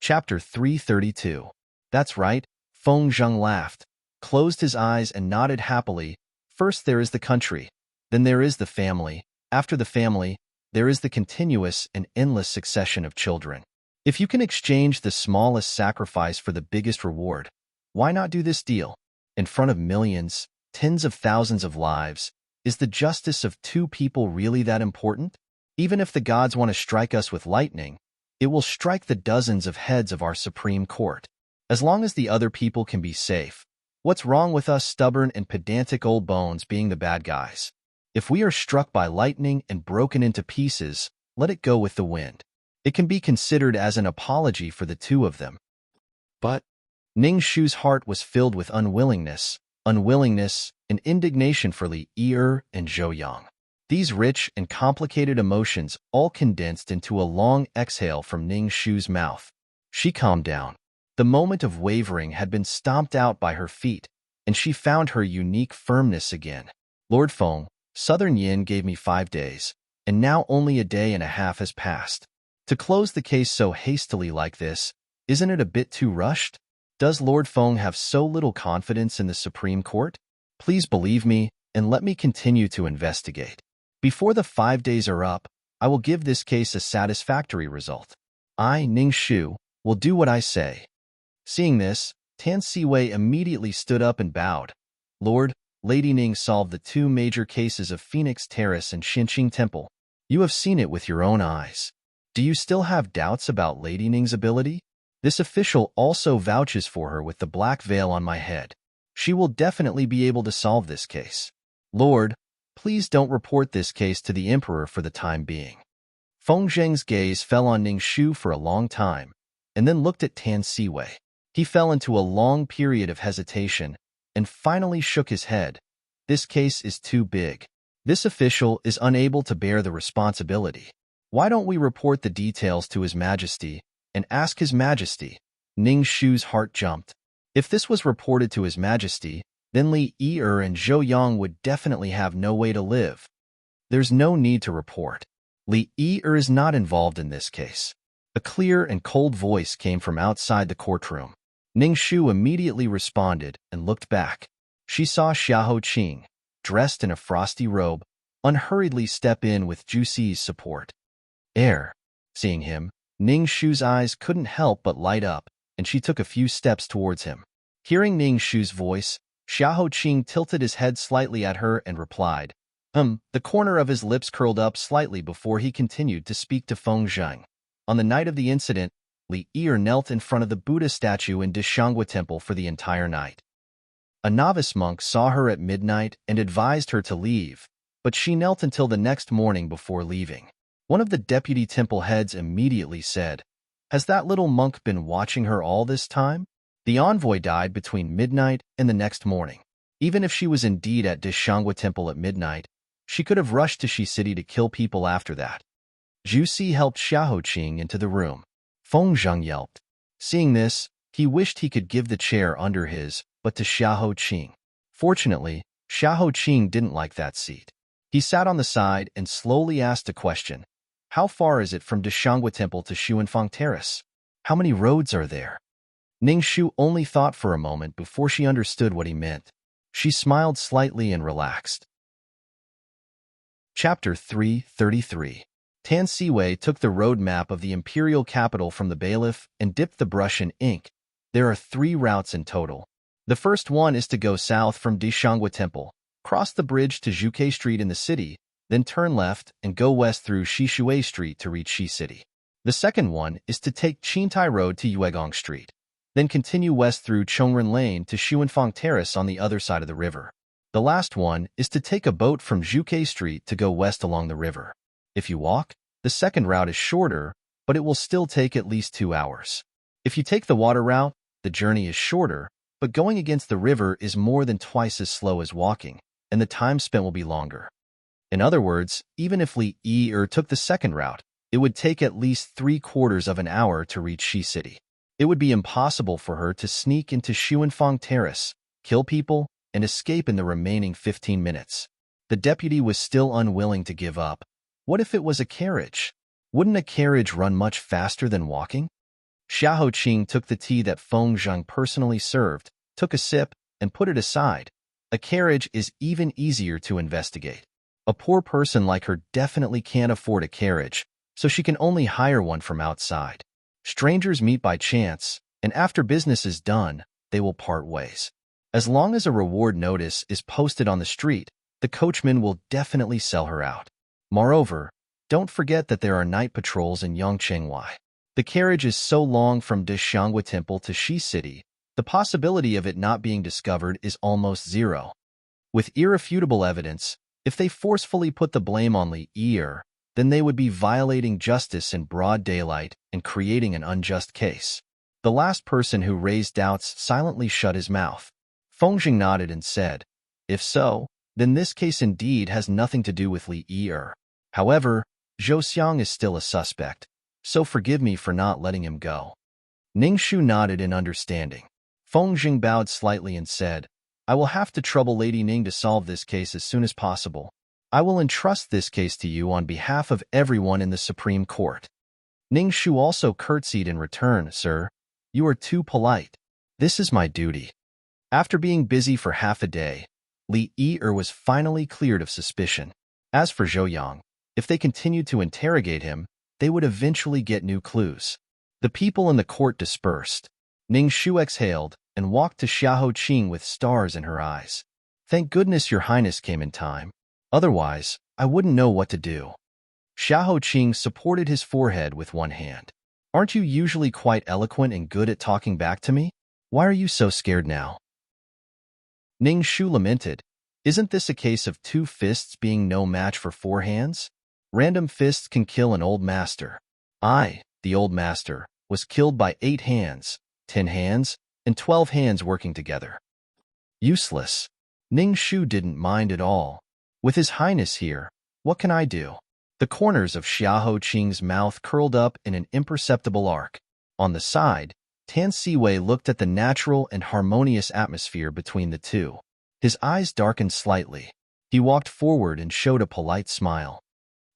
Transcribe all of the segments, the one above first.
Chapter 332. That's right, Feng Zheng laughed, closed his eyes and nodded happily. First there is the country, then there is the family. After the family, there is the continuous and endless succession of children. If you can exchange the smallest sacrifice for the biggest reward, why not do this deal? In front of millions, tens of thousands of lives, is the justice of two people really that important? Even if the gods want to strike us with lightning, it will strike the dozens of heads of our Supreme Court. As long as the other people can be safe, what's wrong with us stubborn and pedantic old bones being the bad guys? If we are struck by lightning and broken into pieces, let it go with the wind. It can be considered as an apology for the two of them. But Ning Shu's heart was filled with unwillingness, and indignation for Li Yi and Zhou Yang. These rich and complicated emotions all condensed into a long exhale from Ning Shu's mouth. She calmed down. The moment of wavering had been stomped out by her feet, and she found her unique firmness again. Lord Feng, Southern Yin gave me 5 days, and now only a day and a half has passed. To close the case so hastily like this, isn't it a bit too rushed? Does Lord Feng have so little confidence in the Supreme Court? Please believe me, and let me continue to investigate. Before the 5 days are up, I will give this case a satisfactory result. I, Ning Shu, will do what I say. Seeing this, Tan Siwei immediately stood up and bowed. Lord, Lady Ning solved the 2 major cases of Phoenix Terrace and Xinqing Temple. You have seen it with your own eyes. Do you still have doubts about Lady Ning's ability? This official also vouches for her with the black veil on my head. She will definitely be able to solve this case. Lord, please don't report this case to the Emperor for the time being. Feng Zheng's gaze fell on Ning Shu for a long time, and then looked at Tan Siwei. He fell into a long period of hesitation, and finally shook his head. This case is too big. This official is unable to bear the responsibility. Why don't we report the details to His Majesty and ask His Majesty? Ning Shu's heart jumped. If this was reported to His Majesty, then Li Yi and Zhou Yang would definitely have no way to live. There's no need to report. Li Yi is not involved in this case. A clear and cold voice came from outside the courtroom. Ning Shu immediately responded and looked back. She saw Xiahou Qing, dressed in a frosty robe, unhurriedly step in with Zhu Si's support. Seeing him, Ning Shu's eyes couldn't help but light up, and she took a few steps towards him. Hearing Ning Shu's voice, Xiahou Qing tilted his head slightly at her and replied, The corner of his lips curled up slightly before he continued to speak to Feng Zheng. On the night of the incident, Li Yi knelt in front of the Buddha statue in Dishangua Temple for the entire night. A novice monk saw her at midnight and advised her to leave, but she knelt until the next morning before leaving. One of the deputy temple heads immediately said, Has that little monk been watching her all this time? The envoy died between midnight and the next morning. Even if she was indeed at Dishangua Temple at midnight, she could have rushed to Shi City to kill people after that. Zhu Si helped Xiahou Qing into the room. Feng Zheng yelped. Seeing this, he wished he could give the chair under his, but to Xiahou Qing. Fortunately, Xiahou Qing didn't like that seat. He sat on the side and slowly asked a question. How far is it from Dishangua Temple to Xuanfang Terrace? How many roads are there? Ning Shu only thought for a moment before she understood what he meant. She smiled slightly and relaxed. Chapter 333. Tan Siwei took the road map of the imperial capital from the bailiff and dipped the brush in ink. There are 3 routes in total. The first one is to go south from Dishangua Temple, cross the bridge to Zhuke Street in the city, then turn left and go west through Shishui Street to reach Shi City. The second one is to take Qintai Road to Yuegong Street, then continue west through Chongren Lane to Xuanfang Terrace on the other side of the river. The last one is to take a boat from Zhuke Street to go west along the river. If you walk, the second route is shorter, but it will still take at least 2 hours. If you take the water route, the journey is shorter, but going against the river is more than twice as slow as walking, and the time spent will be longer. In other words, even if Li Yi took the second route, it would take at least 3/4 of an hour to reach Shi City. It would be impossible for her to sneak into Xuanfang Terrace, kill people, and escape in the remaining 15 minutes. The deputy was still unwilling to give up. What if it was a carriage? Wouldn't a carriage run much faster than walking? Xiahou Qing took the tea that Feng Zheng personally served, took a sip, and put it aside. A carriage is even easier to investigate. A poor person like her definitely can't afford a carriage, so she can only hire one from outside. Strangers meet by chance, and after business is done, they will part ways. As long as a reward notice is posted on the street, the coachman will definitely sell her out. Moreover, don't forget that there are night patrols in Yongchengwei. The carriage is so long from Deshangwa Temple to Shi City, the possibility of it not being discovered is almost zero. With irrefutable evidence, if they forcefully put the blame on Li Yi, then they would be violating justice in broad daylight and creating an unjust case. The last person who raised doubts silently shut his mouth. Feng Zheng nodded and said, "If so, then this case indeed has nothing to do with Li Yi. However, Zhou Xiang is still a suspect, so forgive me for not letting him go." Ning Shu nodded in understanding. Feng Zheng bowed slightly and said, "I will have to trouble Lady Ning to solve this case as soon as possible. I will entrust this case to you on behalf of everyone in the Supreme Court." Ning Shu also curtsied in return. "Sir, you are too polite. This is my duty." After being busy for half a day, Li Yi was finally cleared of suspicion. As for Zhou Yang, if they continued to interrogate him, they would eventually get new clues. The people in the court dispersed. Ning Shu exhaled and walked to Xiahou Qing with stars in her eyes. "Thank goodness your highness came in time. Otherwise, I wouldn't know what to do." Xiahou Qing supported his forehead with one hand. "Aren't you usually quite eloquent and good at talking back to me? Why are you so scared now?" Ning Shu lamented, "Isn't this a case of 2 fists being no match for 4 hands? Random fists can kill an old master. I, the old master, was killed by 8 hands, 10 hands, and 12 hands working together. Useless." Ning Shu didn't mind at all. "With his highness here, what can I do?" The corners of Xiahou Qing's mouth curled up in an imperceptible arc. On the side, Tan Siwei looked at the natural and harmonious atmosphere between the two. His eyes darkened slightly. He walked forward and showed a polite smile.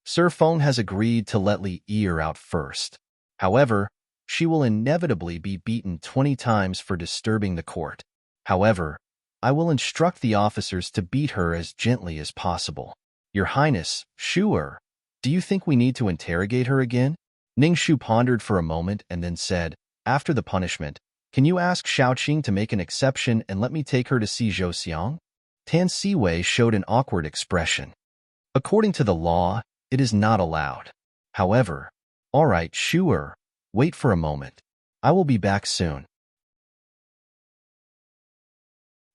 "Sir Feng has agreed to let Li Yi out first. However, she will inevitably be beaten 20 times for disturbing the court. However, I will instruct the officers to beat her as gently as possible. Your Highness, Shu, do you think we need to interrogate her again?" Ning Shu pondered for a moment and then said, "After the punishment, can you ask Xiaoqing to make an exception and let me take her to see Zhou Xiang?" Tan Siwei showed an awkward expression. "According to the law, it is not allowed. However, all right, Shu, wait for a moment. I will be back soon."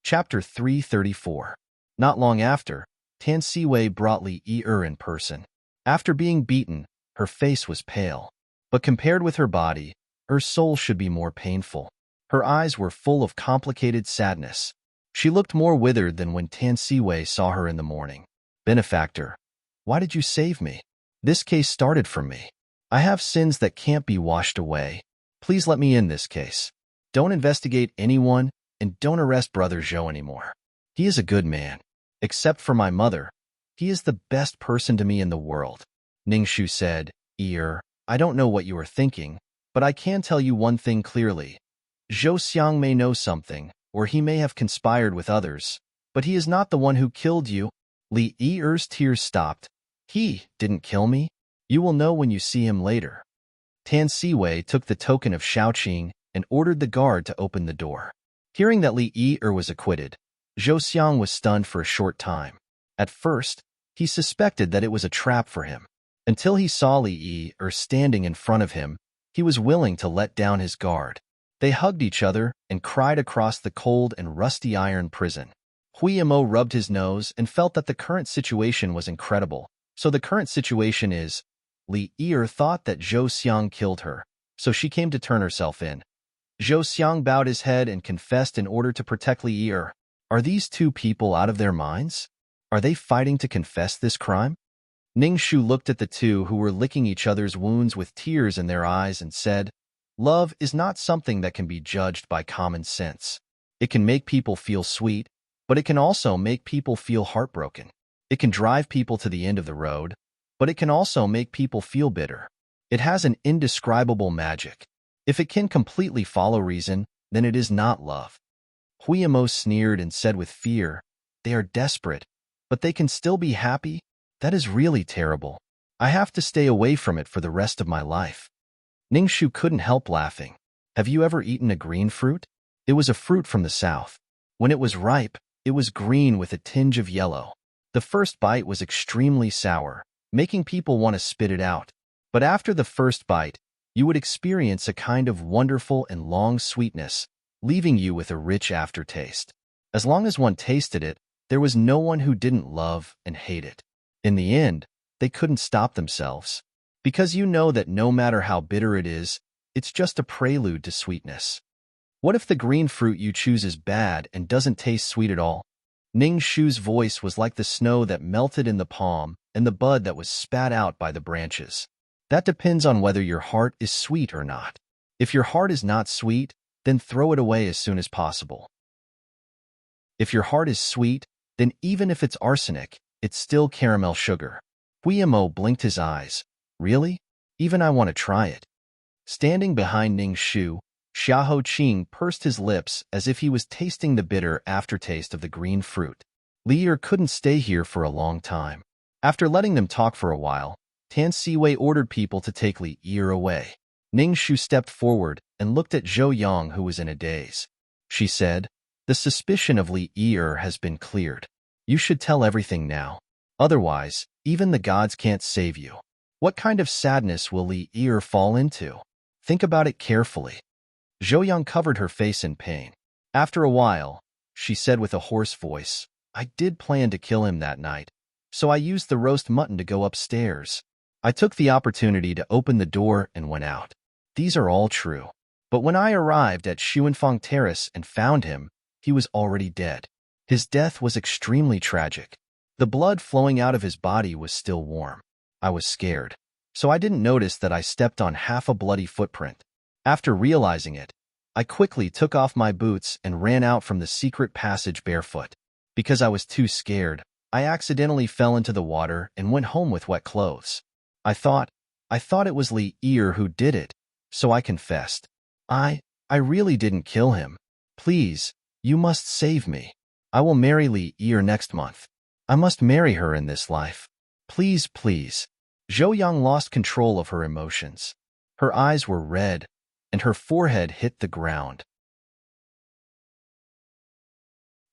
Chapter 334. Not long after, Tan Siwei brought Li Yi in person. After being beaten, her face was pale. But compared with her body, her soul should be more painful. Her eyes were full of complicated sadness. She looked more withered than when Tan Siwei saw her in the morning. "Benefactor, why did you save me? This case started from me. I have sins that can't be washed away. Please let me in this case. Don't investigate anyone and don't arrest Brother Zhou anymore. He is a good man. Except for my mother, he is the best person to me in the world." Ning Shu said, "I don't know what you are thinking, but I can tell you one thing clearly. Zhou Xiang may know something, or he may have conspired with others, but he is not the one who killed you." Li Yi's tears stopped. "He didn't kill me. You will know when you see him later." Tan Siwei took the token of Xiaoqing and ordered the guard to open the door. Hearing that Li Yi was acquitted, Zhou Xiang was stunned for a short time. At first, he suspected that it was a trap for him. Until he saw Li Yi standing in front of him, he was willing to let down his guard. They hugged each other and cried across the cold and rusty iron prison. Hui Mo rubbed his nose and felt that the current situation was incredible. So the current situation is, Li Yi thought that Zhou Xiang killed her, so she came to turn herself in. Zhou Xiang bowed his head and confessed in order to protect Li Yi. Are these two people out of their minds? Are they fighting to confess this crime? Ning Shu looked at the two who were licking each other's wounds with tears in their eyes and said, "Love is not something that can be judged by common sense. It can make people feel sweet, but it can also make people feel heartbroken. It can drive people to the end of the road, but it can also make people feel bitter. It has an indescribable magic. If it can completely follow reason, then it is not love. Huiyamo sneered and said with fear, "They are desperate, but they can still be happy? That is really terrible. I have to stay away from it for the rest of my life." Ningshu couldn't help laughing. Have you ever eaten a green fruit? It was a fruit from the south. When it was ripe, it was green with a tinge of yellow. The first bite was extremely sour, making people want to spit it out. But after the first bite, you would experience a kind of wonderful and long sweetness, leaving you with a rich aftertaste. As long as one tasted it, there was no one who didn't love and hate it. In the end, they couldn't stop themselves. Because you know that no matter how bitter it is, it's just a prelude to sweetness. What if the green fruit you choose is bad and doesn't taste sweet at all? Ning Shu's voice was like the snow that melted in the palm and the bud that was spat out by the branches. That depends on whether your heart is sweet or not. If your heart is not sweet, then throw it away as soon as possible. If your heart is sweet, then even if it's arsenic, it's still caramel sugar. Huiyamo blinked his eyes. Really? Even I want to try it. Standing behind Ning Shu, Xiahou Qing pursed his lips as if he was tasting the bitter aftertaste of the green fruit. Li Er couldn't stay here for a long time. After letting them talk for a while, Tan Siwei ordered people to take Li Er away. Ning Shu stepped forward and looked at Zhou Yang, who was in a daze. She said, "The suspicion of Li Er has been cleared. You should tell everything now. Otherwise, even the gods can't save you. What kind of sadness will Li Er fall into? Think about it carefully." Zhou Yang covered her face in pain. After a while, she said with a hoarse voice, "I did plan to kill him that night, so I used the roast mutton to go upstairs. I took the opportunity to open the door and went out. These are all true. But when I arrived at Xuanfang Terrace and found him, he was already dead. His death was extremely tragic. The blood flowing out of his body was still warm. I was scared, so I didn't notice that I stepped on half a bloody footprint. After realizing it, I quickly took off my boots and ran out from the secret passage barefoot. Because I was too scared, I accidentally fell into the water and went home with wet clothes. I thought it was Li Er who did it, so I confessed. I really didn't kill him. Please, you must save me. I will marry Li Er next month. I must marry her in this life. Please, please." Zhou Yang lost control of her emotions. Her eyes were red, and her forehead hit the ground.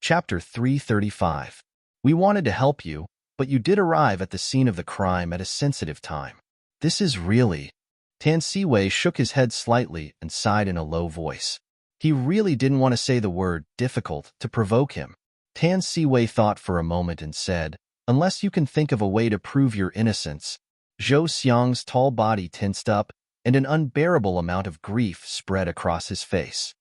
Chapter 335. We wanted to help you, but you did arrive at the scene of the crime at a sensitive time. This is really... Tan Siwei shook his head slightly and sighed in a low voice. He really didn't want to say the word difficult to provoke him. Tan Siwei thought for a moment and said, "Unless you can think of a way to prove your innocence." Zhou Xiang's tall body tensed up, and an unbearable amount of grief spread across his face.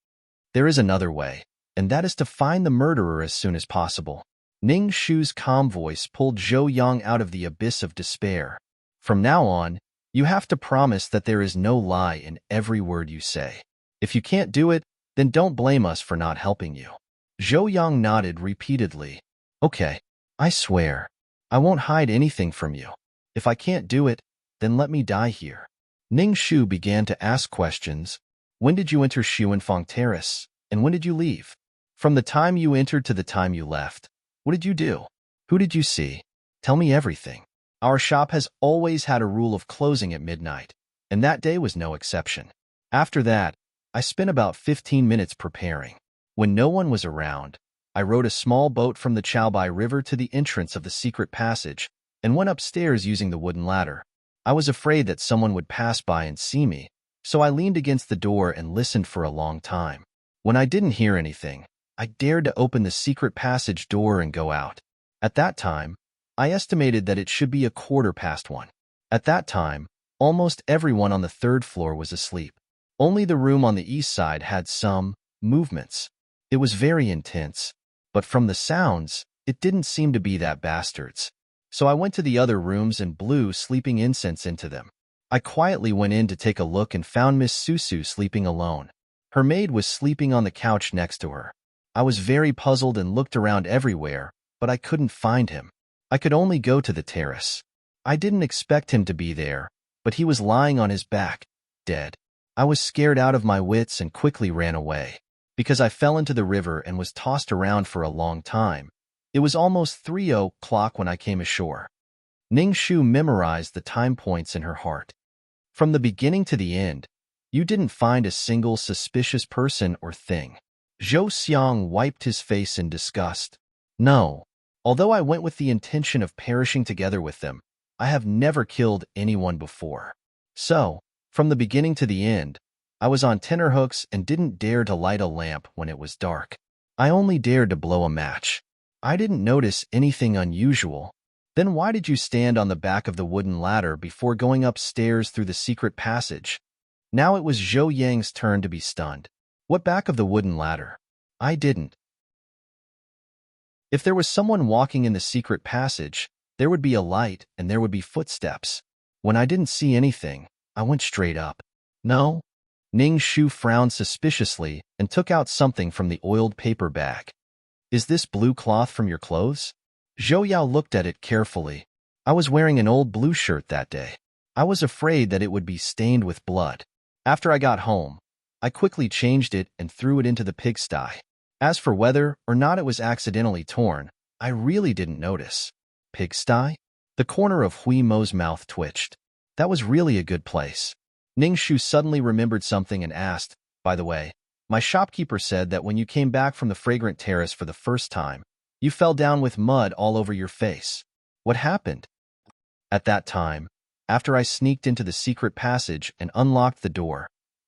"There is another way, and that is to find the murderer as soon as possible." Ning Shu's calm voice pulled Zhou Yang out of the abyss of despair. "From now on, you have to promise that there is no lie in every word you say. If you can't do it, then don't blame us for not helping you." Zhou Yang nodded repeatedly. "Okay, I swear. I won't hide anything from you. If I can't do it, then let me die here." Ning Shu began to ask questions. "When did you enter Xuanfang Terrace, and when did you leave? From the time you entered to the time you left, what did you do? Who did you see? Tell me everything. Our shop has always had a rule of closing at midnight, and that day was no exception. After that, I spent about 15 minutes preparing. When no one was around, I rowed a small boat from the Chaobai River to the entrance of the secret passage and went upstairs using the wooden ladder. I was afraid that someone would pass by and see me, so I leaned against the door and listened for a long time. When I didn't hear anything, I dared to open the secret passage door and go out. At that time, I estimated that it should be 1:15. At that time, almost everyone on the third floor was asleep. Only the room on the east side had some movements. It was very intense, but from the sounds, it didn't seem to be that bastards. So I went to the other rooms and blew sleeping incense into them. I quietly went in to take a look and found Miss Susu sleeping alone. Her maid was sleeping on the couch next to her. I was very puzzled and looked around everywhere, but I couldn't find him. I could only go to the terrace. I didn't expect him to be there, but he was lying on his back, dead. I was scared out of my wits and quickly ran away. Because I fell into the river and was tossed around for a long time. It was almost 3 o'clock when I came ashore. Ning Shu memorized the time points in her heart. From the beginning to the end, you didn't find a single suspicious person or thing. Zhou Xiang wiped his face in disgust. No. Although I went with the intention of perishing together with them, I have never killed anyone before. So, from the beginning to the end, I was on tenterhooks and didn't dare to light a lamp when it was dark. I only dared to blow a match. I didn't notice anything unusual. Then why did you stand on the back of the wooden ladder before going upstairs through the secret passage? Now it was Zhou Yang's turn to be stunned. What back of the wooden ladder? I didn't. If there was someone walking in the secret passage, there would be a light and there would be footsteps. When I didn't see anything, I went straight up. No? Ning Shu frowned suspiciously and took out something from the oiled paper bag. Is this blue cloth from your clothes? Zhou Yao looked at it carefully. I was wearing an old blue shirt that day. I was afraid that it would be stained with blood. After I got home, I quickly changed it and threw it into the pigsty. As for whether or not it was accidentally torn, I really didn't notice. Pigsty? The corner of Hui Mo's mouth twitched. That was really a good place. Ning Shu suddenly remembered something and asked, by the way, my shopkeeper said that when you came back from the fragrant terrace for the first time, you fell down with mud all over your face. What happened? At that time, after I sneaked into the secret passage and unlocked the door,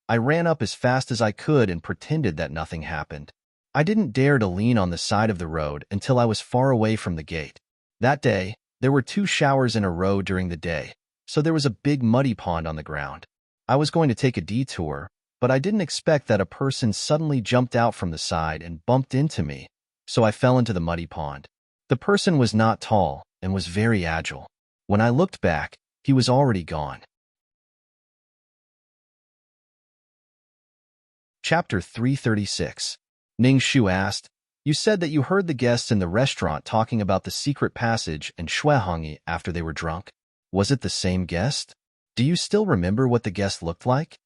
I ran up as fast as I could and pretended that nothing happened. I didn't dare to lean on the side of the road until I was far away from the gate. That day, there were 2 showers in a row during the day, so there was a big muddy pond on the ground. I was going to take a detour, but I didn't expect that a person suddenly jumped out from the side and bumped into me, so I fell into the muddy pond. The person was not tall and was very agile. When I looked back, he was already gone. Chapter 336. Ning Shu asked, you said that you heard the guests in the restaurant talking about the secret passage and Shuehongyi after they were drunk. Was it the same guest? Do you still remember what the guest looked like?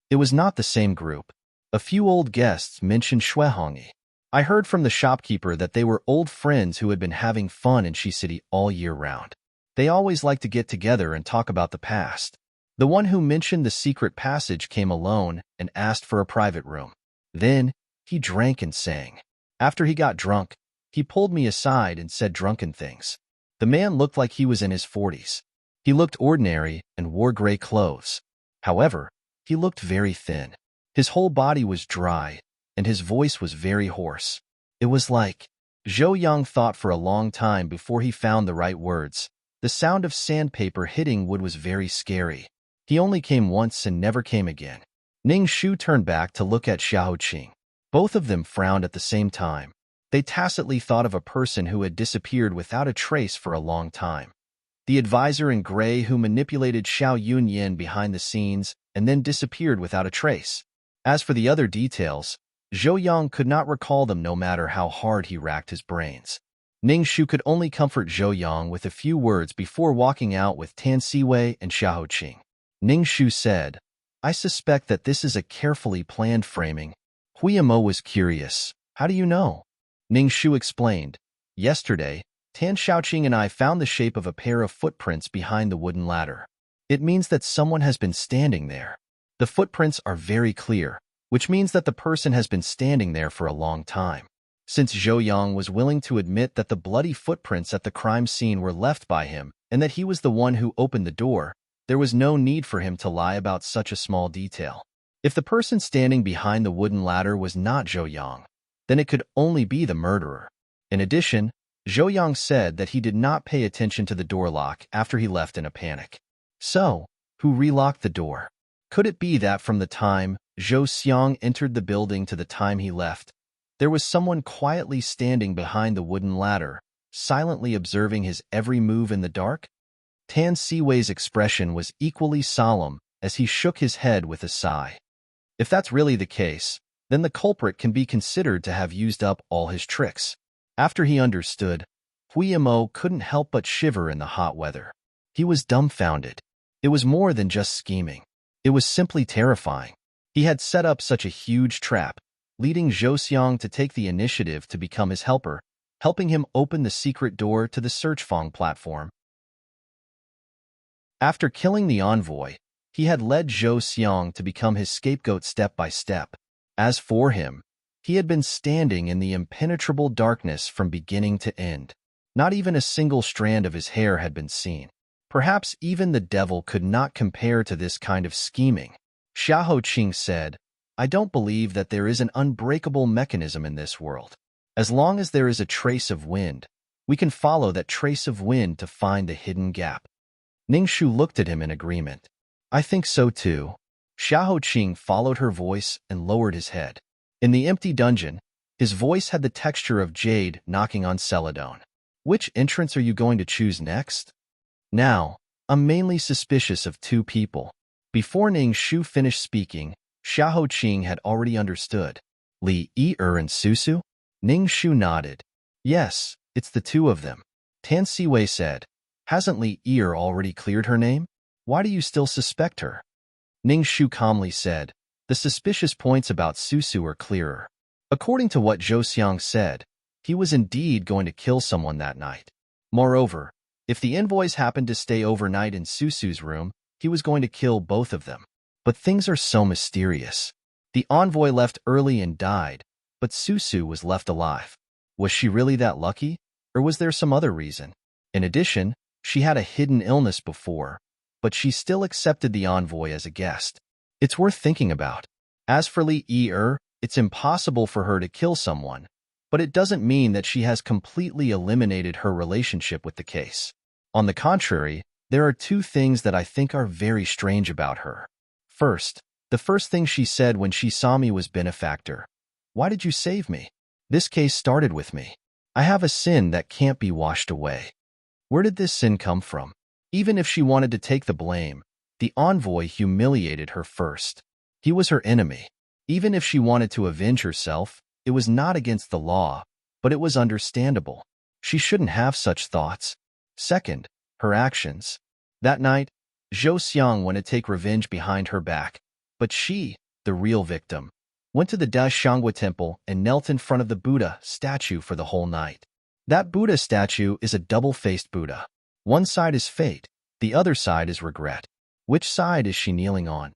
It was not the same group. A few old guests mentioned Shuehongyi. I heard from the shopkeeper that they were old friends who had been having fun in Shi City all year round. They always liked to get together and talk about the past. The one who mentioned the secret passage came alone and asked for a private room. Then, he drank and sang. After he got drunk, he pulled me aside and said drunken things. The man looked like he was in his 40s. He looked ordinary and wore gray clothes. However, he looked very thin. His whole body was dry, and his voice was very hoarse. It was like, Zhou Yang thought for a long time before he found the right words. The sound of sandpaper hitting wood was very scary. He only came once and never came again. Ning Shu turned back to look at Xiao Qing. Both of them frowned at the same time. They tacitly thought of a person who had disappeared without a trace for a long time. The advisor in gray who manipulated Xiao Yunyan behind the scenes and then disappeared without a trace. As for the other details, Zhou Yang could not recall them no matter how hard he racked his brains. Ning Shu could only comfort Zhou Yang with a few words before walking out with Tan Siwei and Xiao Qing. Ning Shu said, I suspect that this is a carefully planned framing. Hui Mo was curious. How do you know? Ning Shu explained, yesterday, Tan Xiaoqing and I found the shape of a pair of footprints behind the wooden ladder. It means that someone has been standing there. The footprints are very clear, which means that the person has been standing there for a long time. Since Zhou Yang was willing to admit that the bloody footprints at the crime scene were left by him and that he was the one who opened the door, there was no need for him to lie about such a small detail. If the person standing behind the wooden ladder was not Zhou Yang, then it could only be the murderer. In addition, Zhou Yang said that he did not pay attention to the door lock after he left in a panic. So, who relocked the door? Could it be that from the time Zhou Xiang entered the building to the time he left, there was someone quietly standing behind the wooden ladder, silently observing his every move in the dark? Tan Siwei's expression was equally solemn as he shook his head with a sigh. If that's really the case, then the culprit can be considered to have used up all his tricks. After he understood, Hui Mo couldn't help but shiver in the hot weather. He was dumbfounded. It was more than just scheming. It was simply terrifying. He had set up such a huge trap, leading Zhou Xiang to take the initiative to become his helper, helping him open the secret door to the Searchfang platform. After killing the envoy, he had led Zhou Xiang to become his scapegoat step by step. As for him, he had been standing in the impenetrable darkness from beginning to end. Not even a single strand of his hair had been seen. Perhaps even the devil could not compare to this kind of scheming. Xiahou Qing said, I don't believe that there is an unbreakable mechanism in this world. As long as there is a trace of wind, we can follow that trace of wind to find the hidden gap. Ningshu looked at him in agreement. I think so too. Xiahou Qing followed her voice and lowered his head. In the empty dungeon, his voice had the texture of jade knocking on celadone. Which entrance are you going to choose next? Now, I'm mainly suspicious of two people. Before Ningshu finished speaking, Xiahou Qing had already understood. Li Yi-er and Susu? Ningshu nodded. Yes, it's the two of them. Tan Siwei said, hasn't Li Yi-er already cleared her name? Why do you still suspect her? Ningshu calmly said, the suspicious points about Susu are clearer. According to what Zhou Xiang said, he was indeed going to kill someone that night. Moreover, if the envoys happened to stay overnight in Susu's room, he was going to kill both of them. But things are so mysterious. The envoy left early and died, but Susu was left alive. Was she really that lucky, or was there some other reason? In addition, she had a hidden illness before, but she still accepted the envoy as a guest. It's worth thinking about. As for Li Yi-er, it's impossible for her to kill someone, but it doesn't mean that she has completely eliminated her relationship with the case. On the contrary, there are two things that I think are very strange about her. First, the first thing she said when she saw me was benefactor. Why did you save me? This case started with me. I have a sin that can't be washed away. Where did this sin come from? Even if she wanted to take the blame, the envoy humiliated her first. He was her enemy. Even if she wanted to avenge herself, it was not against the law, but it was understandable. She shouldn't have such thoughts. Second, her actions. That night, Zhou Xiang went to take revenge behind her back, but she, the real victim, went to the Dashangwa temple and knelt in front of the Buddha statue for the whole night. That Buddha statue is a double-faced Buddha. One side is fate, the other side is regret. Which side is she kneeling on?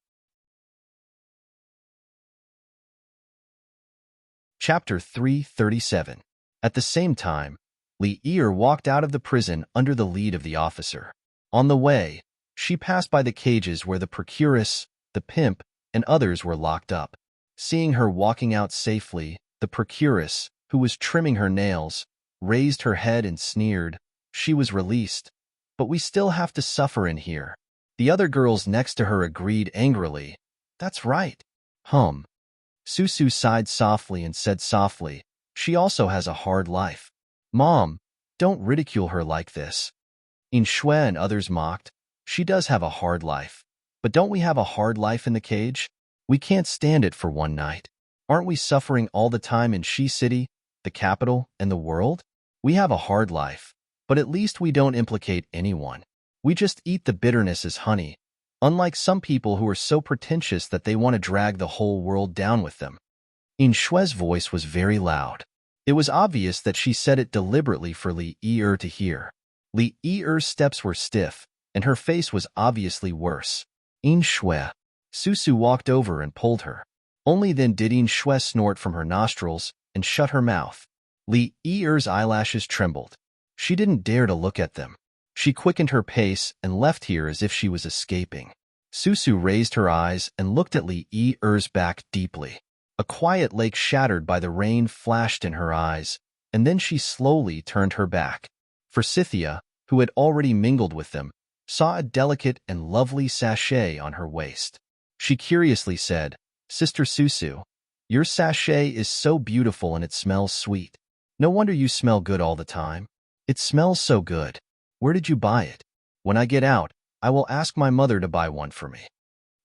Chapter 337. At the same time, Li Yi-er walked out of the prison under the lead of the officer. On the way, she passed by the cages where the procuress, the pimp, and others were locked up. Seeing her walking out safely, the procuress, who was trimming her nails, raised her head and sneered. She was released. But we still have to suffer in here. The other girls next to her agreed angrily. That's right. Susu sighed softly and said softly, she also has a hard life. Mom, don't ridicule her like this. In Shui and others mocked, she does have a hard life. But don't we have a hard life in the cage? We can't stand it for one night. Aren't we suffering all the time in Shi City, the capital, and the world? We have a hard life, but at least we don't implicate anyone. We just eat the bitterness as honey, unlike some people who are so pretentious that they want to drag the whole world down with them. In Shui's voice was very loud. It was obvious that she said it deliberately for Li Yi-er to hear. Li Yi-er's steps were stiff, and her face was obviously worse. In Shui. Susu walked over and pulled her. Only then did In Shui snort from her nostrils and shut her mouth. Li Yi-er's eyelashes trembled. She didn't dare to look at them. She quickened her pace and left here as if she was escaping. Susu raised her eyes and looked at Li Yi-er's back deeply. A quiet lake shattered by the rain flashed in her eyes, and then she slowly turned her back. Forsythia, who had already mingled with them, saw a delicate and lovely sachet on her waist. She curiously said, Sister Susu, your sachet is so beautiful and it smells sweet. No wonder you smell good all the time. It smells so good. Where did you buy it? When I get out, I will ask my mother to buy one for me.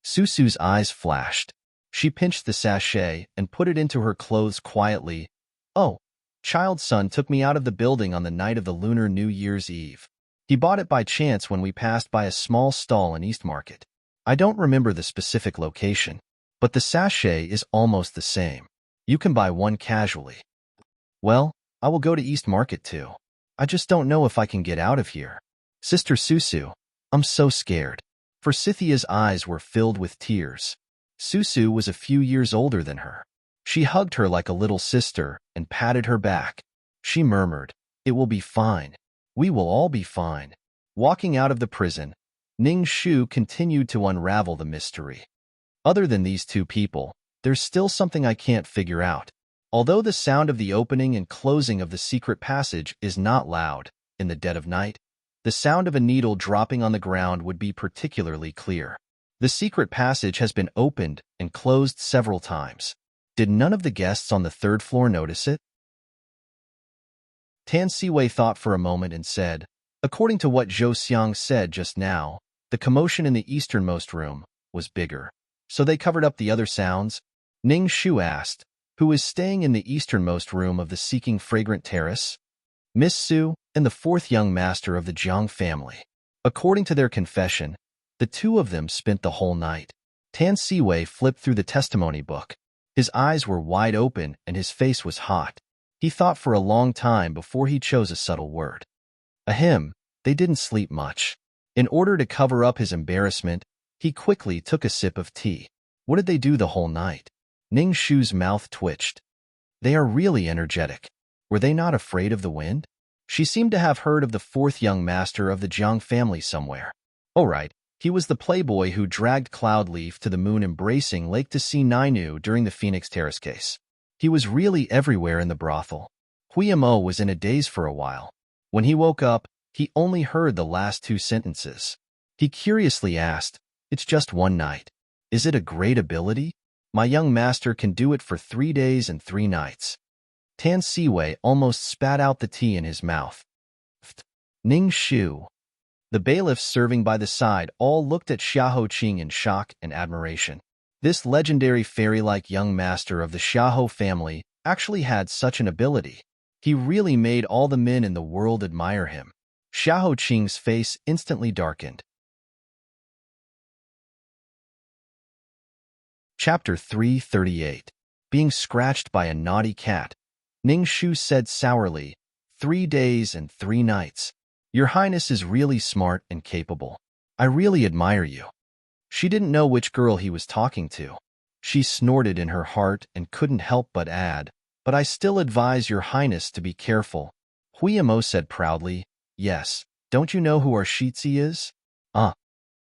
Susu's eyes flashed. She pinched the sachet and put it into her clothes quietly. Oh, child's son took me out of the building on the night of the Lunar New Year's Eve. He bought it by chance when we passed by a small stall in East Market. I don't remember the specific location. but the sachet is almost the same. You can buy one casually. Well, I will go to East Market too. I just don't know if I can get out of here. Sister Susu, I'm so scared. Forsythia's eyes were filled with tears. Susu was a few years older than her. She hugged her like a little sister and patted her back. She murmured, "It will be fine. We will all be fine." Walking out of the prison, Ning Shu continued to unravel the mystery. Other than these two people, there's still something I can't figure out. Although the sound of the opening and closing of the secret passage is not loud in the dead of night, the sound of a needle dropping on the ground would be particularly clear. The secret passage has been opened and closed several times. Did none of the guests on the third floor notice it? Tan Siwei thought for a moment and said, according to what Zhou Xiang said just now, the commotion in the easternmost room was bigger. So they covered up the other sounds? Ning Shu asked, who is staying in the easternmost room of the Seeking Fragrant Terrace? Miss Su and the fourth young master of the Jiang family. According to their confession, the two of them spent the whole night. Tan Siwei flipped through the testimony book. His eyes were wide open and his face was hot. He thought for a long time before he chose a subtle word. Ahem, they didn't sleep much. In order to cover up his embarrassment, he quickly took a sip of tea. What did they do the whole night? Ning Shu's mouth twitched. They are really energetic. Were they not afraid of the wind? She seemed to have heard of the fourth young master of the Jiang family somewhere. Oh right, he was the playboy who dragged Cloudleaf to the moon-embracing lake to see Nainu during the Phoenix Terrace case. He was really everywhere in the brothel. Huiyamo was in a daze for a while. When he woke up, he only heard the last two sentences. He curiously asked, "It's just one night. Is it a great ability? My young master can do it for 3 days and 3 nights." Tan Siwei almost spat out the tea in his mouth. Ning Shu. The bailiffs serving by the side all looked at Xiahou Qing in shock and admiration. This legendary fairy-like young master of the Xiahou family actually had such an ability. He really made all the men in the world admire him. Xiahou Qing's face instantly darkened. Chapter 338. Being scratched by a naughty cat. Ning Shu said sourly, 3 days and 3 nights. Your Highness is really smart and capable. I really admire you. She didn't know which girl he was talking to. She snorted in her heart and couldn't help but add, but I still advise your Highness to be careful. Huiyamo said proudly, yes, don't you know who our Shitzi is?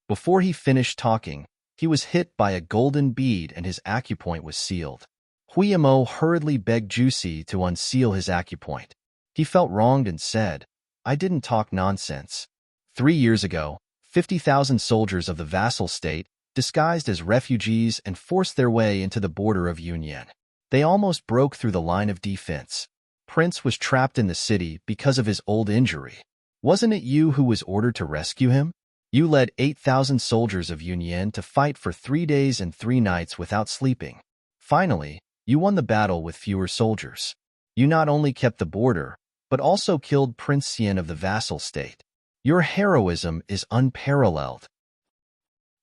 Before he finished talking, he was hit by a golden bead and his acupoint was sealed. Huiyamo hurriedly begged Juicy to unseal his acupoint. He felt wronged and said, I didn't talk nonsense. 3 years ago, 50,000 soldiers of the vassal state, disguised as refugees and forced their way into the border of Yunyan. They almost broke through the line of defense. Prince was trapped in the city because of his old injury. Wasn't it you who was ordered to rescue him? You led 8,000 soldiers of Yunyan to fight for 3 days and 3 nights without sleeping. Finally, you won the battle with fewer soldiers. You not only kept the border, but also killed Prince Xian of the vassal state. Your heroism is unparalleled.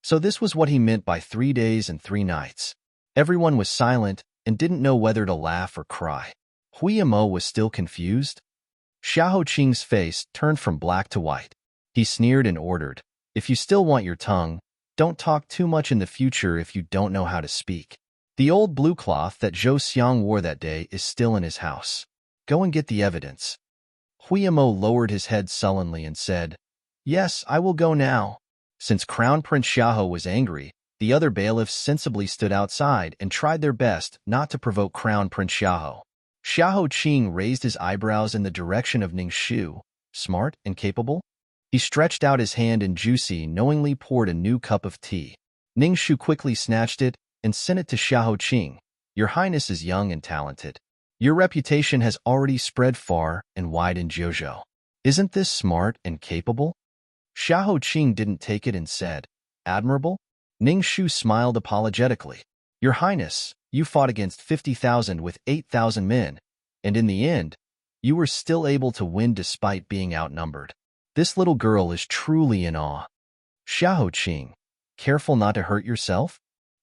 So this was what he meant by 3 days and 3 nights. Everyone was silent and didn't know whether to laugh or cry. Huiyamo was still confused. Xiahou Qing's face turned from black to white. He sneered and ordered, if you still want your tongue, don't talk too much in the future if you don't know how to speak. The old blue cloth that Zhou Xiang wore that day is still in his house. Go and get the evidence. Huiyamo lowered his head sullenly and said, yes, I will go now. Since Crown Prince Xiahou was angry, the other bailiffs sensibly stood outside and tried their best not to provoke Crown Prince Xiahou. Xiahou Qing raised his eyebrows in the direction of Ning Shu, smart and capable. He stretched out his hand and Juicy knowingly poured a new cup of tea. Ning Shu quickly snatched it and sent it to Xiahou Qing. Your Highness is young and talented. Your reputation has already spread far and wide in Jiuzhou. Isn't this smart and capable? Xiahou Qing didn't take it and said, admirable? Ning Shu smiled apologetically. Your Highness, you fought against 50,000 with 8,000 men, and in the end, you were still able to win despite being outnumbered. This little girl is truly in awe. Xiahou Qing, careful not to hurt yourself?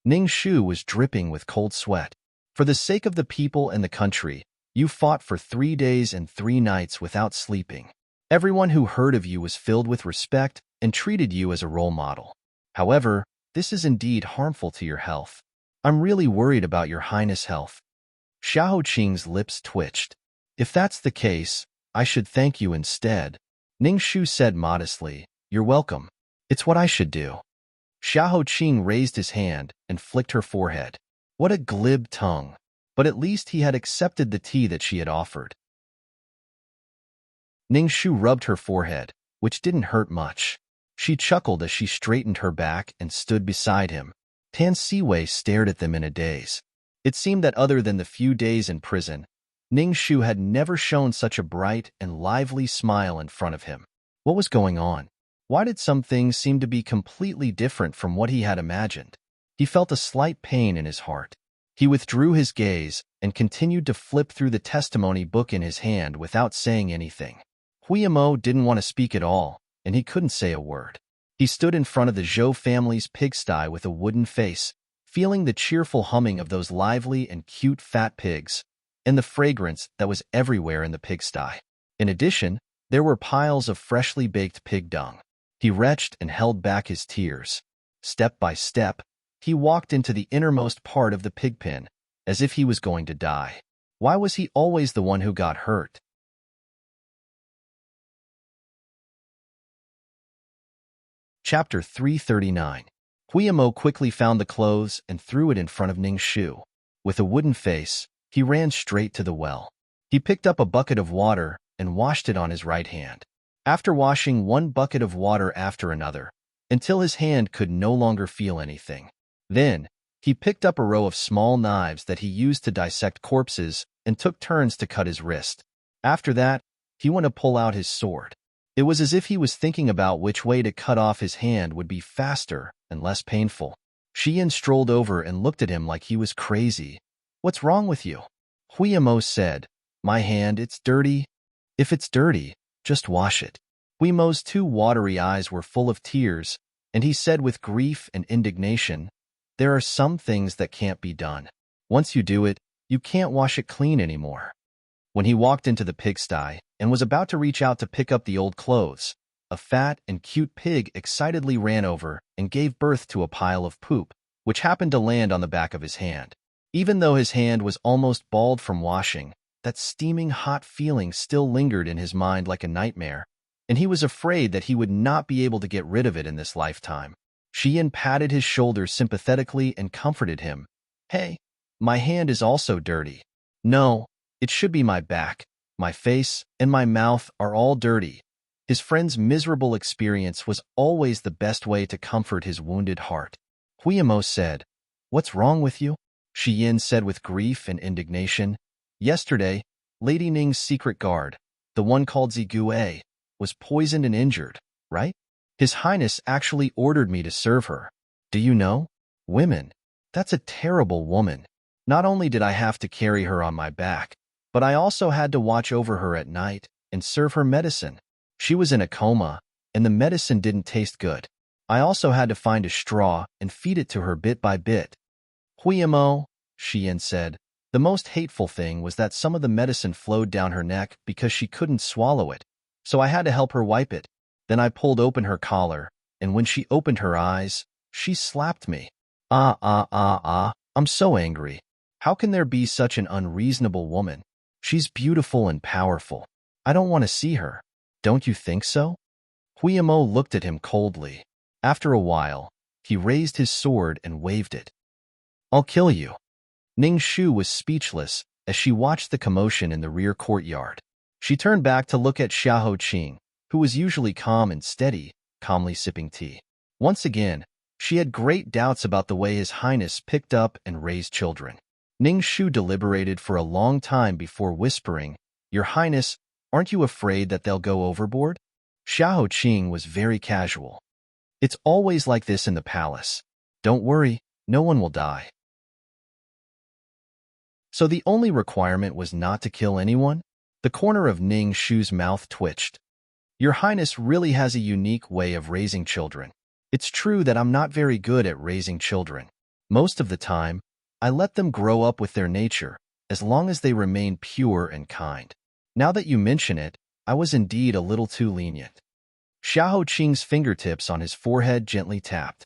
Ning Shu was dripping with cold sweat. For the sake of the people and the country, you fought for 3 days and 3 nights without sleeping. Everyone who heard of you was filled with respect and treated you as a role model. However, this is indeed harmful to your health. I'm really worried about your highness' health. Xiao Qing's lips twitched. If that's the case, I should thank you instead. Ning Shu said modestly, You're welcome. It's what I should do. Xiao Qing raised his hand and flicked her forehead. What a glib tongue. But at least he had accepted the tea that she had offered. Ning Shu rubbed her forehead, which didn't hurt much. She chuckled as she straightened her back and stood beside him. Tan Siwei stared at them in a daze. It seemed that other than the few days in prison, Ning Shu had never shown such a bright and lively smile in front of him. What was going on? Why did some things seem to be completely different from what he had imagined? He felt a slight pain in his heart. He withdrew his gaze and continued to flip through the testimony book in his hand without saying anything. Huiyamo didn't want to speak at all, and he couldn't say a word. He stood in front of the Zhou family's pigsty with a wooden face, feeling the cheerful humming of those lively and cute fat pigs, and the fragrance that was everywhere in the pigsty. In addition, there were piles of freshly baked pig dung. He retched and held back his tears. Step by step, he walked into the innermost part of the pig pen, as if he was going to die. Why was he always the one who got hurt? Chapter 339. Huiyamo quickly found the clothes and threw it in front of Ning Shu. With a wooden face, he ran straight to the well. He picked up a bucket of water and washed it on his right hand. After washing one bucket of water after another, until his hand could no longer feel anything. Then, he picked up a row of small knives that he used to dissect corpses and took turns to cut his wrist. After that, he went to pull out his sword. It was as if he was thinking about which way to cut off his hand would be faster and less painful. Xian strolled over and looked at him like he was crazy. What's wrong with you? Huiyamo said, My hand, it's dirty. If it's dirty, just wash it. Huiyamo's 2 watery eyes were full of tears, and he said with grief and indignation, There are some things that can't be done. Once you do it, you can't wash it clean anymore. When he walked into the pigsty and was about to reach out to pick up the old clothes, a fat and cute pig excitedly ran over and gave birth to a pile of poop, which happened to land on the back of his hand. Even though his hand was almost bald from washing, that steaming hot feeling still lingered in his mind like a nightmare, and he was afraid that he would not be able to get rid of it in this lifetime. Xian patted his shoulders sympathetically and comforted him. Hey, my hand is also dirty. No, it should be my back. My face and my mouth are all dirty. His friend's miserable experience was always the best way to comfort his wounded heart. Huiyamo said, What's wrong with you? Xian said with grief and indignation. Yesterday, Lady Ning's secret guard, the one called Zigue, was poisoned and injured, right? His Highness actually ordered me to serve her. Do you know? Women, that's a terrible woman. Not only did I have to carry her on my back, but I also had to watch over her at night and serve her medicine. She was in a coma, and the medicine didn't taste good. I also had to find a straw and feed it to her bit by bit. Huiyamo, Xian said, the most hateful thing was that some of the medicine flowed down her neck because she couldn't swallow it, so I had to help her wipe it. Then I pulled open her collar, and when she opened her eyes, she slapped me. I'm so angry. How can there be such an unreasonable woman? She's beautiful and powerful. I don't want to see her. Don't you think so? Huiyamo looked at him coldly. After a while, he raised his sword and waved it. I'll kill you. Ning Shu was speechless as she watched the commotion in the rear courtyard. She turned back to look at Xiao Qing, who was usually calm and steady, calmly sipping tea. Once again, she had great doubts about the way His Highness picked up and raised children. Ning Shu deliberated for a long time before whispering, Your Highness, aren't you afraid that they'll go overboard? Xiao Qing was very casual. It's always like this in the palace. Don't worry, no one will die. So the only requirement was not to kill anyone? The corner of Ning Shu's mouth twitched. Your Highness really has a unique way of raising children. It's true that I'm not very good at raising children. Most of the time, I let them grow up with their nature, as long as they remain pure and kind. Now that you mention it, I was indeed a little too lenient. Xiao Qing's fingertips on his forehead gently tapped.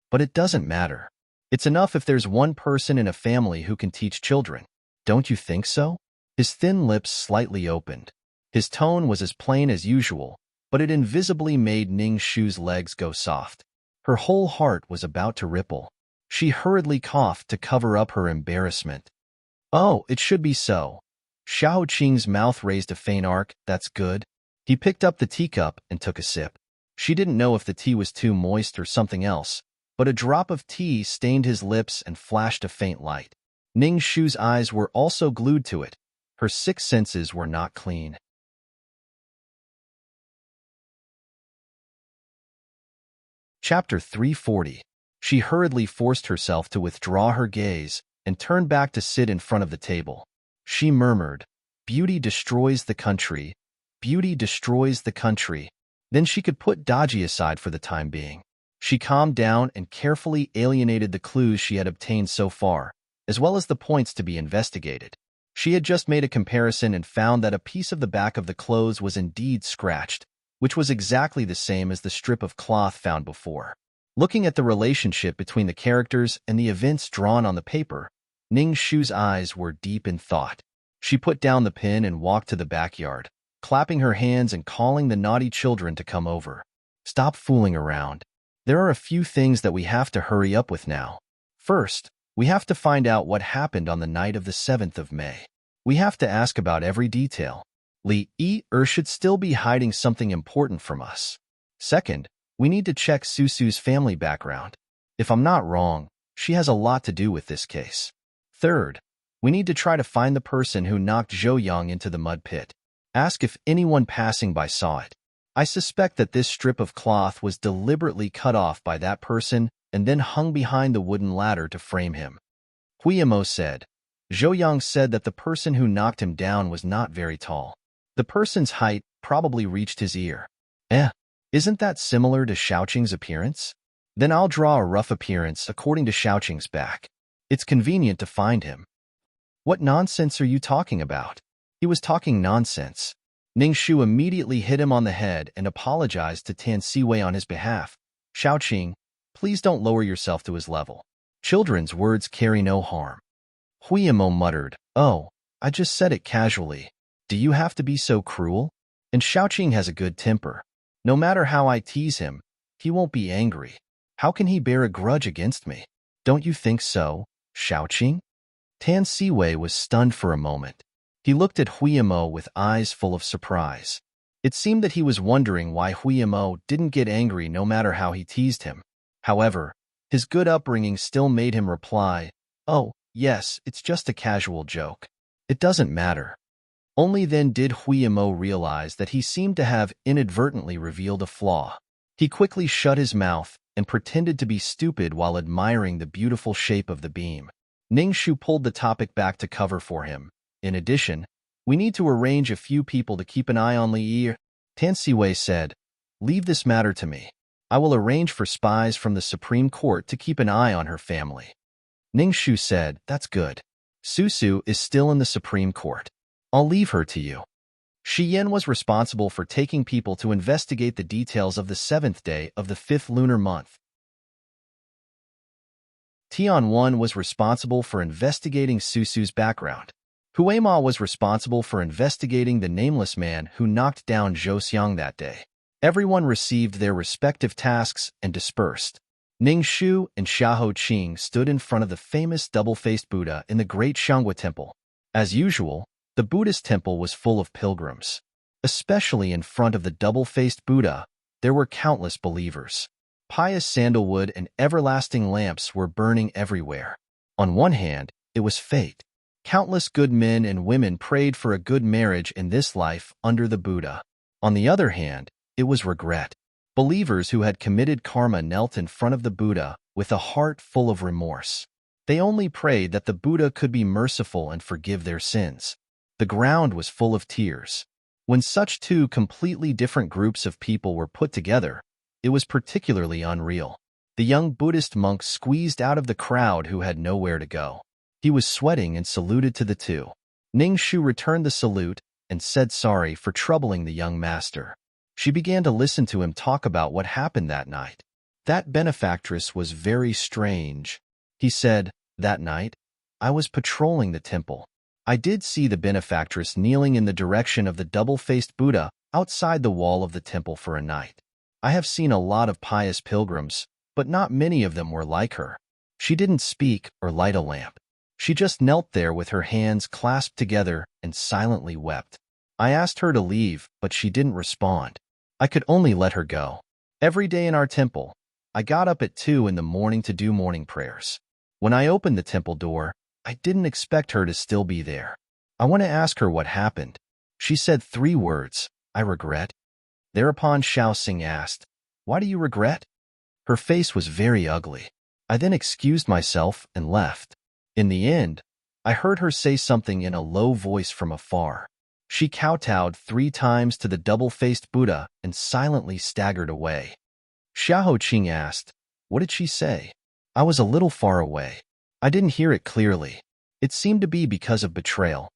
But it doesn't matter. It's enough if there's one person in a family who can teach children. Don't you think so? His thin lips slightly opened. His tone was as plain as usual, but it invisibly made Ning Shu's legs go soft. Her whole heart was about to ripple. She hurriedly coughed to cover up her embarrassment. Oh, it should be so. Xiao Qing's mouth raised a faint arc. That's good. He picked up the teacup and took a sip. She didn't know if the tea was too moist or something else, but a drop of tea stained his lips and flashed a faint light. Ning Shu's eyes were also glued to it. Her 6 senses were not clean. Chapter 340. She hurriedly forced herself to withdraw her gaze and turned back to sit in front of the table. She murmured, "Beauty destroys the country. Beauty destroys the country." Then she could put Daji aside for the time being. She calmed down and carefully alienated the clues she had obtained so far, as well as the points to be investigated. She had just made a comparison and found that a piece of the back of the clothes was indeed scratched, which was exactly the same as the strip of cloth found before. Looking at the relationship between the characters and the events drawn on the paper, Ning Shu's eyes were deep in thought. She put down the pen and walked to the backyard, clapping her hands and calling the naughty children to come over. Stop fooling around. There are a few things that we have to hurry up with now. First, we have to find out what happened on the night of the 7th of May. We have to ask about every detail. Li Yi should still be hiding something important from us. Second, we need to check Susu's family background. If I'm not wrong, she has a lot to do with this case. Third, we need to try to find the person who knocked Zhou Yang into the mud pit. Ask if anyone passing by saw it. I suspect that this strip of cloth was deliberately cut off by that person and then hung behind the wooden ladder to frame him. Huiyamo said. Zhou Yang said that the person who knocked him down was not very tall. The person's height probably reached his ear. Isn't that similar to Xiaoqing's appearance? Then I'll draw a rough appearance according to Xiaoqing's back. It's convenient to find him. What nonsense are you talking about? He was talking nonsense. Ning Shu immediately hit him on the head and apologized to Tan Siwei on his behalf. Xiaoqing, please don't lower yourself to his level. Children's words carry no harm. Huiyamo muttered, "Oh, I just said it casually. Do you have to be so cruel?" And Xiaoqing has a good temper. No matter how I tease him, he won't be angry. How can he bear a grudge against me? Don't you think so, Xiaoqing? Tan Siwei was stunned for a moment. He looked at Huiyamo with eyes full of surprise. It seemed that he was wondering why Huiyamo didn't get angry no matter how he teased him. However, his good upbringing still made him reply, "Oh, yes, it's just a casual joke. It doesn't matter." Only then did Huiyamo realize that he seemed to have inadvertently revealed a flaw. He quickly shut his mouth and pretended to be stupid while admiring the beautiful shape of the beam. Ning Shu pulled the topic back to cover for him. In addition, we need to arrange a few people to keep an eye on Li Yi. Tan Siwei said, "Leave this matter to me. I will arrange for spies from the Supreme Court to keep an eye on her family." Ning Shu said, "That's good. Susu is still in the Supreme Court. I'll leave her to you." Shi Yan was responsible for taking people to investigate the details of the 7th day of the 5th lunar month. Tianwan was responsible for investigating Susu's background. Huema was responsible for investigating the nameless man who knocked down Zhou Xiang that day. Everyone received their respective tasks and dispersed. Ning Shu and Xiahou Qing stood in front of the famous double-faced Buddha in the Great Xianghua Temple. As usual, the Buddhist temple was full of pilgrims. Especially in front of the double-faced Buddha, there were countless believers. Pious sandalwood and everlasting lamps were burning everywhere. On one hand, it was fate. Countless good men and women prayed for a good marriage in this life under the Buddha. On the other hand, it was regret. Believers who had committed karma knelt in front of the Buddha with a heart full of remorse. They only prayed that the Buddha could be merciful and forgive their sins. The ground was full of tears. When such two completely different groups of people were put together, it was particularly unreal. The young Buddhist monk squeezed out of the crowd who had nowhere to go. He was sweating and saluted to the two. Ning Shu returned the salute and said sorry for troubling the young master. She began to listen to him talk about what happened that night. That benefactress was very strange. He said, that night, I was patrolling the temple. I did see the benefactress kneeling in the direction of the double-faced Buddha outside the wall of the temple for a night. I have seen a lot of pious pilgrims, but not many of them were like her. She didn't speak or light a lamp. She just knelt there with her hands clasped together and silently wept. I asked her to leave, but she didn't respond. I could only let her go. Every day in our temple, I got up at 2 in the morning to do morning prayers. When I opened the temple door, I didn't expect her to still be there. I want to ask her what happened. She said 3 words, I regret. Thereupon Xiao Xing asked, why do you regret? Her face was very ugly. I then excused myself and left. In the end, I heard her say something in a low voice from afar. She kowtowed 3 times to the double-faced Buddha and silently staggered away. Xiao Qing asked, what did she say? I was a little far away. I didn't hear it clearly. It seemed to be because of betrayal.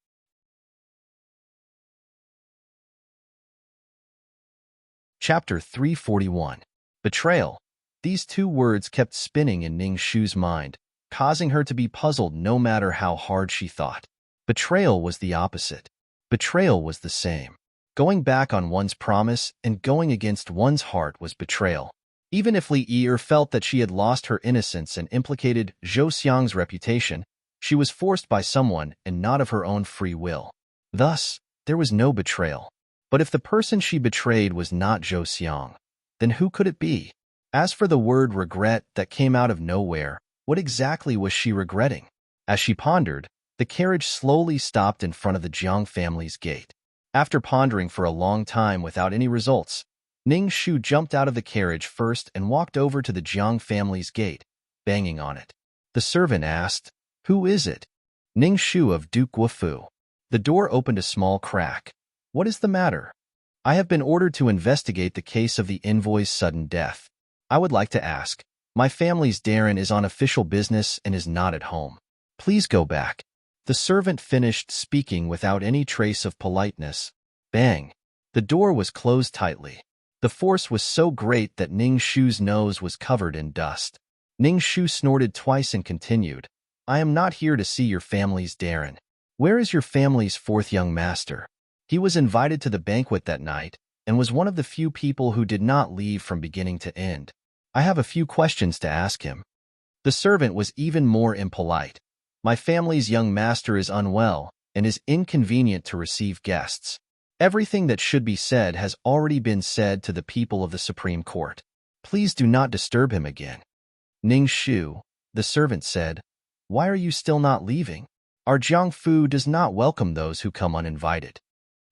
Chapter 341. Betrayal. These 2 words kept spinning in Ning Shu's mind, causing her to be puzzled no matter how hard she thought. Betrayal was the opposite. Betrayal was the same. Going back on one's promise and going against one's heart was betrayal. Even if Li Yi felt that she had lost her innocence and implicated Zhou Xiang's reputation, she was forced by someone and not of her own free will. Thus, there was no betrayal. But if the person she betrayed was not Zhou Xiang, then who could it be? As for the word regret that came out of nowhere, what exactly was she regretting? As she pondered, the carriage slowly stopped in front of the Jiang family's gate. After pondering for a long time without any results, Ning Shu jumped out of the carriage first and walked over to the Jiang family's gate, banging on it. The servant asked, who is it? Ning Shu of Duke Wufu. The door opened a small crack. What is the matter? I have been ordered to investigate the case of the envoy's sudden death. I would like to ask. My family's Darren is on official business and is not at home. Please go back. The servant finished speaking without any trace of politeness. Bang! The door was closed tightly. The force was so great that Ning Shu's nose was covered in dust. Ning Shu snorted twice and continued, I am not here to see your family's Darren. Where is your family's 4th young master? He was invited to the banquet that night and was one of the few people who did not leave from beginning to end. I have a few questions to ask him. The servant was even more impolite. My family's young master is unwell and is inconvenient to receive guests. Everything that should be said has already been said to the people of the Supreme Court. Please do not disturb him again. Ning Shu, the servant said, why are you still not leaving? Our Jiangfu does not welcome those who come uninvited.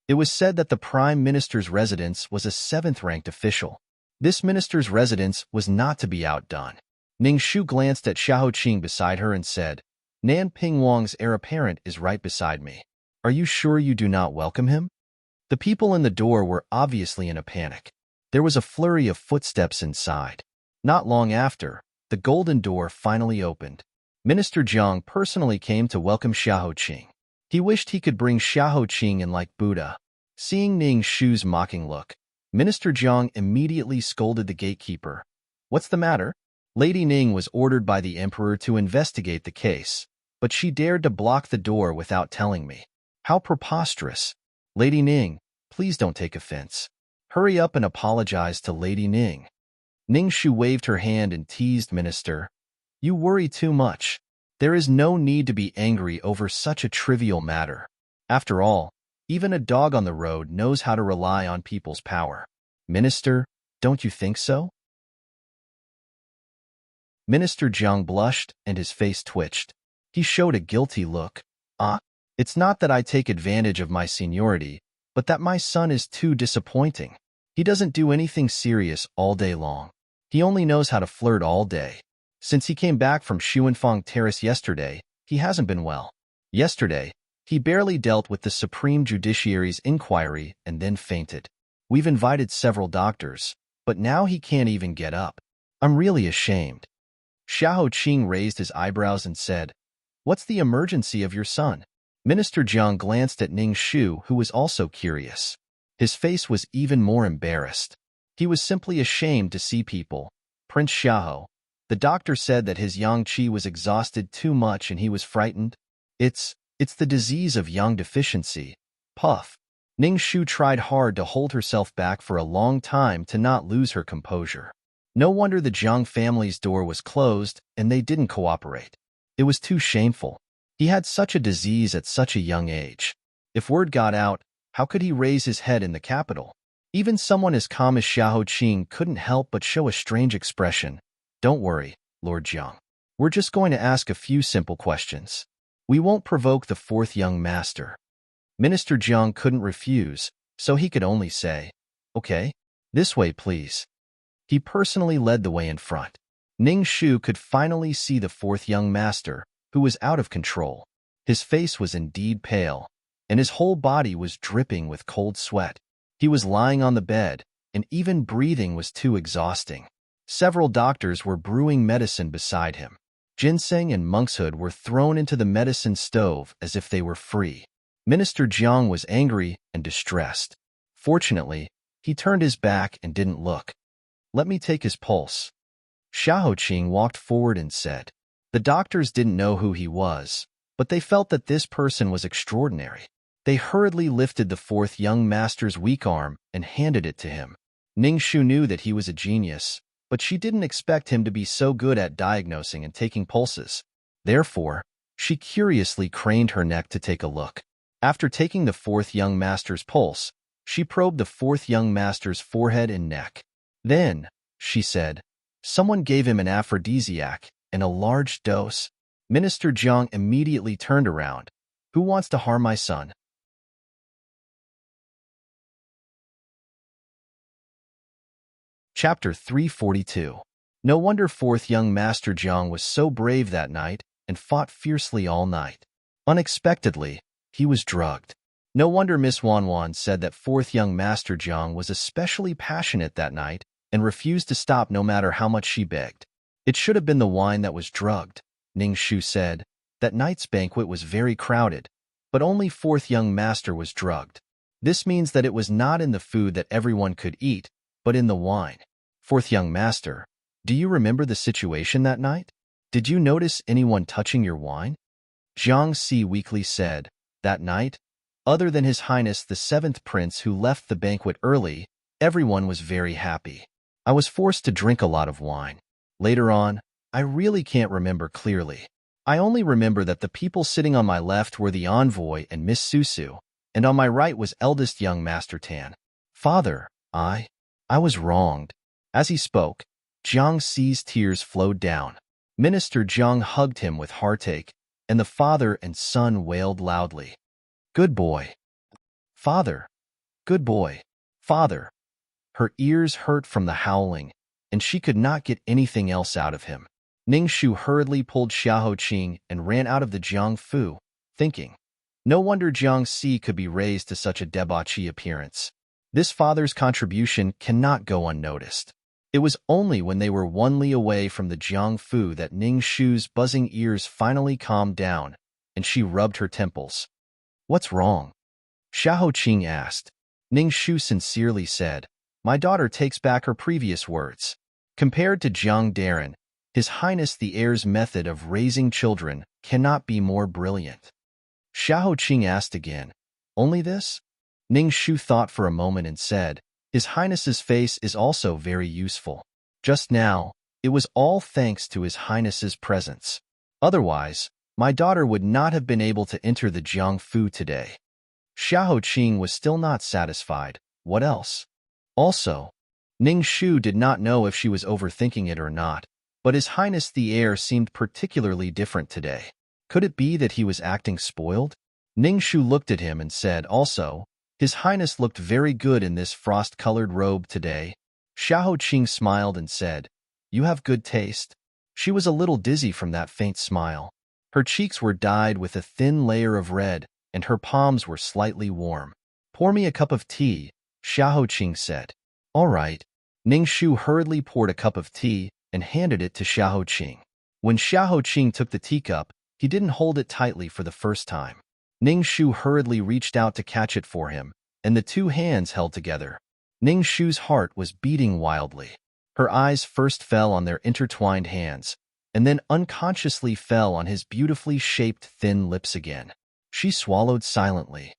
It was said that the Prime Minister's residence was a 7th-ranked official. This minister's residence was not to be outdone. Ning Shu glanced at Xiao Qing beside her and said, Nan Ping Wang's heir apparent is right beside me. Are you sure you do not welcome him? The people in the door were obviously in a panic. There was a flurry of footsteps inside. Not long after, the golden door finally opened. Minister Jiang personally came to welcome Xiao Qing. He wished he could bring Xiao Qing in like Buddha. Seeing Ning Shu's mocking look, Minister Jiang immediately scolded the gatekeeper. What's the matter? Lady Ning was ordered by the emperor to investigate the case, but she dared to block the door without telling me. How preposterous. Lady Ning, please don't take offense. Hurry up and apologize to Lady Ning. Ning Shu waved her hand and teased Minister. You worry too much. There is no need to be angry over such a trivial matter. After all, even a dog on the road knows how to rely on people's power. Minister, don't you think so? Minister Jiang blushed and his face twitched. He showed a guilty look. It's not that I take advantage of my seniority, but that my son is too disappointing. He doesn't do anything serious all day long. He only knows how to flirt all day. Since he came back from Xuanfang Terrace yesterday, he hasn't been well. Yesterday, he barely dealt with the Supreme Judiciary's inquiry and then fainted. We've invited several doctors, but now he can't even get up. I'm really ashamed. Xiao Qing raised his eyebrows and said, What's the emergency of your son? Minister Jiang glanced at Ning Shu, who was also curious. His face was even more embarrassed. He was simply ashamed to see people. Prince Xiao. The doctor said that his yang qi was exhausted too much and he was frightened. It's the disease of yang deficiency. Puff. Ning Shu tried hard to hold herself back for a long time to not lose her composure. No wonder the Jiang family's door was closed and they didn't cooperate. It was too shameful. He had such a disease at such a young age. If word got out, how could he raise his head in the capital? Even someone as calm as Xiao Qing couldn't help but show a strange expression. Don't worry, Lord Jiang. We're just going to ask a few simple questions. We won't provoke the fourth young master. Minister Jiang couldn't refuse, so he could only say, Okay, this way please. He personally led the way in front. Ning Shu could finally see the fourth young master, who was out of control. His face was indeed pale, and his whole body was dripping with cold sweat. He was lying on the bed, and even breathing was too exhausting. Several doctors were brewing medicine beside him. Ginseng and monkshood were thrown into the medicine stove as if they were free. Minister Jiang was angry and distressed. Fortunately, he turned his back and didn't look. Let me take his pulse. Xiao Qing walked forward and said. The doctors didn't know who he was, but they felt that this person was extraordinary. They hurriedly lifted the fourth young master's weak arm and handed it to him. Ning Shu knew that he was a genius, but she didn't expect him to be so good at diagnosing and taking pulses. Therefore, she curiously craned her neck to take a look. After taking the fourth young master's pulse, she probed the fourth young master's forehead and neck. Then, she said, someone gave him an aphrodisiac in a large dose. Minister Jiang immediately turned around. Who wants to harm my son? Chapter 342. No wonder fourth young Master Jiang was so brave that night and fought fiercely all night. Unexpectedly, he was drugged. No wonder Miss Wanwan said that fourth young Master Jiang was especially passionate that night and refused to stop no matter how much she begged. It should have been the wine that was drugged, Ning Shu said. That night's banquet was very crowded, but only fourth young master was drugged. This means that it was not in the food that everyone could eat, but in the wine. Fourth young master, do you remember the situation that night? Did you notice anyone touching your wine? Jiang Si weakly said, that night, other than His Highness the seventh prince who left the banquet early, everyone was very happy. I was forced to drink a lot of wine. Later on, I really can't remember clearly. I only remember that the people sitting on my left were the envoy and Miss Susu, and on my right was eldest young Master Tan. Father, I was wronged. As he spoke, Jiang Si's tears flowed down. Minister Jiang hugged him with heartache, and the father and son wailed loudly. Good boy. Father. Good boy. Father. Her ears hurt from the howling, and she could not get anything else out of him. Ning Shu hurriedly pulled Xiao Qing and ran out of the Jiang Fu, thinking, no wonder Jiang Si could be raised to such a debauchee appearance. This father's contribution cannot go unnoticed. It was only when they were one li away from the Jiang Fu that Ning Shu's buzzing ears finally calmed down, and she rubbed her temples. What's wrong? Xiao Qing asked. Ning Shu sincerely said, my daughter takes back her previous words. Compared to Jiang Darren, His Highness the heir's method of raising children cannot be more brilliant. Xiao Qing asked again, only this? Ning Shu thought for a moment and said, His Highness's face is also very useful. Just now, it was all thanks to His Highness's presence. Otherwise, my daughter would not have been able to enter the Jiang Fu today. Xiao Qing was still not satisfied. What else? Also, Ning Shu did not know if she was overthinking it or not, but His Highness the heir seemed particularly different today. Could it be that he was acting spoiled? Ning Shu looked at him and said also, His Highness looked very good in this frost-colored robe today. Xiao Qing smiled and said, you have good taste. She was a little dizzy from that faint smile. Her cheeks were dyed with a thin layer of red, and her palms were slightly warm. Pour me a cup of tea, Xiao Qing said. All right. Ning Shu hurriedly poured a cup of tea, and handed it to Xiaoqing. When Xiaoqing took the teacup, he didn't hold it tightly for the first time. Ning Shu hurriedly reached out to catch it for him, and the two hands held together. Ning Shu's heart was beating wildly. Her eyes first fell on their intertwined hands, and then unconsciously fell on his beautifully shaped thin lips again. She swallowed silently.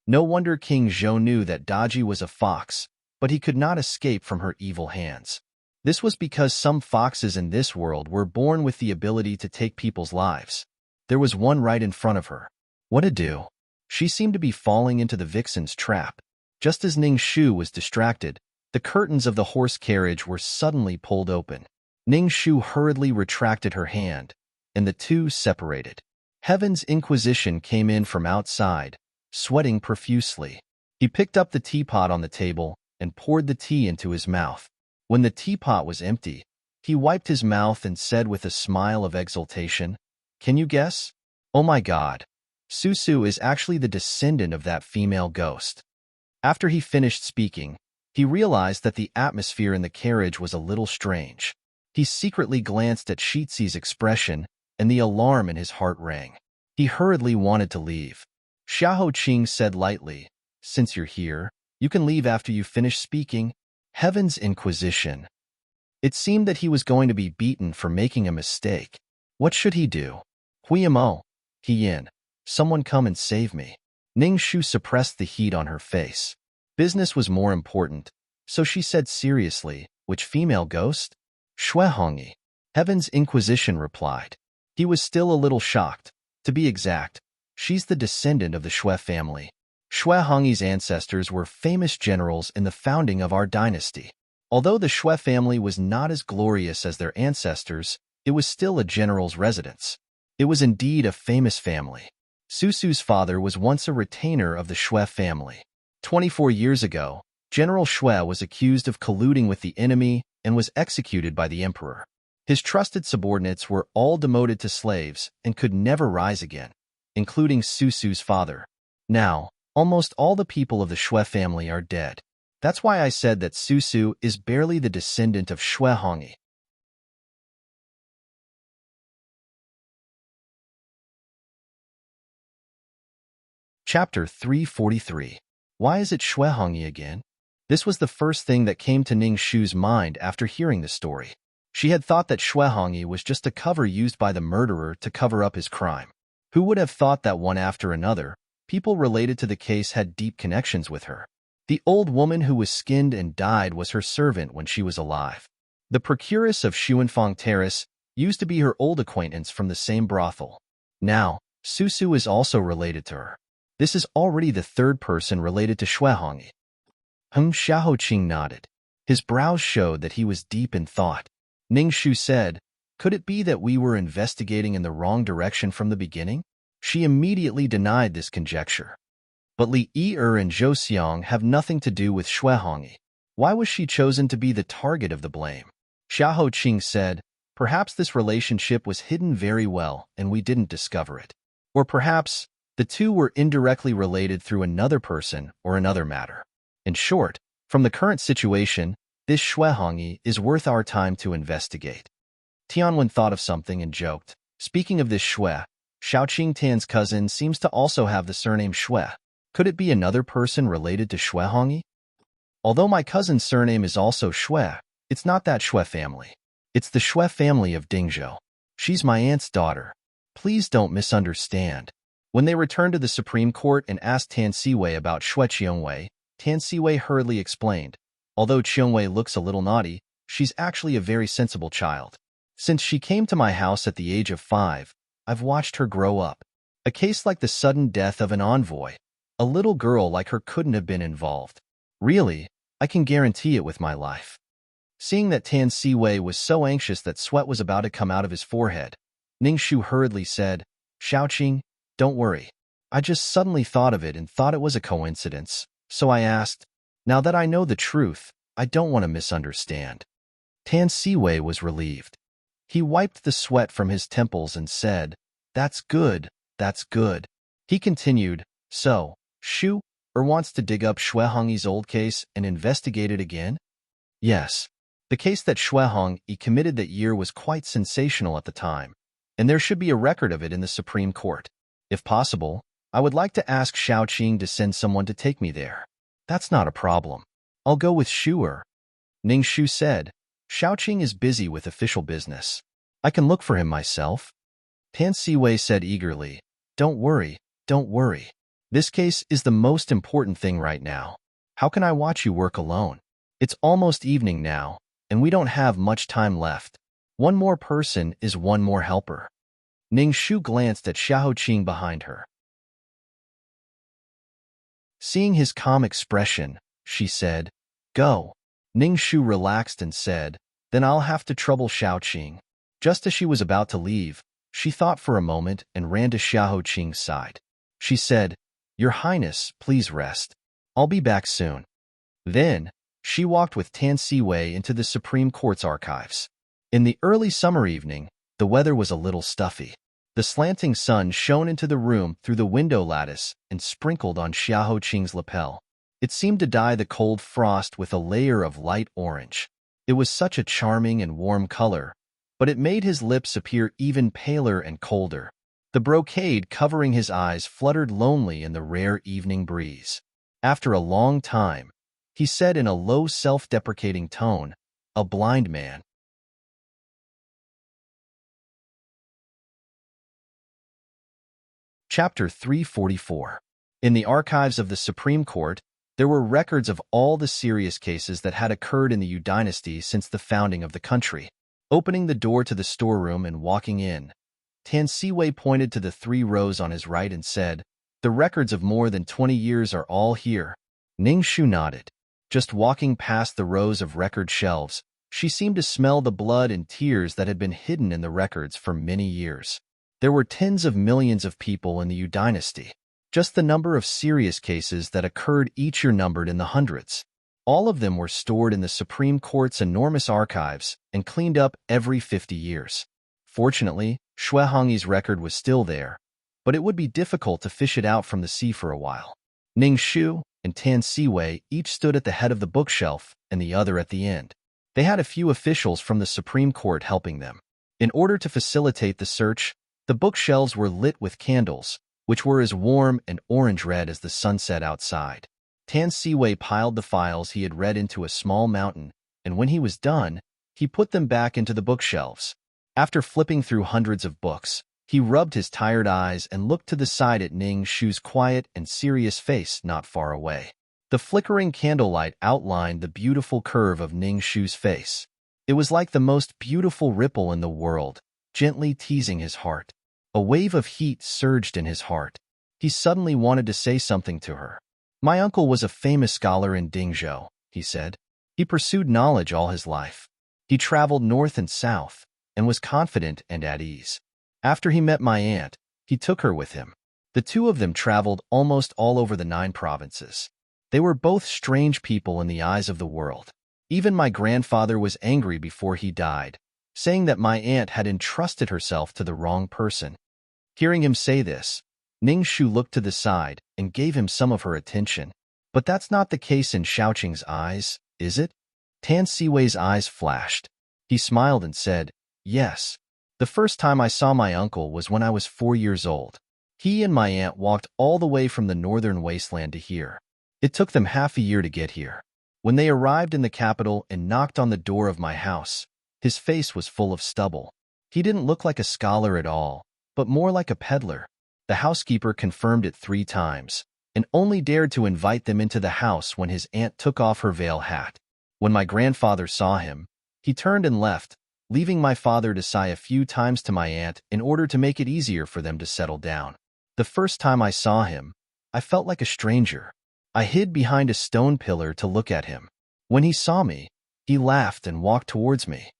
No wonder King Zhou knew that Daji was a fox, but he could not escape from her evil hands. This was because some foxes in this world were born with the ability to take people's lives. There was one right in front of her. What to do? She seemed to be falling into the vixen's trap. Just as Ning Shu was distracted, the curtains of the horse carriage were suddenly pulled open. Ning Shu hurriedly retracted her hand, and the two separated. Heaven's Inquisition came in from outside, sweating profusely. He picked up the teapot on the table and poured the tea into his mouth. When the teapot was empty, he wiped his mouth and said with a smile of exultation, "Can you guess? Oh my God. Susu is actually the descendant of that female ghost." After he finished speaking, he realized that the atmosphere in the carriage was a little strange. He secretly glanced at Shizi's expression, and the alarm in his heart rang. He hurriedly wanted to leave. Xiaoqing said lightly, "Since you're here, you can leave after you finish speaking." Heaven's Inquisition. It seemed that he was going to be beaten for making a mistake. What should he do? Huiyamo, Yin, someone come and save me. Ning Shu suppressed the heat on her face. Business was more important, so she said seriously, "Which female ghost?" "Shuehongyi." Heaven's Inquisition replied. He was still a little shocked. To be exact, she's the descendant of the Shui family. Shuehongyi's ancestors were famous generals in the founding of our dynasty. Although the Shui family was not as glorious as their ancestors, it was still a general's residence. It was indeed a famous family. Susu's father was once a retainer of the Shui family. 24 years ago, General Shui was accused of colluding with the enemy and was executed by the emperor. His trusted subordinates were all demoted to slaves and could never rise again, including Susu's father. Now, almost all the people of the Shui family are dead. That's why I said that Susu is barely the descendant of Shuehongyi. Chapter 343. Why is it Shuehongyi again? This was the first thing that came to Ning Shu's mind after hearing the story. She had thought that Shuehongyi was just a cover used by the murderer to cover up his crime. Who would have thought that one after another, people related to the case had deep connections with her? The old woman who was skinned and died was her servant when she was alive. The procuress of Xuanfang Terrace used to be her old acquaintance from the same brothel. Now, Susu is also related to her. This is already the third person related to Shuehongyi. Xiaoqing nodded. His brows showed that he was deep in thought. Ning Shu said, "Could it be that we were investigating in the wrong direction from the beginning?" She immediately denied this conjecture. But Li Yi and Zhou Xiang have nothing to do with Shuehongyi. Why was she chosen to be the target of the blame? Xiaoqing said, "Perhaps this relationship was hidden very well and we didn't discover it. Or perhaps the two were indirectly related through another person or another matter. In short, from the current situation, this Shuehongyi is worth our time to investigate." Tianwen thought of something and joked, "Speaking of this Shui, Xiaoqing Tan's cousin seems to also have the surname Shui. Could it be another person related to Shuehongyi? Although my cousin's surname is also Shui, it's not that Shui family. It's the Shui family of Dingzhou. She's my aunt's daughter. Please don't misunderstand." When they returned to the Supreme Court and asked Tan Siwei about Shui Qiongwei, Tan Siwei hurriedly explained, "Although Qiongwei looks a little naughty, she's actually a very sensible child. Since she came to my house at the age of 5, I've watched her grow up. A case like the sudden death of an envoy, a little girl like her couldn't have been involved. Really, I can guarantee it with my life." Seeing that Tan Siwei was so anxious that sweat was about to come out of his forehead, Ning Shu hurriedly said, "Xiaoqing, don't worry. I just suddenly thought of it and thought it was a coincidence, so I asked. Now that I know the truth, I don't want to misunderstand." Tan Siwei was relieved. He wiped the sweat from his temples and said, "That's good, that's good." He continued, "So, Shu wants to dig up Shuehongyi's old case and investigate it again?" Yes. The case that Shuehong committed that year was quite sensational at the time, and there should be a record of it in the Supreme Court. If possible, I would like to ask Xiaoqing to send someone to take me there. That's not a problem. I'll go with Shuer. Ning Shu said. Xiaoqing is busy with official business. I can look for him myself. Tan Siwei said eagerly. Don't worry, don't worry. This case is the most important thing right now. How can I watch you work alone? It's almost evening now, and we don't have much time left. One more person is one more helper. Ning Shu glanced at Xiaoqing behind her. Seeing his calm expression, she said, Go. Ning Shu relaxed and said, Then I'll have to trouble Xiaoqing. Just as she was about to leave, she thought for a moment and ran to Xiaoqing's side. She said, Your Highness, please rest. I'll be back soon. Then, she walked with Tan Siwei into the Supreme Court's archives. In the early summer evening, the weather was a little stuffy. The slanting sun shone into the room through the window lattice and sprinkled on Xiaoqing's lapel. It seemed to dye the cold frost with a layer of light orange. It was such a charming and warm color, but it made his lips appear even paler and colder. The brocade covering his eyes fluttered lonely in the rare evening breeze. After a long time, he said in a low self-deprecating tone, A blind man. Chapter 344. In the archives of the Supreme Court, there were records of all the serious cases that had occurred in the Yu dynasty since the founding of the country. Opening the door to the storeroom and walking in, Tan Siwei pointed to the 3 rows on his right and said, The records of more than 20 years are all here. Ning Shu nodded. Just walking past the rows of record shelves, she seemed to smell the blood and tears that had been hidden in the records for many years. There were tens of millions of people in the Yu dynasty. Just the number of serious cases that occurred each year numbered in the hundreds. All of them were stored in the Supreme Court's enormous archives and cleaned up every 50 years. Fortunately, Shuehong's record was still there, but it would be difficult to fish it out from the sea for a while. Ning Shu and Tan Siwei each stood at the head of the bookshelf and the other at the end. They had a few officials from the Supreme Court helping them. In order to facilitate the search, the bookshelves were lit with candles, which were as warm and orange-red as the sunset outside. Tan Siwei piled the files he had read into a small mountain, and when he was done, he put them back into the bookshelves. After flipping through hundreds of books, he rubbed his tired eyes and looked to the side at Ning Shu's quiet and serious face not far away. The flickering candlelight outlined the beautiful curve of Ning Shu's face. It was like the most beautiful ripple in the world, gently teasing his heart. A wave of heat surged in his heart. He suddenly wanted to say something to her. My uncle was a famous scholar in Dingzhou, he said. He pursued knowledge all his life. He traveled north and south, and was confident and at ease. After he met my aunt, he took her with him. The 2 of them traveled almost all over the 9 provinces. They were both strange people in the eyes of the world. Even my grandfather was angry before he died, saying that my aunt had entrusted herself to the wrong person. Hearing him say this, Ning Shu looked to the side and gave him some of her attention. But that's not the case in Xiaoqing's eyes, is it? Tan Siwei's eyes flashed. He smiled and said, Yes. The first time I saw my uncle was when I was 4 years old. He and my aunt walked all the way from the northern wasteland to here. It took them half a year to get here. When they arrived in the capital and knocked on the door of my house, his face was full of stubble. He didn't look like a scholar at all, but more like a peddler. The housekeeper confirmed it 3 times, and only dared to invite them into the house when his aunt took off her veil hat. When my grandfather saw him, he turned and left, leaving my father to sigh a few times to my aunt in order to make it easier for them to settle down. The first time I saw him, I felt like a stranger. I hid behind a stone pillar to look at him. When he saw me, he laughed and walked towards me.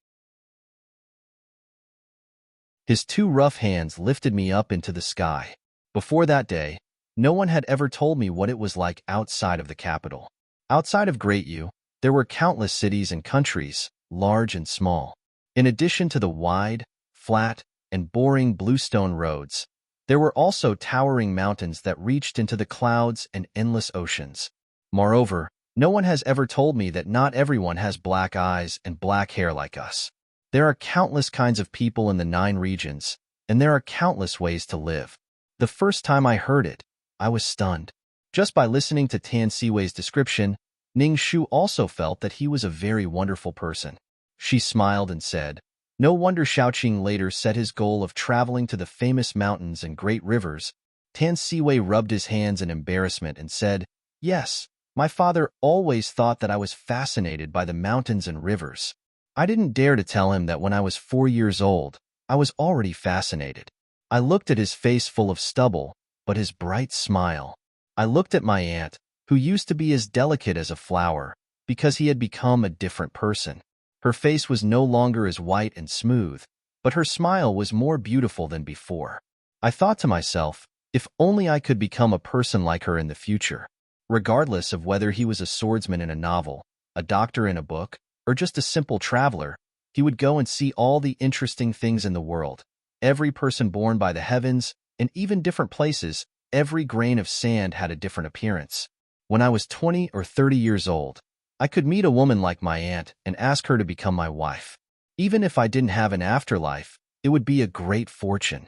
His 2 rough hands lifted me up into the sky. Before that day, no one had ever told me what it was like outside of the capital. Outside of Great Yu, there were countless cities and countries, large and small. In addition to the wide, flat, and boring bluestone roads, there were also towering mountains that reached into the clouds and endless oceans. Moreover, No one has ever told me that not everyone has black eyes and black hair like us. There are countless kinds of people in the 9 regions, and there are countless ways to live. The first time I heard it, I was stunned. Just by listening to Tan Siwei's description, Ning Shu also felt that he was a very wonderful person. She smiled and said, "No wonder Xiaoqing later set his goal of traveling to the famous mountains and great rivers." Tan Siwei rubbed his hands in embarrassment and said, "Yes, my father always thought that I was fascinated by the mountains and rivers. I didn't dare to tell him that when I was 4 years old, I was already fascinated." I looked at his face full of stubble, but his bright smile. I looked at my aunt, who used to be as delicate as a flower, because he had become a different person. Her face was no longer as white and smooth, but her smile was more beautiful than before. I thought to myself, if only I could become a person like her in the future. Regardless of whether he was a swordsman in a novel, a doctor in a book, or just a simple traveler, he would go and see all the interesting things in the world. Every person born by the heavens, and even different places, every grain of sand had a different appearance. When I was 20 or 30 years old, I could meet a woman like my aunt and ask her to become my wife. Even if I didn't have an afterlife, it would be a great fortune.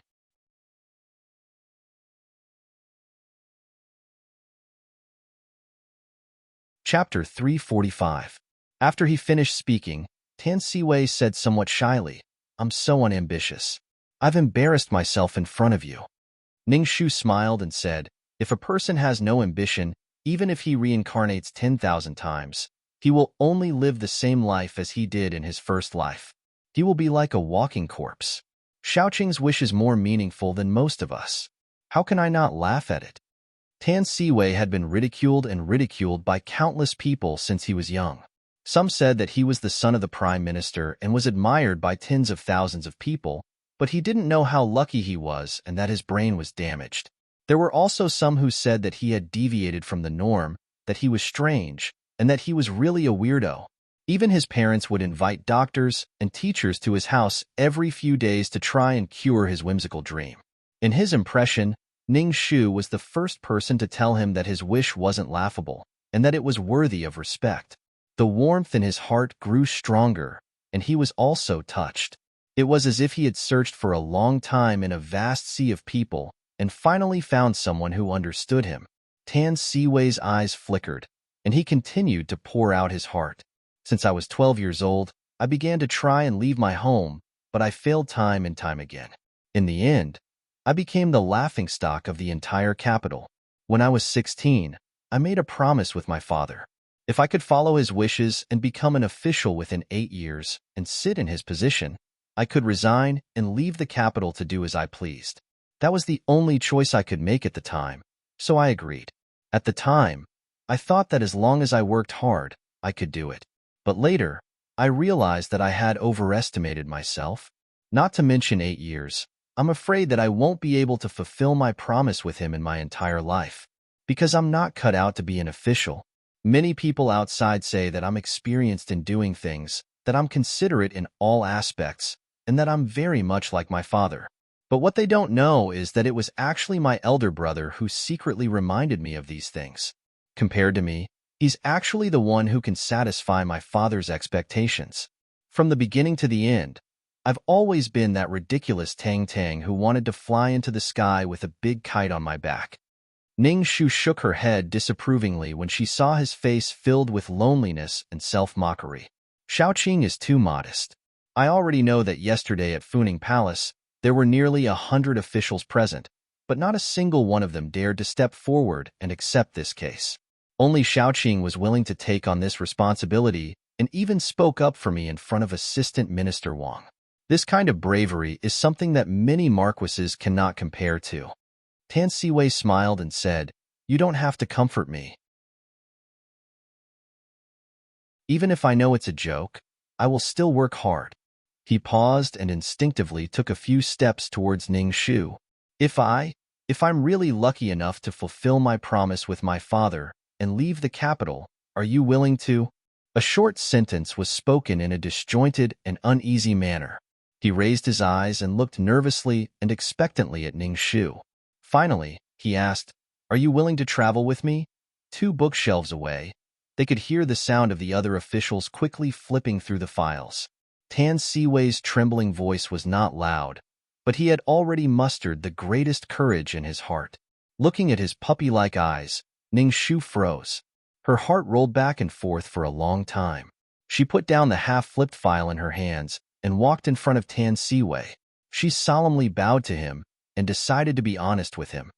Chapter 345. After he finished speaking, Tan Siwei said somewhat shyly, "I'm so unambitious. I've embarrassed myself in front of you." Ning Shu smiled and said, "If a person has no ambition, even if he reincarnates 10,000 times, he will only live the same life as he did in his first life. He will be like a walking corpse. Xiaoqing's wish is more meaningful than most of us. How can I not laugh at it?" Tan Siwei had been ridiculed by countless people since he was young. Some said that he was the son of the prime minister and was admired by tens of thousands of people, but he didn't know how lucky he was and that his brain was damaged. There were also some who said that he had deviated from the norm, that he was strange, and that he was really a weirdo. Even his parents would invite doctors and teachers to his house every few days to try and cure his whimsical dream. In his impression, Ning Shu was the first person to tell him that his wish wasn't laughable, and that it was worthy of respect. The warmth in his heart grew stronger, and he was also touched. It was as if he had searched for a long time in a vast sea of people, and finally found someone who understood him. Tan Siwei's eyes flickered, and he continued to pour out his heart. "Since I was 12 years old, I began to try and leave my home, but I failed time and time again. In the end, I became the laughingstock of the entire capital. When I was 16, I made a promise with my father. If I could follow his wishes and become an official within 8 years and sit in his position, I could resign and leave the capital to do as I pleased. That was the only choice I could make at the time, so I agreed. At the time, I thought that as long as I worked hard, I could do it. But later, I realized that I had overestimated myself. Not to mention 8 years. I'm afraid that I won't be able to fulfill my promise with him in my entire life, because I'm not cut out to be an official. Many people outside say that I'm experienced in doing things, that I'm considerate in all aspects, and that I'm very much like my father. But what they don't know is that it was actually my elder brother who secretly reminded me of these things. Compared to me, he's actually the one who can satisfy my father's expectations. From the beginning to the end, I've always been that ridiculous Tang Tang who wanted to fly into the sky with a big kite on my back." Ning Shu shook her head disapprovingly when she saw his face filled with loneliness and self-mockery. "Xiaoqing is too modest. I already know that yesterday at Funing Palace, there were nearly 100 officials present, but not a single one of them dared to step forward and accept this case. Only Xiaoqing was willing to take on this responsibility and even spoke up for me in front of Assistant Minister Wang. This kind of bravery is something that many marquises cannot compare to." Tan Siwei smiled and said, "You don't have to comfort me. Even if I know it's a joke, I will still work hard." He paused and instinctively took a few steps towards Ning Shu. If I'm really lucky enough to fulfill my promise with my father and leave the capital, are you willing to?" A short sentence was spoken in a disjointed and uneasy manner. He raised his eyes and looked nervously and expectantly at Ning Shu. Finally, he asked, "Are you willing to travel with me?" 2 bookshelves away, They could hear the sound of the other officials quickly flipping through the files. Tan Siwei's trembling voice was not loud, but he had already mustered the greatest courage in his heart. Looking at his puppy-like eyes, Ning Shu froze. Her heart rolled back and forth for a long time. She put down the half-flipped file in her hands and walked in front of Tan Siwei. She solemnly bowed to him and decided to be honest with him.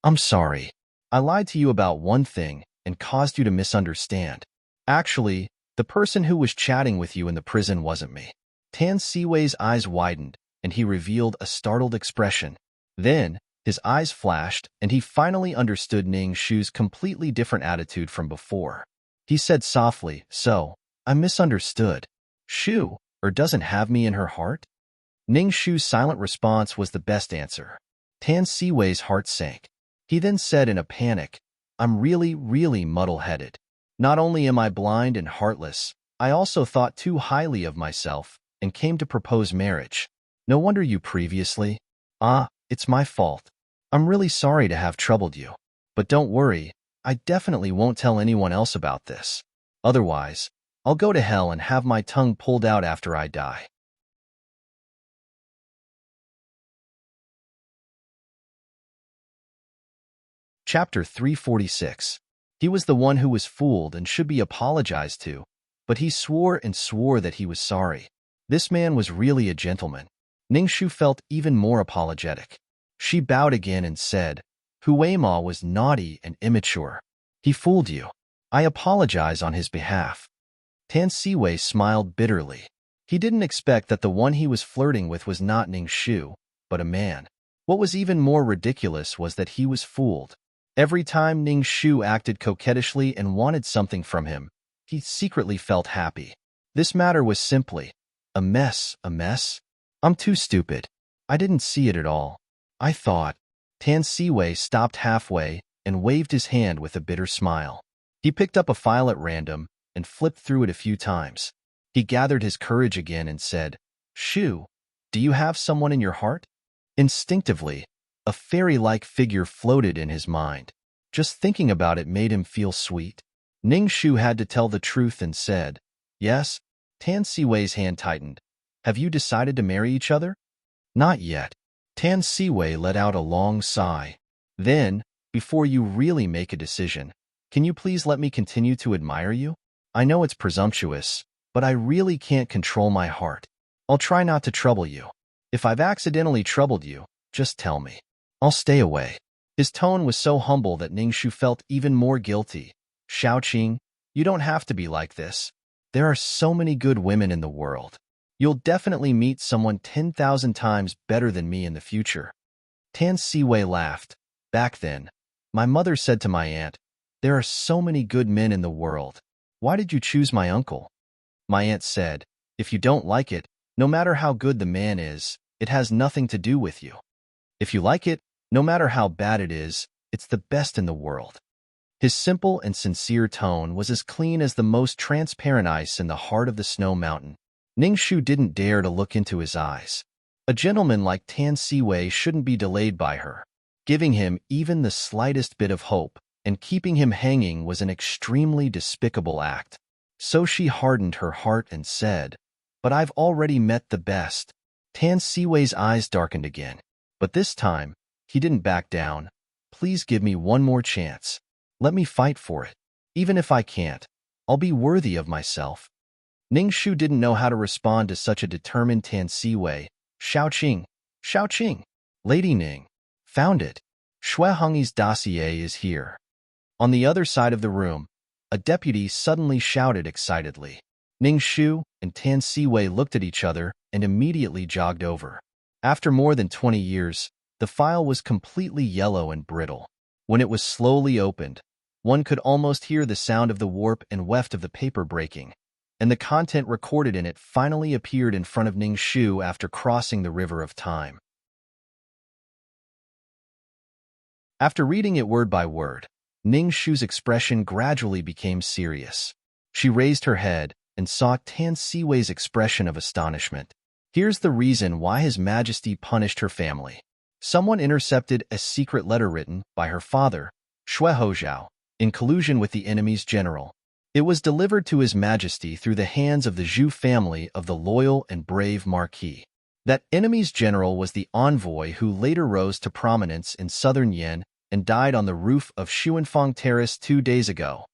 "I'm sorry. I lied to you about one thing and caused you to misunderstand. Actually, the person who was chatting with you in the prison wasn't me." Tan Siwei's eyes widened, and he revealed a startled expression. Then, his eyes flashed, and he finally understood Ning Shu's completely different attitude from before. He said softly, "So, I misunderstood. Shu, or doesn't have me in her heart?" Ning Shu's silent response was the best answer. Tan Siwei's heart sank. He then said in a panic, "I'm really, really muddle-headed. Not only am I blind and heartless, I also thought too highly of myself and came to propose marriage. No wonder you previously—" It's my fault. I'm really sorry to have troubled you. But don't worry, I definitely won't tell anyone else about this. Otherwise, I'll go to hell and have my tongue pulled out after I die." Chapter 346. He was the one who was fooled and should be apologized to, but he swore and swore that he was sorry. This man was really a gentleman. Ning Shu felt even more apologetic. She bowed again and said, "Hui Ma was naughty and immature. He fooled you. I apologize on his behalf." Tan Siwei smiled bitterly. He didn't expect that the one he was flirting with was not Ning Shu, but a man. What was even more ridiculous was that he was fooled. Every time Ning Shu acted coquettishly and wanted something from him, he secretly felt happy. This matter was simply a mess. I'm too stupid. I didn't see it at all. I thought. Tan Siwei stopped halfway and waved his hand with a bitter smile. He picked up a file at random and flipped through it a few times. He gathered his courage again and said, "Shu, do you have someone in your heart?" Instinctively, a fairy-like figure floated in his mind. Just thinking about it made him feel sweet. Ning Shu had to tell the truth and said, "Yes." Tan Siwei's hand tightened. "Have you decided to marry each other?" "Not yet." Tan Siwei let out a long sigh. "Then, before you really make a decision, can you please let me continue to admire you? I know it's presumptuous, but I really can't control my heart. I'll try not to trouble you. If I've accidentally troubled you, just tell me. I'll stay away." His tone was so humble that Ning Shu felt even more guilty. "Xiaoqing, you don't have to be like this. There are so many good women in the world. You'll definitely meet someone 10,000 times better than me in the future." Tan Siwei laughed. "Back then, my mother said to my aunt, 'There are so many good men in the world. Why did you choose my uncle?' My aunt said, 'If you don't like it, no matter how good the man is, it has nothing to do with you. If you like it, no matter how bad it is, it's the best in the world.'" His simple and sincere tone was as clean as the most transparent ice in the heart of the snow mountain. Ning Shu didn't dare to look into his eyes. A gentleman like Tan Siwei shouldn't be delayed by her. Giving him even the slightest bit of hope and keeping him hanging was an extremely despicable act. So she hardened her heart and said, "But I've already met the best." Tan Siwei's eyes darkened again. But this time, he didn't back down. "Please give me one more chance. Let me fight for it. Even if I can't, I'll be worthy of myself." Ning Shu didn't know how to respond to such a determined Tan Siwei. Xiaoqing. Lady Ning. Found it. Shui Hongyi's dossier is here." On the other side of the room, a deputy suddenly shouted excitedly. Ning Shu and Tan Siwei looked at each other and immediately jogged over. After more than 20 years, the file was completely yellow and brittle. When it was slowly opened, one could almost hear the sound of the warp and weft of the paper breaking, and the content recorded in it finally appeared in front of Ning Shu after crossing the river of time. After reading it word by word, Ning Shu's expression gradually became serious. She raised her head and saw Tan Siwei's expression of astonishment. Here's the reason why His Majesty punished her family. Someone intercepted a secret letter written by her father, Shui Hozhao, in collusion with the enemy's general. It was delivered to His Majesty through the hands of the Zhu family of the loyal and brave Marquis. That enemy's general was the envoy who later rose to prominence in southern Yin and died on the roof of Xuanfang Terrace 2 days ago.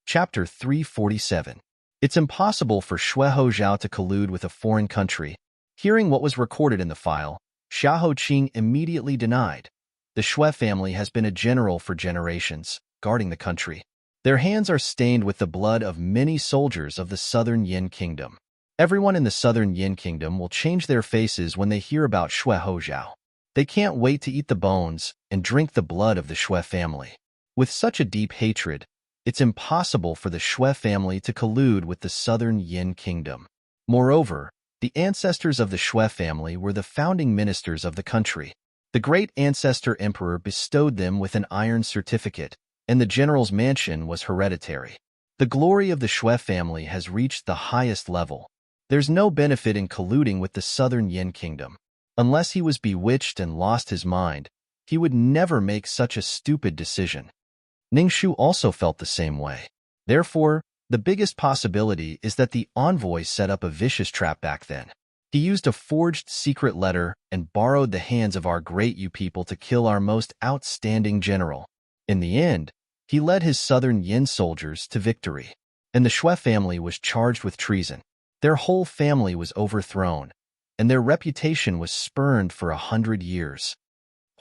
Chapter 347. It's impossible for Shueho Zhao to collude with a foreign country. Hearing what was recorded in the file, Xiahou Qing immediately denied. The Shui family has been a general for generations, guarding the country. Their hands are stained with the blood of many soldiers of the southern Yin kingdom. Everyone in the southern Yin kingdom will change their faces when they hear about Shueho Zhao. They can't wait to eat the bones and drink the blood of the Shui family. With such a deep hatred, it's impossible for the Shui family to collude with the southern Yin kingdom. Moreover, the ancestors of the Shui family were the founding ministers of the country. The great ancestor emperor bestowed them with an iron certificate, and the general's mansion was hereditary. The glory of the Shui family has reached the highest level. There's no benefit in colluding with the southern Yin kingdom. Unless he was bewitched and lost his mind, he would never make such a stupid decision. Ningxu also felt the same way. Therefore, the biggest possibility is that the envoy set up a vicious trap back then. He used a forged secret letter and borrowed the hands of our great Yu people to kill our most outstanding general. In the end, he led his southern Yin soldiers to victory, and the Shui family was charged with treason. Their whole family was overthrown, and their reputation was spurned for 100 years.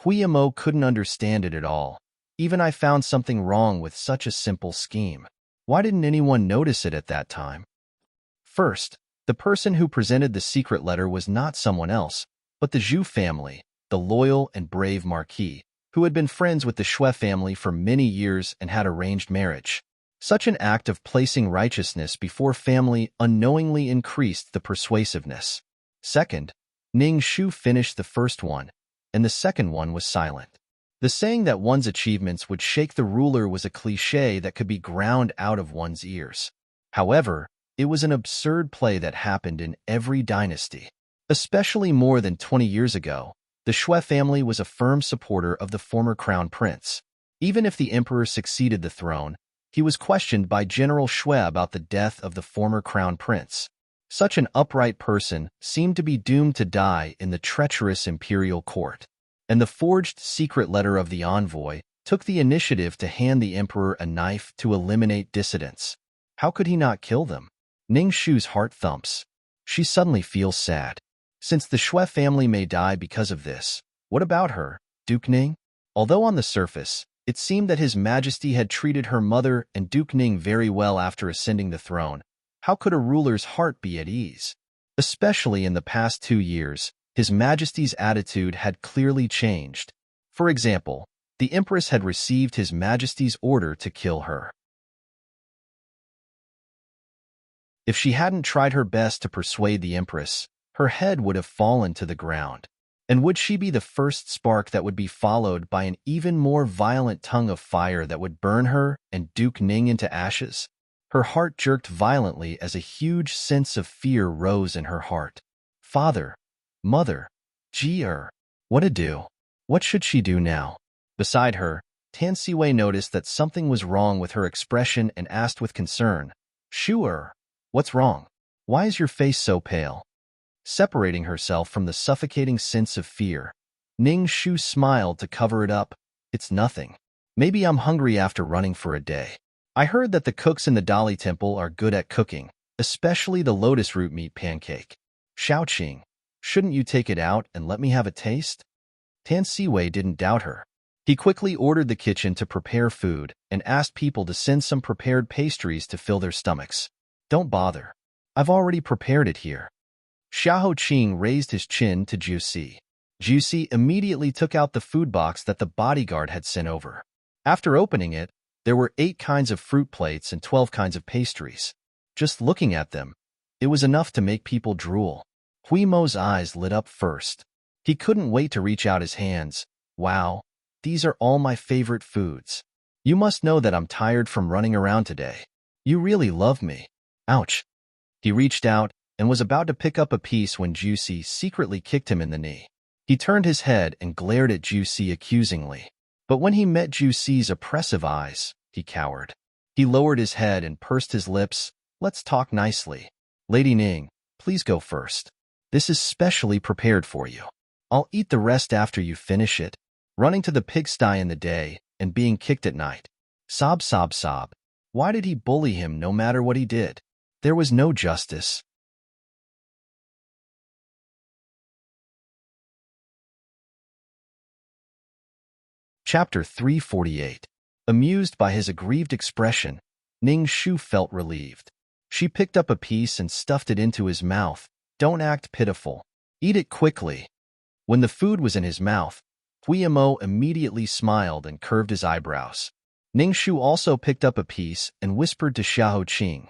Huiyamo couldn't understand it at all. Even I found something wrong with such a simple scheme. Why didn't anyone notice it at that time? First, the person who presented the secret letter was not someone else, but the Zhu family, the loyal and brave Marquis, who had been friends with the Shui family for many years and had arranged marriage. Such an act of placing righteousness before family unknowingly increased the persuasiveness. Second, Ningxu finished the first one, and the second one was silent. The saying that one's achievements would shake the ruler was a cliché that could be ground out of one's ears. However, it was an absurd play that happened in every dynasty. Especially more than 20 years ago, the Shui family was a firm supporter of the former crown prince. Even if the emperor succeeded the throne, he was questioned by General Shui about the death of the former crown prince. Such an upright person seemed to be doomed to die in the treacherous imperial court. And the forged secret letter of the envoy took the initiative to hand the emperor a knife to eliminate dissidents. How could he not kill them? Ningxu's heart thumps. She suddenly feels sad. Since the Shui family may die because of this, what about her, Duke Ning? Although on the surface, it seemed that His Majesty had treated her mother and Duke Ning very well after ascending the throne, how could a ruler's heart be at ease? Especially in the past 2 years, His Majesty's attitude had clearly changed. For example, the Empress had received His Majesty's order to kill her. If she hadn't tried her best to persuade the Empress, her head would have fallen to the ground. And would she be the first spark that would be followed by an even more violent tongue of fire that would burn her and Duke Ning into ashes? Her heart jerked violently as a huge sense of fear rose in her heart. Father, Mother, Ji-er, what to do? What should she do now? Beside her, Tan Siwei noticed that something was wrong with her expression and asked with concern, Shu-er, what's wrong? Why is your face so pale? Separating herself from the suffocating sense of fear, Ning Shu smiled to cover it up. It's nothing. Maybe I'm hungry after running for a day. I heard that the cooks in the Dali Temple are good at cooking, especially the lotus root meat pancake. Xiaoqing, shouldn't you take it out and let me have a taste? Tan Siwei didn't doubt her. He quickly ordered the kitchen to prepare food and asked people to send some prepared pastries to fill their stomachs. Don't bother. I've already prepared it here. Xiahou Qing raised his chin to Juicy. Juicy immediately took out the food box that the bodyguard had sent over. After opening it, there were 8 kinds of fruit plates and 12 kinds of pastries. Just looking at them, it was enough to make people drool. Hui Mo's eyes lit up first. He couldn't wait to reach out his hands. Wow, these are all my favorite foods. You must know that I'm tired from running around today. You really love me. Ouch. He reached out and was about to pick up a piece when Juicy secretly kicked him in the knee. He turned his head and glared at Ju Si accusingly. But when he met Ju Si's oppressive eyes, he cowered. He lowered his head and pursed his lips. Let's talk nicely. Lady Ning, please go first. This is specially prepared for you. I'll eat the rest after you finish it. Running to the pigsty in the day and being kicked at night. Sob, sob, sob. Why did he bully him no matter what he did? There was no justice. Chapter 348. Amused by his aggrieved expression, Ning Shu felt relieved. She picked up a piece and stuffed it into his mouth. Don't act pitiful. Eat it quickly. When the food was in his mouth, Huiyamo immediately smiled and curved his eyebrows. Ning Shu also picked up a piece and whispered to Xiahou Qing,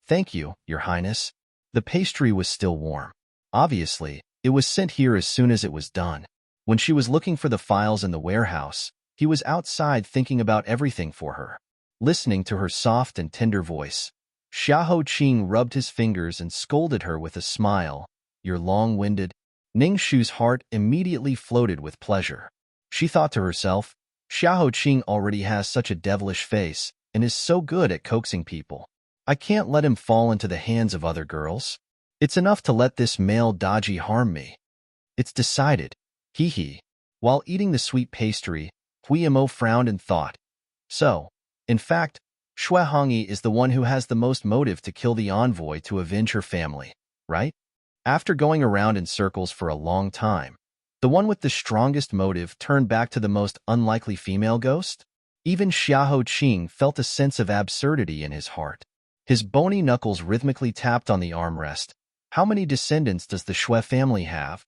"Thank you, Your Highness." The pastry was still warm. Obviously, it was sent here as soon as it was done. When she was looking for the files in the warehouse, he was outside thinking about everything for her. Listening to her soft and tender voice, Xiahou Qing rubbed his fingers and scolded her with a smile. "You're long-winded." Ning Shu's heart immediately floated with pleasure. She thought to herself, Xiahou Qing already has such a devilish face and is so good at coaxing people. I can't let him fall into the hands of other girls. It's enough to let this male dodgy harm me. It's decided. Hee hee. While eating the sweet pastry, Huiyamo frowned and thought. So, in fact, Xue Hongyi is the one who has the most motive to kill the envoy to avenge her family, right? After going around in circles for a long time, the one with the strongest motive turned back to the most unlikely female ghost? Even Xiahou Qing felt a sense of absurdity in his heart. His bony knuckles rhythmically tapped on the armrest. How many descendants does the Xue family have?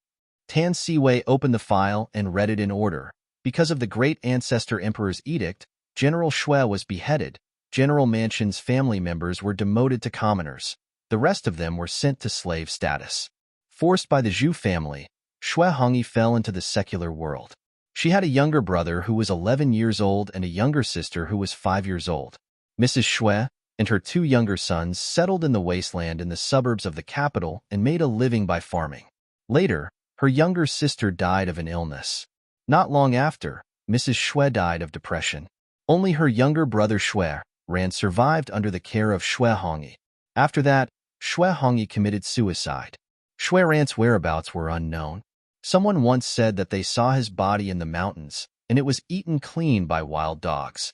Tan Siwei opened the file and read it in order. Because of the great ancestor emperor's edict, General Xue was beheaded. General Mansion's family members were demoted to commoners. The rest of them were sent to slave status. Forced by the Zhu family, Xue Hongyi fell into the secular world. She had a younger brother who was 11 years old and a younger sister who was 5 years old. Mrs. Xue and her 2 younger sons settled in the wasteland in the suburbs of the capital and made a living by farming. Later, her younger sister died of an illness. Not long after, Mrs. Xue died of depression. Only her younger brother Xue Ran survived under the care of Xue Hongyi. After that, Xue Hongyi committed suicide. Xue Ran's whereabouts were unknown. Someone once said that they saw his body in the mountains, and it was eaten clean by wild dogs.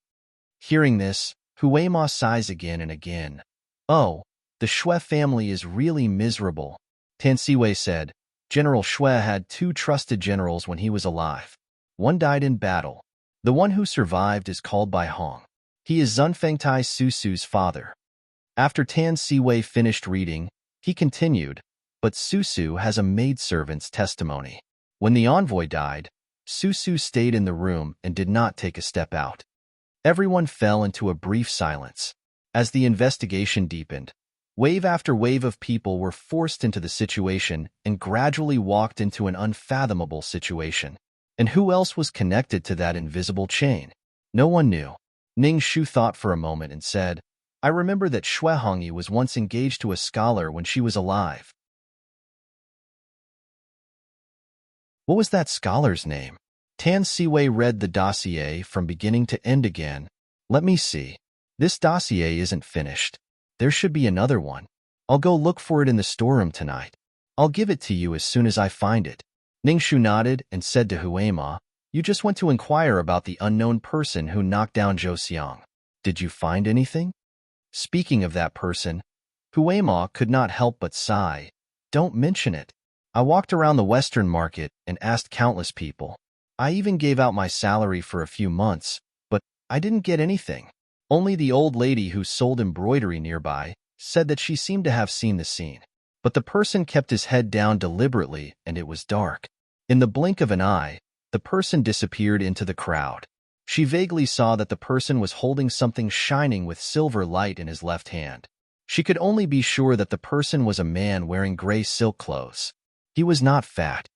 Hearing this, Huiyamo sighs again and again. Oh, the Xue family is really miserable. Tan Siwei said, General Xue had 2 trusted generals when he was alive. One died in battle. The one who survived is called by Hong. He is Zunfengtai Susu's father. After Tan Siwei finished reading, he continued, but Susu has a maidservant's testimony. When the envoy died, Susu stayed in the room and did not take a step out. Everyone fell into a brief silence. As the investigation deepened, wave after wave of people were forced into the situation and gradually walked into an unfathomable situation. And who else was connected to that invisible chain? No one knew. Ning Shu thought for a moment and said, I remember that Xue Hongyi was once engaged to a scholar when she was alive. What was that scholar's name? Tan Siwei read the dossier from beginning to end again. Let me see. This dossier isn't finished. There should be another one. I'll go look for it in the storeroom tonight. I'll give it to you as soon as I find it. Ning Shu nodded and said to Huiyamo, You just went to inquire about the unknown person who knocked down Zhou Xiang. Did you find anything? Speaking of that person, Huiyamo could not help but sigh. Don't mention it. I walked around the Western market and asked countless people. I even gave out my salary for a few months, but I didn't get anything. Only the old lady who sold embroidery nearby said that she seemed to have seen the scene. But the person kept his head down deliberately, and it was dark. In the blink of an eye, the person disappeared into the crowd. She vaguely saw that the person was holding something shining with silver light in his left hand. She could only be sure that the person was a man wearing gray silk clothes. He was not fat.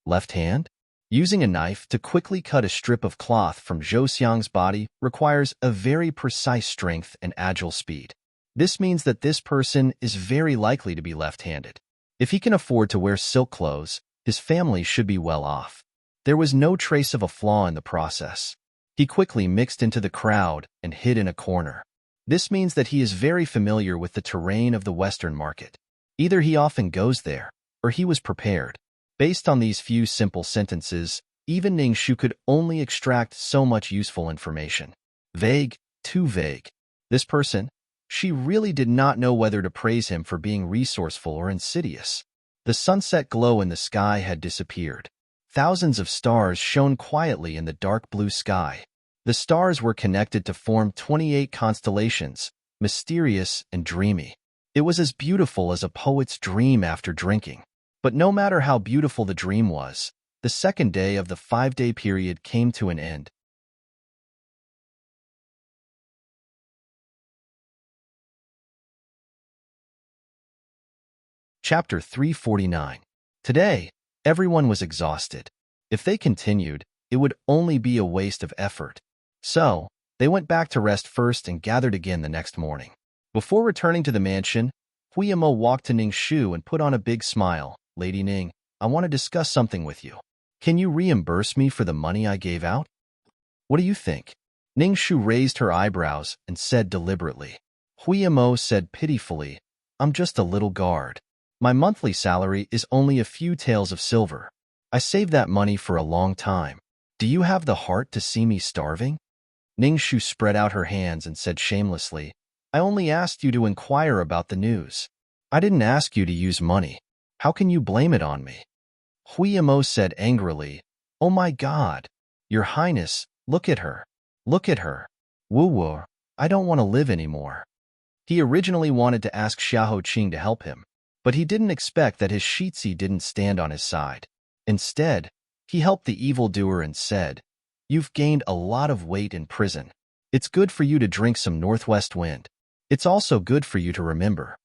Left hand? Using a knife to quickly cut a strip of cloth from Zhou Xiang's body requires a very precise strength and agile speed. This means that this person is very likely to be left-handed. If he can afford to wear silk clothes, His family should be well off. There was no trace of a flaw in the process. He quickly mixed into the crowd and hid in a corner. This means that he is very familiar with the terrain of the Western market. Either he often goes there, or he was prepared. Based on these few simple sentences, even Ning Shu could only extract so much useful information. Vague, too vague. This person? She really did not know whether to praise him for being resourceful or insidious. The sunset glow in the sky had disappeared. Thousands of stars shone quietly in the dark blue sky. The stars were connected to form 28 constellations, mysterious and dreamy. It was as beautiful as a poet's dream after drinking. But no matter how beautiful the dream was, the second day of the 5-day period came to an end. Chapter 349. Today, everyone was exhausted. If they continued, it would only be a waste of effort. So, they went back to rest first and gathered again the next morning. Before returning to the mansion, Huiyamo walked to Ning Shu and put on a big smile. Lady Ning, I want to discuss something with you. Can you reimburse me for the money I gave out? What do you think? Ning Shu raised her eyebrows and said deliberately. Huiyamo said pitifully, I'm just a little guard. My monthly salary is only a few taels of silver. I saved that money for a long time. Do you have the heart to see me starving? Ning Shu spread out her hands and said shamelessly, I only asked you to inquire about the news. I didn't ask you to use money. How can you blame it on me? Huiyamo said angrily, Oh my God! Your Highness, look at her. Look at her. Wu, I don't want to live anymore. He originally wanted to ask Xiahou Qing to help him, but he didn't expect that his Shitzi didn't stand on his side. Instead, he helped the evildoer and said, You've gained a lot of weight in prison. It's good for you to drink some northwest wind. It's also good for you to remember.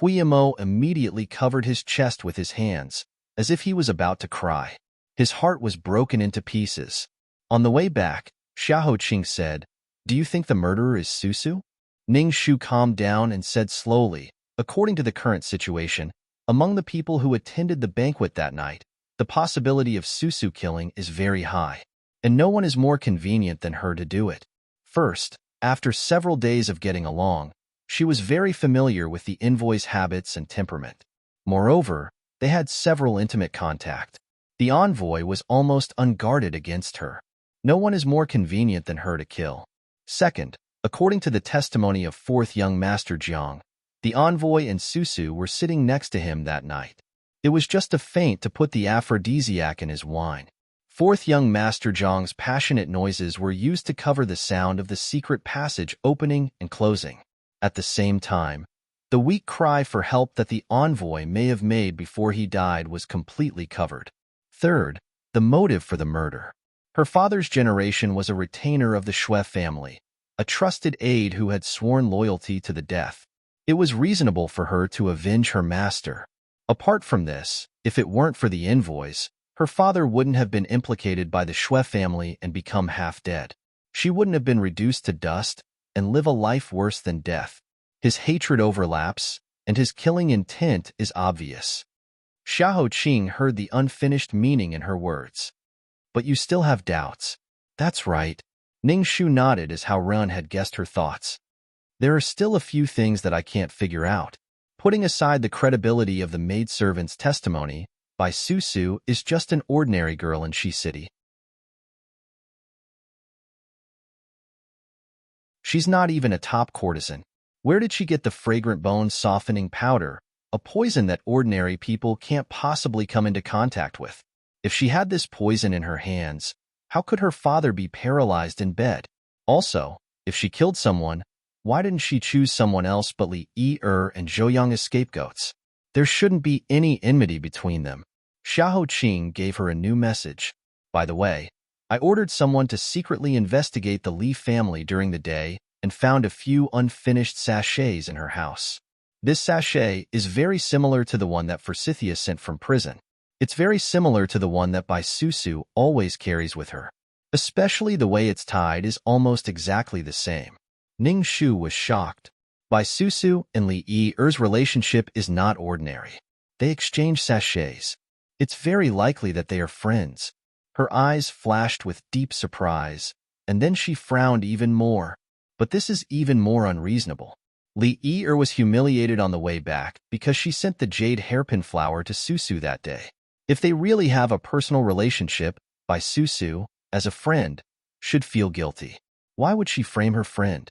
Huiyamo immediately covered his chest with his hands, as if he was about to cry. His heart was broken into pieces. On the way back, Xiahou Qing said, Do you think the murderer is Susu? Ning Shu calmed down and said slowly, According to the current situation, among the people who attended the banquet that night, the possibility of Susu killing is very high, and no one is more convenient than her to do it. First, after several days of getting along, she was very familiar with the envoy's habits and temperament. Moreover, they had several intimate contact. The envoy was almost unguarded against her. No one is more convenient than her to kill. Second, according to the testimony of fourth young Master Jiang, the envoy and Susu were sitting next to him that night. It was just a feint to put the aphrodisiac in his wine. Fourth young Master Jiang's passionate noises were used to cover the sound of the secret passage opening and closing. At the same time, the weak cry for help that the envoy may have made before he died was completely covered. Third, the motive for the murder. Her father's generation was a retainer of the Shui family, a trusted aide who had sworn loyalty to the death. It was reasonable for her to avenge her master. Apart from this, if it weren't for the envoys, her father wouldn't have been implicated by the Shui family and become half dead. She wouldn't have been reduced to dust and live a life worse than death. His hatred overlaps, and his killing intent is obvious. Xiahou Qing heard the unfinished meaning in her words. But you still have doubts. That's right. Ning Shu nodded as Hao Ren had guessed her thoughts. There are still a few things that I can't figure out. Putting aside the credibility of the maidservant's testimony, Bai Susu is just an ordinary girl in Shi City. She's not even a top courtesan. Where did she get the fragrant bone-softening powder, a poison that ordinary people can't possibly come into contact with? If she had this poison in her hands, how could her father be paralyzed in bed? Also, if she killed someone, why didn't she choose someone else but Li Yi and Zhou as scapegoats? There shouldn't be any enmity between them. Xiahou Qing gave her a new message. By the way, I ordered someone to secretly investigate the Li family during the day and found a few unfinished sachets in her house. This sachet is very similar to the one that Forsythia sent from prison. It's very similar to the one that Bai Susu always carries with her. Especially the way it's tied is almost exactly the same. Ning Shu was shocked. Bai Susu and Li Yi's relationship is not ordinary. They exchange sachets. It's very likely that they are friends. Her eyes flashed with deep surprise, and then she frowned even more. But this is even more unreasonable. Li Yi was humiliated on the way back because she sent the jade hairpin flower to Susu that day. If they really have a personal relationship, by Susu, as a friend, should feel guilty. Why would she frame her friend?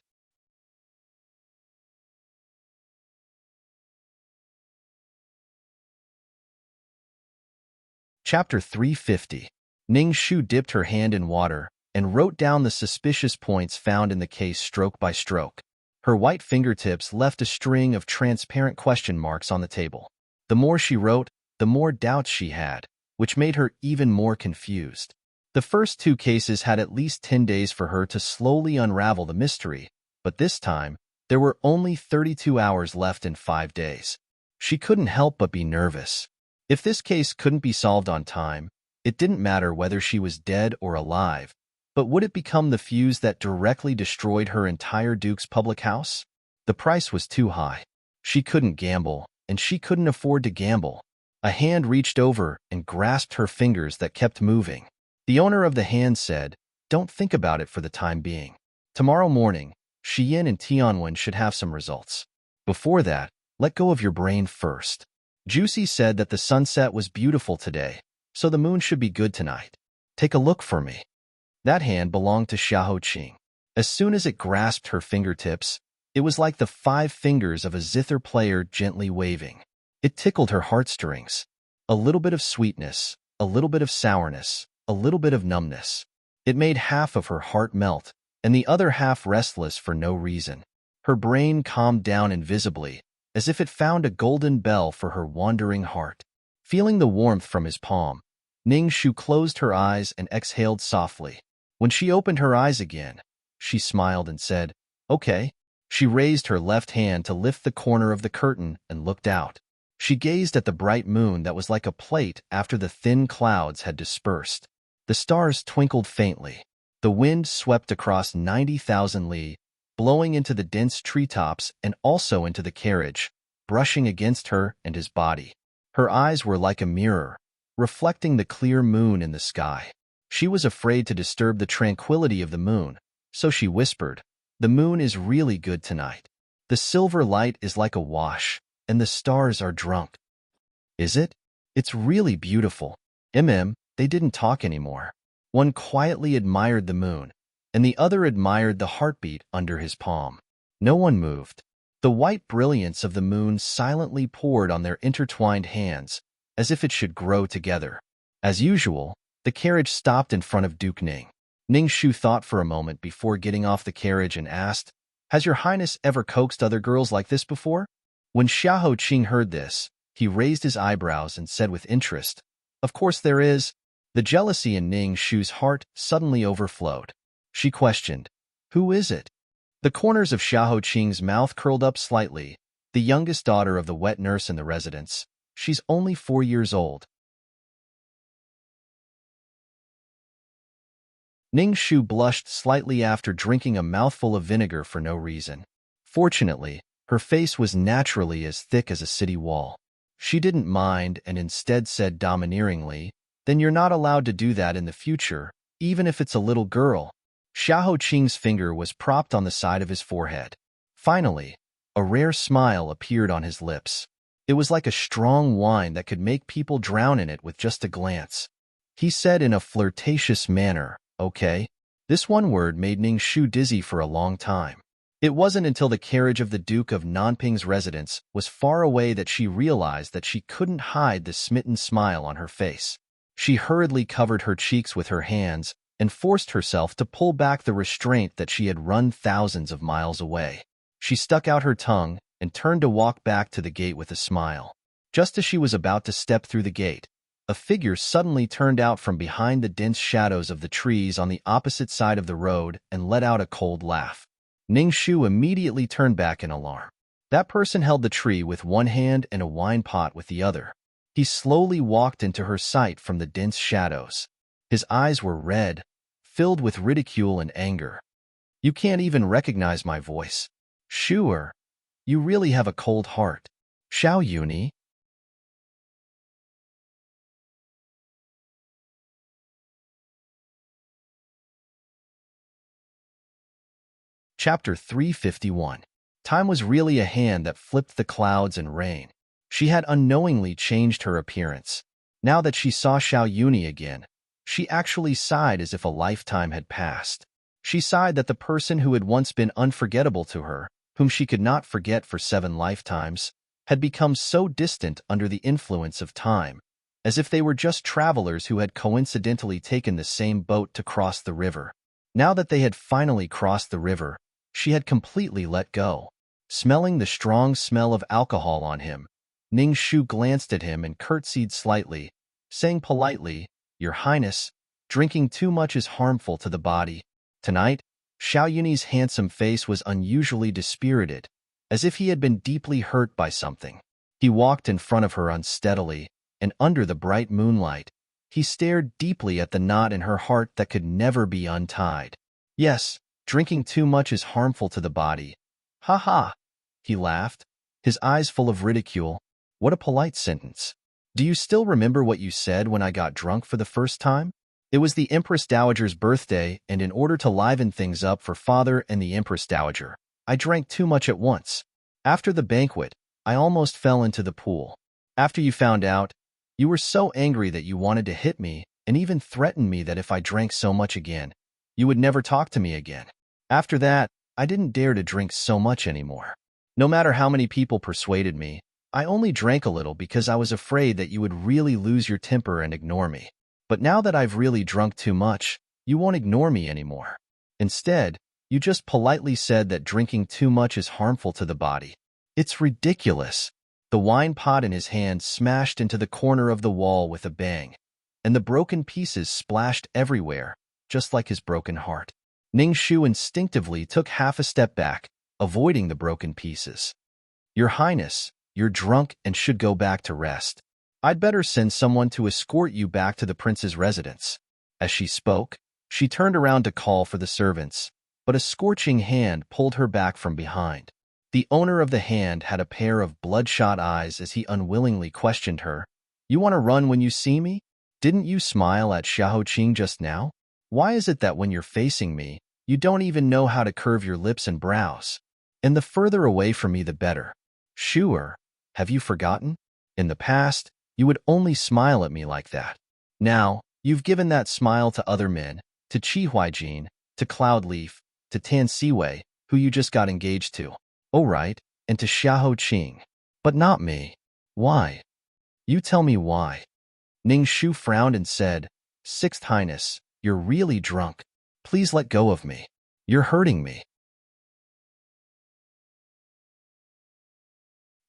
Chapter 350. Ning Shu dipped her hand in water and wrote down the suspicious points found in the case stroke by stroke. Her white fingertips left a string of transparent question marks on the table. The more she wrote, the more doubts she had, which made her even more confused. The first two cases had at least 10 days for her to slowly unravel the mystery, but this time, there were only 32 hours left in 5 days. She couldn't help but be nervous. If this case couldn't be solved on time, it didn't matter whether she was dead or alive, but would it become the fuse that directly destroyed her entire Duke's public house? The price was too high. She couldn't gamble, and she couldn't afford to gamble. A hand reached over and grasped her fingers that kept moving. The owner of the hand said, "Don't think about it for the time being. Tomorrow morning, Xiyin and Tianwen should have some results. Before that, let go of your brain first." Juicy said that the sunset was beautiful today, so the moon should be good tonight. Take a look for me. That hand belonged to Xiahou Qing. As soon as it grasped her fingertips, it was like the 5 fingers of a zither player gently waving. It tickled her heartstrings. A little bit of sweetness, a little bit of sourness, a little bit of numbness. It made half of her heart melt, and the other half restless for no reason. Her brain calmed down invisibly, as if it found a golden bell for her wandering heart. Feeling the warmth from his palm, Ning Shu closed her eyes and exhaled softly. When she opened her eyes again, she smiled and said, "Okay." She raised her left hand to lift the corner of the curtain and looked out. She gazed at the bright moon that was like a plate after the thin clouds had dispersed. The stars twinkled faintly. The wind swept across 90,000 li, blowing into the dense treetops and also into the carriage, brushing against her and his body. Her eyes were like a mirror, reflecting the clear moon in the sky. She was afraid to disturb the tranquility of the moon, so she whispered, "The moon is really good tonight. The silver light is like a wash, and the stars are drunk." "Is it? It's really beautiful." They didn't talk anymore. One quietly admired the moon, and the other admired the heartbeat under his palm. No one moved. The white brilliance of the moon silently poured on their intertwined hands, as if it should grow together. As usual, the carriage stopped in front of Duke Ning. Ning Shu thought for a moment before getting off the carriage and asked, "Has your highness ever coaxed other girls like this before?" When Xiahou Qing heard this, he raised his eyebrows and said with interest, "Of course there is." The jealousy in Ning Shu's heart suddenly overflowed. She questioned, "Who is it?" The corners of Xiahou Qing's mouth curled up slightly. "The youngest daughter of the wet nurse in the residence. She's only 4 years old." Ning Shu blushed slightly after drinking a mouthful of vinegar for no reason. Fortunately, her face was naturally as thick as a city wall. She didn't mind and instead said domineeringly, "Then you're not allowed to do that in the future, even if it's a little girl." Xiahou Qing's finger was propped on the side of his forehead. Finally, a rare smile appeared on his lips. It was like a strong wine that could make people drown in it with just a glance. He said in a flirtatious manner, "Okay." This one word made Ning Shu dizzy for a long time. It wasn't until the carriage of the Duke of Nanping's residence was far away that she realized that she couldn't hide the smitten smile on her face. She hurriedly covered her cheeks with her hands and forced herself to pull back the restraint that she had run thousands of miles away. She stuck out her tongue and turned to walk back to the gate with a smile. Just as she was about to step through the gate, a figure suddenly turned out from behind the dense shadows of the trees on the opposite side of the road and let out a cold laugh. Ning Shu immediately turned back in alarm. That person held the tree with one hand and a wine pot with the other. He slowly walked into her sight from the dense shadows. His eyes were red, filled with ridicule and anger. "You can't even recognize my voice. Shuer, you really have a cold heart. Xiao Yuni." Chapter 351. Time was really a hand that flipped the clouds and rain. She had unknowingly changed her appearance. Now that she saw Xiao Yuni again, she actually sighed as if a lifetime had passed. She sighed that the person who had once been unforgettable to her, whom she could not forget for 7 lifetimes, had become so distant under the influence of time, as if they were just travelers who had coincidentally taken the same boat to cross the river. Now that they had finally crossed the river, she had completely let go. Smelling the strong smell of alcohol on him, Ning Shu glanced at him and curtsied slightly, saying politely, "Your Highness, drinking too much is harmful to the body." Tonight, Xiao Yuni's handsome face was unusually dispirited, as if he had been deeply hurt by something. He walked in front of her unsteadily, and under the bright moonlight, he stared deeply at the knot in her heart that could never be untied. "Yes, drinking too much is harmful to the body." "Ha ha!" He laughed, his eyes full of ridicule. "What a polite sentence. Do you still remember what you said when I got drunk for the first time?" It was the Empress Dowager's birthday, and in order to liven things up for Father and the Empress Dowager, I drank too much at once. After the banquet, I almost fell into the pool. After you found out, you were so angry that you wanted to hit me and even threatened me that if I drank so much again, you would never talk to me again. After that, I didn't dare to drink so much anymore. No matter how many people persuaded me, I only drank a little because I was afraid that you would really lose your temper and ignore me. But now that I've really drunk too much, you won't ignore me anymore. Instead, you just politely said that drinking too much is harmful to the body. It's ridiculous." The wine pot in his hand smashed into the corner of the wall with a bang, and the broken pieces splashed everywhere, just like his broken heart. Ning Shu instinctively took half a step back, avoiding the broken pieces. "Your Highness, you're drunk and should go back to rest. I'd better send someone to escort you back to the prince's residence." As she spoke, she turned around to call for the servants, but a scorching hand pulled her back from behind. The owner of the hand had a pair of bloodshot eyes as he unwillingly questioned her. "You want to run when you see me? Didn't you smile at Xiaoqing just now? Why is it that when you're facing me, you don't even know how to curve your lips and brows? And the further away from me, the better. Sure, have you forgotten? In the past, you would only smile at me like that. Now, you've given that smile to other men, to Qi Huaijin, to Cloudleaf, to Tan Siwei, who you just got engaged to. Oh right, and to Xiao Qing. But not me. Why? You tell me why." Ning Shu frowned and said, "Sixth Highness, you're really drunk. Please let go of me. You're hurting me."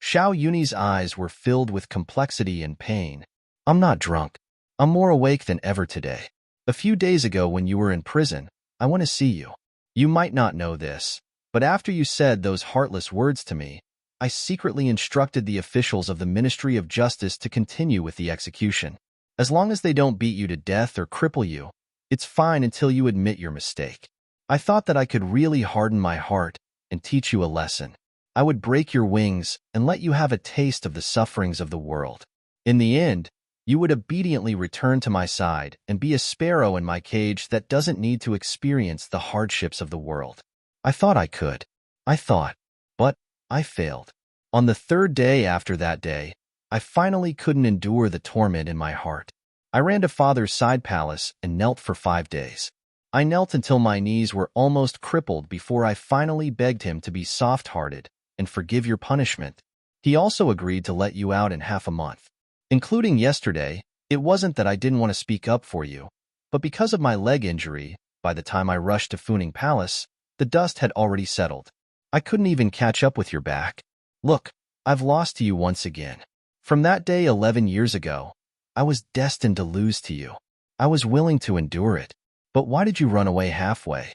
Xiao Yuni's eyes were filled with complexity and pain. "I'm not drunk. I'm more awake than ever today. A few days ago when you were in prison, I want to see you. You might not know this, but after you said those heartless words to me, I secretly instructed the officials of the Ministry of Justice to continue with the execution. As long as they don't beat you to death or cripple you, it's fine until you admit your mistake. I thought that I could really harden my heart and teach you a lesson. I would break your wings and let you have a taste of the sufferings of the world. In the end, you would obediently return to my side and be a sparrow in my cage that doesn't need to experience the hardships of the world. I thought I could. But I failed. On the 3rd day after that day, I finally couldn't endure the torment in my heart. I ran to Father's side palace and knelt for 5 days. I knelt until my knees were almost crippled before I finally begged him to be soft-hearted and forgive your punishment. He also agreed to let you out in half a month. Including yesterday, it wasn't that I didn't want to speak up for you, but because of my leg injury, by the time I rushed to Funing Palace, the dust had already settled. I couldn't even catch up with your back. Look, I've lost to you once again. From that day 11 years ago, I was destined to lose to you. I was willing to endure it. But why did you run away halfway?"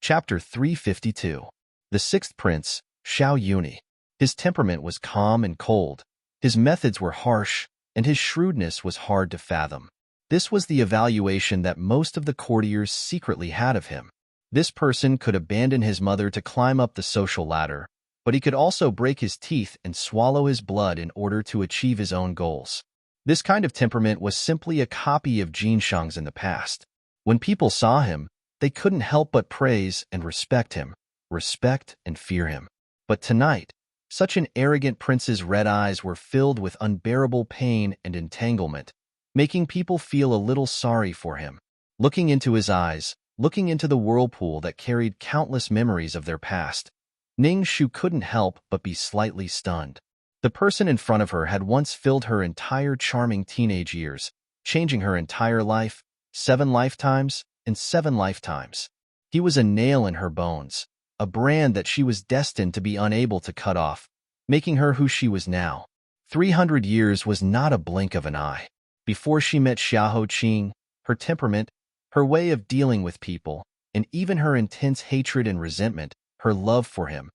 Chapter 352. The Sixth Prince, Xiao Yuni. His temperament was calm and cold. His methods were harsh, and his shrewdness was hard to fathom. This was the evaluation that most of the courtiers secretly had of him. This person could abandon his mother to climb up the social ladder, but he could also break his teeth and swallow his blood in order to achieve his own goals. This kind of temperament was simply a copy of Jinshang's in the past. When people saw him, they couldn't help but praise and respect him, respect and fear him. But tonight, such an arrogant prince's red eyes were filled with unbearable pain and entanglement, making people feel a little sorry for him. Looking into his eyes, looking into the whirlpool that carried countless memories of their past, Ning Shu couldn't help but be slightly stunned. The person in front of her had once filled her entire charming teenage years, changing her entire life, 7 lifetimes and 7 lifetimes. He was a nail in her bones, a brand that she was destined to be unable to cut off, making her who she was now. 300 years was not a blink of an eye. Before she met Xiahou Qing, her temperament, her way of dealing with people, and even her intense hatred and resentment, her love for him,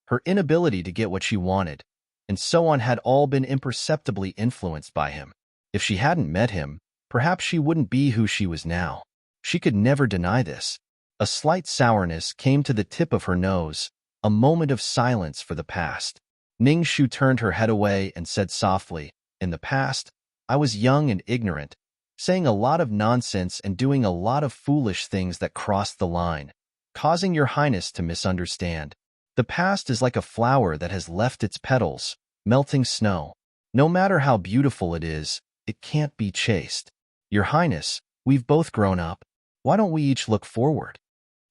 her inability to get what she wanted, and so on had all been imperceptibly influenced by him. If she hadn't met him, perhaps she wouldn't be who she was now. She could never deny this. A slight sourness came to the tip of her nose, a moment of silence for the past. Ning Shu turned her head away and said softly, "In the past, I was young and ignorant, saying a lot of nonsense and doing a lot of foolish things that crossed the line, causing your highness to misunderstand. The past is like a flower that has left its petals, melting snow. No matter how beautiful it is, it can't be chased. Your highness, we've both grown up. Why don't we each look forward?"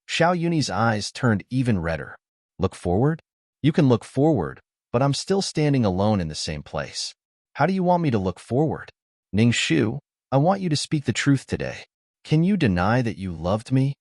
Xiao Yunyi's eyes turned even redder. Look forward? You can look forward, but I'm still standing alone in the same place. How do you want me to look forward? Ning Shu, I want you to speak the truth today. Can you deny that you loved me?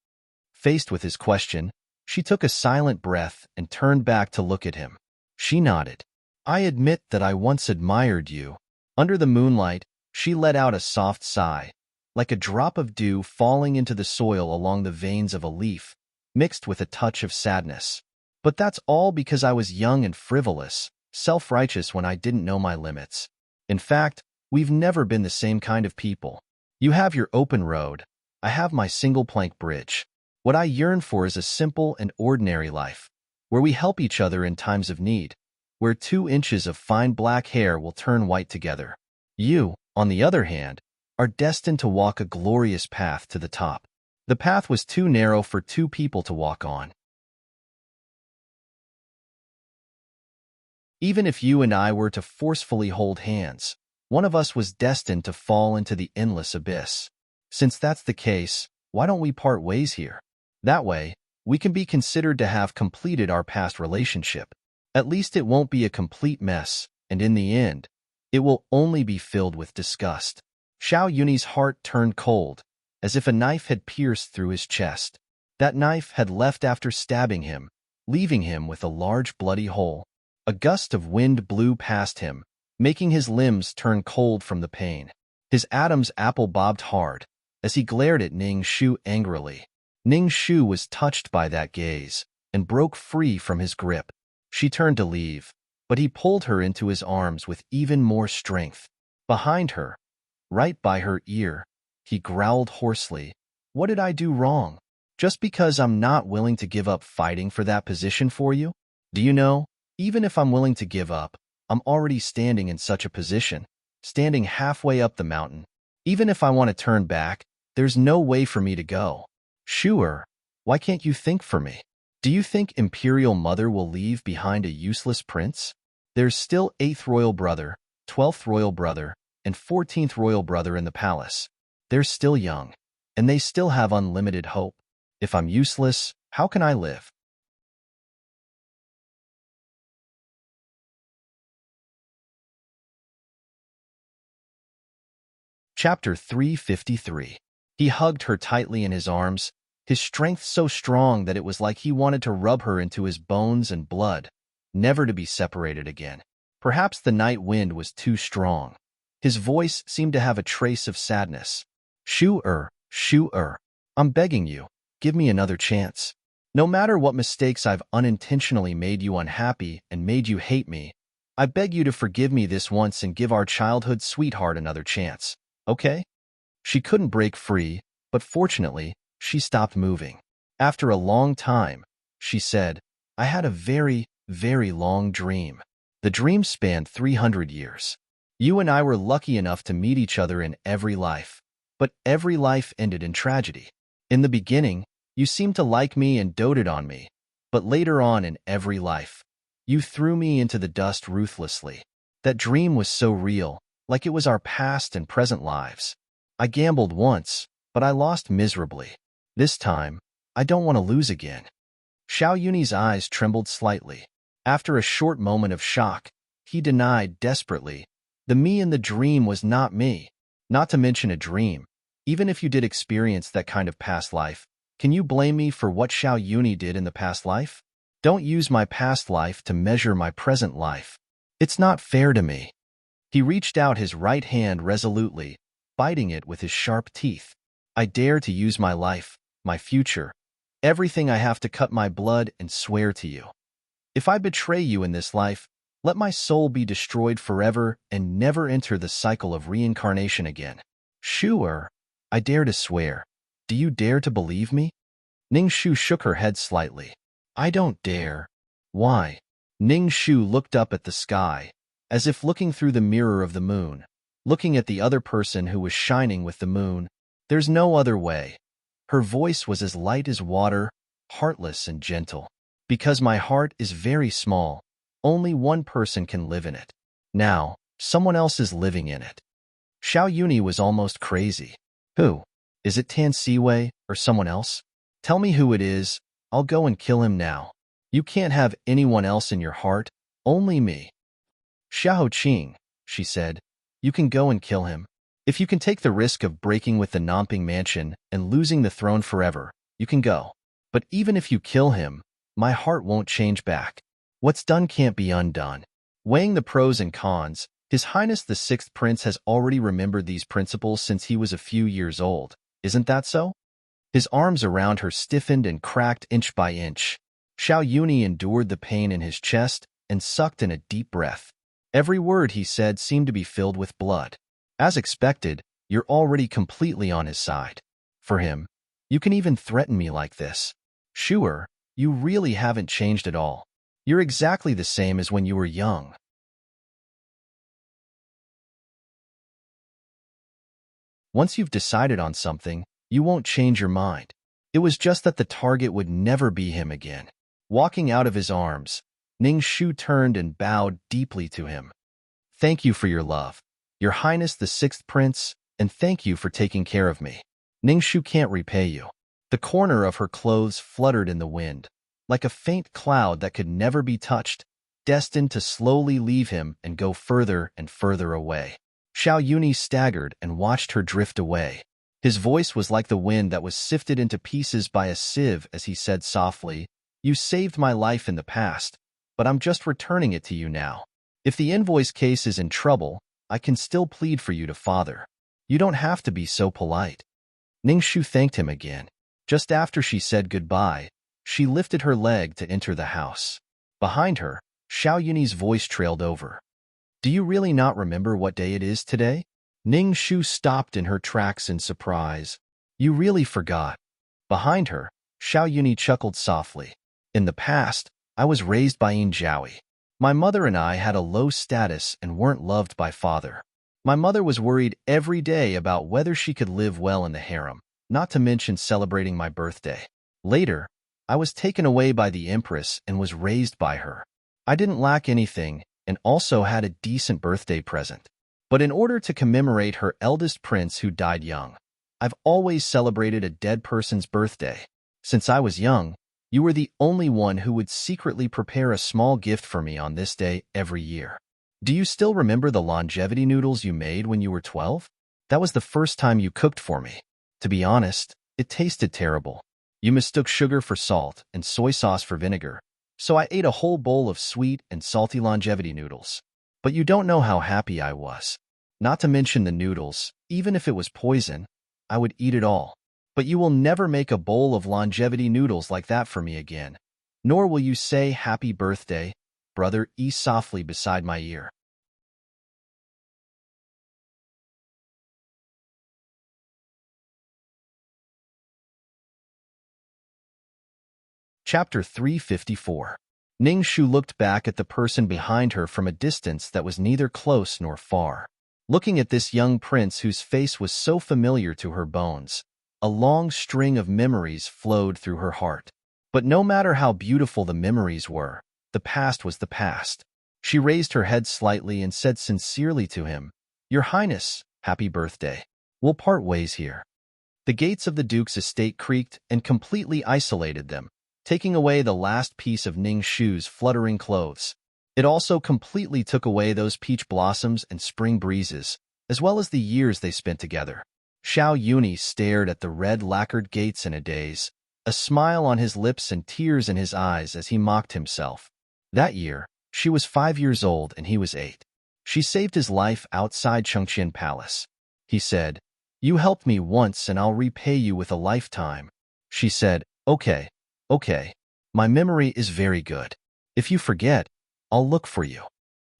Faced with his question, she took a silent breath and turned back to look at him. She nodded. I admit that I once admired you. Under the moonlight, she let out a soft sigh, like a drop of dew falling into the soil along the veins of a leaf, mixed with a touch of sadness. But that's all because I was young and frivolous, self-righteous when I didn't know my limits. In fact, we've never been the same kind of people. You have your open road, I have my single-plank bridge. What I yearn for is a simple and ordinary life, where we help each other in times of need, where 2 inches of fine black hair will turn white together. You, on the other hand, are destined to walk a glorious path to the top. The path was too narrow for 2 people to walk on. Even if you and I were to forcefully hold hands, one of us was destined to fall into the endless abyss. Since that's the case, why don't we part ways here? That way, we can be considered to have completed our past relationship. At least it won't be a complete mess, and in the end, it will only be filled with disgust. Xiao Yunyi's heart turned cold, as if a knife had pierced through his chest. That knife had left after stabbing him, leaving him with a large bloody hole. A gust of wind blew past him, making his limbs turn cold from the pain. His Adam's apple bobbed hard, as he glared at Ning Shu angrily. Ning Shu was touched by that gaze, and broke free from his grip. She turned to leave, but he pulled her into his arms with even more strength. Behind her, right by her ear, he growled hoarsely, "What did I do wrong? Just because I'm not willing to give up fighting for that position for you? Do you know, even if I'm willing to give up, I'm already standing in such a position, standing halfway up the mountain. Even if I want to turn back, there's no way for me to go. Sure, why can't you think for me? Do you think Imperial Mother will leave behind a useless prince? There's still 8th Royal Brother, 12th Royal Brother, and 14th Royal Brother in the palace. They're still young, and they still have unlimited hope. If I'm useless, how can I live?" Chapter 353. He hugged her tightly in his arms, his strength so strong that it was like he wanted to rub her into his bones and blood, never to be separated again. Perhaps the night wind was too strong. His voice seemed to have a trace of sadness. Shu-er, I'm begging you, give me another chance. No matter what mistakes I've unintentionally made you unhappy and made you hate me, I beg you to forgive me this once and give our childhood sweetheart another chance. Okay? She couldn't break free, but fortunately, she stopped moving. After a long time, she said, I had a very, very long dream. The dream spanned 300 years. You and I were lucky enough to meet each other in every life. But every life ended in tragedy. In the beginning, you seemed to like me and doted on me. But later on in every life, you threw me into the dust ruthlessly. That dream was so real, like it was our past and present lives. I gambled once, but I lost miserably. This time, I don't want to lose again. Xiao Yunyi's eyes trembled slightly. After a short moment of shock, he denied desperately, the me in the dream was not me. Not to mention a dream. Even if you did experience that kind of past life, can you blame me for what Xiao Yunyi did in the past life? Don't use my past life to measure my present life. It's not fair to me. He reached out his right hand resolutely, biting it with his sharp teeth. I dare to use my life, my future, everything I have to cut my blood and swear to you. If I betray you in this life, let my soul be destroyed forever and never enter the cycle of reincarnation again. Sure, I dare to swear. Do you dare to believe me? Ning Shu shook her head slightly. I don't dare. Why? Ning Shu looked up at the sky, as if looking through the mirror of the moon, looking at the other person who was shining with the moon. There's no other way. Her voice was as light as water, heartless and gentle. Because my heart is very small, only one person can live in it. Now, someone else is living in it. Xiao Yunyi was almost crazy. Who? Is it Tan Siwei or someone else? Tell me who it is. I'll go and kill him now. You can't have anyone else in your heart, only me. Xiao Qing, she said, you can go and kill him. If you can take the risk of breaking with the Namping mansion and losing the throne forever, you can go. But even if you kill him, my heart won't change back. What's done can't be undone. Weighing the pros and cons, His Highness the Sixth Prince has already remembered these principles since he was a few years old. Isn't that so? His arms around her stiffened and cracked inch by inch. Xiao Yunyi endured the pain in his chest and sucked in a deep breath. Every word he said seemed to be filled with blood. As expected, you're already completely on his side. For him, you can even threaten me like this. Sure, you really haven't changed at all. You're exactly the same as when you were young. Once you've decided on something, you won't change your mind. It was just that the target would never be him again. Walking out of his arms, Ning Shu turned and bowed deeply to him. Thank you for your love, Your Highness the Sixth Prince, and thank you for taking care of me. Ning Shu can't repay you. The corner of her clothes fluttered in the wind, like a faint cloud that could never be touched, destined to slowly leave him and go further and further away. Xiao Yunyi staggered and watched her drift away. His voice was like the wind that was sifted into pieces by a sieve as he said softly, You saved my life in the past, but I'm just returning it to you now. If the invoice case is in trouble, I can still plead for you to father. You don't have to be so polite. Ning Shu thanked him again. Just after she said goodbye, she lifted her leg to enter the house. Behind her, Xiao Yunyi's voice trailed over. Do you really not remember what day it is today? Ning Shu stopped in her tracks in surprise. You really forgot. Behind her, Xiao Yunyi chuckled softly. In the past, I was raised by Yin Jiaoyi. My mother and I had a low status and weren't loved by father. My mother was worried every day about whether she could live well in the harem, not to mention celebrating my birthday. Later, I was taken away by the Empress and was raised by her. I didn't lack anything and also had a decent birthday present. But in order to commemorate her eldest prince who died young, I've always celebrated a dead person's birthday. Since I was young, you were the only one who would secretly prepare a small gift for me on this day every year. Do you still remember the longevity noodles you made when you were 12? That was the first time you cooked for me. To be honest, it tasted terrible. You mistook sugar for salt and soy sauce for vinegar, so I ate a whole bowl of sweet and salty longevity noodles. But you don't know how happy I was. Not to mention the noodles, even if it was poison, I would eat it all. But you will never make a bowl of longevity noodles like that for me again. Nor will you say happy birthday, brother, softly beside my ear. Chapter 354. Ning Shu looked back at the person behind her from a distance that was neither close nor far. Looking at this young prince whose face was so familiar to her bones, a long string of memories flowed through her heart. But no matter how beautiful the memories were, the past was the past. She raised her head slightly and said sincerely to him, "Your Highness, happy birthday. We'll part ways here." The gates of the Duke's estate creaked and completely isolated them, taking away the last piece of Ning Shu's fluttering clothes. It also completely took away those peach blossoms and spring breezes, as well as the years they spent together. Xiao Yuni stared at the red lacquered gates in a daze, a smile on his lips and tears in his eyes as he mocked himself. That year, she was 5 years old and he was 8. She saved his life outside Chengqian Palace. He said, "You helped me once and I'll repay you with a lifetime." She said, Okay. My memory is very good. If you forget, I'll look for you."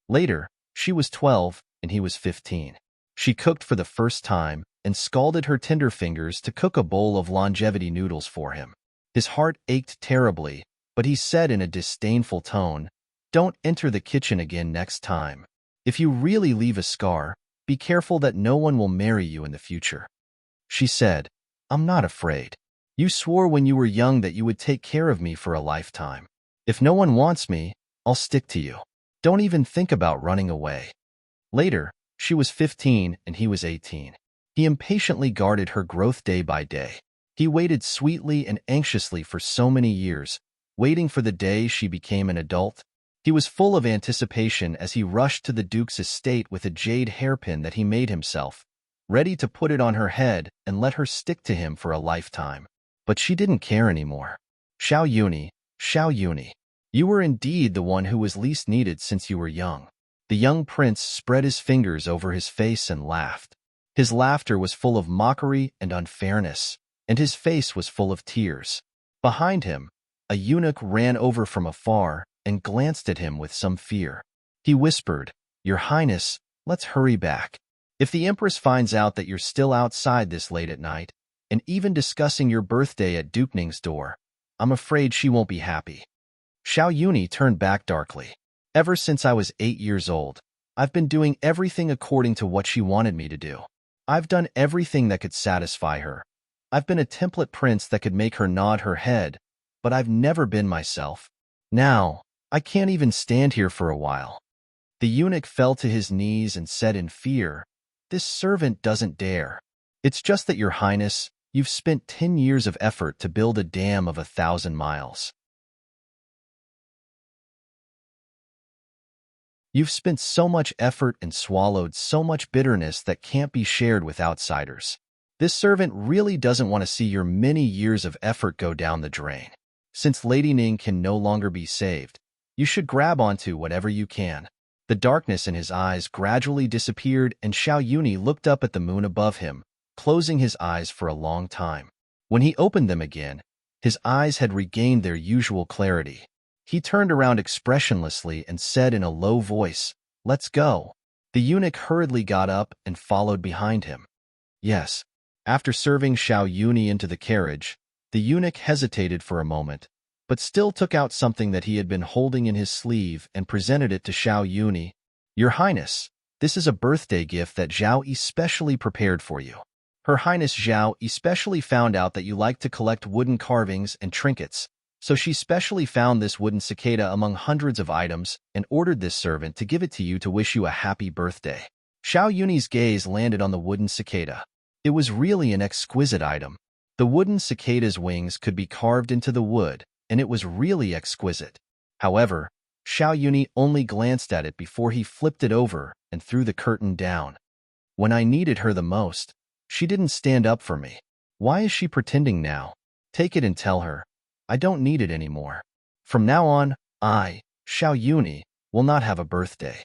Later, she was 12 and he was 15. She cooked for the first time and scalded her tender fingers to cook a bowl of longevity noodles for him. His heart ached terribly, but he said in a disdainful tone, "Don't enter the kitchen again next time. If you really leave a scar, be careful that no one will marry you in the future." She said, "I'm not afraid. You swore when you were young that you would take care of me for a lifetime. If no one wants me, I'll stick to you. Don't even think about running away." Later, she was 15 and he was 18. He impatiently guarded her growth day by day. He waited sweetly and anxiously for so many years, waiting for the day she became an adult. He was full of anticipation as he rushed to the Duke's estate with a jade hairpin that he made himself, ready to put it on her head and let her stick to him for a lifetime. But she didn't care anymore. Xiao Yuni, you were indeed the one who was least needed since you were young." The young prince spread his fingers over his face and laughed. His laughter was full of mockery and unfairness, and his face was full of tears. Behind him, a eunuch ran over from afar and glanced at him with some fear. He whispered, "Your Highness, let's hurry back. If the Empress finds out that you're still outside this late at night, and even discussing your birthday at Duke Ning's door, I'm afraid she won't be happy." Xiao Yuni turned back darkly. "Ever since I was 8 years old, I've been doing everything according to what she wanted me to do. I've done everything that could satisfy her. I've been a template prince that could make her nod her head, but I've never been myself. Now, I can't even stand here for a while." The eunuch fell to his knees and said in fear, "This servant doesn't dare. It's just that, Your Highness, you've spent 10 years of effort to build a dam of 1,000 miles. You've spent so much effort and swallowed so much bitterness that can't be shared with outsiders. This servant really doesn't want to see your many years of effort go down the drain. Since Lady Ning can no longer be saved, you should grab onto whatever you can." The darkness in his eyes gradually disappeared and Xiao Yuni looked up at the moon above him, closing his eyes for a long time. When he opened them again, his eyes had regained their usual clarity. He turned around expressionlessly and said in a low voice, "Let's go." The eunuch hurriedly got up and followed behind him. Yes. After serving Xiao Yuni into the carriage, the eunuch hesitated for a moment, but still took out something that he had been holding in his sleeve and presented it to Xiao Yuni. "Your Highness, this is a birthday gift that Zhao especially prepared for you. Her Highness Zhao especially found out that you like to collect wooden carvings and trinkets, so she specially found this wooden cicada among hundreds of items and ordered this servant to give it to you to wish you a happy birthday." Xiao Yuni's gaze landed on the wooden cicada. It was really an exquisite item. The wooden cicada's wings could be carved into the wood, and it was really exquisite. However, Xiao Yuni only glanced at it before he flipped it over and threw the curtain down. When I needed her the most, she didn't stand up for me. Why is she pretending now? Take it and tell her, I don't need it anymore. From now on, I, Xiao Yuni, will not have a birthday.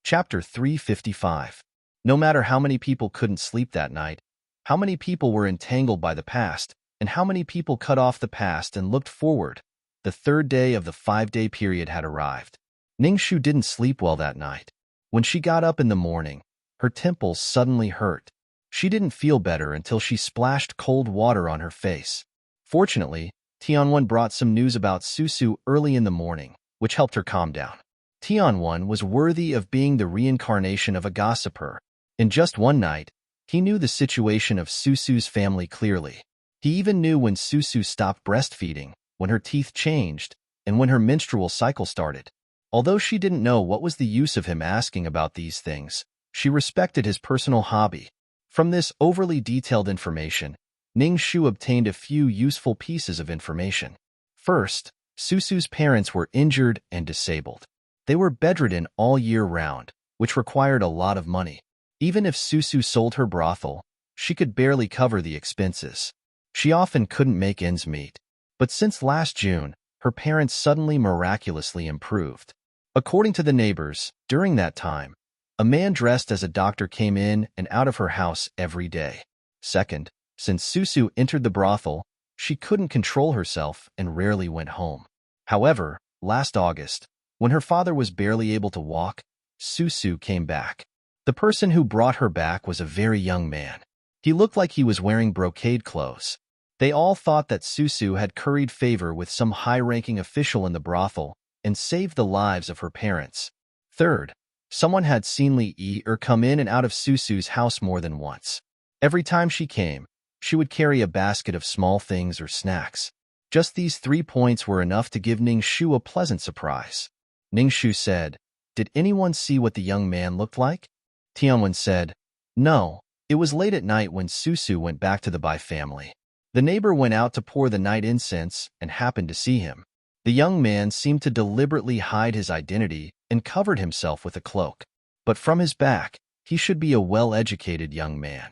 Chapter 355. No matter how many people couldn't sleep that night, how many people were entangled by the past, and how many people cut off the past and looked forward, the third day of the 5-day period had arrived. Ning Shu didn't sleep well that night. When she got up in the morning, Her temples suddenly hurt. She didn't feel better until she splashed cold water on her face. Fortunately, Tianwen brought some news about Susu early in the morning, which helped her calm down. Tianwen was worthy of being the reincarnation of a gossiper. In just one night, he knew the situation of Susu's family clearly. He even knew when Susu stopped breastfeeding, when her teeth changed, and when her menstrual cycle started. Although she didn't know what was the use of him asking about these things, she respected his personal hobby. From this overly detailed information, Ning Shu obtained a few useful pieces of information. First, Susu's parents were injured and disabled. They were bedridden all year round, which required a lot of money. Even if Susu sold her brothel, she could barely cover the expenses. She often couldn't make ends meet. But since last June, her parents suddenly miraculously improved. According to the neighbors, during that time, a man dressed as a doctor came in and out of her house every day. Second, since Susu entered the brothel, she couldn't control herself and rarely went home. However, last August, when her father was barely able to walk, Susu came back. The person who brought her back was a very young man. He looked like he was wearing brocade clothes. They all thought that Susu had curried favor with some high-ranking official in the brothel and saved the lives of her parents. Third, someone had seen Li come in and out of Susu's house more than once. Every time she came, she would carry a basket of small things or snacks. Just these 3 points were enough to give Ning Shu a pleasant surprise. Ning Shu said, "Did anyone see what the young man looked like?" Tianwen said, "No, it was late at night when Susu went back to the Bai family. The neighbor went out to pour the night incense and happened to see him. The young man seemed to deliberately hide his identity and covered himself with a cloak. But from his back, he should be a well-educated young man.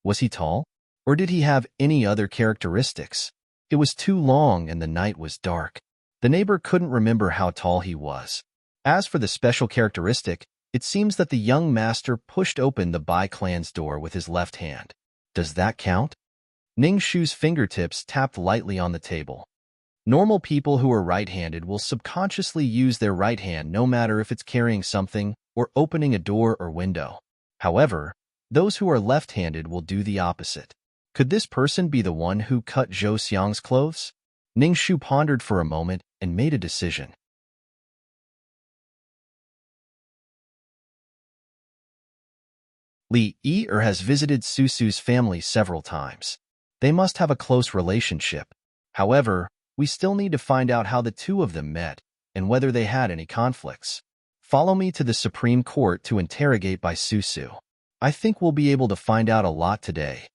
Was he tall? Or did he have any other characteristics? It was too long and the night was dark. The neighbor couldn't remember how tall he was. As for the special characteristic, it seems that the young master pushed open the Bai clan's door with his left hand. Does that count?" Ning Shu's fingertips tapped lightly on the table. Normal people who are right-handed will subconsciously use their right hand no matter if it's carrying something or opening a door or window. However, those who are left-handed will do the opposite. Could this person be the one who cut Zhou Xiang's clothes? Ning Shu pondered for a moment and made a decision. Li has visited Susu's family several times. They must have a close relationship. However, we still need to find out how the two of them met and whether they had any conflicts. Follow me to the Supreme Court to interrogate by Susu. I think we'll be able to find out a lot today.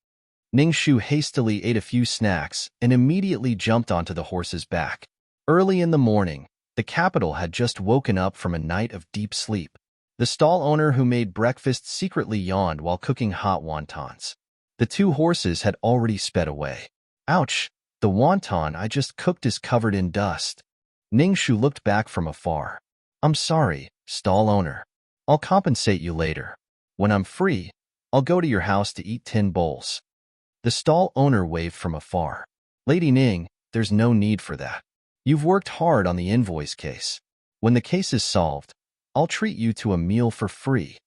Ning Shu hastily ate a few snacks and immediately jumped onto the horse's back. Early in the morning, the capital had just woken up from a night of deep sleep. The stall owner who made breakfast secretly yawned while cooking hot wontons. The 2 horses had already sped away. Ouch! The wonton I just cooked is covered in dust. Ning Shu looked back from afar. I'm sorry, stall owner. I'll compensate you later. When I'm free, I'll go to your house to eat 10 bowls. The stall owner waved from afar. Lady Ning, there's no need for that. You've worked hard on the invoice case. When the case is solved, I'll treat you to a meal for free.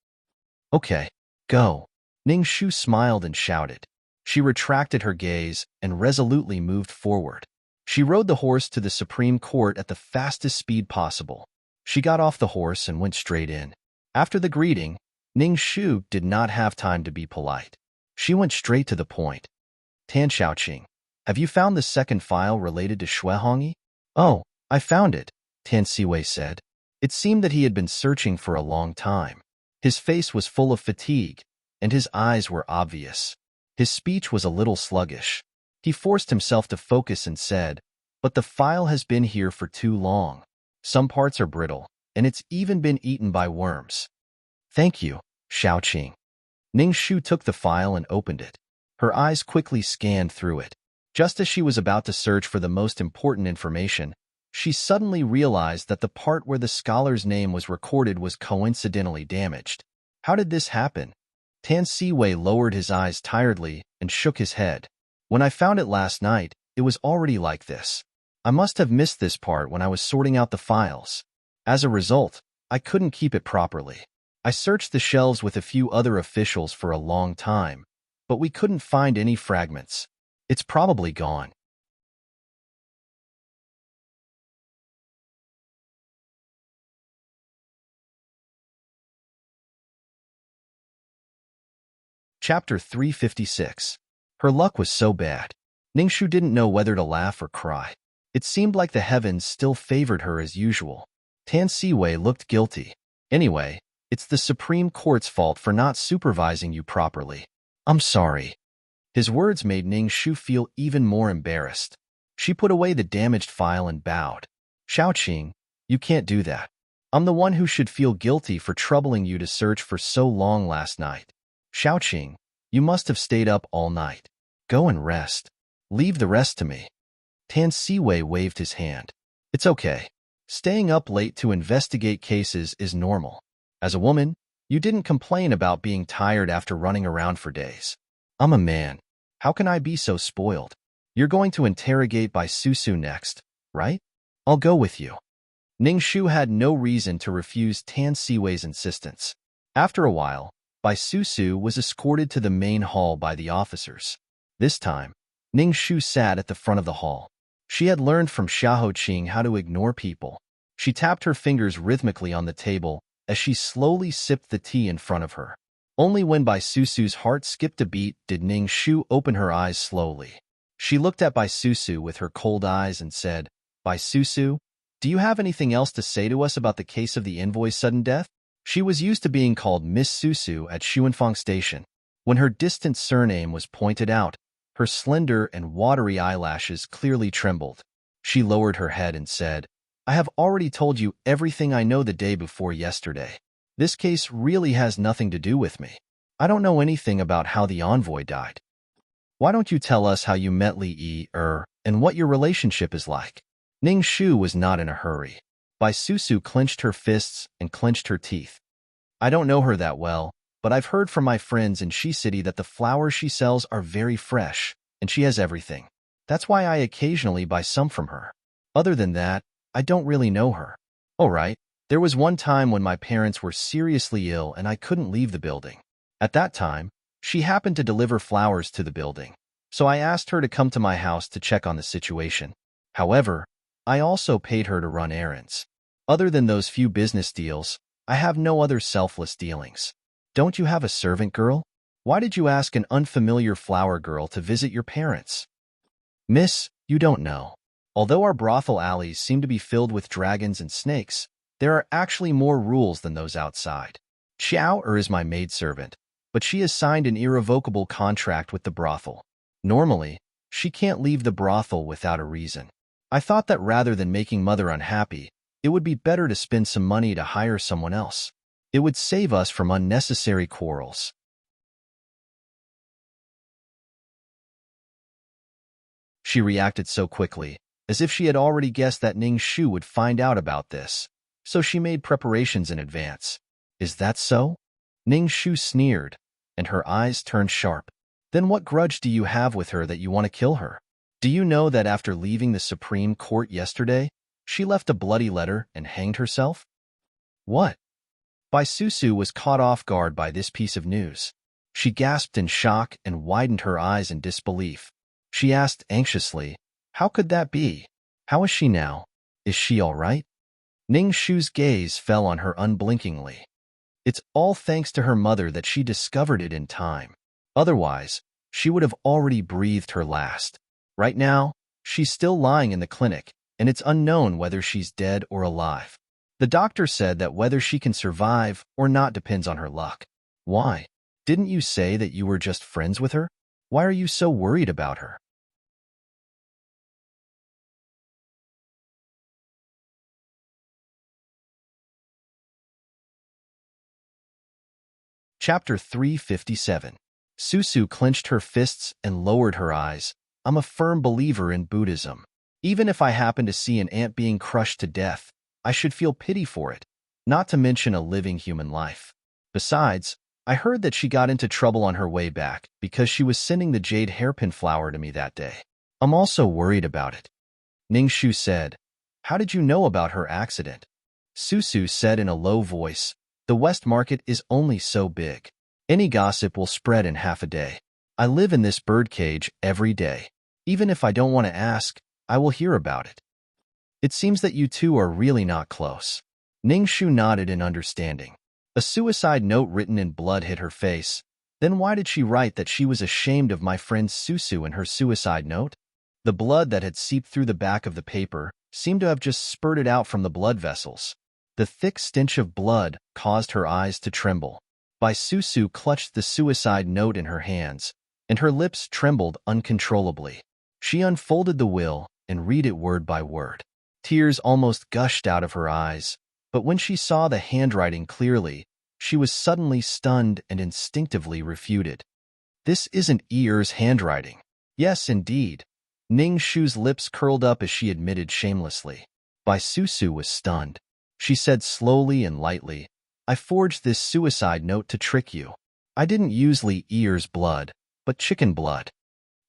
Okay, go. Ning Shu smiled and shouted. She retracted her gaze and resolutely moved forward. She rode the horse to the Supreme Court at the fastest speed possible. She got off the horse and went straight in. After the greeting, Ning Shu did not have time to be polite. She went straight to the point. Tan Xiaoqing, have you found the second file related to Shui Hongyi? Oh, I found it, Tan Siwei said. It seemed that he had been searching for a long time. His face was full of fatigue, and his eyes were obvious. His speech was a little sluggish. He forced himself to focus and said, "But the file has been here for too long. Some parts are brittle, and it's even been eaten by worms." Thank you, Xiaoqing. Ning Shu took the file and opened it. Her eyes quickly scanned through it. Just as she was about to search for the most important information, she suddenly realized that the part where the scholar's name was recorded was coincidentally damaged. How did this happen? Tan Siwei lowered his eyes tiredly and shook his head. When I found it last night, it was already like this. I must have missed this part when I was sorting out the files. As a result, I couldn't keep it properly. I searched the shelves with a few other officials for a long time, but we couldn't find any fragments. It's probably gone. Chapter 356. Her luck was so bad. Ningshu didn't know whether to laugh or cry. It seemed like the heavens still favored her as usual. Tan Siwei looked guilty. Anyway, it's the Supreme Court's fault for not supervising you properly. I'm sorry. His words made Ningshu feel even more embarrassed. She put away the damaged file and bowed. Xiaoqing, you can't do that. I'm the one who should feel guilty for troubling you to search for so long last night. Xiaoqing, you must have stayed up all night. Go and rest. Leave the rest to me. Tan Siwei waved his hand. It's okay. Staying up late to investigate cases is normal. As a woman, you didn't complain about being tired after running around for days. I'm a man. How can I be so spoiled? You're going to interrogate Bai Susu next, right? I'll go with you. Ningshu had no reason to refuse Tan Siwei's insistence. After a while, Bai Susu was escorted to the main hall by the officers. This time, Ningshu sat at the front of the hall. She had learned from Xiaoqing how to ignore people. She tapped her fingers rhythmically on the table as she slowly sipped the tea in front of her. Only when Bai Susu's heart skipped a beat did Ningshu open her eyes slowly. She looked at Bai Susu with her cold eyes and said, Bai Susu, do you have anything else to say to us about the case of the envoy's sudden death? She was used to being called Miss Susu at Xuanfang Station. When her distant surname was pointed out, her slender and watery eyelashes clearly trembled. She lowered her head and said, I have already told you everything I know the day before yesterday. This case really has nothing to do with me. I don't know anything about how the envoy died. Why don't you tell us how you met Li Yi, and what your relationship is like? Ningshu was not in a hurry. Bai Susu clenched her fists and clenched her teeth. I don't know her that well, but I've heard from my friends in Shi City that the flowers she sells are very fresh, and she has everything. That's why I occasionally buy some from her. Other than that, I don't really know her. All right, there was one time when my parents were seriously ill and I couldn't leave the building. At that time, she happened to deliver flowers to the building, so I asked her to come to my house to check on the situation. However, I also paid her to run errands. Other than those few business deals, I have no other selfless dealings. Don't you have a servant girl? Why did you ask an unfamiliar flower girl to visit your parents? Miss, you don't know. Although our brothel alleys seem to be filled with dragons and snakes, there are actually more rules than those outside. Xiao is my maidservant, but she has signed an irrevocable contract with the brothel. Normally, she can't leave the brothel without a reason. I thought that rather than making Mother unhappy, it would be better to spend some money to hire someone else. It would save us from unnecessary quarrels. She reacted so quickly, as if she had already guessed that Ningshu would find out about this, so she made preparations in advance. Is that so? Ningshu sneered, and her eyes turned sharp. Then what grudge do you have with her that you want to kill her? Do you know that after leaving the Supreme Court yesterday, she left a bloody letter and hanged herself? What? Bai Susu was caught off guard by this piece of news. She gasped in shock and widened her eyes in disbelief. She asked anxiously, how could that be? How is she now? Is she all right? Ningshu's gaze fell on her unblinkingly. It's all thanks to her mother that she discovered it in time. Otherwise, she would have already breathed her last. Right now, she's still lying in the clinic, and it's unknown whether she's dead or alive. The doctor said that whether she can survive or not depends on her luck. Why? Didn't you say that you were just friends with her? Why are you so worried about her? Chapter 357. Susu clenched her fists and lowered her eyes. I'm a firm believer in Buddhism. Even if I happen to see an ant being crushed to death, I should feel pity for it, not to mention a living human life. Besides, I heard that she got into trouble on her way back because she was sending the jade hairpin flower to me that day. I'm also worried about it. Ningshu said, how did you know about her accident? Susu said in a low voice, The West Market is only so big. Any gossip will spread in half a day. I live in this birdcage every day. Even if I don't want to ask, I will hear about it. It seems that you two are really not close. Ning Shu nodded in understanding. A suicide note written in blood hit her face. Then why did she write that she was ashamed of my friend Susu in her suicide note? The blood that had seeped through the back of the paper seemed to have just spurted out from the blood vessels. The thick stench of blood caused her eyes to tremble. Bai Susu clutched the suicide note in her hands, and her lips trembled uncontrollably. She unfolded the will and read it word by word. Tears almost gushed out of her eyes, but when she saw the handwriting clearly, she was suddenly stunned and instinctively refuted. This isn't Er's handwriting. Yes, indeed. Ning Shu's lips curled up as she admitted shamelessly. Bai Susu was stunned. She said slowly and lightly, I forged this suicide note to trick you. I didn't use Li Er's blood, but chicken blood.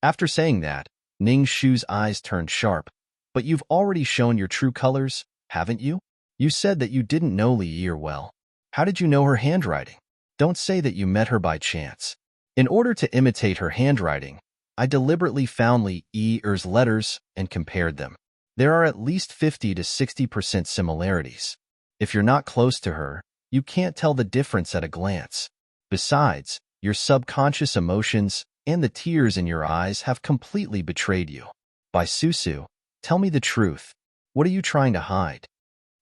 After saying that, Ning Shu's eyes turned sharp. But you've already shown your true colors, haven't you? You said that you didn't know Li Er well. How did you know her handwriting? Don't say that you met her by chance. In order to imitate her handwriting, I deliberately found Li Er's letters and compared them. There are at least 50 to 60% similarities. If you're not close to her, you can't tell the difference at a glance. Besides, your subconscious emotions and the tears in your eyes have completely betrayed you. Bai Susu, tell me the truth. What are you trying to hide?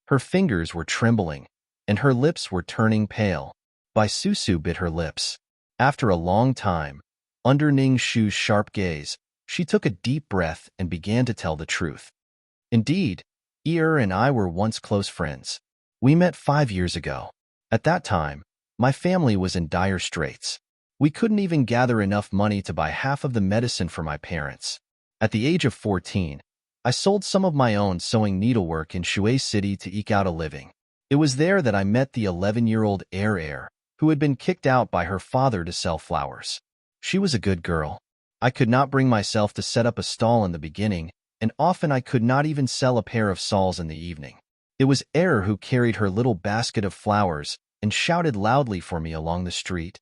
Her fingers were trembling, and her lips were turning pale. Bai Susu bit her lips. After a long time, under Ning Shu's sharp gaze, she took a deep breath and began to tell the truth. Indeed, Er and I were once close friends. We met 5 years ago. At that time, my family was in dire straits. We couldn't even gather enough money to buy half of the medicine for my parents. At the age of 14, I sold some of my own sewing needlework in Shui City to eke out a living. It was there that I met the 11-year-old Er, who had been kicked out by her father to sell flowers. She was a good girl. I could not bring myself to set up a stall in the beginning, and often I could not even sell a pair of stalls in the evening. It was Er who carried her little basket of flowers and shouted loudly for me along the street.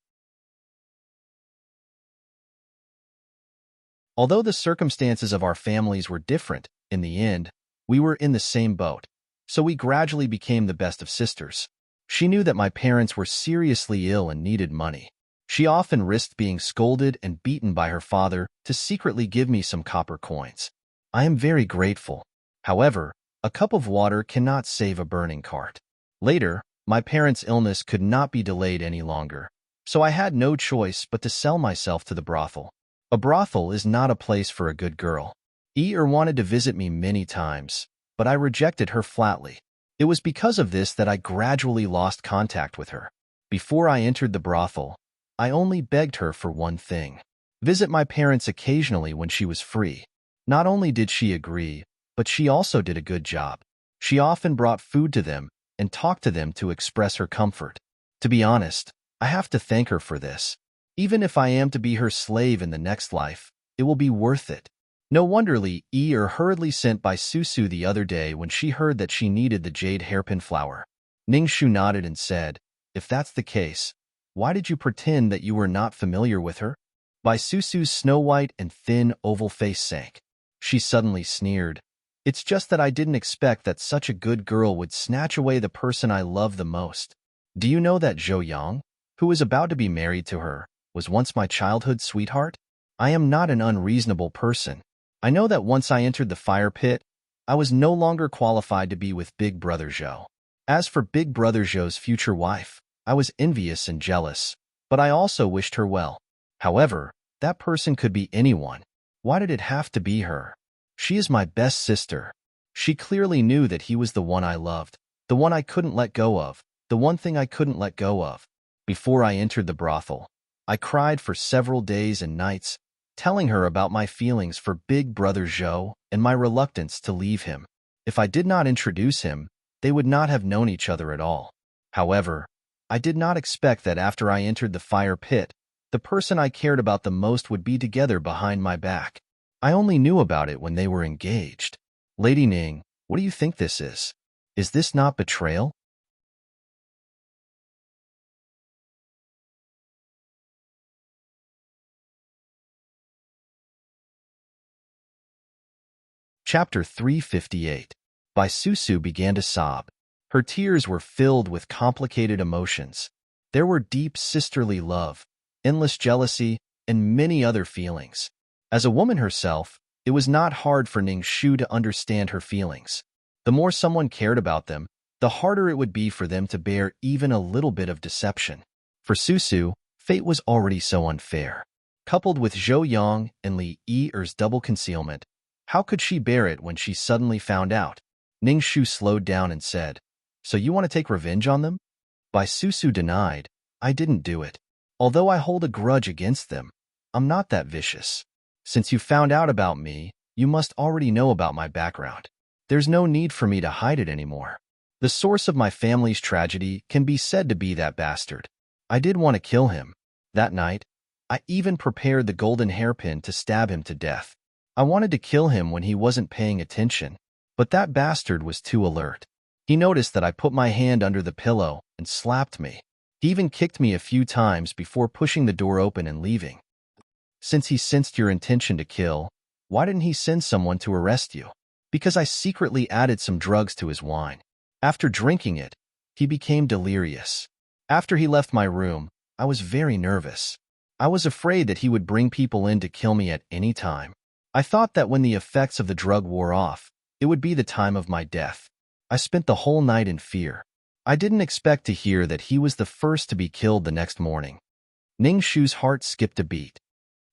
Although the circumstances of our families were different, in the end, we were in the same boat, so we gradually became the best of sisters. She knew that my parents were seriously ill and needed money. She often risked being scolded and beaten by her father to secretly give me some copper coins. I am very grateful. However, a cup of water cannot save a burning cart. Later, my parents' illness could not be delayed any longer, so I had no choice but to sell myself to the brothel. A brothel is not a place for a good girl. Er wanted to visit me many times, but I rejected her flatly. It was because of this that I gradually lost contact with her. Before I entered the brothel, I only begged her for one thing: visit my parents occasionally when she was free. Not only did she agree, but she also did a good job. She often brought food to them and talked to them to express her comfort. To be honest, I have to thank her for this. Even if I am to be her slave in the next life, it will be worth it. No wonder Li Er hurriedly sent Bai Susu the other day when she heard that she needed the jade hairpin flower. Ning Shu nodded and said, if that's the case, why did you pretend that you were not familiar with her? Bai Susu's snow-white and thin oval face sank. She suddenly sneered. It's just that I didn't expect that such a good girl would snatch away the person I love the most. Do you know that Zhou Yang, who is about to be married to her, was once my childhood sweetheart? I am not an unreasonable person. I know that once I entered the fire pit, I was no longer qualified to be with Big Brother Zhou. As for Big Brother Zhou's future wife, I was envious and jealous, but I also wished her well. However, that person could be anyone. Why did it have to be her? She is my best sister. She clearly knew that he was the one I loved, the one I couldn't let go of, the one thing I couldn't let go of. Before I entered the brothel, I cried for several days and nights, telling her about my feelings for Big Brother Zhou and my reluctance to leave him. If I did not introduce him, they would not have known each other at all. However, I did not expect that after I entered the fire pit, the person I cared about the most would be together behind my back. I only knew about it when they were engaged. Lady Ning, what do you think this is? Is this not betrayal? Chapter 358. By Susu began to sob. Her tears were filled with complicated emotions. There were deep sisterly love, endless jealousy, and many other feelings. As a woman herself, it was not hard for Ningxu to understand her feelings. The more someone cared about them, the harder it would be for them to bear even a little bit of deception. For Susu, fate was already so unfair. Coupled with Zhou Yang and Li Yi's double concealment, how could she bear it when she suddenly found out? Ningxu slowed down and said, "So you want to take revenge on them?" Bai Susu denied, "I didn't do it. Although I hold a grudge against them, I'm not that vicious. Since you found out about me, you must already know about my background. There's no need for me to hide it anymore. The source of my family's tragedy can be said to be that bastard. I did want to kill him. That night, I even prepared the golden hairpin to stab him to death. I wanted to kill him when he wasn't paying attention, but that bastard was too alert. He noticed that I put my hand under the pillow and slapped me. He even kicked me a few times before pushing the door open and leaving. Since he sensed your intention to kill, why didn't he send someone to arrest you?" "Because I secretly added some drugs to his wine. After drinking it, he became delirious. After he left my room, I was very nervous. I was afraid that he would bring people in to kill me at any time. I thought that when the effects of the drug wore off, it would be the time of my death. I spent the whole night in fear. I didn't expect to hear that he was the first to be killed the next morning." Ningxu's heart skipped a beat.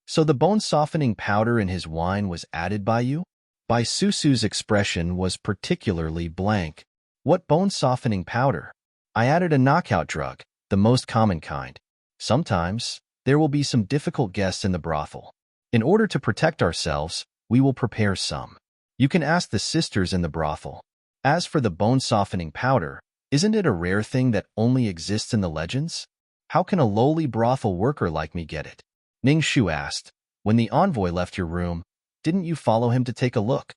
"So the bone-softening powder in his wine was added by you?" Bai Susu's expression was particularly blank. "What bone-softening powder?" "I added a knockout drug, the most common kind. Sometimes, there will be some difficult guests in the brothel. In order to protect ourselves, we will prepare some. You can ask the sisters in the brothel. As for the bone-softening powder, isn't it a rare thing that only exists in the legends? How can a lowly brothel worker like me get it?" Ningxu asked, "When the envoy left your room, didn't you follow him to take a look?"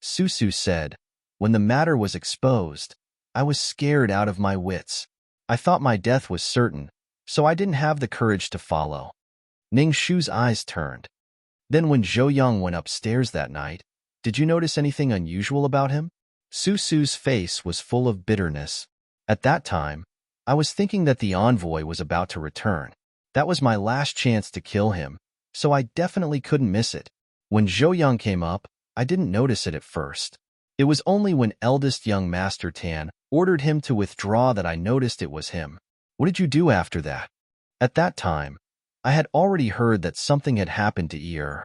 Susu said, "When the matter was exposed, I was scared out of my wits. I thought my death was certain, so I didn't have the courage to follow." Ningxu's eyes turned. "Then when Zhou Yang went upstairs that night, did you notice anything unusual about him?" Susu's face was full of bitterness. "At that time, I was thinking that the envoy was about to return. That was my last chance to kill him, so I definitely couldn't miss it. When Zhou Yang came up, I didn't notice it at first. It was only when eldest young Master Tan ordered him to withdraw that I noticed it was him." "What did you do after that?" "At that time, I had already heard that something had happened to Yi.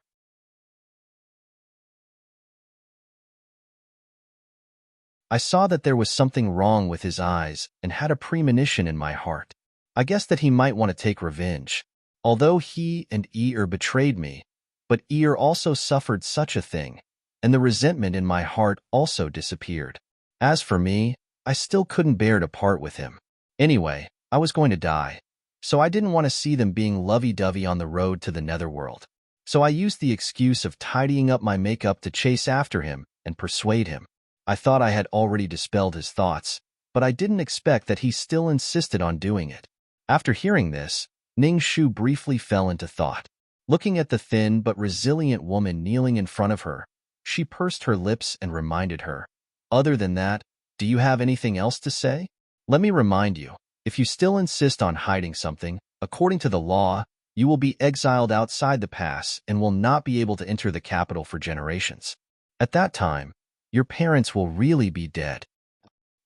I saw that there was something wrong with his eyes and had a premonition in my heart. I guessed that he might want to take revenge. Although he and Yi betrayed me, but Yi also suffered such a thing, and the resentment in my heart also disappeared. As for me, I still couldn't bear to part with him. Anyway, I was going to die, so I didn't want to see them being lovey-dovey on the road to the netherworld. So I used the excuse of tidying up my makeup to chase after him and persuade him. I thought I had already dispelled his thoughts, but I didn't expect that he still insisted on doing it." After hearing this, Ningxu briefly fell into thought. Looking at the thin but resilient woman kneeling in front of her, she pursed her lips and reminded her, "Other than that, do you have anything else to say? Let me remind you, if you still insist on hiding something, according to the law, you will be exiled outside the pass and will not be able to enter the capital for generations. At that time, your parents will really be dead."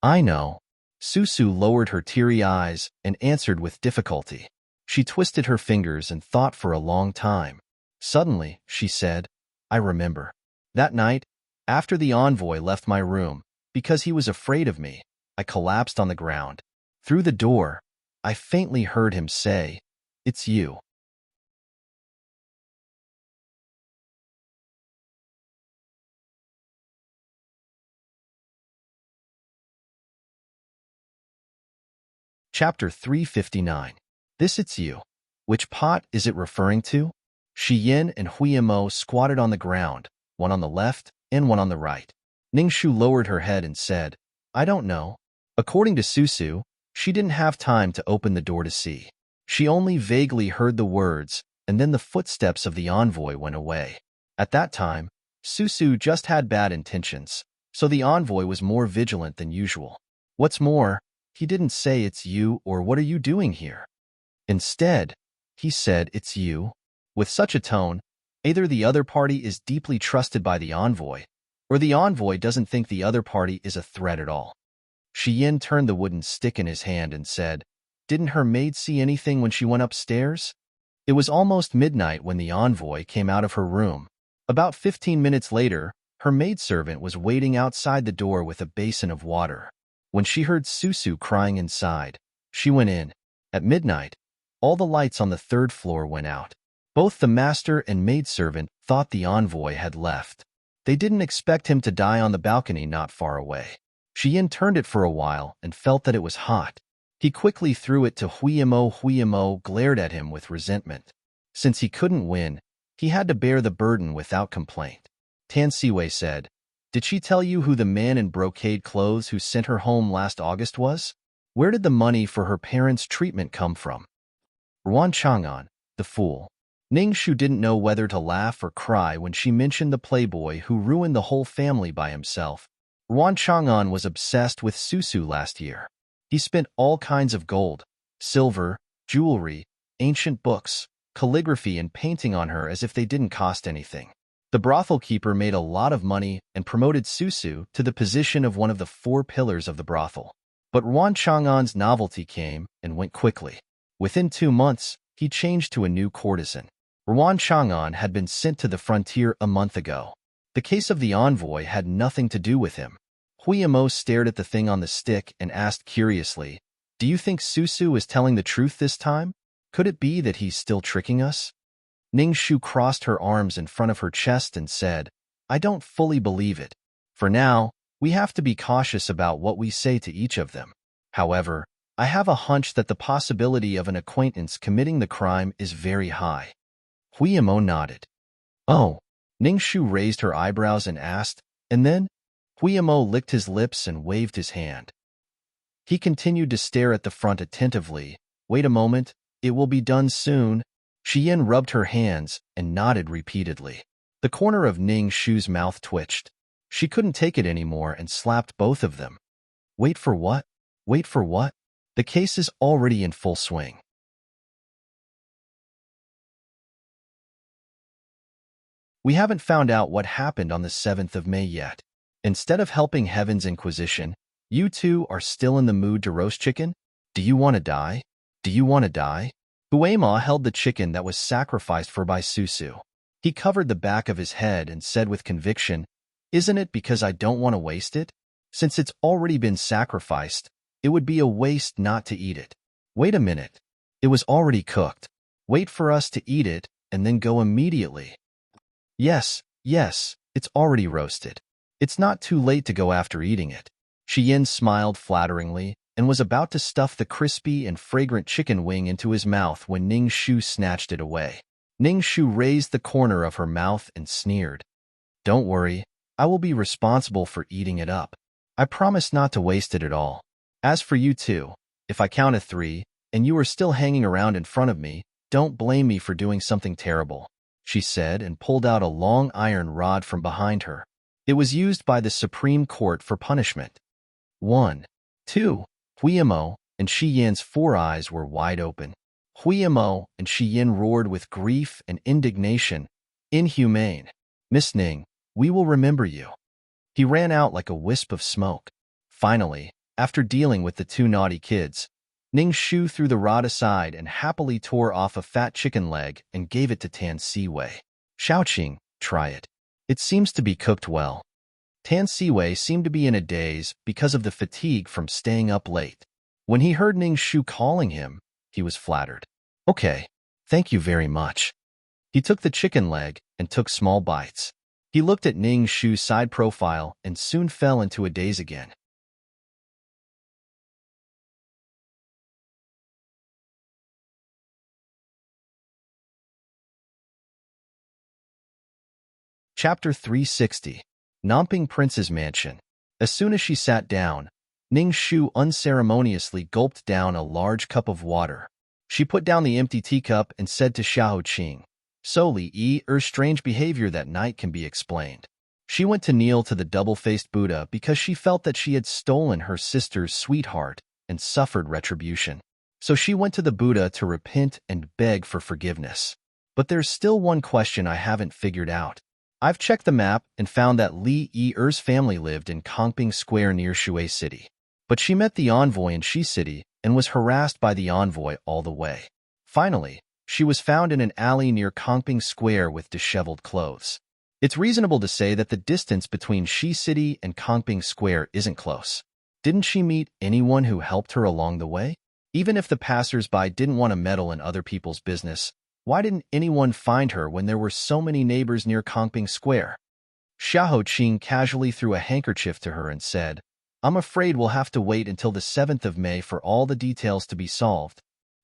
"I know." Susu lowered her teary eyes and answered with difficulty. She twisted her fingers and thought for a long time. Suddenly, she said, "I remember. That night, after the envoy left my room, because he was afraid of me, I collapsed on the ground. Through the door, I faintly heard him say, 'It's you.'" Chapter 359. This It's You. Which pot is it referring to? Shi Yin and Huiyamo squatted on the ground, one on the left and one on the right. Ningxu lowered her head and said, "I don't know." According to Susu, she didn't have time to open the door to see. She only vaguely heard the words, and then the footsteps of the envoy went away. At that time, Susu just had bad intentions, so the envoy was more vigilant than usual. What's more, he didn't say it's you or what are you doing here. Instead, he said it's you. With such a tone, either the other party is deeply trusted by the envoy, or the envoy doesn't think the other party is a threat at all. Shi Yin turned the wooden stick in his hand and said, "Didn't her maid see anything when she went upstairs?" It was almost midnight when the envoy came out of her room. About 15 minutes later, her maidservant was waiting outside the door with a basin of water. When she heard Susu crying inside, she went in. At midnight, all the lights on the third floor went out. Both the master and maidservant thought the envoy had left. They didn't expect him to die on the balcony not far away. Shi Yin turned it for a while and felt that it was hot. He quickly threw it to Huiyamo. Huiyamo glared at him with resentment. Since he couldn't win, he had to bear the burden without complaint. Tan Siwei said, "Did she tell you who the man in brocade clothes who sent her home last August was? Where did the money for her parents' treatment come from?" Ruan Chang'an, the fool. Ning Shu didn't know whether to laugh or cry when she mentioned the playboy who ruined the whole family by himself. Ruan Chang'an was obsessed with Susu last year. He spent all kinds of gold, silver, jewelry, ancient books, calligraphy and painting on her as if they didn't cost anything. The brothel keeper made a lot of money and promoted Susu to the position of one of the 4 pillars of the brothel. But Ruan Chang'an's novelty came and went quickly. Within 2 months, he changed to a new courtesan. Ruan Chang'an had been sent to the frontier a month ago. The case of the envoy had nothing to do with him. Huiyamo stared at the thing on the stick and asked curiously, "Do you think Susu is telling the truth this time? Could it be that he's still tricking us?" Ning Shu crossed her arms in front of her chest and said, "I don't fully believe it. For now, we have to be cautious about what we say to each of them. However, I have a hunch that the possibility of an acquaintance committing the crime is very high." Huiyamo nodded. "Oh." Ning Shu raised her eyebrows and asked, "And then?" Huiyamo licked his lips and waved his hand. He continued to stare at the front attentively. "Wait a moment, it will be done soon." Shi Yin rubbed her hands and nodded repeatedly. The corner of Ning Shu's mouth twitched. She couldn't take it anymore and slapped both of them. "Wait for what? Wait for what? The case is already in full swing." We haven't found out what happened on the 7th of May yet. Instead of helping Heaven's Inquisition, you two are still in the mood to roast chicken? Do you want to die? Do you want to die? Huema held the chicken that was sacrificed for by Susu. He covered the back of his head and said with conviction, "Isn't it because I don't want to waste it? Since it's already been sacrificed, it would be a waste not to eat it. Wait a minute. It was already cooked. Wait for us to eat it and then go immediately." Yes, it's already roasted. It's not too late to go after eating it." Shi Yin smiled flatteringly and was about to stuff the crispy and fragrant chicken wing into his mouth when Ning Shu snatched it away. Ning Shu raised the corner of her mouth and sneered. "Don't worry, I will be responsible for eating it up. I promise not to waste it at all. As for you two, if I count to 3, and you are still hanging around in front of me, don't blame me for doing something terrible," she said and pulled out a long iron rod from behind her. It was used by the Supreme Court for punishment. 1, 2. Huiyamo and Shi Yin's 4 eyes were wide open. Huiyamo and Shi Yin roared with grief and indignation. "Inhumane. Miss Ning, we will remember you." He ran out like a wisp of smoke. Finally, after dealing with the 2 naughty kids, Ning Shu threw the rod aside and happily tore off a fat chicken leg and gave it to Tan Siwei. "Shaoqing, try it. It seems to be cooked well." Tan Siwei seemed to be in a daze because of the fatigue from staying up late. When he heard Ning Shu calling him, he was flattered. "Okay, thank you very much." He took the chicken leg and took small bites. He looked at Ning Shu's side profile and soon fell into a daze again. Chapter 360. Namping Prince's Mansion. As soon as she sat down, Ning Shu unceremoniously gulped down a large cup of water. She put down the empty teacup and said to Xiao Qing, "Solely strange behavior that night can be explained. She went to kneel to the double-faced Buddha because she felt that she had stolen her sister's sweetheart and suffered retribution. So she went to the Buddha to repent and beg for forgiveness. But there's still one question I haven't figured out. I've checked the map and found that Li Yi's family lived in Kongping Square near Shui City. But she met the envoy in Shi City and was harassed by the envoy all the way. Finally, she was found in an alley near Kongping Square with disheveled clothes. It's reasonable to say that the distance between Shi City and Kongping Square isn't close. Didn't she meet anyone who helped her along the way? Even if the passers-by didn't want to meddle in other people's business, why didn't anyone find her when there were so many neighbors near Kongping Square? Xiahou Qing casually threw a handkerchief to her and said, "I'm afraid we'll have to wait until the 7th of May for all the details to be solved."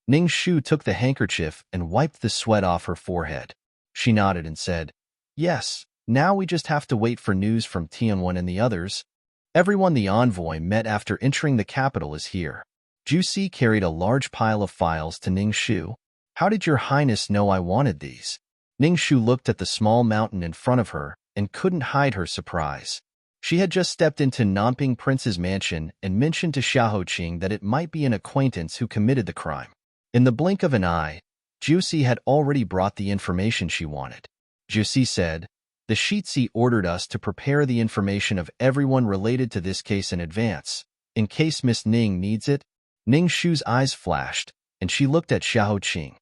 Ning Shu took the handkerchief and wiped the sweat off her forehead. She nodded and said, "Yes, now we just have to wait for news from Tianwen and the others. Everyone the envoy met after entering the capital is here." Juicy carried a large pile of files to Ning Shu. "How did your highness know I wanted these?" Ning Shu looked at the small mountain in front of her and couldn't hide her surprise. She had just stepped into Nanping Prince's mansion and mentioned to Xiahou Qing that it might be an acquaintance who committed the crime. In the blink of an eye, Juicy had already brought the information she wanted. Juicy said, "The Shitsi ordered us to prepare the information of everyone related to this case in advance, in case Miss Ning needs it." Ning Shu's eyes flashed, and she looked at Xiahou Qing.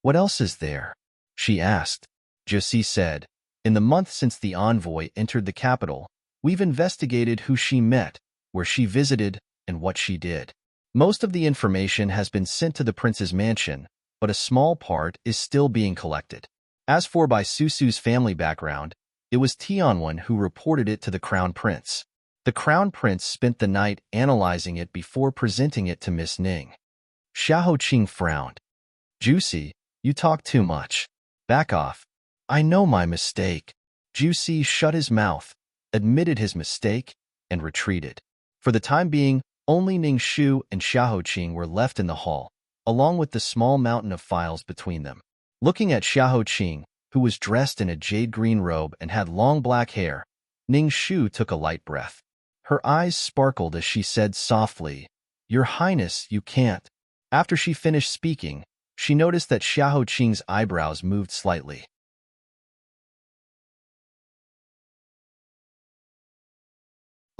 "What else is there?" she asked. Juicy said, "In the month since the envoy entered the capital, we've investigated who she met, where she visited, and what she did. Most of the information has been sent to the prince's mansion, but a small part is still being collected. As for Bai Susu's family background, it was Tianwen who reported it to the crown prince. The crown prince spent the night analyzing it before presenting it to Miss Ning." Xiahou Qing frowned. "Juicy, you talk too much. Back off." "I know my mistake." Juicy shut his mouth, admitted his mistake, and retreated. For the time being, only Ning Shu and Xiahou Qing were left in the hall, along with the small mountain of files between them. Looking at Xiahou Qing, who was dressed in a jade-green robe and had long black hair, Ning Shu took a light breath. Her eyes sparkled as she said softly, "Your Highness, you can't." After she finished speaking, she noticed that Xiahou Qing's eyebrows moved slightly.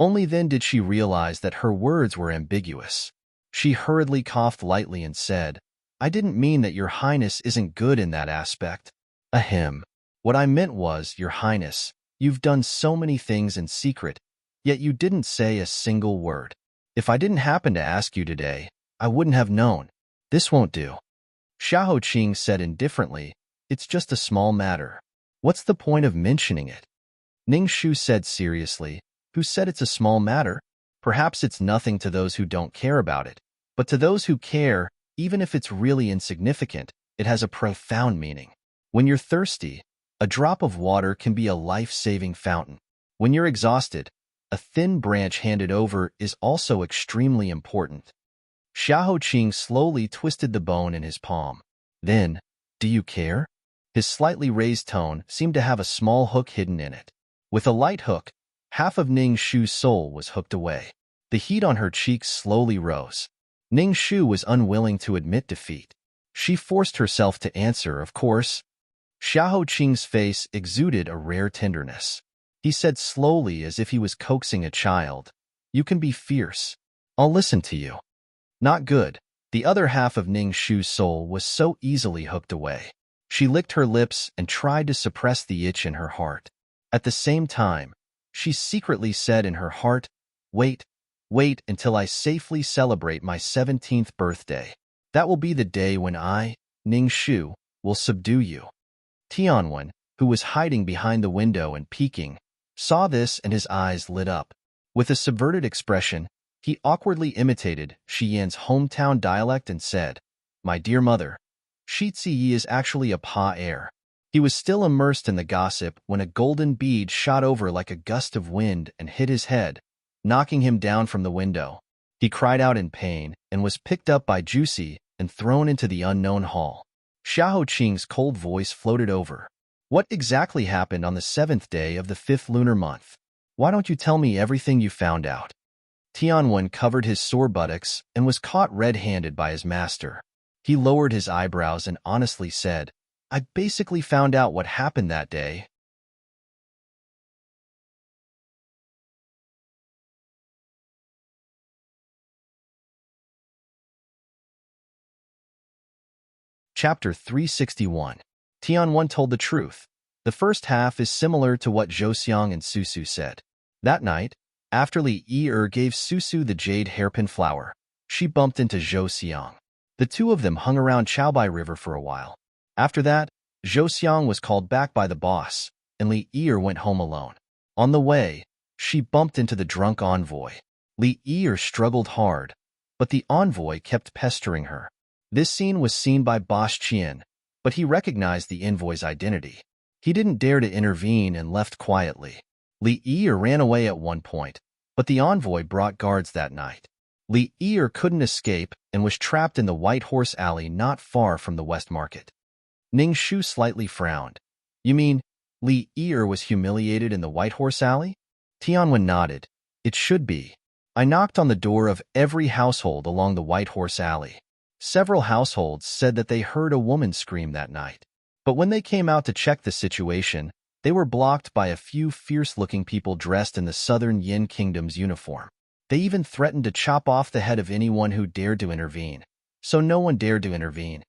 Only then did she realize that her words were ambiguous. She hurriedly coughed lightly and said, "I didn't mean that your highness isn't good in that aspect. Ahem. What I meant was, your highness, you've done so many things in secret, yet you didn't say a single word. If I didn't happen to ask you today, I wouldn't have known. This won't do." Xiahou Qing said indifferently, "It's just a small matter. What's the point of mentioning it?" Ning Shu said seriously, "Who said it's a small matter? Perhaps it's nothing to those who don't care about it, but to those who care, even if it's really insignificant, it has a profound meaning. When you're thirsty, a drop of water can be a life-saving fountain. When you're exhausted, a thin branch handed over is also extremely important." Xiahou Qing slowly twisted the bone in his palm. Then, "Do you care?" His slightly raised tone seemed to have a small hook hidden in it. With a light hook, half of Ning Shu's soul was hooked away. The heat on her cheeks slowly rose. Ning Shu was unwilling to admit defeat. She forced herself to answer, "Of course." Xiahou Qing's face exuded a rare tenderness. He said slowly as if he was coaxing a child, "You can be fierce. I'll listen to you." Not good. The other half of Ning Shu's soul was so easily hooked away. She licked her lips and tried to suppress the itch in her heart. At the same time, she secretly said in her heart, "Wait until I safely celebrate my 17th birthday. That will be the day when I, Ning Shu, will subdue you." Tianwen, who was hiding behind the window and peeking, saw this and his eyes lit up. With a subverted expression, he awkwardly imitated Shi Yan's hometown dialect and said, "My dear mother, Shi Ziyi is actually a pa heir." He was still immersed in the gossip when a golden bead shot over like a gust of wind and hit his head, knocking him down from the window. He cried out in pain and was picked up by Juicy and thrown into the unknown hall. Xiahou Qing's cold voice floated over. What exactly happened on the 7th day of the 5th lunar month? Why don't you tell me everything you found out? Tianwen covered his sore buttocks and was caught red-handed by his master. He lowered his eyebrows and honestly said, I basically found out what happened that day. Chapter 361. Tianwen told the truth. The first half is similar to what Zhou and Susu said. That night, after Li Yi gave Susu the jade hairpin flower, she bumped into Zhou. The two of them hung around Chaobai River for a while. After that, Zhou was called back by the boss, and Li Yi went home alone. On the way, she bumped into the drunk envoy. Li Yi struggled hard, but the envoy kept pestering her. This scene was seen by Boss Qian, but he recognized the envoy's identity. He didn't dare to intervene and left quietly. Li Yi ran away at one point, but the envoy brought guards that night. Li Yi couldn't escape and was trapped in the White Horse Alley not far from the West Market. Ning Shu slightly frowned. You mean, Li Yi was humiliated in the White Horse Alley? Tianwen nodded. It should be. I knocked on the door of every household along the White Horse Alley. Several households said that they heard a woman scream that night. But when they came out to check the situation, they were blocked by a few fierce-looking people dressed in the Southern Yin Kingdom's uniform. They even threatened to chop off the head of anyone who dared to intervene. So no one dared to intervene.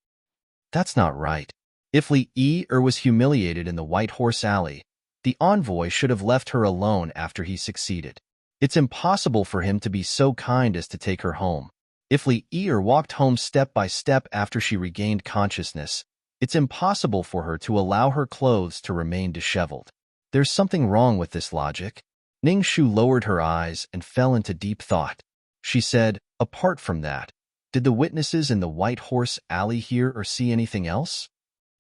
That's not right. If Li Yi was humiliated in the White Horse Alley, the envoy should have left her alone after he succeeded. It's impossible for him to be so kind as to take her home. If Li Yi walked home step by step after she regained consciousness, it's impossible for her to allow her clothes to remain disheveled. There's something wrong with this logic. Ning Shu lowered her eyes and fell into deep thought. She said, apart from that, did the witnesses in the White Horse Alley hear or see anything else?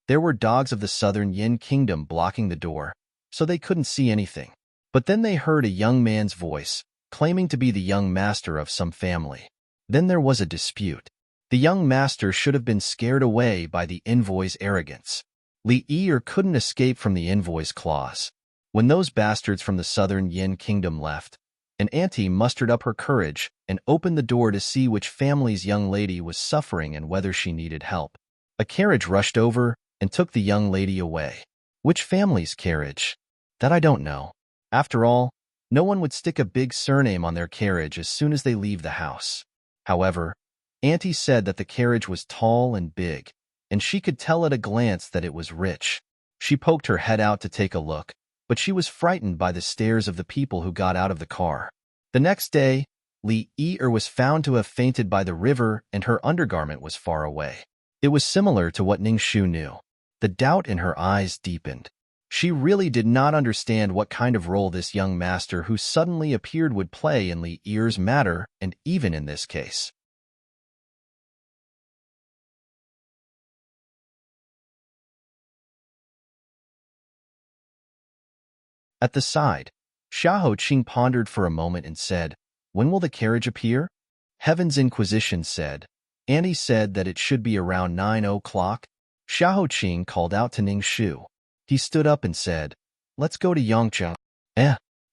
There were dogs of the Southern Yin Kingdom blocking the door, so they couldn't see anything. But then they heard a young man's voice, claiming to be the young master of some family. Then there was a dispute. The young master should have been scared away by the envoy's arrogance. Li Yi couldn't escape from the envoy's claws. When those bastards from the Southern Yin Kingdom left, an auntie mustered up her courage and opened the door to see which family's young lady was suffering and whether she needed help. A carriage rushed over and took the young lady away. Which family's carriage? That I don't know. After all, no one would stick a big surname on their carriage as soon as they leave the house. However, Auntie said that the carriage was tall and big, and she could tell at a glance that it was rich. She poked her head out to take a look, but she was frightened by the stares of the people who got out of the car. The next day, Li Yi was found to have fainted by the river and her undergarment was far away. It was similar to what Ning Shu knew. The doubt in her eyes deepened. She really did not understand what kind of role this young master who suddenly appeared would play in Li Yi's matter, and even in this case. At the side, Xiahou Qing pondered for a moment and said, when will the carriage appear? Heaven's Inquisition said. Annie said that it should be around 9 o'clock. Xiahou Qing called out to Ning Shu. He stood up and said, let's go to Yangzhou.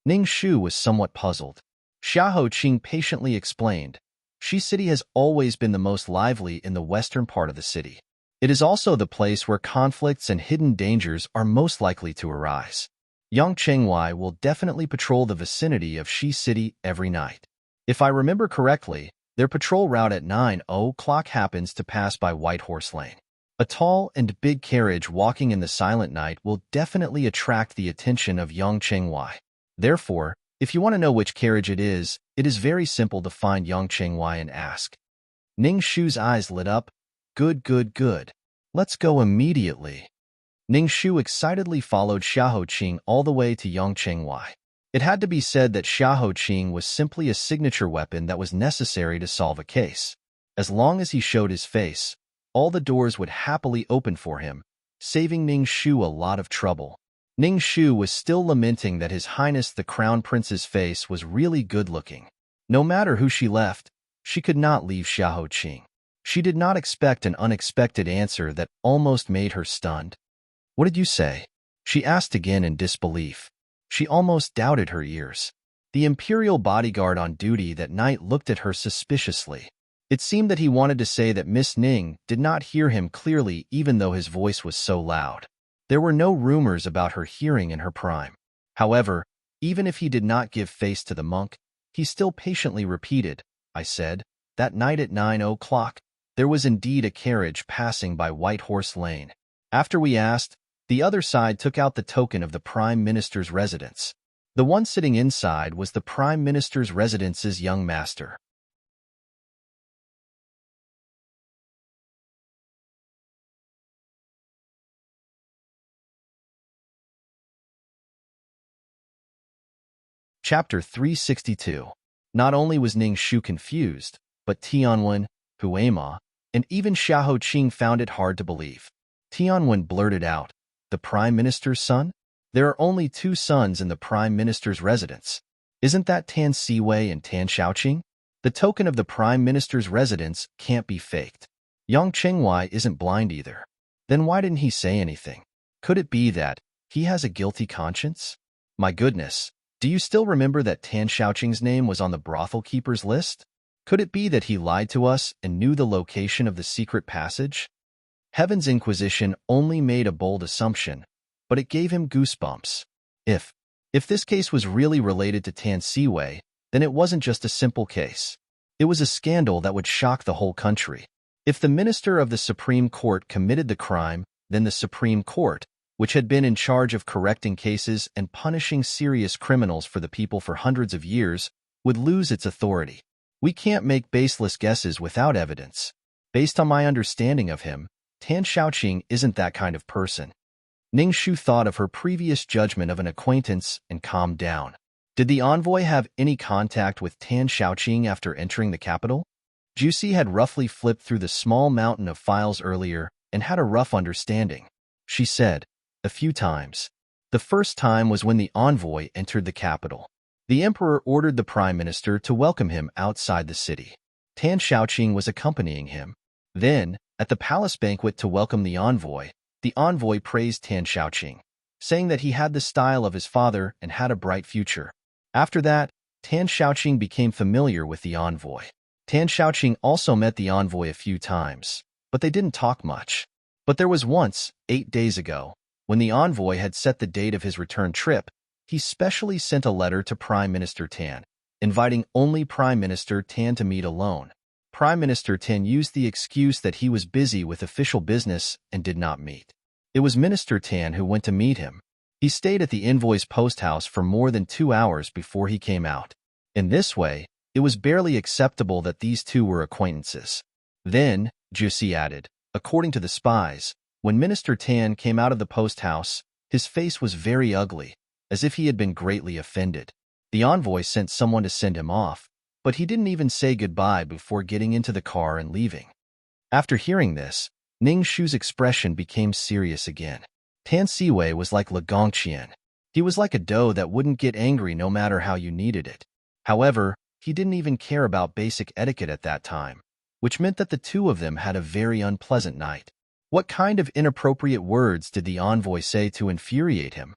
Ning Shu was somewhat puzzled. Xiahou Qing patiently explained, Shi City has always been the most lively in the western part of the city. It is also the place where conflicts and hidden dangers are most likely to arise. Yang Chengwei will definitely patrol the vicinity of Shi City every night. If I remember correctly, their patrol route at 9 o'clock happens to pass by White Horse Lane. A tall and big carriage walking in the silent night will definitely attract the attention of Yang Chengwei. Therefore, if you want to know which carriage it is very simple to find Yang Chengwei and ask. Ning Shu's eyes lit up. Good, good, good. Let's go immediately. Ning Shu excitedly followed Xiahou Qing all the way to Yang Chengwei. It had to be said that Xiahou Qing was simply a signature weapon that was necessary to solve a case. As long as he showed his face, all the doors would happily open for him, saving Ning Shu a lot of trouble. Ning Shu was still lamenting that His Highness the Crown Prince's face was really good-looking. No matter who she left, she could not leave Xiahou Qing. She did not expect an unexpected answer that almost made her stunned. What did you say? She asked again in disbelief. She almost doubted her ears. The imperial bodyguard on duty that night looked at her suspiciously. It seemed that he wanted to say that Miss Ning did not hear him clearly even though his voice was so loud. There were no rumors about her hearing in her prime. However, even if he did not give face to the monk, he still patiently repeated, I said, that night at 9 o'clock, there was indeed a carriage passing by White Horse Lane. After we asked, the other side took out the token of the Prime Minister's residence. The one sitting inside was the Prime Minister's residence's young master. Chapter 362. Not only was Ning Shu confused, but Tianwen, Huema, and even Xiahou Qing found it hard to believe. Tianwen blurted out, the Prime Minister's son? There are only 2 sons in the Prime Minister's residence. Isn't that Tan Siwei and Tan Xiaoqing? The token of the Prime Minister's residence can't be faked. Yang Qingwei isn't blind either. Then why didn't he say anything? Could it be that he has a guilty conscience? My goodness, do you still remember that Tan Xiaoqing's name was on the brothel keeper's list? Could it be that he lied to us and knew the location of the secret passage? Heaven's Inquisition only made a bold assumption, but it gave him goosebumps. If this case was really related to Tan Siwei, then it wasn't just a simple case. It was a scandal that would shock the whole country. If the minister of the Supreme Court committed the crime, then the Supreme Court, which had been in charge of correcting cases and punishing serious criminals for the people for hundreds of years, would lose its authority. We can't make baseless guesses without evidence. Based on my understanding of him, Tan Xiaoqing isn't that kind of person. Ning Shu thought of her previous judgment of an acquaintance and calmed down. Did the envoy have any contact with Tan Xiaoqing after entering the capital? Juicy had roughly flipped through the small mountain of files earlier and had a rough understanding. She said, a few times. The first time was when the envoy entered the capital. The emperor ordered the prime minister to welcome him outside the city. Tan Xiaoqing was accompanying him. Then, at the palace banquet to welcome the envoy praised Tan Xiaoqing, saying that he had the style of his father and had a bright future. After that, Tan Xiaoqing became familiar with the envoy. Tan Xiaoqing also met the envoy a few times, but they didn't talk much. But there was once, 8 days ago, when the envoy had set the date of his return trip, he specially sent a letter to Prime Minister Tan, inviting only Prime Minister Tan to meet alone. Prime Minister Tan used the excuse that he was busy with official business and did not meet. It was Minister Tan who went to meet him. He stayed at the envoy's post house for more than 2 hours before he came out. In this way, it was barely acceptable that these two were acquaintances. Then, Juicy added, according to the spies, when Minister Tan came out of the post house, his face was very ugly, as if he had been greatly offended. The envoy sent someone to send him off, but he didn't even say goodbye before getting into the car and leaving. After hearing this, Ning Shu's expression became serious again. Tan Siwei was like Le Gongqian. He was like a doe that wouldn't get angry no matter how you needed it. However, he didn't even care about basic etiquette at that time, which meant that the two of them had a very unpleasant night. What kind of inappropriate words did the envoy say to infuriate him?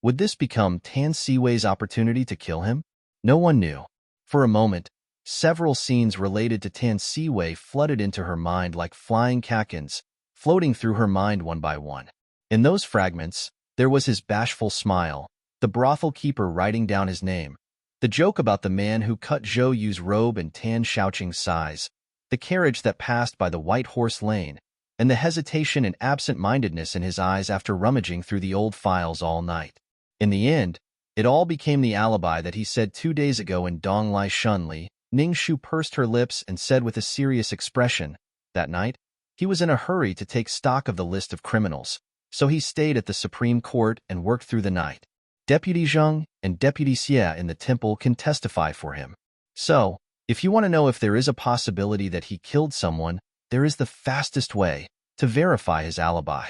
Would this become Tan Siwei's opportunity to kill him? No one knew. For a moment, several scenes related to Tan Siwei flooded into her mind like flying catkins, floating through her mind one by one. In those fragments, there was his bashful smile, the brothel keeper writing down his name, the joke about the man who cut Zhou Yu's robe and Tan Xiaoqing's size, the carriage that passed by the White Horse Lane, and the hesitation and absent-mindedness in his eyes after rummaging through the old files all night. In the end, it all became the alibi that he said 2 days ago in Donglai Shunli. Ning Shu pursed her lips and said with a serious expression, that night, he was in a hurry to take stock of the list of criminals, so he stayed at the Supreme Court and worked through the night. Deputy Zheng and Deputy Xie in the temple can testify for him. So, if you want to know if there is a possibility that he killed someone, there is the fastest way to verify his alibi.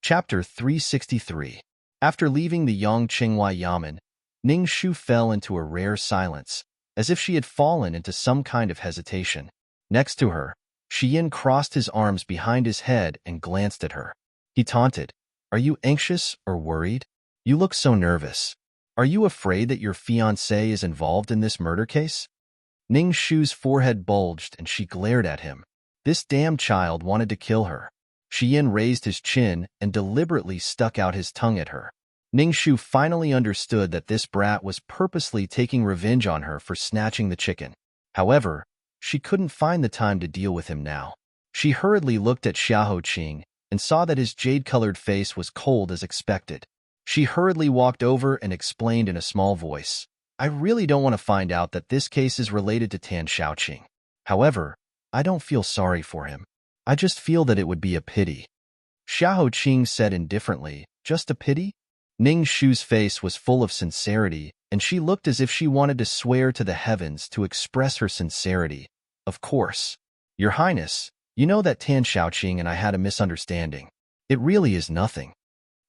Chapter 363. After leaving the Yongqingwai Yamen, Ning Shu fell into a rare silence, as if she had fallen into some kind of hesitation. Next to her, Yin crossed his arms behind his head and glanced at her. He taunted, "Are you anxious or worried? You look so nervous. Are you afraid that your fiancé is involved in this murder case?" Ning Shu's forehead bulged and she glared at him. This damn child wanted to kill her. Yin raised his chin and deliberately stuck out his tongue at her. Ning Shu finally understood that this brat was purposely taking revenge on her for snatching the chicken. However, she couldn't find the time to deal with him now. She hurriedly looked at Xiaoqing and saw that his jade-colored face was cold as expected. She hurriedly walked over and explained in a small voice, "I really don't want to find out that this case is related to Tan Xiaoqing. However, I don't feel sorry for him. I just feel that it would be a pity." Xiaoqing said indifferently, "Just a pity?" Ning Shu's face was full of sincerity, and she looked as if she wanted to swear to the heavens to express her sincerity. "Of course. Your Highness, you know that Tan Xiaoqing and I had a misunderstanding. It really is nothing."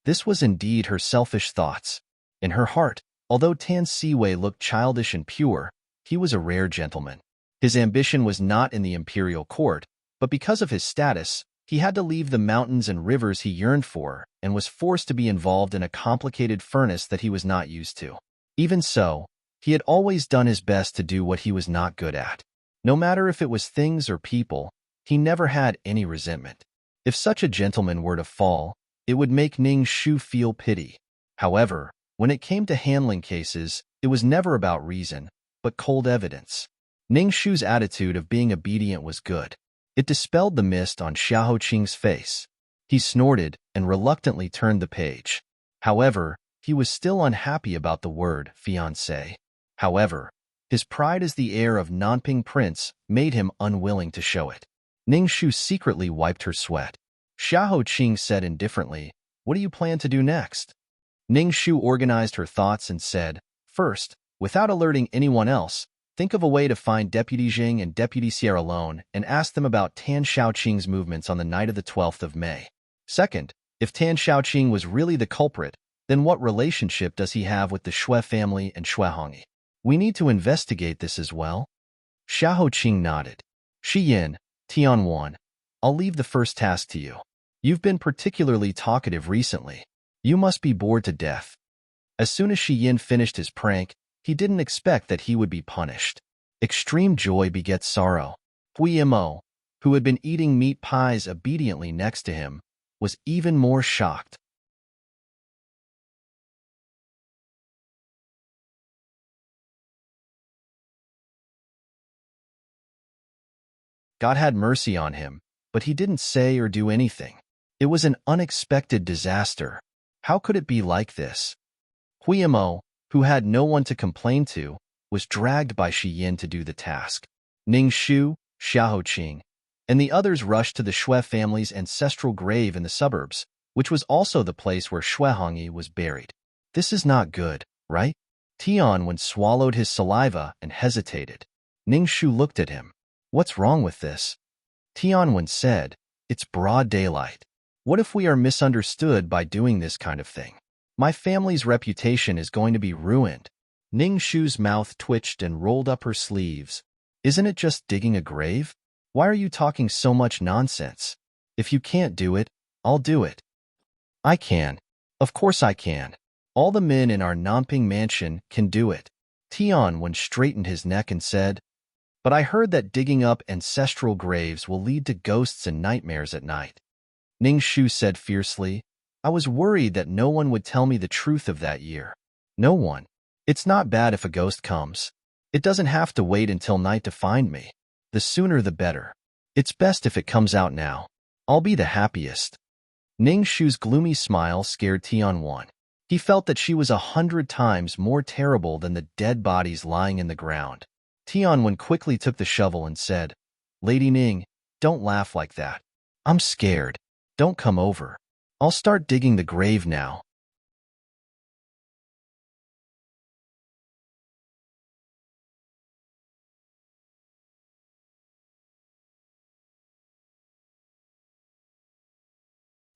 This was indeed her selfish thoughts. In her heart, although Tan Siwei looked childish and pure, he was a rare gentleman. His ambition was not in the imperial court, but because of his status, he had to leave the mountains and rivers he yearned for and was forced to be involved in a complicated furnace that he was not used to. Even so, he had always done his best to do what he was not good at. No matter if it was things or people, he never had any resentment. If such a gentleman were to fall, it would make Ning Shu feel pity. However, when it came to handling cases, it was never about reason, but cold evidence. Ning Shu's attitude of being obedient was good. It dispelled the mist on Xiaoqing's face. He snorted and reluctantly turned the page. However, he was still unhappy about the word fiancé. However, his pride as the heir of Nanping Prince made him unwilling to show it. Ning Shu secretly wiped her sweat. Xiaoqing said indifferently, "What do you plan to do next?" Ning Shu organized her thoughts and said, "First, without alerting anyone else, think of a way to find Deputy Jing and Deputy Sierra Leone and ask them about Tan Xiaoqing's movements on the night of the 12th of May. Second, if Tan Xiaoqing was really the culprit, then what relationship does he have with the Xue family and Xuehongyi? We need to investigate this as well." Xiaoqing nodded. "Yin, Tianwan, I'll leave the first task to you. You've been particularly talkative recently. You must be bored to death." As soon as Yin finished his prank, he didn't expect that he would be punished. Extreme joy begets sorrow. Huimo, who had been eating meat pies obediently next to him, was even more shocked. God had mercy on him, but he didn't say or do anything. It was an unexpected disaster. How could it be like this? Huimo, who had no one to complain to, was dragged by Yin to do the task. Ning Shu, Xiaoqing, and the others rushed to the Xue family's ancestral grave in the suburbs, which was also the place where Xuehongyi was buried. This is not good, right? Tianwen swallowed his saliva and hesitated. Ning Shu looked at him. "What's wrong with this?" Tianwen said, "It's broad daylight. What if we are misunderstood by doing this kind of thing? My family's reputation is going to be ruined." Ning Shu's mouth twitched and rolled up her sleeves. "Isn't it just digging a grave? Why are you talking so much nonsense? If you can't do it, I'll do it." "I can. Of course I can. All the men in our Nanping mansion can do it." Tianwen straightened his neck and said, "But I heard that digging up ancestral graves will lead to ghosts and nightmares at night." Ning Shu said fiercely, "I was worried that no one would tell me the truth of that year." "No one. It's not bad if a ghost comes. It doesn't have to wait until night to find me. The sooner the better. It's best if it comes out now. I'll be the happiest." Ning Shu's gloomy smile scared Tianwan. He felt that she was 100 times more terrible than the dead bodies lying in the ground. Tianwen quickly took the shovel and said, "Lady Ning, don't laugh like that. I'm scared. Don't come over. I'll start digging the grave now."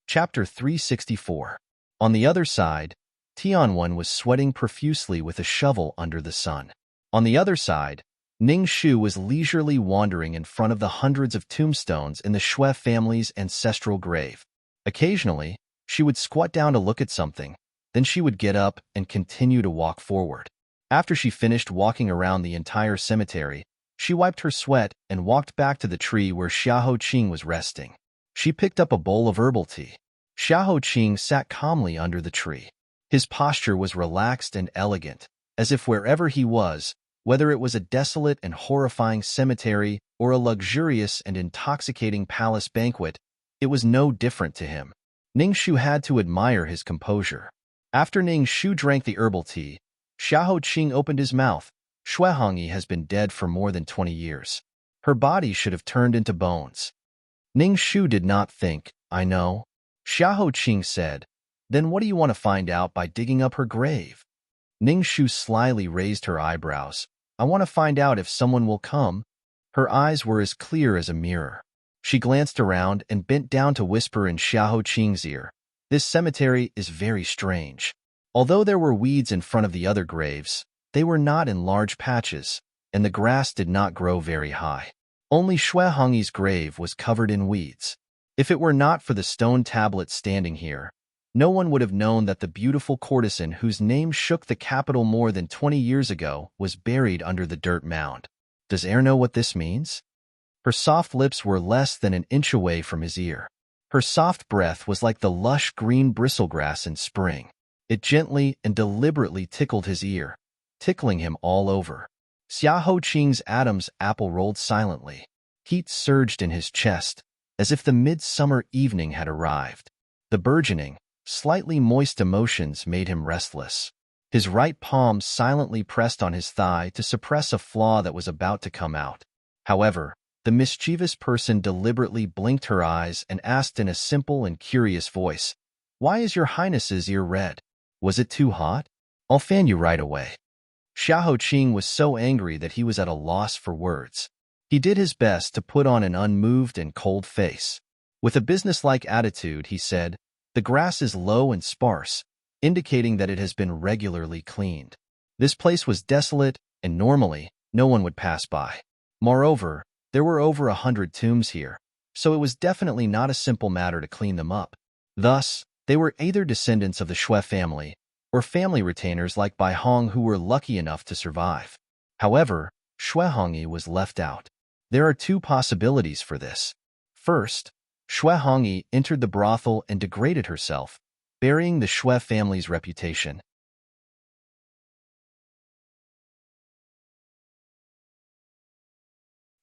Chapter 364. On the other side, Tianwen was sweating profusely with a shovel under the sun. On the other side, Ning Shu was leisurely wandering in front of the hundreds of tombstones in the Shui family's ancestral grave. Occasionally, she would squat down to look at something, then she would get up and continue to walk forward. After she finished walking around the entire cemetery, she wiped her sweat and walked back to the tree where Xiahou Qing was resting. She picked up a bowl of herbal tea. Xiahou Qing sat calmly under the tree. His posture was relaxed and elegant, as if wherever he was, whether it was a desolate and horrifying cemetery or a luxurious and intoxicating palace banquet, it was no different to him. Ning Shu had to admire his composure. After Ning Shu drank the herbal tea, Xiahou Qing opened his mouth. Shui Hongyi has been dead for more than 20 years. Her body should have turned into bones. Ning Shu did not think, I know. Xiahou Qing said, then what do you want to find out by digging up her grave? Ning Shu slyly raised her eyebrows. I want to find out if someone will come. Her eyes were as clear as a mirror. She glanced around and bent down to whisper in Xiahou Qing's ear. This cemetery is very strange. Although there were weeds in front of the other graves, they were not in large patches, and the grass did not grow very high. Only Shui Hongyi's grave was covered in weeds. If it were not for the stone tablet standing here, no one would have known that the beautiful courtesan whose name shook the capital more than 20 years ago was buried under the dirt mound. Does Air know what this means? Her soft lips were less than an inch away from his ear. Her soft breath was like the lush green bristlegrass in spring. It gently and deliberately tickled his ear, tickling him all over. Xiahou Qing's Adam's apple rolled silently. Heat surged in his chest, as if the midsummer evening had arrived. The burgeoning, slightly moist emotions made him restless. His right palm silently pressed on his thigh to suppress a flaw that was about to come out. However, the mischievous person deliberately blinked her eyes and asked in a simple and curious voice, Why is your highness's ear red? Was it too hot? I'll fan you right away. Xiahou Qing was so angry that he was at a loss for words. He did his best to put on an unmoved and cold face. With a businesslike attitude, he said, The grass is low and sparse, indicating that it has been regularly cleaned. This place was desolate, and normally, no one would pass by. Moreover, there were over 100 tombs here, so it was definitely not a simple matter to clean them up. Thus, they were either descendants of the Shui family, or family retainers like Bai Hong who were lucky enough to survive. However, Shui Hongyi was left out. There are two possibilities for this. First, Shui Hongyi entered the brothel and degraded herself, burying the Shui family's reputation.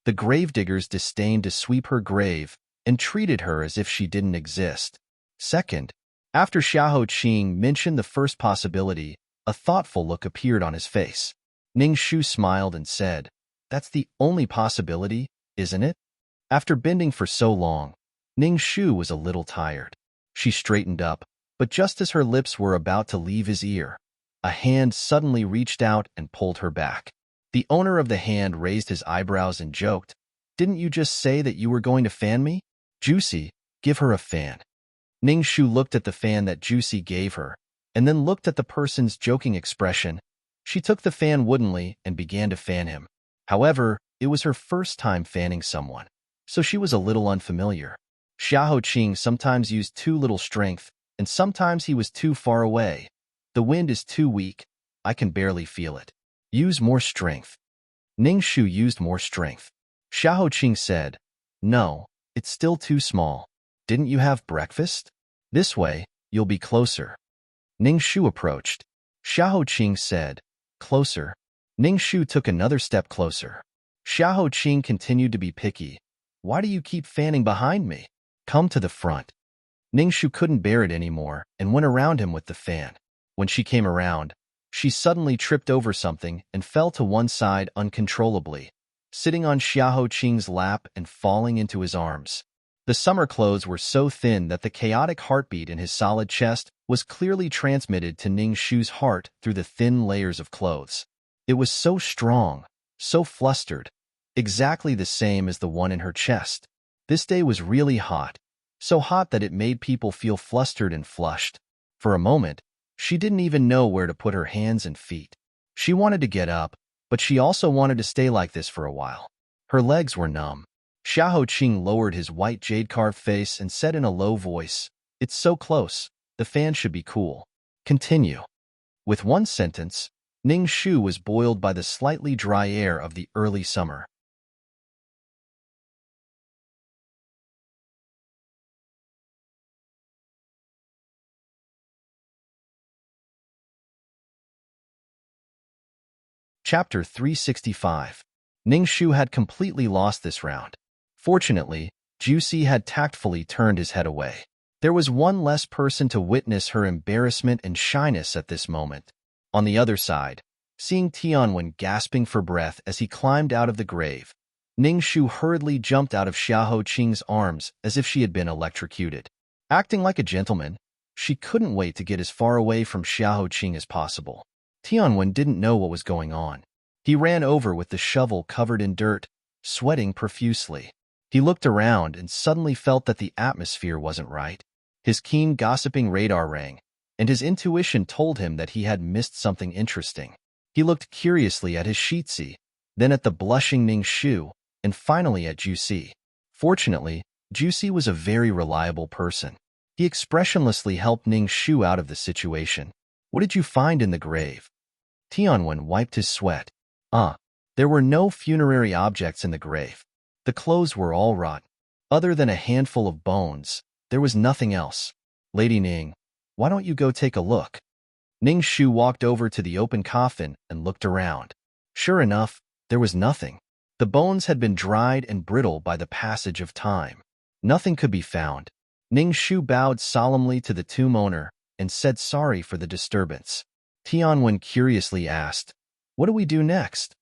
The gravediggers disdained to sweep her grave and treated her as if she didn't exist. Second, after Xiahou Qing mentioned the first possibility, a thoughtful look appeared on his face. Ning Shu smiled and said, That's the only possibility, isn't it? After bending for so long, Ning Shu was a little tired. She straightened up, but just as her lips were about to leave his ear, a hand suddenly reached out and pulled her back. The owner of the hand raised his eyebrows and joked, Didn't you just say that you were going to fan me? Juicy, give her a fan. Ning Shu looked at the fan that Juicy gave her, and then looked at the person's joking expression. She took the fan woodenly and began to fan him. However, it was her first time fanning someone, so she was a little unfamiliar. Xiahou Qing sometimes used too little strength, and sometimes he was too far away. The wind is too weak. I can barely feel it. Use more strength. Ning Shu used more strength. Xiahou Qing said, No, it's still too small. Didn't you have breakfast? This way, you'll be closer. Ning Shu approached. Xiahou Qing said, Closer. Ning Shu took another step closer. Xiahou Qing continued to be picky. Why do you keep fanning behind me? Come to the front. Ning Shu couldn't bear it anymore and went around him with the fan. When she came around, she suddenly tripped over something and fell to one side uncontrollably, sitting on Xiahou Qing's lap and falling into his arms. The summer clothes were so thin that the chaotic heartbeat in his solid chest was clearly transmitted to Ning Shu's heart through the thin layers of clothes. It was so strong, so flustered, exactly the same as the one in her chest. This day was really hot, so hot that it made people feel flustered and flushed. For a moment, she didn't even know where to put her hands and feet. She wanted to get up, but she also wanted to stay like this for a while. Her legs were numb. Xiahou Qing lowered his white jade-carved face and said in a low voice, "It's so close. The fan should be cool." Continue. With one sentence, Ning Shu was boiled by the slightly dry air of the early summer. Chapter 365. Ning Shu had completely lost this round. Fortunately, Juicy had tactfully turned his head away. There was one less person to witness her embarrassment and shyness at this moment. On the other side, seeing Tianwen gasping for breath as he climbed out of the grave, Ning Shu hurriedly jumped out of Xiahou Qing's arms as if she had been electrocuted. Acting like a gentleman, she couldn't wait to get as far away from Xiahou Qing as possible. Tianwen didn't know what was going on. He ran over with the shovel covered in dirt, sweating profusely. He looked around and suddenly felt that the atmosphere wasn't right. His keen gossiping radar rang, and his intuition told him that he had missed something interesting. He looked curiously at his Shitzi, then at the blushing Ning Shu, and finally at Juicy. Fortunately, Juicy was a very reliable person. He expressionlessly helped Ning Shu out of the situation. "What did you find in the grave?" Tianwen wiped his sweat. There were no funerary objects in the grave. The clothes were all rotten. Other than a handful of bones, there was nothing else. "Lady Ning, why don't you go take a look?" Ning Shu walked over to the open coffin and looked around. Sure enough, there was nothing. The bones had been dried and brittle by the passage of time. Nothing could be found. Ning Shu bowed solemnly to the tomb owner and said sorry for the disturbance. Tianwen curiously asked, "What do we do next?"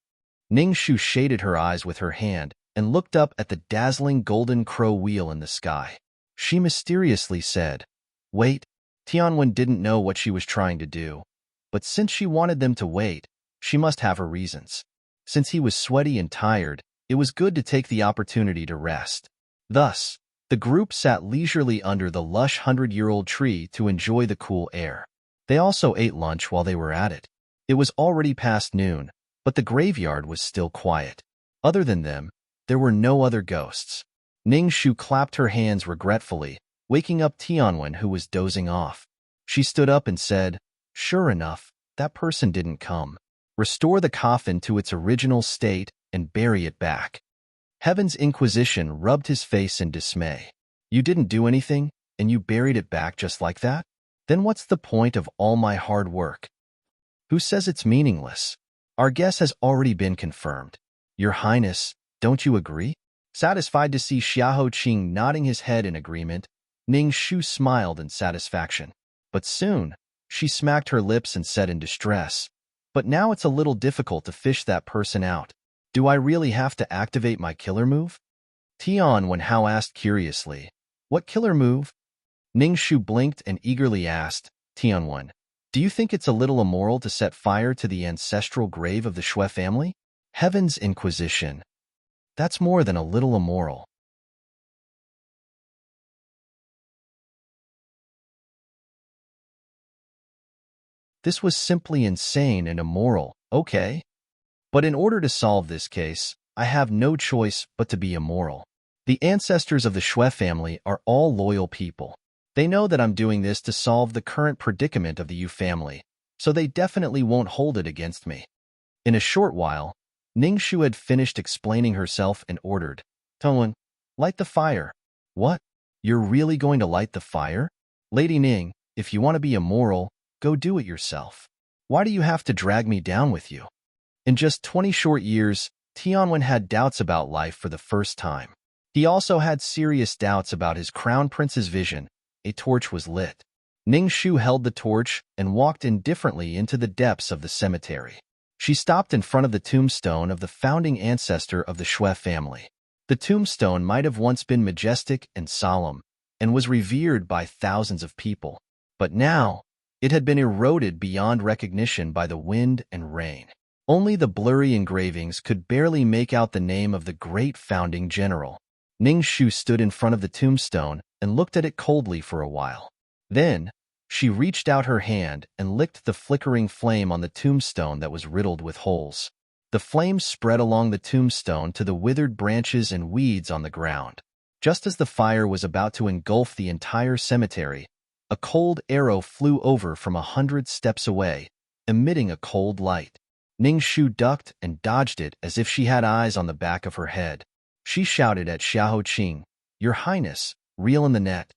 Ning Shu shaded her eyes with her hand and looked up at the dazzling golden crow wheel in the sky. She mysteriously said, "Wait." Tianwen didn't know what she was trying to do, but since she wanted them to wait, she must have her reasons. Since he was sweaty and tired, it was good to take the opportunity to rest. Thus, the group sat leisurely under the lush 100-year-old tree to enjoy the cool air. They also ate lunch while they were at it. It was already past noon, but the graveyard was still quiet. Other than them, there were no other ghosts. Ning Shu clapped her hands regretfully, waking up Tianwen, who was dozing off. She stood up and said, "Sure enough, that person didn't come. Restore the coffin to its original state and bury it back." Heaven's Inquisition rubbed his face in dismay. "You didn't do anything, and you buried it back just like that? Then what's the point of all my hard work?" "Who says it's meaningless? Our guess has already been confirmed. Your Highness, don't you agree?" Satisfied to see Xiahou Qing nodding his head in agreement, Ning Shu smiled in satisfaction. But soon, she smacked her lips and said in distress, "But now it's a little difficult to fish that person out. Do I really have to activate my killer move?" Tianwen Hao asked curiously, "What killer move?" Ning Shu blinked and eagerly asked, "Tianwen, do you think it's a little immoral to set fire to the ancestral grave of the Shui family?" Heaven's Inquisition. That's more than a little immoral. This was simply insane and immoral, okay? But in order to solve this case, I have no choice but to be immoral. The ancestors of the Shui family are all loyal people. They know that I'm doing this to solve the current predicament of the Yu family, so they definitely won't hold it against me. In a short while, Ning Shu had finished explaining herself and ordered, "Tianwen, light the fire." "What? You're really going to light the fire?" "Lady Ning, if you want to be immoral, go do it yourself. Why do you have to drag me down with you?" In just 20 short years, Tianwen had doubts about life for the first time. He also had serious doubts about his crown prince's vision. A torch was lit. Ning Shu held the torch and walked indifferently into the depths of the cemetery. She stopped in front of the tombstone of the founding ancestor of the Shui family. The tombstone might have once been majestic and solemn, and was revered by thousands of people. But now, it had been eroded beyond recognition by the wind and rain. Only the blurry engravings could barely make out the name of the great founding general. Ning Shu stood in front of the tombstone and looked at it coldly for a while. Then, she reached out her hand and licked the flickering flame on the tombstone that was riddled with holes. The flame spread along the tombstone to the withered branches and weeds on the ground. Just as the fire was about to engulf the entire cemetery, a cold arrow flew over from 100 steps away, emitting a cold light. Ning Shu ducked and dodged it as if she had eyes on the back of her head. She shouted at Xiahou Qing, "Your Highness, reel in the net."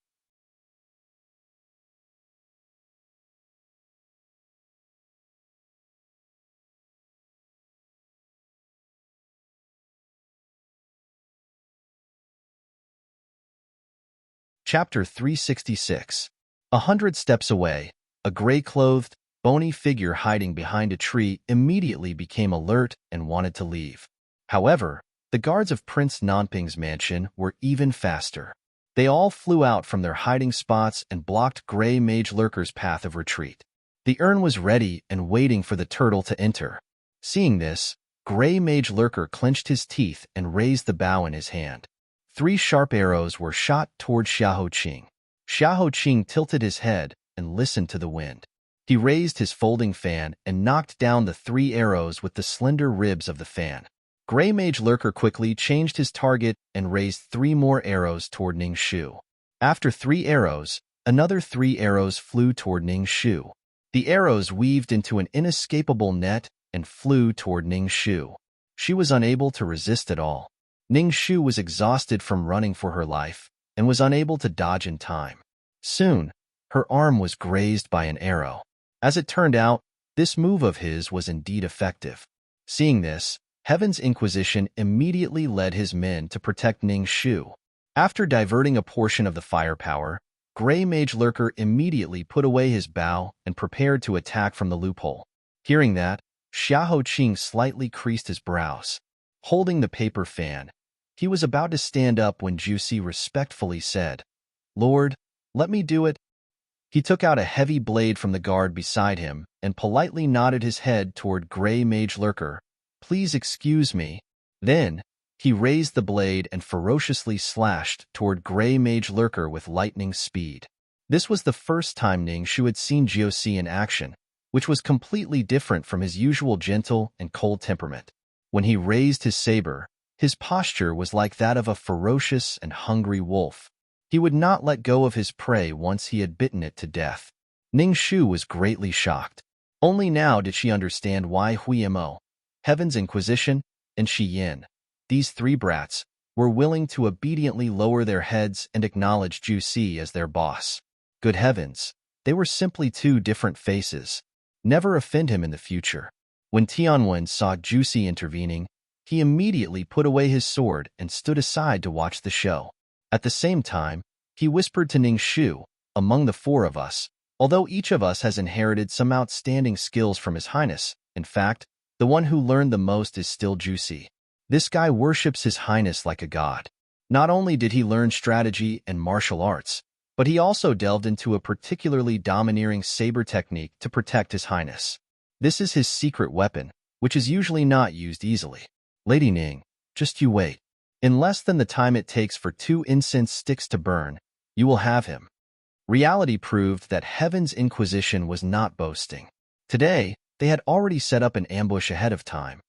Chapter 366. 100 steps away, a gray-clothed, bony figure hiding behind a tree immediately became alert and wanted to leave. However, the guards of Prince Nanping's mansion were even faster. They all flew out from their hiding spots and blocked Gray Mage Lurker's path of retreat. The urn was ready and waiting for the turtle to enter. Seeing this, Gray Mage Lurker clenched his teeth and raised the bow in his hand. 3 sharp arrows were shot toward Xiahou Qing. Xiahou Qing tilted his head and listened to the wind. He raised his folding fan and knocked down the 3 arrows with the slender ribs of the fan. Gray Mage Lurker quickly changed his target and raised 3 more arrows toward Ning Shu. After 3 arrows, another 3 arrows flew toward Ning Shu. The arrows weaved into an inescapable net and flew toward Ning Shu. She was unable to resist at all. Ning Shu was exhausted from running for her life and was unable to dodge in time. Soon, her arm was grazed by an arrow. As it turned out, this move of his was indeed effective. Seeing this, Heaven's Inquisition immediately led his men to protect Ning Shu. After diverting a portion of the firepower, Gray Mage Lurker immediately put away his bow and prepared to attack from the loophole. Hearing that, Xiahou Qing slightly creased his brows. Holding the paper fan, he was about to stand up when Juicy respectfully said, "Lord, let me do it." He took out a heavy blade from the guard beside him and politely nodded his head toward Gray Mage Lurker. "Please excuse me." Then, he raised the blade and ferociously slashed toward Gray Mage Lurker with lightning speed. This was the first time Ning Shu had seen Jiusi in action, which was completely different from his usual gentle and cold temperament. When he raised his saber, his posture was like that of a ferocious and hungry wolf. He would not let go of his prey once he had bitten it to death. Ning Shu was greatly shocked. Only now did she understand why Huimo, Heaven's Inquisition, and Shi Yin, these 3 brats, were willing to obediently lower their heads and acknowledge Juicy as their boss. Good heavens, they were simply 2 different faces. Never offend him in the future. When Tianwen saw Juicy intervening, he immediately put away his sword and stood aside to watch the show. At the same time, he whispered to Ning Shu, "Among the 4 of us, although each of us has inherited some outstanding skills from His Highness, in fact, the one who learned the most is still Juicy. This guy worships His Highness like a god. Not only did he learn strategy and martial arts, but he also delved into a particularly domineering saber technique to protect His Highness. This is his secret weapon, which is usually not used easily. Lady Ning, just you wait. In less than the time it takes for 2 incense sticks to burn, you will have him." Reality proved that Heaven's Inquisition was not boasting. Today, they had already set up an ambush ahead of time.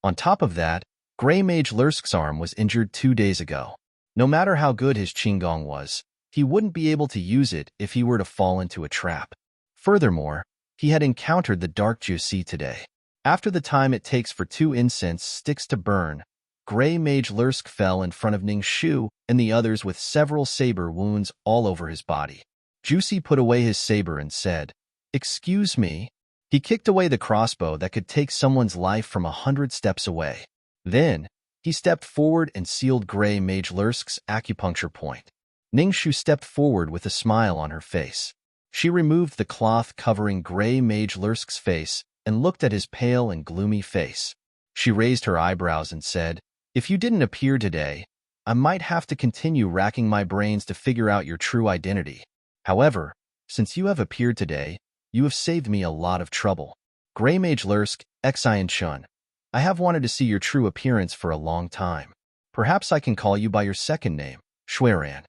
On top of that, Gray Mage Lursk's arm was injured 2 days ago. No matter how good his Qinggong was, he wouldn't be able to use it if he were to fall into a trap. Furthermore, he had encountered the Dark Juicy today. After the time it takes for 2 incense sticks to burn, Gray Mage Lursk fell in front of Ning Shu and the others with several saber wounds all over his body. Juicy put away his saber and said, "Excuse me." He kicked away the crossbow that could take someone's life from 100 steps away. Then, he stepped forward and sealed Gray Mage Lursk's acupuncture point. Ning Shu stepped forward with a smile on her face. She removed the cloth covering Gray Mage Lursk's face and looked at his pale and gloomy face. She raised her eyebrows and said, "If you didn't appear today, I might have to continue racking my brains to figure out your true identity. However, since you have appeared today, you have saved me a lot of trouble." Gray Mage Lursk Xian Chun, I have wanted to see your true appearance for a long time. Perhaps I can call you by your second name, Xueran.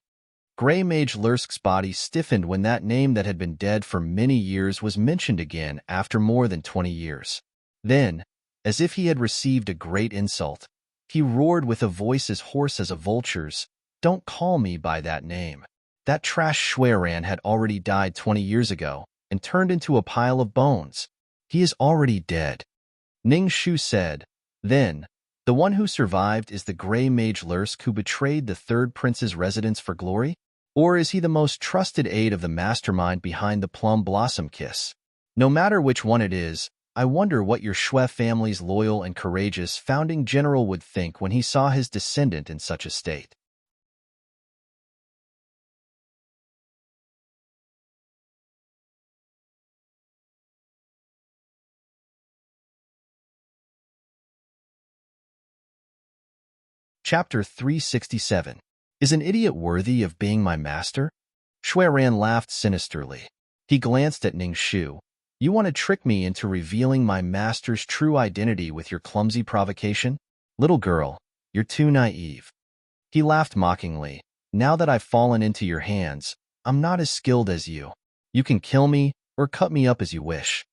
Gray Mage Lursk's body stiffened when that name that had been dead for many years was mentioned again after more than 20 years. Then, as if he had received a great insult, he roared with a voice as hoarse as a vulture's, "Don't call me by that name. That trash Xueran had already died 20 years ago and turned into a pile of bones. He is already dead." Ning Shu said. Then, the one who survived is the Gray Mage Lursk who betrayed the third prince's residence for glory? Or is he the most trusted aide of the mastermind behind the Plum Blossom Kiss? No matter which one it is, I wonder what your Xue family's loyal and courageous founding general would think when he saw his descendant in such a state. Chapter 367. Is an idiot worthy of being my master? Xueran laughed sinisterly. He glanced at Ning Shu. You want to trick me into revealing my master's true identity with your clumsy provocation? Little girl, you're too naive. He laughed mockingly. Now that I've fallen into your hands, I'm not as skilled as you. You can kill me or cut me up as you wish.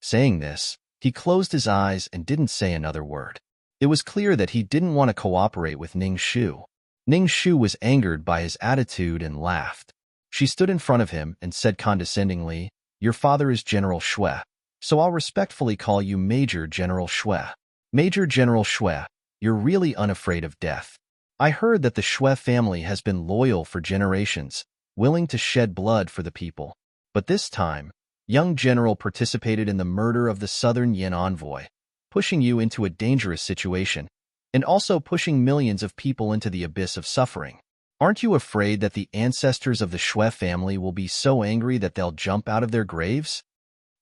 Saying this, he closed his eyes and didn't say another word. It was clear that he didn't want to cooperate with Ning Shu. Ning Shu was angered by his attitude and laughed. She stood in front of him and said condescendingly, Your father is General Xue, so I'll respectfully call you Major General Xue. Major General Xue, you're really unafraid of death. I heard that the Xue family has been loyal for generations, willing to shed blood for the people. But this time, young General participated in the murder of the Southern Yin envoy, pushing you into a dangerous situation, and also pushing millions of people into the abyss of suffering. Aren't you afraid that the ancestors of the Xue family will be so angry that they'll jump out of their graves?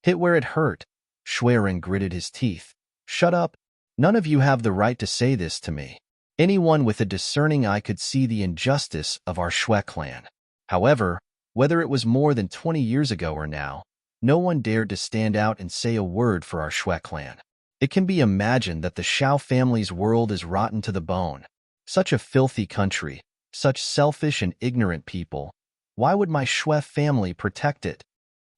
Hit where it hurt. Xueran gritted his teeth. Shut up. None of you have the right to say this to me. Anyone with a discerning eye could see the injustice of our Xue clan. However, whether it was more than 20 years ago or now, no one dared to stand out and say a word for our Xue clan. It can be imagined that the Xiao family's world is rotten to the bone. Such a filthy country, such selfish and ignorant people. Why would my Xue family protect it?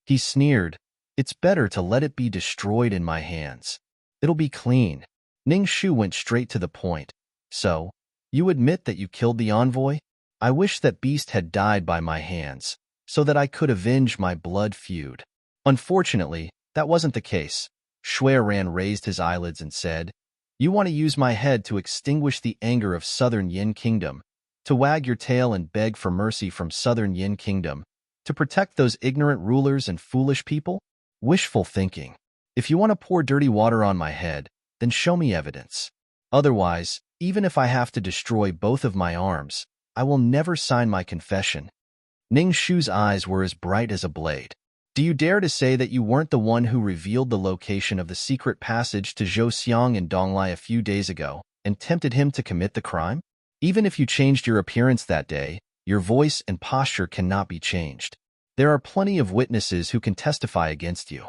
He sneered. It's better to let it be destroyed in my hands. It'll be clean. Ning Shu went straight to the point. So, you admit that you killed the envoy? I wish that beast had died by my hands, so that I could avenge my blood feud. Unfortunately, that wasn't the case. Xueran raised his eyelids and said, You want to use my head to extinguish the anger of Southern Yin Kingdom, to wag your tail and beg for mercy from Southern Yin Kingdom, to protect those ignorant rulers and foolish people? Wishful thinking. If you want to pour dirty water on my head, then show me evidence. Otherwise, even if I have to destroy both of my arms, I will never sign my confession. Ning Shu's eyes were as bright as a blade. Do you dare to say that you weren't the one who revealed the location of the secret passage to Zhou Xiang in Donglai a few days ago and tempted him to commit the crime? Even if you changed your appearance that day, your voice and posture cannot be changed. There are plenty of witnesses who can testify against you.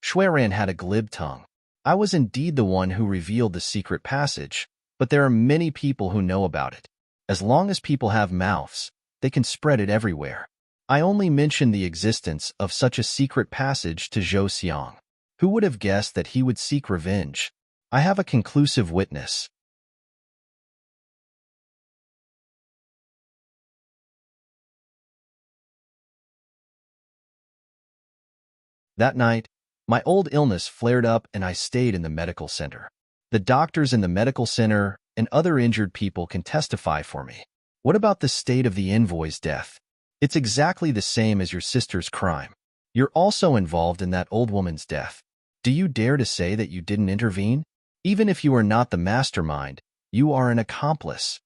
Xueran had a glib tongue. I was indeed the one who revealed the secret passage, but there are many people who know about it. As long as people have mouths, they can spread it everywhere. I only mentioned the existence of such a secret passage to Zhou Xiang. Who would have guessed that he would seek revenge? I have a conclusive witness. That night, my old illness flared up and I stayed in the medical center. The doctors in the medical center and other injured people can testify for me. What about the state of the envoy's death? It's exactly the same as your sister's crime. You're also involved in that old woman's death. Do you dare to say that you didn't intervene? Even if you are not the mastermind, you are an accomplice.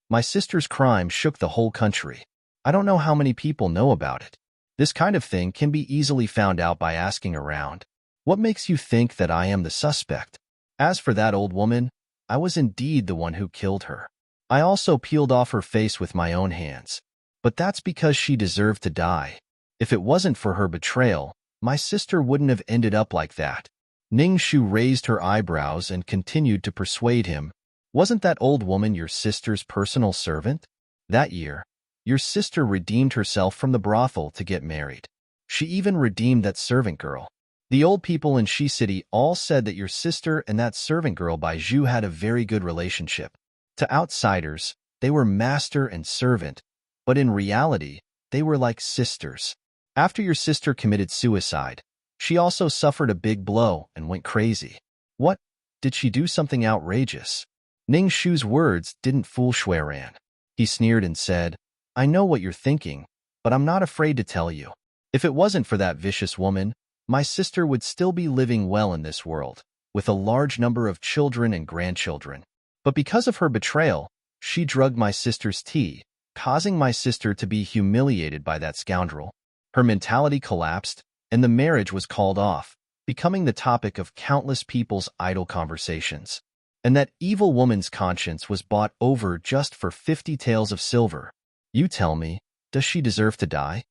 My sister's crime shook the whole country. I don't know how many people know about it. This kind of thing can be easily found out by asking around. What makes you think that I am the suspect? As for that old woman, I was indeed the one who killed her. I also peeled off her face with my own hands. But that's because she deserved to die. If it wasn't for her betrayal, my sister wouldn't have ended up like that. Ning Shu raised her eyebrows and continued to persuade him. Wasn't that old woman your sister's personal servant? That year, your sister redeemed herself from the brothel to get married. She even redeemed that servant girl. The old people in Shi City all said that your sister and that servant girl Baiju had a very good relationship. To outsiders, they were master and servant, but in reality, they were like sisters. After your sister committed suicide, she also suffered a big blow and went crazy. What? Did she do something outrageous? Ning Shu's words didn't fool Xueran. He sneered and said, I know what you're thinking, but I'm not afraid to tell you. If it wasn't for that vicious woman, my sister would still be living well in this world, with a large number of children and grandchildren. But because of her betrayal, she drugged my sister's tea, causing my sister to be humiliated by that scoundrel. Her mentality collapsed, and the marriage was called off, becoming the topic of countless people's idle conversations. And that evil woman's conscience was bought over just for 50 taels of silver. You tell me, does she deserve to die?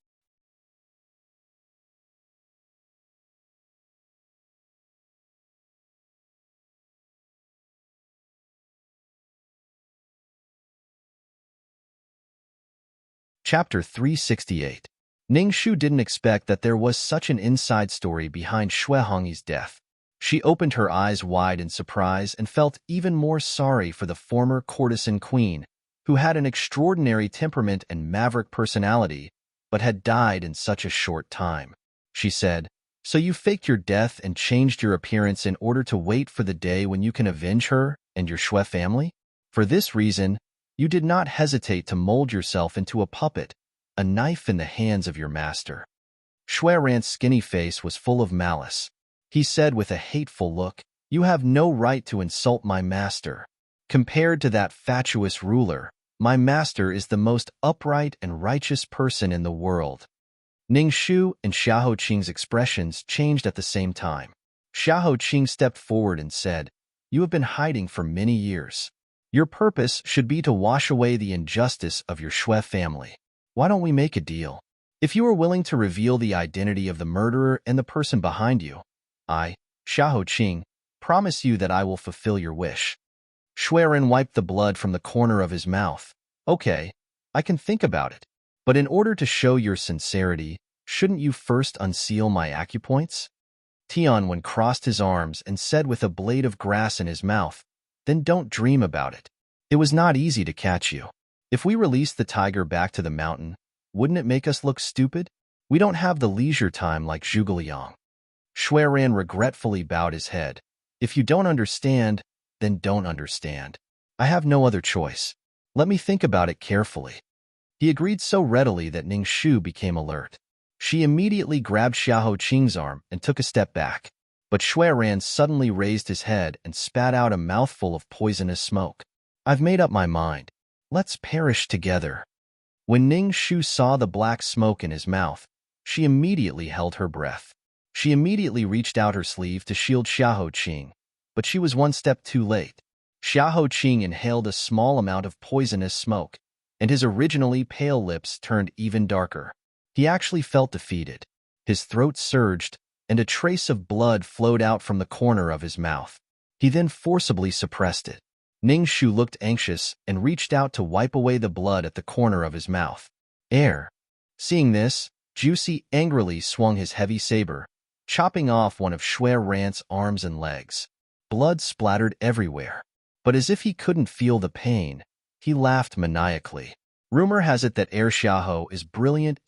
Chapter 368. Ning Shu didn't expect that there was such an inside story behind Xue Hongyi's death. She opened her eyes wide in surprise and felt even more sorry for the former courtesan queen, who had an extraordinary temperament and maverick personality, but had died in such a short time. She said, So you faked your death and changed your appearance in order to wait for the day when you can avenge her and your Xue family? For this reason, you did not hesitate to mold yourself into a puppet, a knife in the hands of your master. Xueran's skinny face was full of malice. He said with a hateful look, You have no right to insult my master. Compared to that fatuous ruler, my master is the most upright and righteous person in the world. Ning Shu and Xiahou Qing's expressions changed at the same time. Xiahou Qing stepped forward and said, You have been hiding for many years. Your purpose should be to wash away the injustice of your Xue family. Why don't we make a deal? If you are willing to reveal the identity of the murderer and the person behind you, I, Xiahou Qing, promise you that I will fulfill your wish. Xueran wiped the blood from the corner of his mouth. Okay, I can think about it. But in order to show your sincerity, shouldn't you first unseal my acupoints? Tianwen crossed his arms and said with a blade of grass in his mouth, Then don't dream about it. It was not easy to catch you. If we release the tiger back to the mountain, wouldn't it make us look stupid? We don't have the leisure time like Zhuge. Xueran regretfully bowed his head. If you don't understand, then don't understand. I have no other choice. Let me think about it carefully. He agreed so readily that Ning Shu became alert. She immediately grabbed Xiahou Qing's arm and took a step back. But Xueran suddenly raised his head and spat out a mouthful of poisonous smoke. I've made up my mind. Let's perish together. When Ning Shu saw the black smoke in his mouth, she immediately held her breath. She immediately reached out her sleeve to shield Xiahou Qing, but she was one step too late. Xiahou Qing inhaled a small amount of poisonous smoke, and his originally pale lips turned even darker. He actually felt defeated. His throat surged, and a trace of blood flowed out from the corner of his mouth. He then forcibly suppressed it. Ning Shu looked anxious and reached out to wipe away the blood at the corner of his mouth. Air. Seeing this, Juicy angrily swung his heavy saber, chopping off one of Xueran's arms and legs. Blood splattered everywhere. But as if he couldn't feel the pain, he laughed maniacally. Rumor has it that Air Xiahou is brilliant,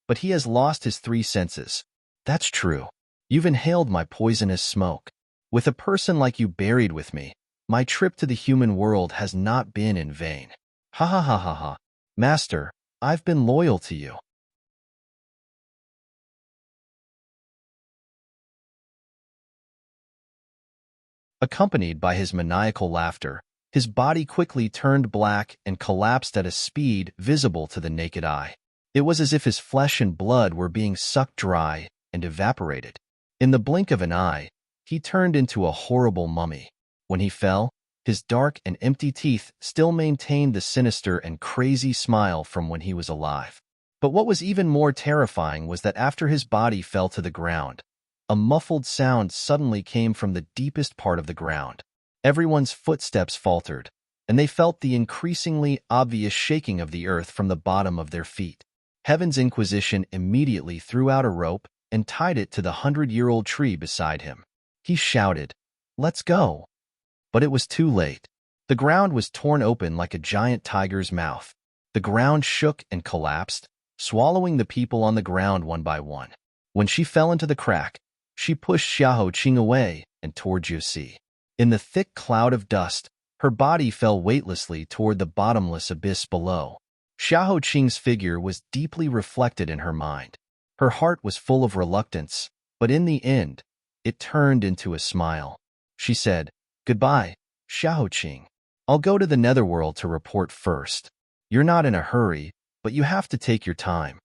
but he has lost his three senses. That's true. You've inhaled my poisonous smoke. With a person like you buried with me, my trip to the human world has not been in vain. Ha ha ha ha ha. Master, I've been loyal to you. Accompanied by his maniacal laughter, his body quickly turned black and collapsed at a speed visible to the naked eye. It was as if his flesh and blood were being sucked dry and evaporated. In the blink of an eye, he turned into a horrible mummy. When he fell, his dark and empty teeth still maintained the sinister and crazy smile from when he was alive. But what was even more terrifying was that after his body fell to the ground, A muffled sound suddenly came from the deepest part of the ground. Everyone's footsteps faltered, and they felt the increasingly obvious shaking of the earth from the bottom of their feet. Heaven's Inquisition immediately threw out a rope and tied it to the 100-year-old tree beside him. He shouted, "Let's go!" But it was too late. The ground was torn open like a giant tiger's mouth. The ground shook and collapsed, swallowing the people on the ground one by one. When she fell into the crack, she pushed Xiahou Qing away and toward Jusi. In the thick cloud of dust, her body fell weightlessly toward the bottomless abyss below. Xiahou Qing's figure was deeply reflected in her mind. Her heart was full of reluctance, but in the end, it turned into a smile. She said, "Goodbye, Xiahou Qing. I'll go to the netherworld to report first. You're not in a hurry, but you have to take your time."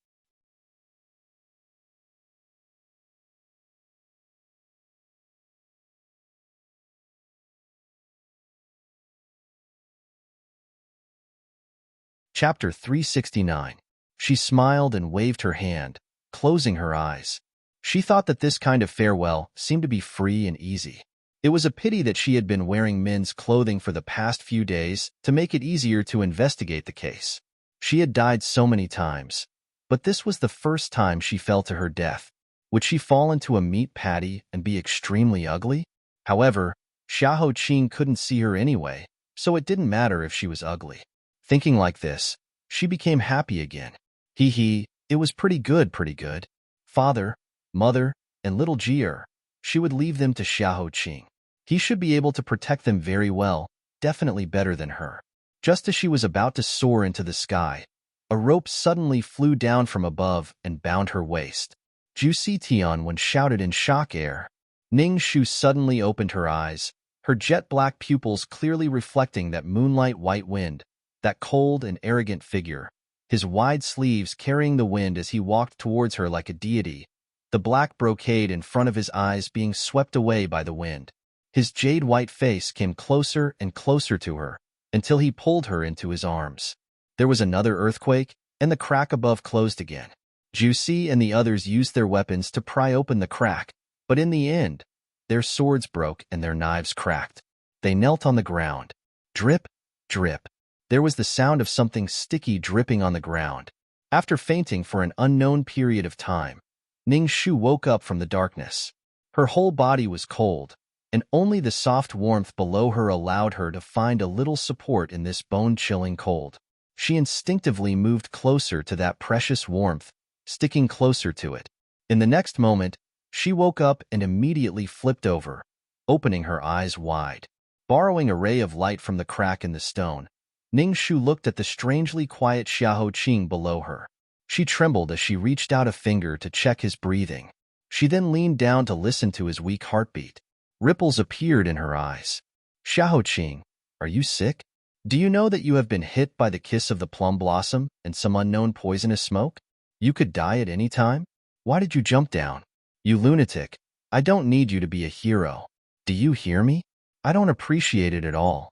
Chapter 369. She smiled and waved her hand, closing her eyes. She thought that this kind of farewell seemed to be free and easy. It was a pity that she had been wearing men's clothing for the past few days to make it easier to investigate the case. She had died so many times, but this was the first time she fell to her death. Would she fall into a meat patty and be extremely ugly? However, Xiahou Qing couldn't see her anyway, so it didn't matter if she was ugly. Thinking like this, she became happy again. Hee, it was pretty good. Father, mother, and little Jier. She would leave them to Xiahou Qing. He should be able to protect them very well, definitely better than her. Just as she was about to soar into the sky, a rope suddenly flew down from above and bound her waist. Jusi Tianwen shouted in shock air. Ning Shu suddenly opened her eyes, her jet-black pupils clearly reflecting that moonlight white wind, that cold and arrogant figure, his wide sleeves carrying the wind as he walked towards her like a deity, the black brocade in front of his eyes being swept away by the wind. His jade-white face came closer and closer to her, until he pulled her into his arms. There was another earthquake, and the crack above closed again. Jusi and the others used their weapons to pry open the crack, but in the end, their swords broke and their knives cracked. They knelt on the ground. Drip, drip. There was the sound of something sticky dripping on the ground. After fainting for an unknown period of time, Ning Shu woke up from the darkness. Her whole body was cold, and only the soft warmth below her allowed her to find a little support in this bone-chilling cold. She instinctively moved closer to that precious warmth, sticking closer to it. In the next moment, she woke up and immediately flipped over, opening her eyes wide. Borrowing a ray of light from the crack in the stone, Ning Shu looked at the strangely quiet Xiahou Qing below her. She trembled as she reached out a finger to check his breathing. She then leaned down to listen to his weak heartbeat. Ripples appeared in her eyes. "Xiahou Qing, are you sick? Do you know that you have been hit by the kiss of the plum blossom and some unknown poisonous smoke? You could die at any time? Why did you jump down? You lunatic, I don't need you to be a hero. Do you hear me? I don't appreciate it at all."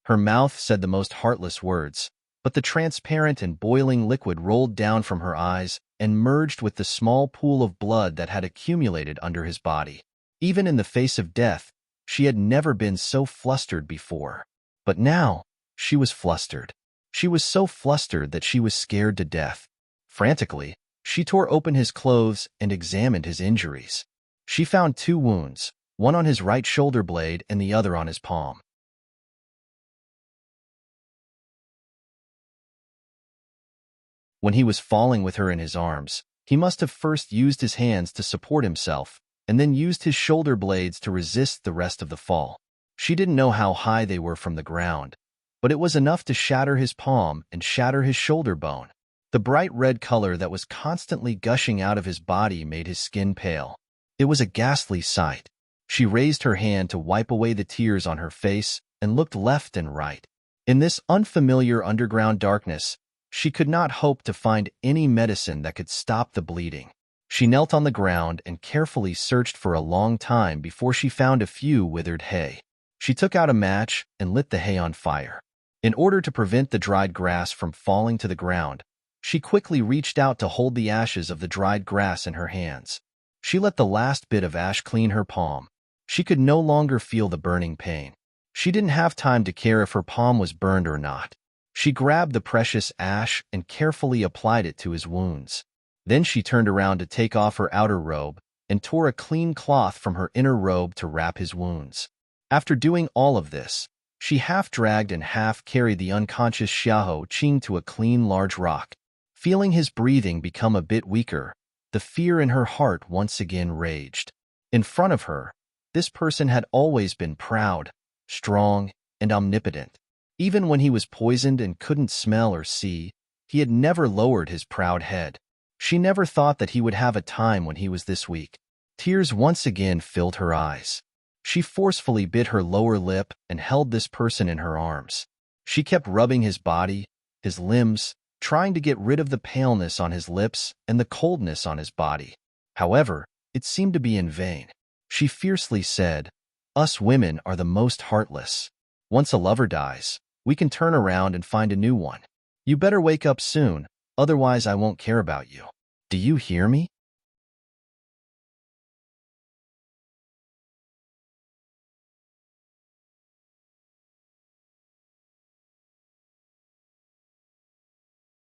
Her mouth said the most heartless words, but the transparent and boiling liquid rolled down from her eyes and merged with the small pool of blood that had accumulated under his body. Even in the face of death, she had never been so flustered before. But now, she was flustered. She was so flustered that she was scared to death. Frantically, she tore open his clothes and examined his injuries. She found 2 wounds, one on his right shoulder blade and the other on his palm. When he was falling with her in his arms, he must have first used his hands to support himself, and then used his shoulder blades to resist the rest of the fall. She didn't know how high they were from the ground, but it was enough to shatter his palm and shatter his shoulder bone. The bright red color that was constantly gushing out of his body made his skin pale. It was a ghastly sight. She raised her hand to wipe away the tears on her face and looked left and right. In this unfamiliar underground darkness, she could not hope to find any medicine that could stop the bleeding. She knelt on the ground and carefully searched for a long time before she found a few withered hay. She took out a match and lit the hay on fire. In order to prevent the dried grass from falling to the ground, she quickly reached out to hold the ashes of the dried grass in her hands. She let the last bit of ash clean her palm. She could no longer feel the burning pain. She didn't have time to care if her palm was burned or not. She grabbed the precious ash and carefully applied it to his wounds. Then she turned around to take off her outer robe and tore a clean cloth from her inner robe to wrap his wounds. After doing all of this, she half-dragged and half-carried the unconscious Xiahou Qing to a clean large rock. Feeling his breathing become a bit weaker, the fear in her heart once again raged. In front of her, this person had always been proud, strong, and omnipotent. Even when he was poisoned and couldn't smell or see, he had never lowered his proud head. She never thought that he would have a time when he was this weak. Tears once again filled her eyes. She forcefully bit her lower lip and held this person in her arms. She kept rubbing his body, his limbs, trying to get rid of the paleness on his lips and the coldness on his body. However, it seemed to be in vain. She fiercely said, "Us women are the most heartless. Once a lover dies, we can turn around and find a new one. You better wake up soon, otherwise I won't care about you. Do you hear me?"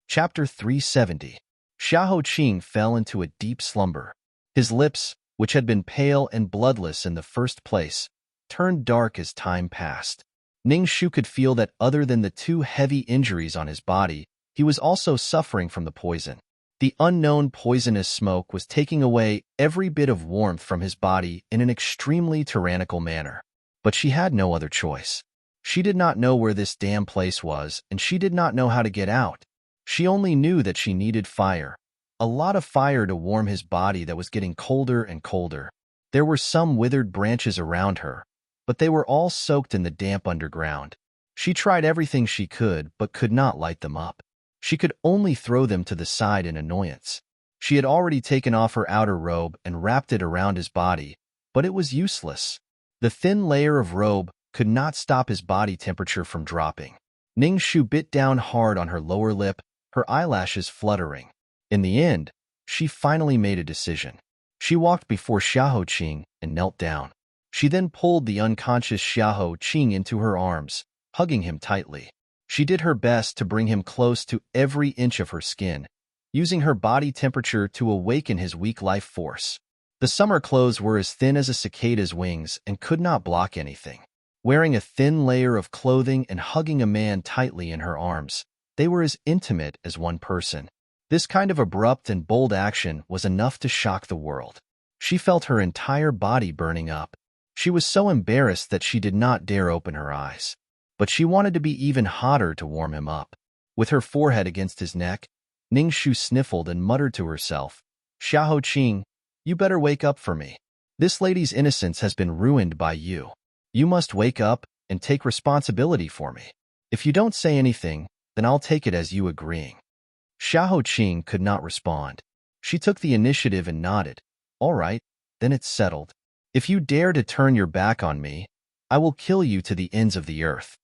Chapter 370. Xiahou Qing fell into a deep slumber. His lips, which had been pale and bloodless in the first place, turned dark as time passed. Ning Shu could feel that other than the two heavy injuries on his body, he was also suffering from the poison. The unknown poisonous smoke was taking away every bit of warmth from his body in an extremely tyrannical manner. But she had no other choice. She did not know where this damn place was, and she did not know how to get out. She only knew that she needed fire. A lot of fire to warm his body that was getting colder and colder. There were some withered branches around her, but they were all soaked in the damp underground. She tried everything she could, but could not light them up. She could only throw them to the side in annoyance. She had already taken off her outer robe and wrapped it around his body, but it was useless. The thin layer of robe could not stop his body temperature from dropping. Ning Shu bit down hard on her lower lip, her eyelashes fluttering. In the end, she finally made a decision. She walked before Xiahou Qing and knelt down. She then pulled the unconscious Xiahou Qing into her arms, hugging him tightly. She did her best to bring him close to every inch of her skin, using her body temperature to awaken his weak life force. The summer clothes were as thin as a cicada's wings and could not block anything. Wearing a thin layer of clothing and hugging a man tightly in her arms, they were as intimate as one person. This kind of abrupt and bold action was enough to shock the world. She felt her entire body burning up. She was so embarrassed that she did not dare open her eyes. But she wanted to be even hotter to warm him up. With her forehead against his neck, Ning Shu sniffled and muttered to herself, "Xiahou Qing, you better wake up for me. This lady's innocence has been ruined by you. You must wake up and take responsibility for me. If you don't say anything, then I'll take it as you agreeing." Xiahou Qing could not respond. She took the initiative and nodded. "All right, then it's settled. If you dare to turn your back on me, I will kill you to the ends of the earth.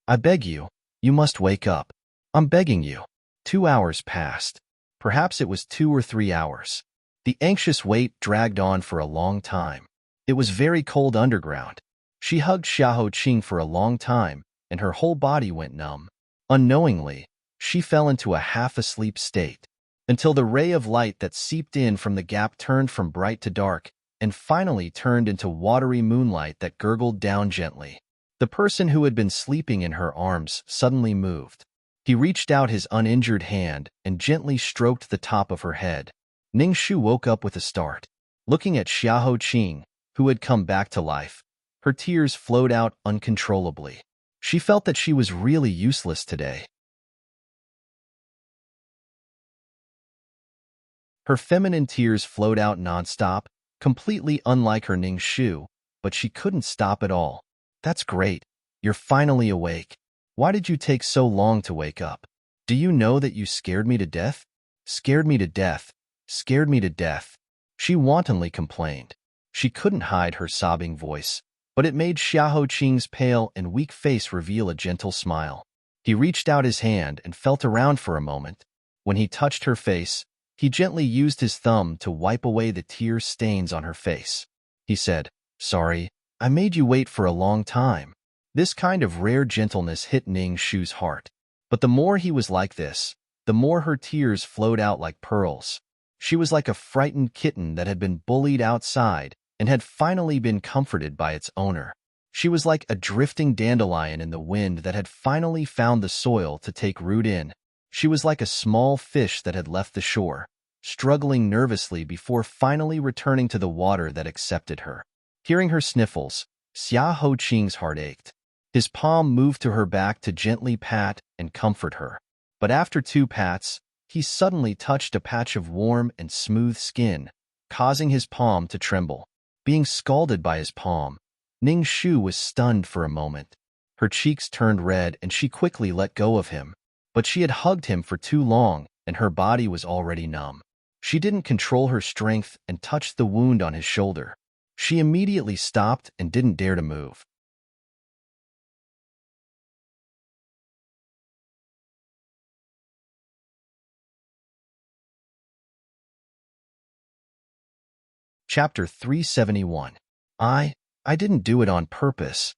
I beg you, you must wake up. I'm begging you." 2 hours passed. Perhaps it was 2 or 3 hours. The anxious wait dragged on for a long time. It was very cold underground. She hugged Xiahou Qing for a long time, and her whole body went numb. Unknowingly, she fell into a half-asleep state, until the ray of light that seeped in from the gap turned from bright to dark, and finally turned into watery moonlight that gurgled down gently. The person who had been sleeping in her arms suddenly moved. He reached out his uninjured hand and gently stroked the top of her head. Ning Shu woke up with a start. Looking at Xiahou Qing, who had come back to life, her tears flowed out uncontrollably. She felt that she was really useless today. Her feminine tears flowed out nonstop, completely unlike her Ning Shu, but she couldn't stop at all. "That's great. You're finally awake. Why did you take so long to wake up? Do you know that you scared me to death? Scared me to death. Scared me to death." She wantonly complained. She couldn't hide her sobbing voice, but it made Xiahou Qing's pale and weak face reveal a gentle smile. He reached out his hand and felt around for a moment. When he touched her face, He gently used his thumb to wipe away the tear stains on her face. He said, "Sorry, I made you wait for a long time." This kind of rare gentleness hit Ning Shu's heart. But the more he was like this, the more her tears flowed out like pearls. She was like a frightened kitten that had been bullied outside and had finally been comforted by its owner. She was like a drifting dandelion in the wind that had finally found the soil to take root in. She was like a small fish that had left the shore, struggling nervously before finally returning to the water that accepted her. Hearing her sniffles, Xia Hoqing's heart ached. His palm moved to her back to gently pat and comfort her. But after 2 pats, he suddenly touched a patch of warm and smooth skin, causing his palm to tremble. Being scalded by his palm, Ning Shu was stunned for a moment. Her cheeks turned red and she quickly let go of him. But she had hugged him for too long and her body was already numb. She didn't control her strength and touched the wound on his shoulder. She immediately stopped and didn't dare to move. Chapter 371. I didn't do it on purpose.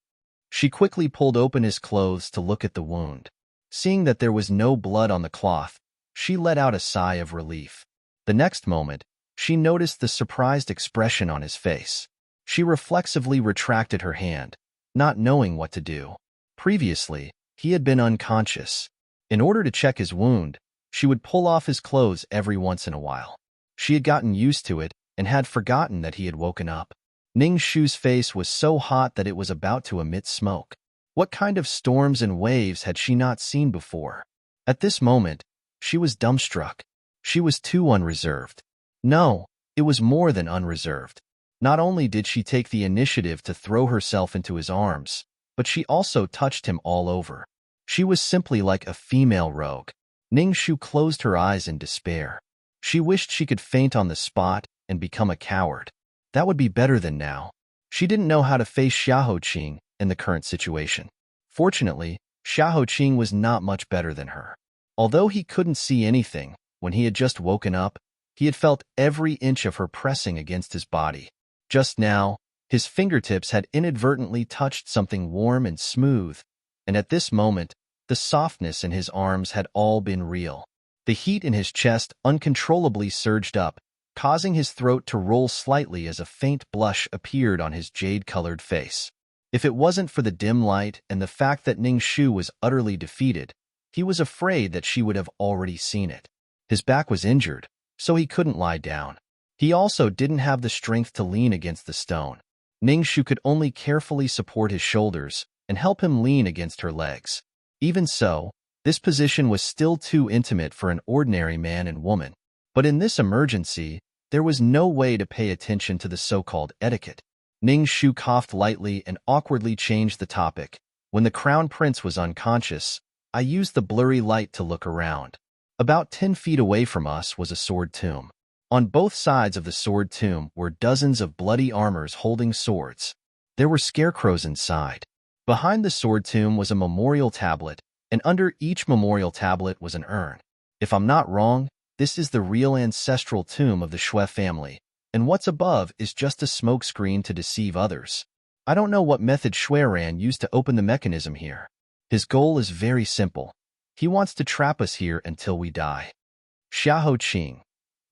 She quickly pulled open his clothes to look at the wound. Seeing that there was no blood on the cloth, she let out a sigh of relief. The next moment, she noticed the surprised expression on his face. She reflexively retracted her hand, not knowing what to do. Previously, he had been unconscious. In order to check his wound, she would pull off his clothes every once in a while. She had gotten used to it and had forgotten that he had woken up. Ning Shu's face was so hot that it was about to emit smoke. What kind of storms and waves had she not seen before? At this moment, she was dumbstruck. She was too unreserved. No, it was more than unreserved. Not only did she take the initiative to throw herself into his arms, but she also touched him all over. She was simply like a female rogue. Ning Shu closed her eyes in despair. She wished she could faint on the spot and become a coward. That would be better than now. She didn't know how to face Xiaoqing in the current situation. Fortunately, Xiaoqing was not much better than her. Although he couldn't see anything, when he had just woken up, he had felt every inch of her pressing against his body. Just now, his fingertips had inadvertently touched something warm and smooth, and at this moment, the softness in his arms had all been real. The heat in his chest uncontrollably surged up, causing his throat to roll slightly as a faint blush appeared on his jade-colored face. If it wasn't for the dim light and the fact that Ning Shu was utterly defeated, he was afraid that she would have already seen it. His back was injured, so he couldn't lie down. He also didn't have the strength to lean against the stone. Ning Shu could only carefully support his shoulders and help him lean against her legs. Even so, this position was still too intimate for an ordinary man and woman. But in this emergency, there was no way to pay attention to the so-called etiquette. Ning Shu coughed lightly and awkwardly changed the topic. When the crown prince was unconscious, I used the blurry light to look around. About 10 feet away from us was a sword tomb. On both sides of the sword tomb were dozens of bloody armors holding swords. There were scarecrows inside. Behind the sword tomb was a memorial tablet, and under each memorial tablet was an urn. If I'm not wrong, this is the real ancestral tomb of the Shui family, and what's above is just a smokescreen to deceive others. I don't know what method Shuiran used to open the mechanism here. His goal is very simple. He wants to trap us here until we die. Xiaoqing,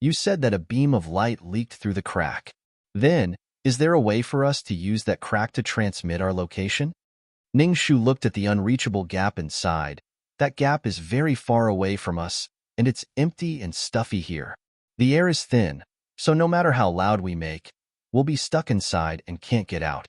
you said that a beam of light leaked through the crack. Then, is there a way for us to use that crack to transmit our location? Ning Shu looked at the unreachable gap inside. That gap is very far away from us, and it's empty and stuffy here. The air is thin, so no matter how loud we make, we'll be stuck inside and can't get out.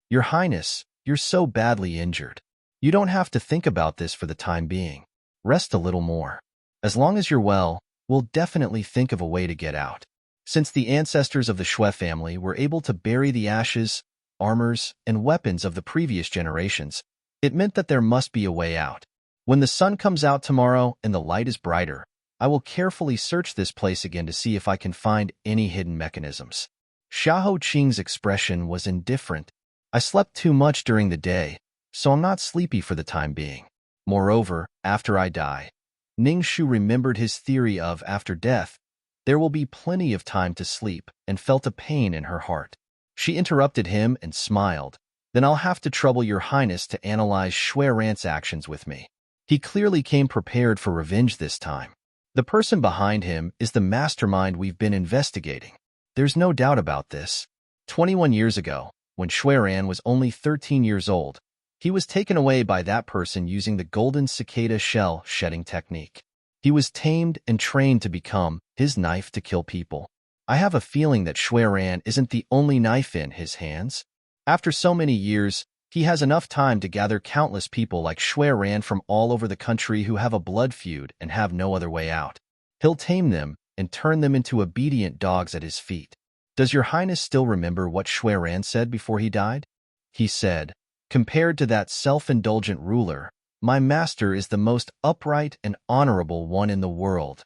Your Highness, you're so badly injured. You don't have to think about this for the time being. Rest a little more. As long as you're well, we'll definitely think of a way to get out. Since the ancestors of the Shui family were able to bury the ashes, armors, and weapons of the previous generations, it meant that there must be a way out. When the sun comes out tomorrow and the light is brighter, I will carefully search this place again to see if I can find any hidden mechanisms. Xiaoqing's expression was indifferent. I slept too much during the day, so I'm not sleepy for the time being. Moreover, after I die, Ning Shu remembered his theory of after death, there will be plenty of time to sleep, and felt a pain in her heart. She interrupted him and smiled. Then I'll have to trouble your highness to analyze Shui Ran's actions with me. He clearly came prepared for revenge this time. The person behind him is the mastermind we've been investigating. There's no doubt about this. 21 years ago, when Shui Ran was only 13 years old, he was taken away by that person using the golden cicada shell shedding technique. He was tamed and trained to become his knife to kill people. I have a feeling that Shui Ran isn't the only knife in his hands. After so many years, he has enough time to gather countless people like Shui Ran from all over the country who have a blood feud and have no other way out. He'll tame them and turn them into obedient dogs at his feet. Does your highness still remember what Shui Ran said before he died? He said, compared to that self-indulgent ruler, my master is the most upright and honorable one in the world.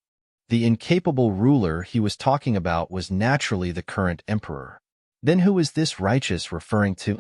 The incapable ruler he was talking about was naturally the current emperor. Then who is this righteous referring to?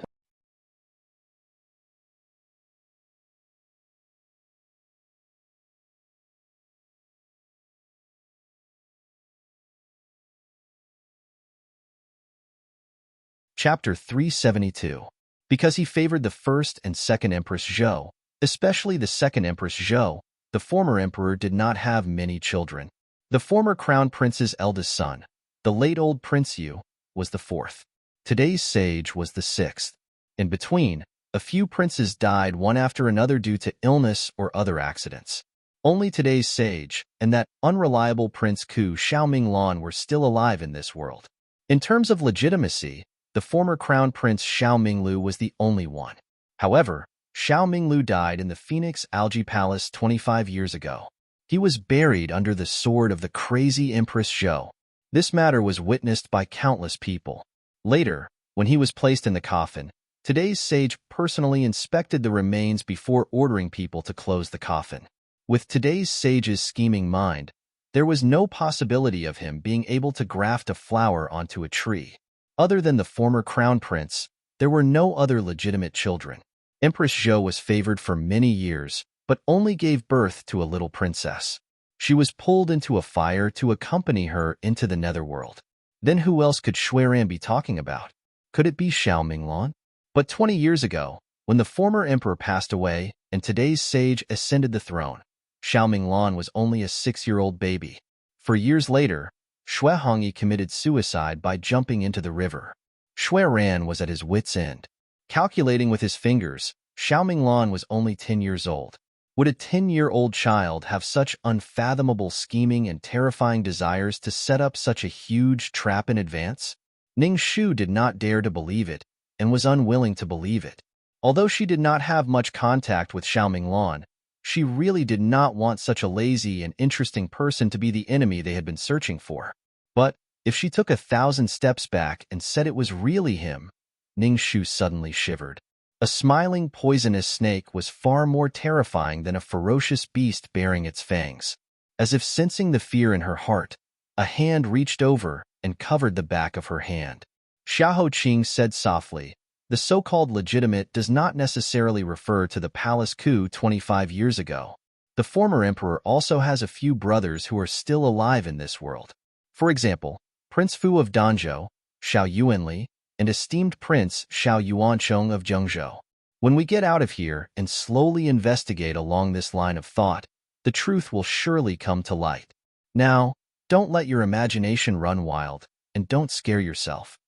Chapter 372. Because he favored the first and second Empress Zhou, especially the second Empress Zhou, the former emperor did not have many children. The former crown prince's eldest son, the late old Prince Yu, was the fourth. Today's sage was the sixth. In between, a few princes died one after another due to illness or other accidents. Only today's sage and that unreliable Prince Ku Xiaominglan were still alive in this world. In terms of legitimacy, the former crown prince Xiao Minglu was the only one. However, Xiao Minglu died in the Phoenix Algae Palace 25 years ago. He was buried under the sword of the crazy Empress Zhou. This matter was witnessed by countless people. Later, when he was placed in the coffin, today's sage personally inspected the remains before ordering people to close the coffin. With today's sage's scheming mind, there was no possibility of him being able to graft a flower onto a tree. Other than the former crown prince, there were no other legitimate children. Empress Zhou was favored for many years, but only gave birth to a little princess. She was pulled into a fire to accompany her into the netherworld. Then who else could Shui Ran be talking about? Could it be Xiao Minglan? But 20 years ago, when the former emperor passed away and today's sage ascended the throne, Xiao Minglan was only a 6-year-old baby. For years later, Shui Hongyi committed suicide by jumping into the river. Shui Ran was at his wit's end. Calculating with his fingers, Xiao Minglan was only 10 years old. Would a 10-year-old child have such unfathomable scheming and terrifying desires to set up such a huge trap in advance? Ning Shu did not dare to believe it and was unwilling to believe it. Although she did not have much contact with Xiao Minglan, she really did not want such a lazy and interesting person to be the enemy they had been searching for. But if she took 1,000 steps back and said it was really him, Ning Shu suddenly shivered. A smiling, poisonous snake was far more terrifying than a ferocious beast baring its fangs. As if sensing the fear in her heart, a hand reached over and covered the back of her hand. Xiahou Qing said softly, "The so-called legitimate does not necessarily refer to the palace coup 25 years ago. The former emperor also has a few brothers who are still alive in this world. For example, Prince Fu of Danzhou, Xiao Yuanli, and esteemed Prince Xiao Yuanchong of Zhengzhou. When we get out of here and slowly investigate along this line of thought, the truth will surely come to light. Now, don't let your imagination run wild, and don't scare yourself."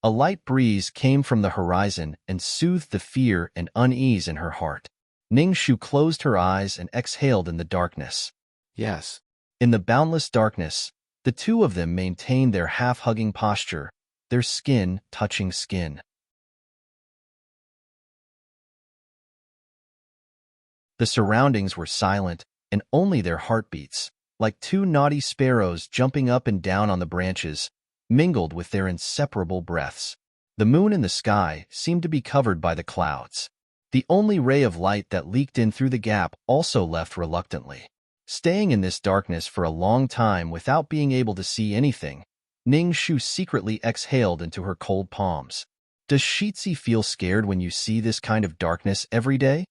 A light breeze came from the horizon and soothed the fear and unease in her heart. Ning Shu closed her eyes and exhaled in the darkness. Yes. In the boundless darkness, the two of them maintained their half-hugging posture, their skin touching skin. The surroundings were silent, and only their heartbeats, like two naughty sparrows jumping up and down on the branches, mingled with their inseparable breaths. The moon in the sky seemed to be covered by the clouds. The only ray of light that leaked in through the gap also left reluctantly. Staying in this darkness for a long time without being able to see anything, Ning Shu secretly exhaled into her cold palms. Does Shitzi feel scared when you see this kind of darkness every day?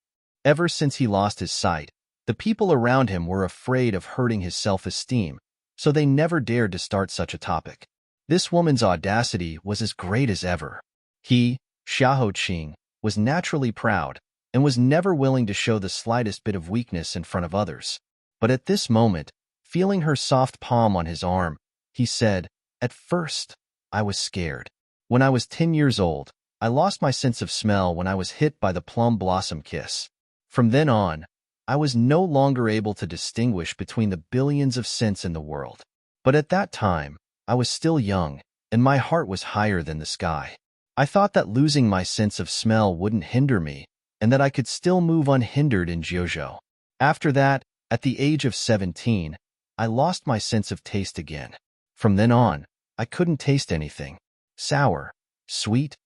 Ever since he lost his sight, the people around him were afraid of hurting his self-esteem, so they never dared to start such a topic. This woman's audacity was as great as ever. He, Xiaoqing, was naturally proud and was never willing to show the slightest bit of weakness in front of others. But at this moment, feeling her soft palm on his arm, he said, "At first, I was scared. When I was 10 years old, I lost my sense of smell when I was hit by the plum blossom kiss. From then on, I was no longer able to distinguish between the billions of scents in the world. But at that time, I was still young, and my heart was higher than the sky. I thought that losing my sense of smell wouldn't hinder me, and that I could still move unhindered in Jiuzhou. After that, at the age of 17, I lost my sense of taste again. From then on, I couldn't taste anything. Sour, sweet,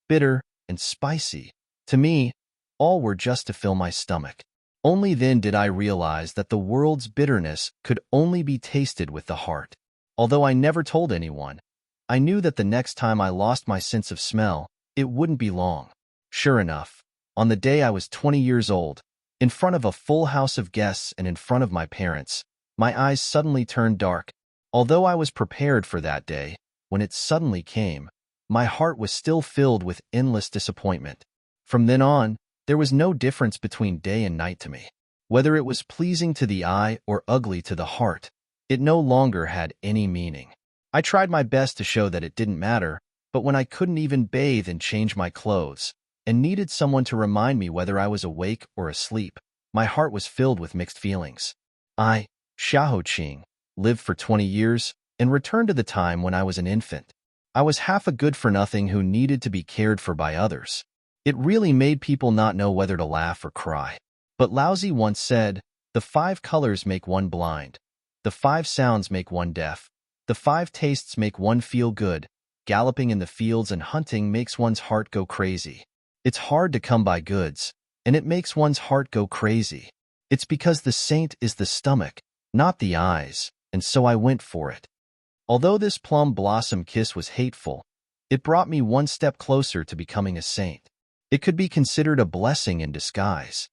bitter, and spicy. To me, all were just to fill my stomach. Only then did I realize that the world's bitterness could only be tasted with the heart. Although I never told anyone, I knew that the next time I lost my sense of smell, it wouldn't be long. Sure enough, on the day I was 20 years old, in front of a full house of guests and in front of my parents, my eyes suddenly turned dark. Although I was prepared for that day, when it suddenly came, my heart was still filled with endless disappointment. From then on, there was no difference between day and night to me. Whether it was pleasing to the eye or ugly to the heart, it no longer had any meaning. I tried my best to show that it didn't matter, but when I couldn't even bathe and change my clothes, and needed someone to remind me whether I was awake or asleep, my heart was filled with mixed feelings. I, Xiaoqing, lived for 20 years and returned to the time when I was an infant. I was half a good-for-nothing who needed to be cared for by others. It really made people not know whether to laugh or cry. But Laozi once said, "The 5 colors make one blind. The 5 sounds make one deaf. The 5 tastes make one feel good. Galloping in the fields and hunting makes one's heart go crazy." It's hard to come by goods, and it makes one's heart go crazy. It's because the saint is the stomach, not the eyes, and so I went for it. Although this plum blossom kiss was hateful, it brought me one step closer to becoming a saint. It could be considered a blessing in disguise.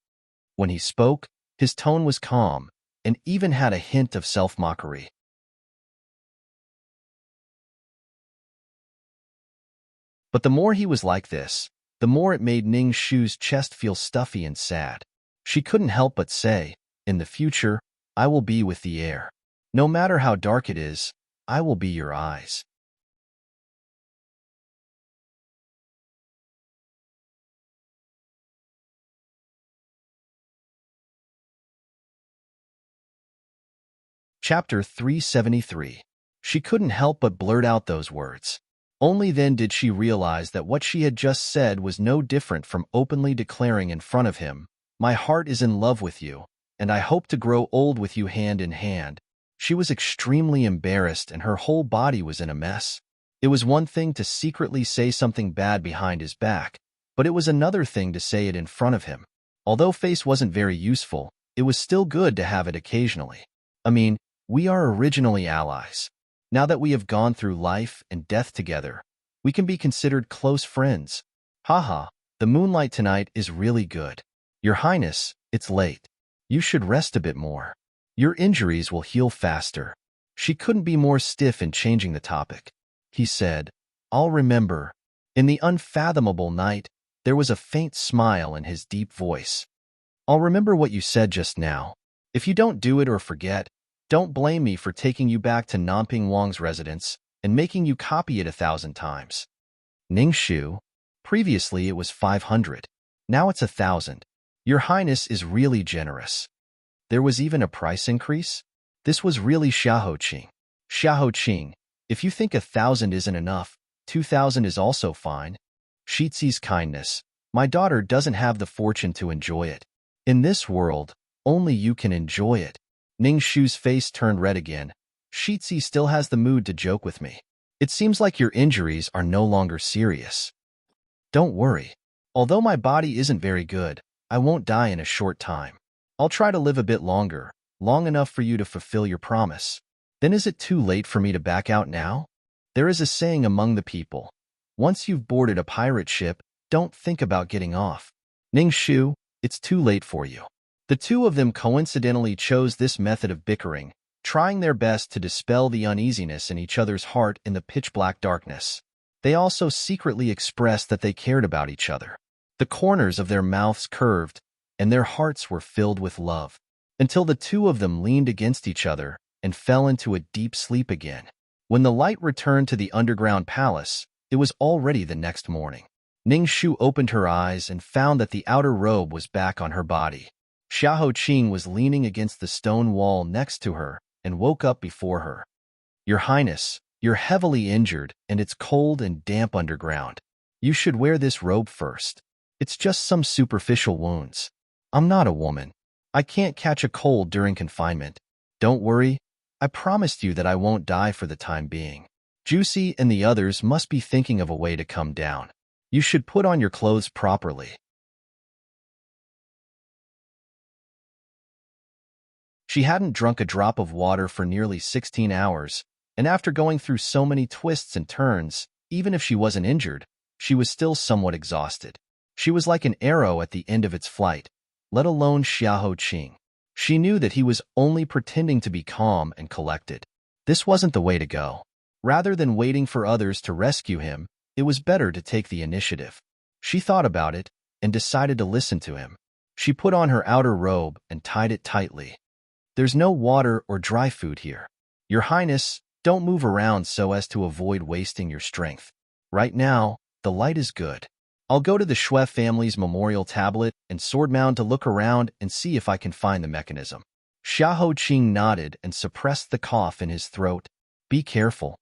When he spoke, his tone was calm, and even had a hint of self-mockery. But the more he was like this, the more it made Ning Shu's chest feel stuffy and sad. She couldn't help but say, "In the future, I will be with the air. No matter how dark it is, I will be your eyes." Chapter 373. She couldn't help but blurt out those words. Only then did she realize that what she had just said was no different from openly declaring in front of him, "My heart is in love with you, and I hope to grow old with you hand in hand." She was extremely embarrassed and her whole body was in a mess. It was one thing to secretly say something bad behind his back, but it was another thing to say it in front of him. Although face wasn't very useful, it was still good to have it occasionally. I mean, we are originally allies. Now that we have gone through life and death together, we can be considered close friends. Haha, the moonlight tonight is really good. Your Highness, it's late. You should rest a bit more. Your injuries will heal faster. She couldn't be more stiff in changing the topic. He said, "I'll remember." In the unfathomable night, there was a faint smile in his deep voice. "I'll remember what you said just now. If you don't do it or forget, don't blame me for taking you back to Nanping Wang's residence and making you copy it 1,000 times. Ningshu, previously it was 500. Now it's 1,000. Your Highness is really generous." There was even a price increase? This was really Xiaoqing. Xiaoqing, if you think 1,000 isn't enough, 2,000 is also fine. Shizi's kindness. My daughter doesn't have the fortune to enjoy it. In this world, only you can enjoy it. Ning Shu's face turned red again. Shizi still has the mood to joke with me. It seems like your injuries are no longer serious. Don't worry. Although my body isn't very good, I won't die in a short time. I'll try to live a bit longer, long enough for you to fulfill your promise. Then is it too late for me to back out now? There is a saying among the people, Once you've boarded a pirate ship, don't think about getting off. Ning Shu, it's too late for you. The two of them coincidentally chose this method of bickering, trying their best to dispel the uneasiness in each other's heart in the pitch-black darkness. They also secretly expressed that they cared about each other. The corners of their mouths curved, and their hearts were filled with love, until the two of them leaned against each other and fell into a deep sleep again. When the light returned to the underground palace, it was already the next morning. Ning Shu opened her eyes and found that the outer robe was back on her body. Xiahou Qing was leaning against the stone wall next to her and woke up before her. "Your Highness, you're heavily injured and it's cold and damp underground. You should wear this robe first. It's just some superficial wounds. I'm not a woman. I can't catch a cold during confinement. Don't worry, I promised you that I won't die for the time being. Juicy and the others must be thinking of a way to come down. You should put on your clothes properly." She hadn't drunk a drop of water for nearly 16 hours, and after going through so many twists and turns, even if she wasn't injured, she was still somewhat exhausted. She was like an arrow at the end of its flight, let alone Xiahou Qing. She knew that he was only pretending to be calm and collected. This wasn't the way to go. Rather than waiting for others to rescue him, it was better to take the initiative. She thought about it and decided to listen to him. She put on her outer robe and tied it tightly. "There's no water or dry food here. Your Highness, don't move around so as to avoid wasting your strength. Right now, the light is good. I'll go to the Shui family's memorial tablet and sword mound to look around and see if I can find the mechanism." Xiahou Qing nodded and suppressed the cough in his throat. "Be careful."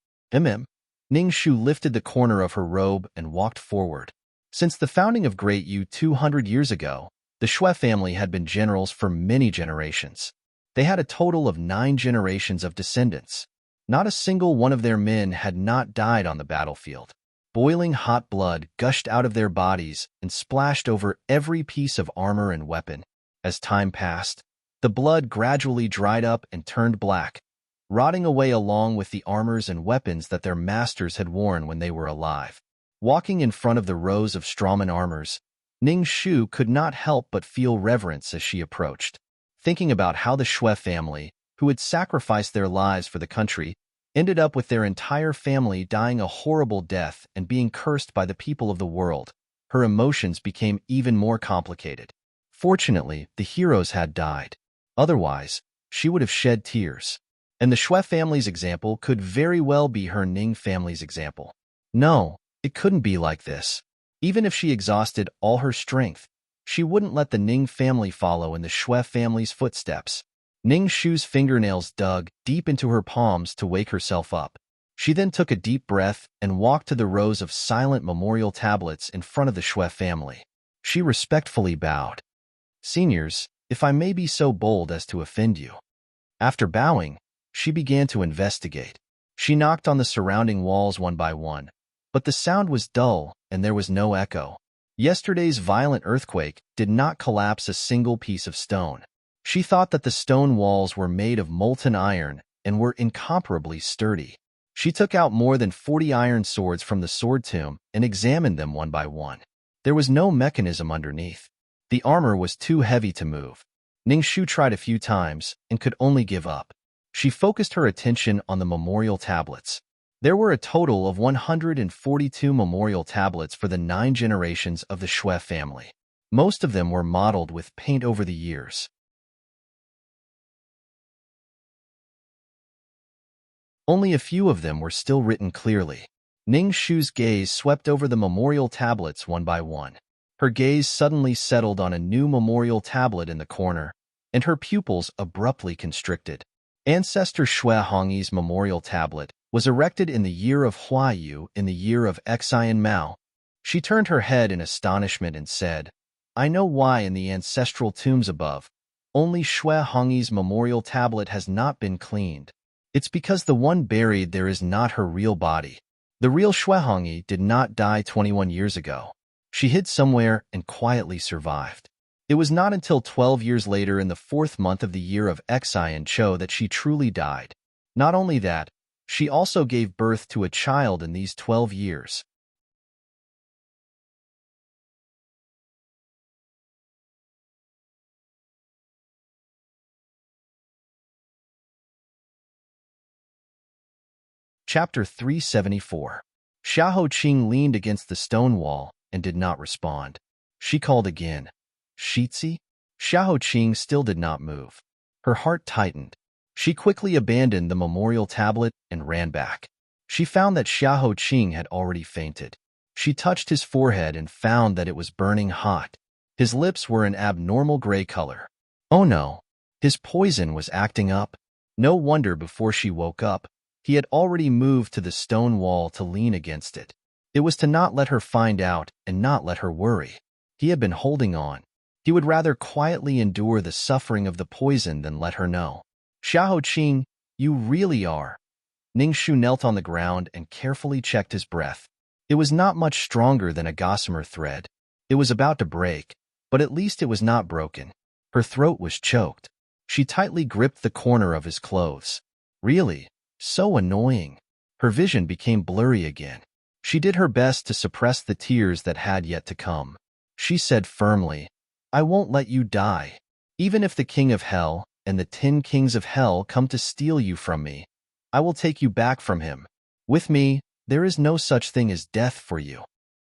Ning Shu lifted the corner of her robe and walked forward. Since the founding of Great Yu 200 years ago, the Shui family had been generals for many generations. They had a total of 9 generations of descendants. Not a single one of their men had not died on the battlefield. Boiling hot blood gushed out of their bodies and splashed over every piece of armor and weapon. As time passed, the blood gradually dried up and turned black, rotting away along with the armors and weapons that their masters had worn when they were alive. Walking in front of the rows of strawman armors, Ning Shu could not help but feel reverence as she approached, thinking about how the Shui family, who had sacrificed their lives for the country, ended up with their entire family dying a horrible death and being cursed by the people of the world. Her emotions became even more complicated. Fortunately, the heroes had died. Otherwise, she would have shed tears. And the Shui family's example could very well be her Ning family's example. No, it couldn't be like this. Even if she exhausted all her strength, she wouldn't let the Ning family follow in the Shui family's footsteps. Ning Shu's fingernails dug deep into her palms to wake herself up. She then took a deep breath and walked to the rows of silent memorial tablets in front of the Shui family. She respectfully bowed. "Seniors, if I may be so bold as to offend you." After bowing, she began to investigate. She knocked on the surrounding walls one by one, but the sound was dull and there was no echo. Yesterday's violent earthquake did not collapse a single piece of stone. She thought that the stone walls were made of molten iron and were incomparably sturdy. She took out more than 40 iron swords from the sword tomb and examined them one by one. There was no mechanism underneath. The armor was too heavy to move. Ning Shu tried a few times and could only give up. She focused her attention on the memorial tablets. There were a total of 142 memorial tablets for the 9 generations of the Shui family. Most of them were modeled with paint over the years. Only a few of them were still written clearly. Ning Shu's gaze swept over the memorial tablets one by one. Her gaze suddenly settled on a new memorial tablet in the corner, and her pupils abruptly constricted. Ancestor Shui Hongyi's memorial tablet was erected in the year of Huaiyu in the year of Xian Mao. She turned her head in astonishment and said, "I know why in the ancestral tombs above, only Shui Hongyi's memorial tablet has not been cleaned. It's because the one buried there is not her real body. The real Shui Hongyi did not die 21 years ago. She hid somewhere and quietly survived. It was not until 12 years later in the 4th month of the year of Xian Cho that she truly died. Not only that, she also gave birth to a child in these 12 years. Chapter 374. Xiahou Qing leaned against the stone wall and did not respond. She called again. Shitzi? Xiahou Qing still did not move. Her heart tightened. She quickly abandoned the memorial tablet and ran back. She found that Xiahou Qing had already fainted. She touched his forehead and found that it was burning hot. His lips were an abnormal gray color. Oh no, his poison was acting up. No wonder before she woke up, he had already moved to the stone wall to lean against it. It was to not let her find out and not let her worry. He had been holding on. He would rather quietly endure the suffering of the poison than let her know. Xiahou Qing, you really are. Ningxu knelt on the ground and carefully checked his breath. It was not much stronger than a gossamer thread. It was about to break, but at least it was not broken. Her throat was choked. She tightly gripped the corner of his clothes. Really? So annoying. Her vision became blurry again. She did her best to suppress the tears that had yet to come. She said firmly, I won't let you die. Even if the King of Hell and the 10 Kings of Hell come to steal you from me, I will take you back from him. With me, there is no such thing as death for you.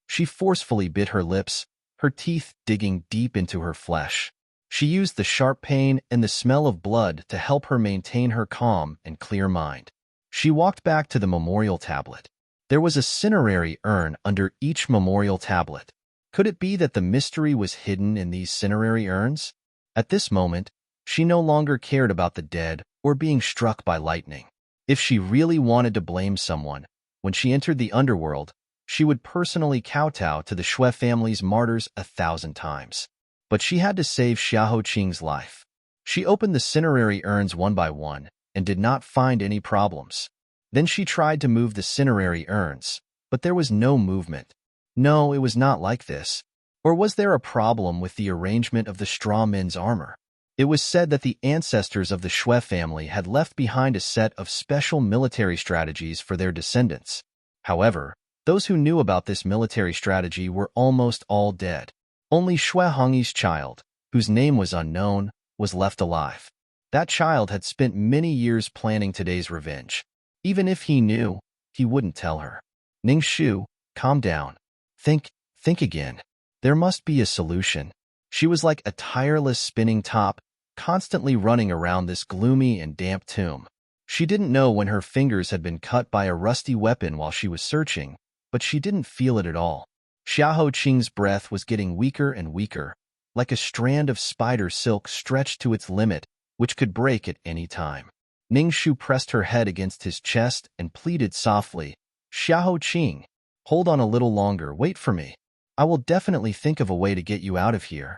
She forcefully bit her lips, her teeth digging deep into her flesh. She used the sharp pain and the smell of blood to help her maintain her calm and clear mind. She walked back to the memorial tablet. There was a cinerary urn under each memorial tablet. Could it be that the mystery was hidden in these cinerary urns? At this moment, she no longer cared about the dead or being struck by lightning. If she really wanted to blame someone, when she entered the underworld, she would personally kowtow to the Xue family's martyrs 1,000 times. But she had to save Xiahou Qing's life. She opened the cinerary urns one by one and did not find any problems. Then she tried to move the cinerary urns, but there was no movement. No, it was not like this. Or was there a problem with the arrangement of the straw men's armor? It was said that the ancestors of the Xue family had left behind a set of special military strategies for their descendants. However, those who knew about this military strategy were almost all dead. Only Xue Hongyi's child, whose name was unknown, was left alive. That child had spent many years planning today's revenge. Even if he knew, he wouldn't tell her. Ningxu, calm down. Think again. There must be a solution. She was like a tireless spinning top, constantly running around this gloomy and damp tomb. She didn't know when her fingers had been cut by a rusty weapon while she was searching, but she didn't feel it at all. Xiahou Qing's breath was getting weaker and weaker, like a strand of spider silk stretched to its limit, which could break at any time. Ningxu pressed her head against his chest and pleaded softly, Xiahou Qing, hold on a little longer, wait for me. I will definitely think of a way to get you out of here.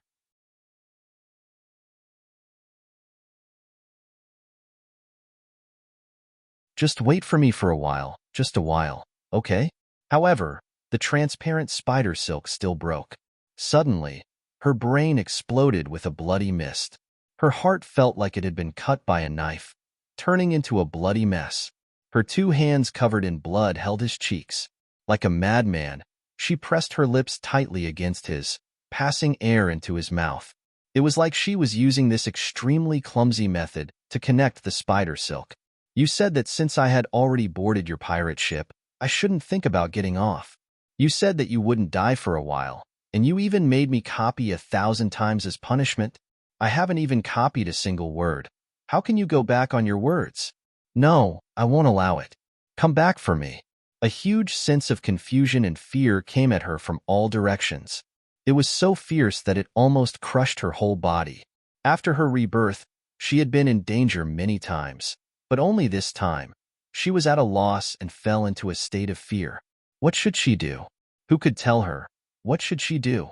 Just wait for me for a while, just a while, okay? However, the transparent spider silk still broke. Suddenly, her brain exploded with a bloody mist. Her heart felt like it had been cut by a knife, turning into a bloody mess. Her 2 hands covered in blood held his cheeks. Like a madman, she pressed her lips tightly against his, passing air into his mouth. It was like she was using this extremely clumsy method to connect the spider silk. You said that since I had already boarded your pirate ship, I shouldn't think about getting off. You said that you wouldn't die for a while, and you even made me copy 1,000 times as punishment. I haven't even copied a single word. How can you go back on your words? No, I won't allow it. Come back for me. A huge sense of confusion and fear came at her from all directions. It was so fierce that it almost crushed her whole body. After her rebirth, she had been in danger many times, but only this time. She was at a loss and fell into a state of fear. What should she do? Who could tell her? What should she do?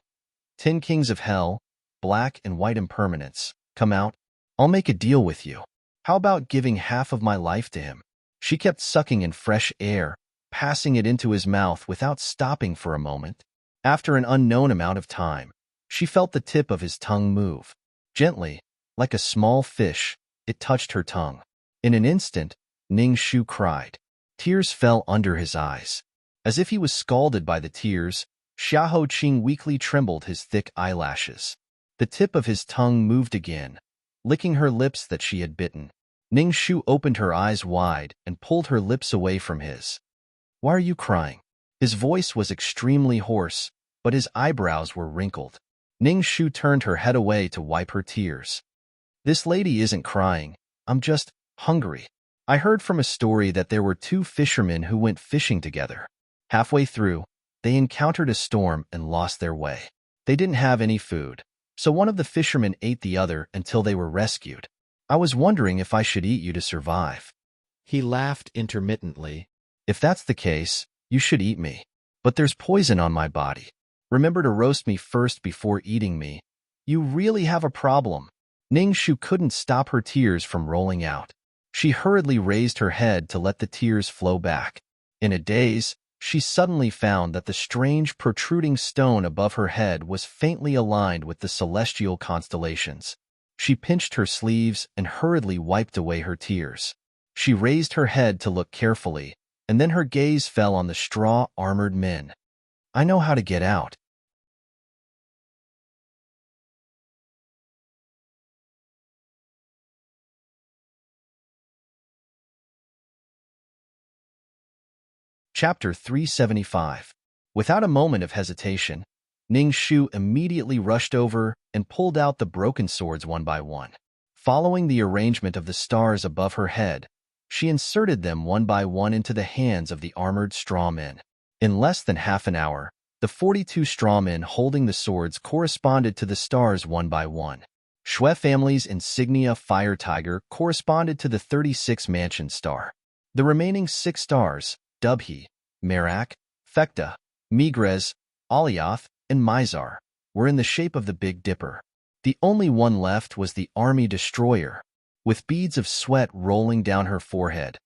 10 Kings of Hell, Black and White Impermanence, come out. I'll make a deal with you. How about giving half of my life to him? She kept sucking in fresh air, passing it into his mouth without stopping for a moment. After an unknown amount of time, she felt the tip of his tongue move. Gently, like a small fish, it touched her tongue. In an instant, Ningxu cried. Tears fell under his eyes. As if he was scalded by the tears, Xiahou Qing weakly trembled his thick eyelashes. The tip of his tongue moved again, licking her lips that she had bitten. Ning Shu opened her eyes wide and pulled her lips away from his. Why are you crying? His voice was extremely hoarse, but his eyebrows were wrinkled. Ning Shu turned her head away to wipe her tears. This lady isn't crying. I'm just hungry. I heard from a story that there were two fishermen who went fishing together. Halfway through, they encountered a storm and lost their way. They didn't have any food, so one of the fishermen ate the other until they were rescued. I was wondering if I should eat you to survive. He laughed intermittently. If that's the case, you should eat me. But there's poison on my body. Remember to roast me first before eating me. You really have a problem. Ning Shu couldn't stop her tears from rolling out. She hurriedly raised her head to let the tears flow back. In a daze, she suddenly found that the strange protruding stone above her head was faintly aligned with the celestial constellations. She pinched her sleeves and hurriedly wiped away her tears. She raised her head to look carefully, and then her gaze fell on the straw-armored men. I know how to get out. Chapter 375. Without a moment of hesitation, Ning Shu immediately rushed over and pulled out the broken swords one by one. Following the arrangement of the stars above her head, she inserted them one by one into the hands of the armored straw men. In less than half an hour, the 42 straw men holding the swords corresponded to the stars one by one. Shui family's insignia Fire Tiger corresponded to the 36 Mansion star. The remaining 6 stars, Dubhe, Merak, Fekta, Migres, Alioth, and Mizar, were in the shape of the Big Dipper. The only one left was the Army Destroyer. With beads of sweat rolling down her forehead,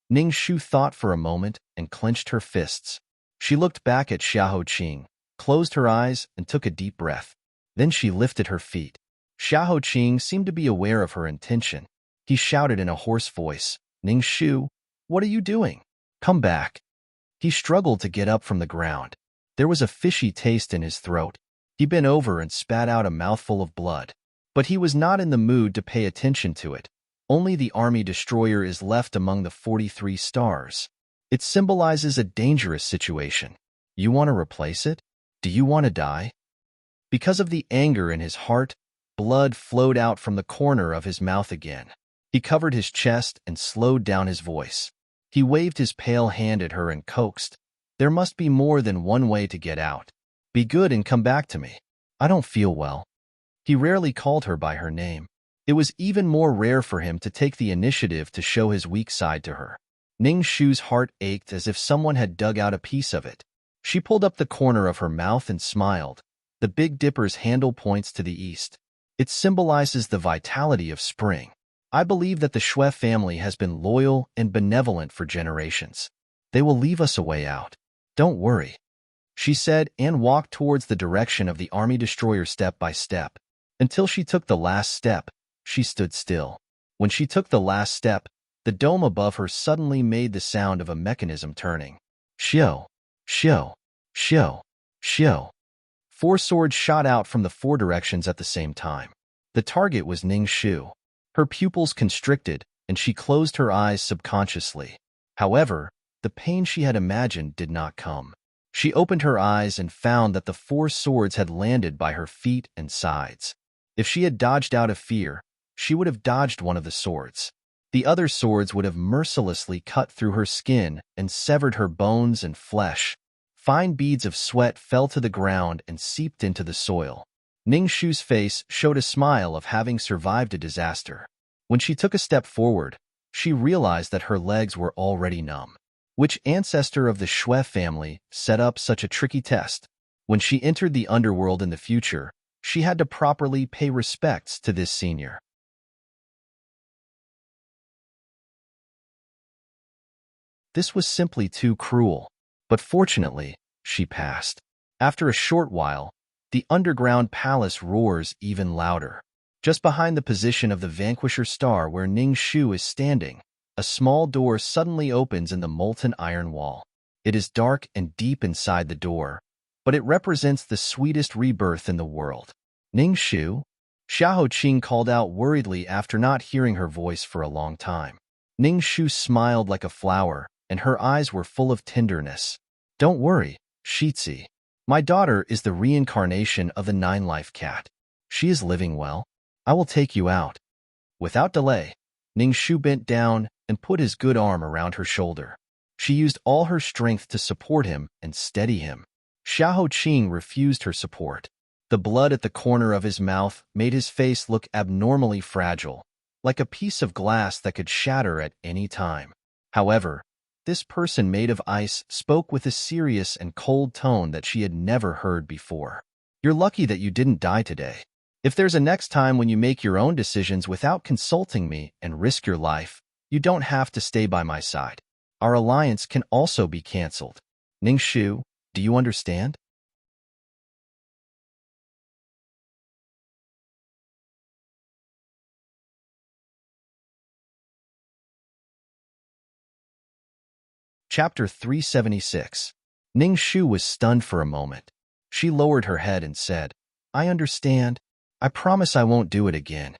Ning Shu thought for a moment and clenched her fists. She looked back at Xiahou Qing, closed her eyes, and took a deep breath. Then she lifted her feet. Xiahou Qing seemed to be aware of her intention. He shouted in a hoarse voice, Ning Shu, what are you doing? Come back. He struggled to get up from the ground. There was a fishy taste in his throat. He bent over and spat out a mouthful of blood. But he was not in the mood to pay attention to it. Only the Army Destroyer is left among the 43 stars. It symbolizes a dangerous situation. You want to replace it? Do you want to die? Because of the anger in his heart, blood flowed out from the corner of his mouth again. He covered his chest and slowed down his voice. He waved his pale hand at her and coaxed, there must be more than one way to get out. Be good and come back to me. I don't feel well. He rarely called her by her name. It was even more rare for him to take the initiative to show his weak side to her. Ning Shu's heart ached as if someone had dug out a piece of it. She pulled up the corner of her mouth and smiled. The Big Dipper's handle points to the east. It symbolizes the vitality of spring. I believe that the Shui family has been loyal and benevolent for generations. They will leave us a way out. Don't worry, she said, and walked towards the direction of the Army Destroyer step by step. Until she took the last step, she stood still. When she took the last step, the dome above her suddenly made the sound of a mechanism turning. Shio, shio, shio, shio. 4 swords shot out from the 4 directions at the same time. The target was Ning Shu. Her pupils constricted, and she closed her eyes subconsciously. However, the pain she had imagined did not come. She opened her eyes and found that the 4 swords had landed by her feet and sides. If she had dodged out of fear, she would have dodged one of the swords. The other swords would have mercilessly cut through her skin and severed her bones and flesh. Fine beads of sweat fell to the ground and seeped into the soil. Ning Shu's face showed a smile of having survived a disaster. When she took a step forward, she realized that her legs were already numb. Which ancestor of the Shui family set up such a tricky test? When she entered the underworld in the future, she had to properly pay respects to this senior. This was simply too cruel. But fortunately, she passed. After a short while, the underground palace roars even louder. Just behind the position of the Vanquisher star where Ning Shu is standing, a small door suddenly opens in the molten iron wall. It is dark and deep inside the door, but it represents the sweetest rebirth in the world. Ning Shu? Xiao Qing called out worriedly after not hearing her voice for a long time. Ning Shu smiled like a flower, and her eyes were full of tenderness. Don't worry, Shitzi. My daughter is the reincarnation of the nine-life cat. She is living well. I will take you out. Without delay, Ning Shu bent down and put his good arm around her shoulder. She used all her strength to support him and steady him. Xiao Qing refused her support. The blood at the corner of his mouth made his face look abnormally fragile, like a piece of glass that could shatter at any time. However, this person made of ice spoke with a serious and cold tone that she had never heard before. You're lucky that you didn't die today. If there's a next time when you make your own decisions without consulting me and risk your life, you don't have to stay by my side. Our alliance can also be cancelled. Ning Shu, do you understand? Chapter 376. Ning Shu was stunned for a moment. She lowered her head and said, I understand. I promise I won't do it again.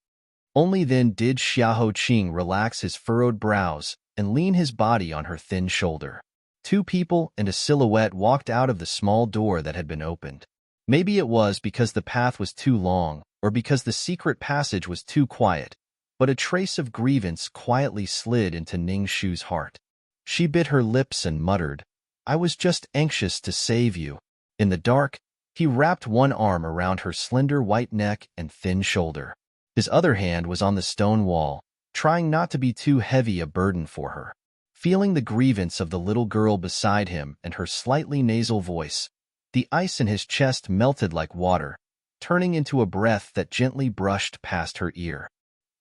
Only then did Xiao Qing relax his furrowed brows and lean his body on her thin shoulder. Two people and a silhouette walked out of the small door that had been opened. Maybe it was because the path was too long or because the secret passage was too quiet, but a trace of grievance quietly slid into Ning Shu's heart. She bit her lips and muttered, I was just anxious to save you. In the dark, he wrapped one arm around her slender white neck and thin shoulder. His other hand was on the stone wall, trying not to be too heavy a burden for her. Feeling the grievance of the little girl beside him and her slightly nasal voice, the ice in his chest melted like water, turning into a breath that gently brushed past her ear.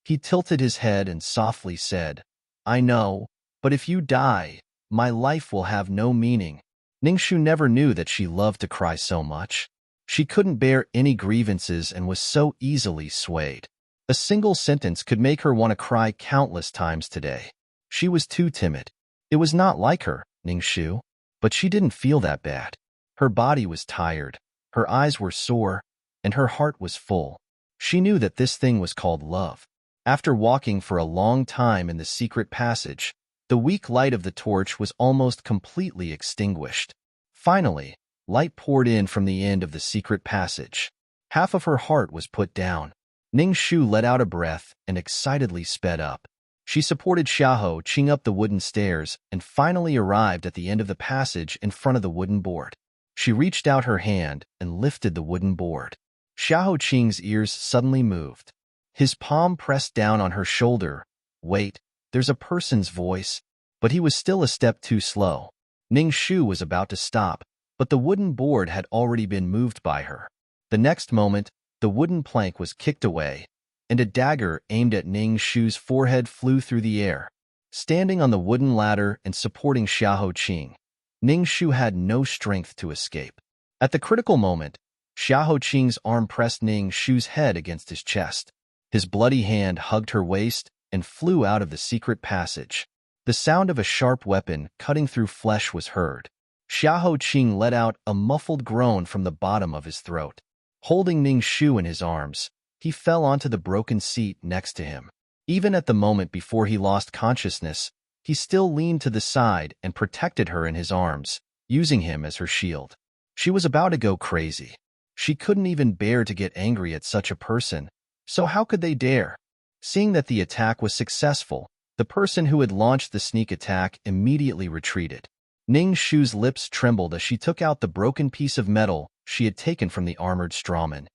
He tilted his head and softly said, I know, but if you die, my life will have no meaning. Ning Shu never knew that she loved to cry so much. She couldn't bear any grievances and was so easily swayed. A single sentence could make her want to cry countless times today. She was too timid. It was not like her, Ning Shu, but she didn't feel that bad. Her body was tired, her eyes were sore, and her heart was full. She knew that this thing was called love. After walking for a long time in the secret passage, the weak light of the torch was almost completely extinguished. Finally, light poured in from the end of the secret passage. Half of her heart was put down. Ning Shu let out a breath and excitedly sped up. She supported Xiao Qing up the wooden stairs and finally arrived at the end of the passage in front of the wooden board. She reached out her hand and lifted the wooden board. Xiao Qing's ears suddenly moved. His palm pressed down on her shoulder. Wait, there's a person's voice, but he was still a step too slow. Ning Shu was about to stop, but the wooden board had already been moved by her. The next moment, the wooden plank was kicked away, and a dagger aimed at Ning Shu's forehead flew through the air. Standing on the wooden ladder and supporting Xiao Qing, Ning Shu had no strength to escape. At the critical moment, Xiao Qing's arm pressed Ning Shu's head against his chest. His bloody hand hugged her waist and flew out of the secret passage. The sound of a sharp weapon cutting through flesh was heard. Xiao Qing let out a muffled groan from the bottom of his throat. Holding Ning Shu in his arms, he fell onto the broken seat next to him. Even at the moment before he lost consciousness, he still leaned to the side and protected her in his arms, using him as her shield. She was about to go crazy. She couldn't even bear to get angry at such a person, so how could they dare? Seeing that the attack was successful, the person who had launched the sneak attack immediately retreated. Ning Shu's lips trembled as she took out the broken piece of metal she had taken from the armored strawman.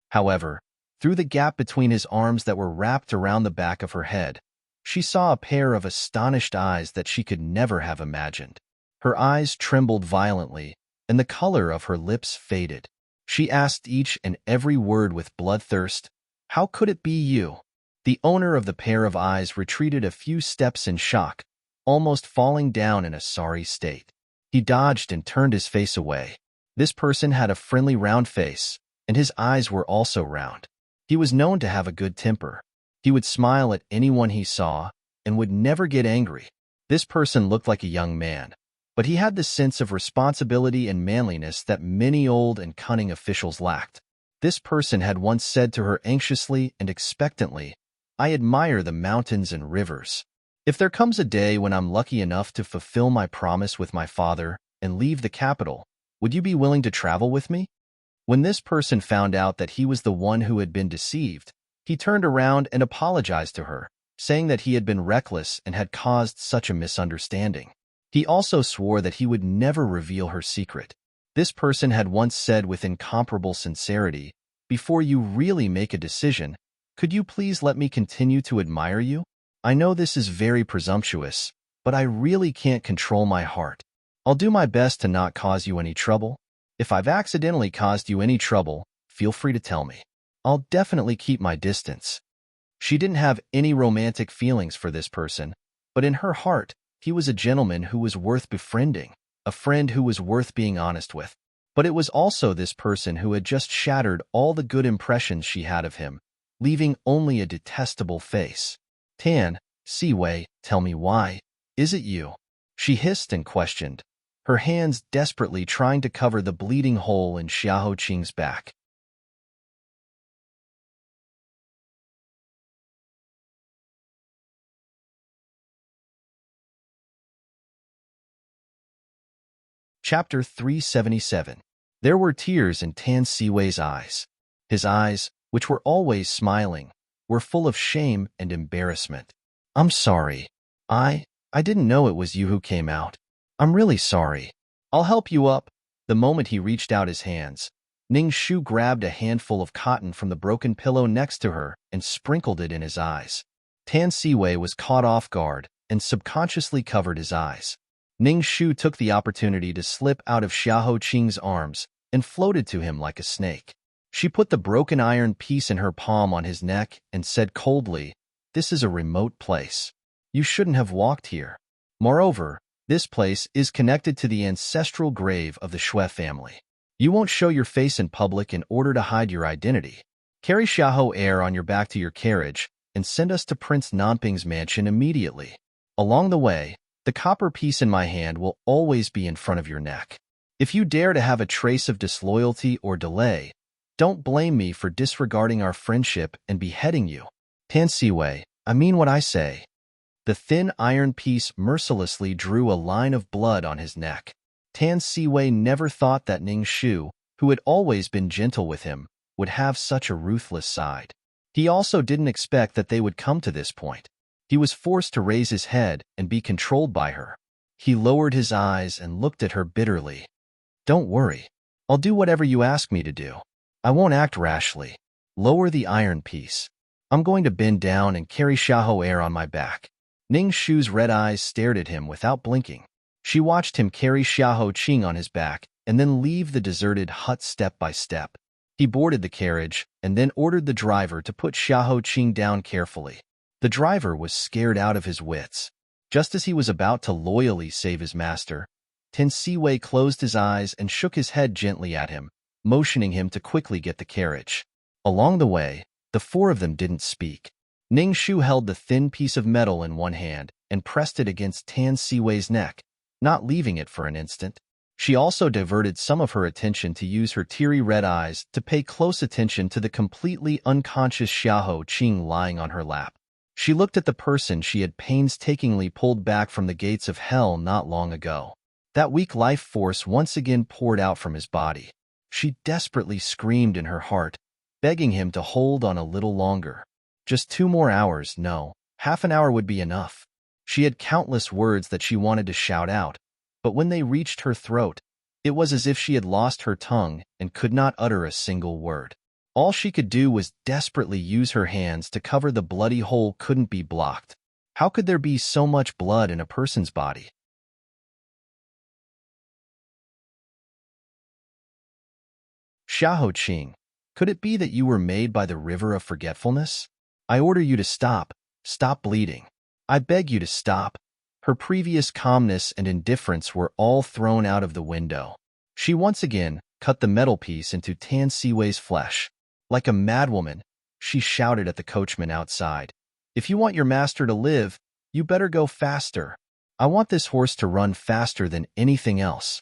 However, through the gap between his arms that were wrapped around the back of her head, she saw a pair of astonished eyes that she could never have imagined. Her eyes trembled violently, and the color of her lips faded. She asked each and every word with bloodthirst, "How could it be you?" The owner of the pair of eyes retreated a few steps in shock, almost falling down in a sorry state. He dodged and turned his face away. This person had a friendly round face, and his eyes were also round. He was known to have a good temper. He would smile at anyone he saw and would never get angry. This person looked like a young man, but he had the sense of responsibility and manliness that many old and cunning officials lacked. This person had once said to her anxiously and expectantly, "I admire the mountains and rivers. If there comes a day when I'm lucky enough to fulfill my promise with my father and leave the capital, would you be willing to travel with me?" When this person found out that he was the one who had been deceived, he turned around and apologized to her, saying that he had been reckless and had caused such a misunderstanding. He also swore that he would never reveal her secret. This person had once said with incomparable sincerity, "Before you really make a decision, could you please let me continue to admire you? I know this is very presumptuous, but I really can't control my heart. I'll do my best to not cause you any trouble. If I've accidentally caused you any trouble, feel free to tell me. I'll definitely keep my distance." She didn't have any romantic feelings for this person, but in her heart, he was a gentleman who was worth befriending, a friend who was worth being honest with. But it was also this person who had just shattered all the good impressions she had of him, leaving only a detestable face. "Tan, Siwei, tell me why. Is it you?" She hissed and questioned, her hands desperately trying to cover the bleeding hole in Xiahou Qing's back. Chapter 377. There were tears in Tan Siwei's eyes. His eyes, which were always smiling, were full of shame and embarrassment. "I'm sorry. I didn't know it was you who came out. I'm really sorry. I'll help you up." The moment he reached out his hands, Ning Shu grabbed a handful of cotton from the broken pillow next to her and sprinkled it in his eyes. Tan Siwei was caught off guard and subconsciously covered his eyes. Ning Shu took the opportunity to slip out of Xiahou Qing's arms and floated to him like a snake. She put the broken iron piece in her palm on his neck and said coldly, "This is a remote place. You shouldn't have walked here. Moreover, this place is connected to the ancestral grave of the Shui family. You won't show your face in public in order to hide your identity. Carry Xiahou heir on your back to your carriage and send us to Prince Nanping's mansion immediately. Along the way, the copper piece in my hand will always be in front of your neck. If you dare to have a trace of disloyalty or delay, don't blame me for disregarding our friendship and beheading you." "Tan Siwei, I mean what I say." The thin iron piece mercilessly drew a line of blood on his neck. Tan Siwei never thought that Ning Shu, who had always been gentle with him, would have such a ruthless side. He also didn't expect that they would come to this point. He was forced to raise his head and be controlled by her. He lowered his eyes and looked at her bitterly. "Don't worry. I'll do whatever you ask me to do. I won't act rashly. Lower the iron piece. I'm going to bend down and carry Xiahou heir on my back." Ning Shu's red eyes stared at him without blinking. She watched him carry Xiahou Qing on his back and then leave the deserted hut step by step. He boarded the carriage and then ordered the driver to put Xiahou Qing down carefully. The driver was scared out of his wits. Just as he was about to loyally save his master, Tan Siwei closed his eyes and shook his head gently at him, motioning him to quickly get the carriage. Along the way, the four of them didn't speak. Ning Shu held the thin piece of metal in one hand and pressed it against Tan Siwei's neck, not leaving it for an instant. She also diverted some of her attention to use her teary red eyes to pay close attention to the completely unconscious Xiahou Qing lying on her lap. She looked at the person she had painstakingly pulled back from the gates of hell not long ago. That weak life force once again poured out from his body. She desperately screamed in her heart, begging him to hold on a little longer. Just 2 more hours, no, half an hour would be enough. She had countless words that she wanted to shout out, but when they reached her throat, it was as if she had lost her tongue and could not utter a single word. All she could do was desperately use her hands to cover the bloody hole couldn't be blocked. How could there be so much blood in a person's body? Xiahou Qing, could it be that you were made by the river of forgetfulness? I order you to stop bleeding. I beg you to stop. Her previous calmness and indifference were all thrown out of the window. She once again cut the metal piece into Tan Siwei's flesh. Like a madwoman, she shouted at the coachman outside, "If you want your master to live, you better go faster. I want this horse to run faster than anything else,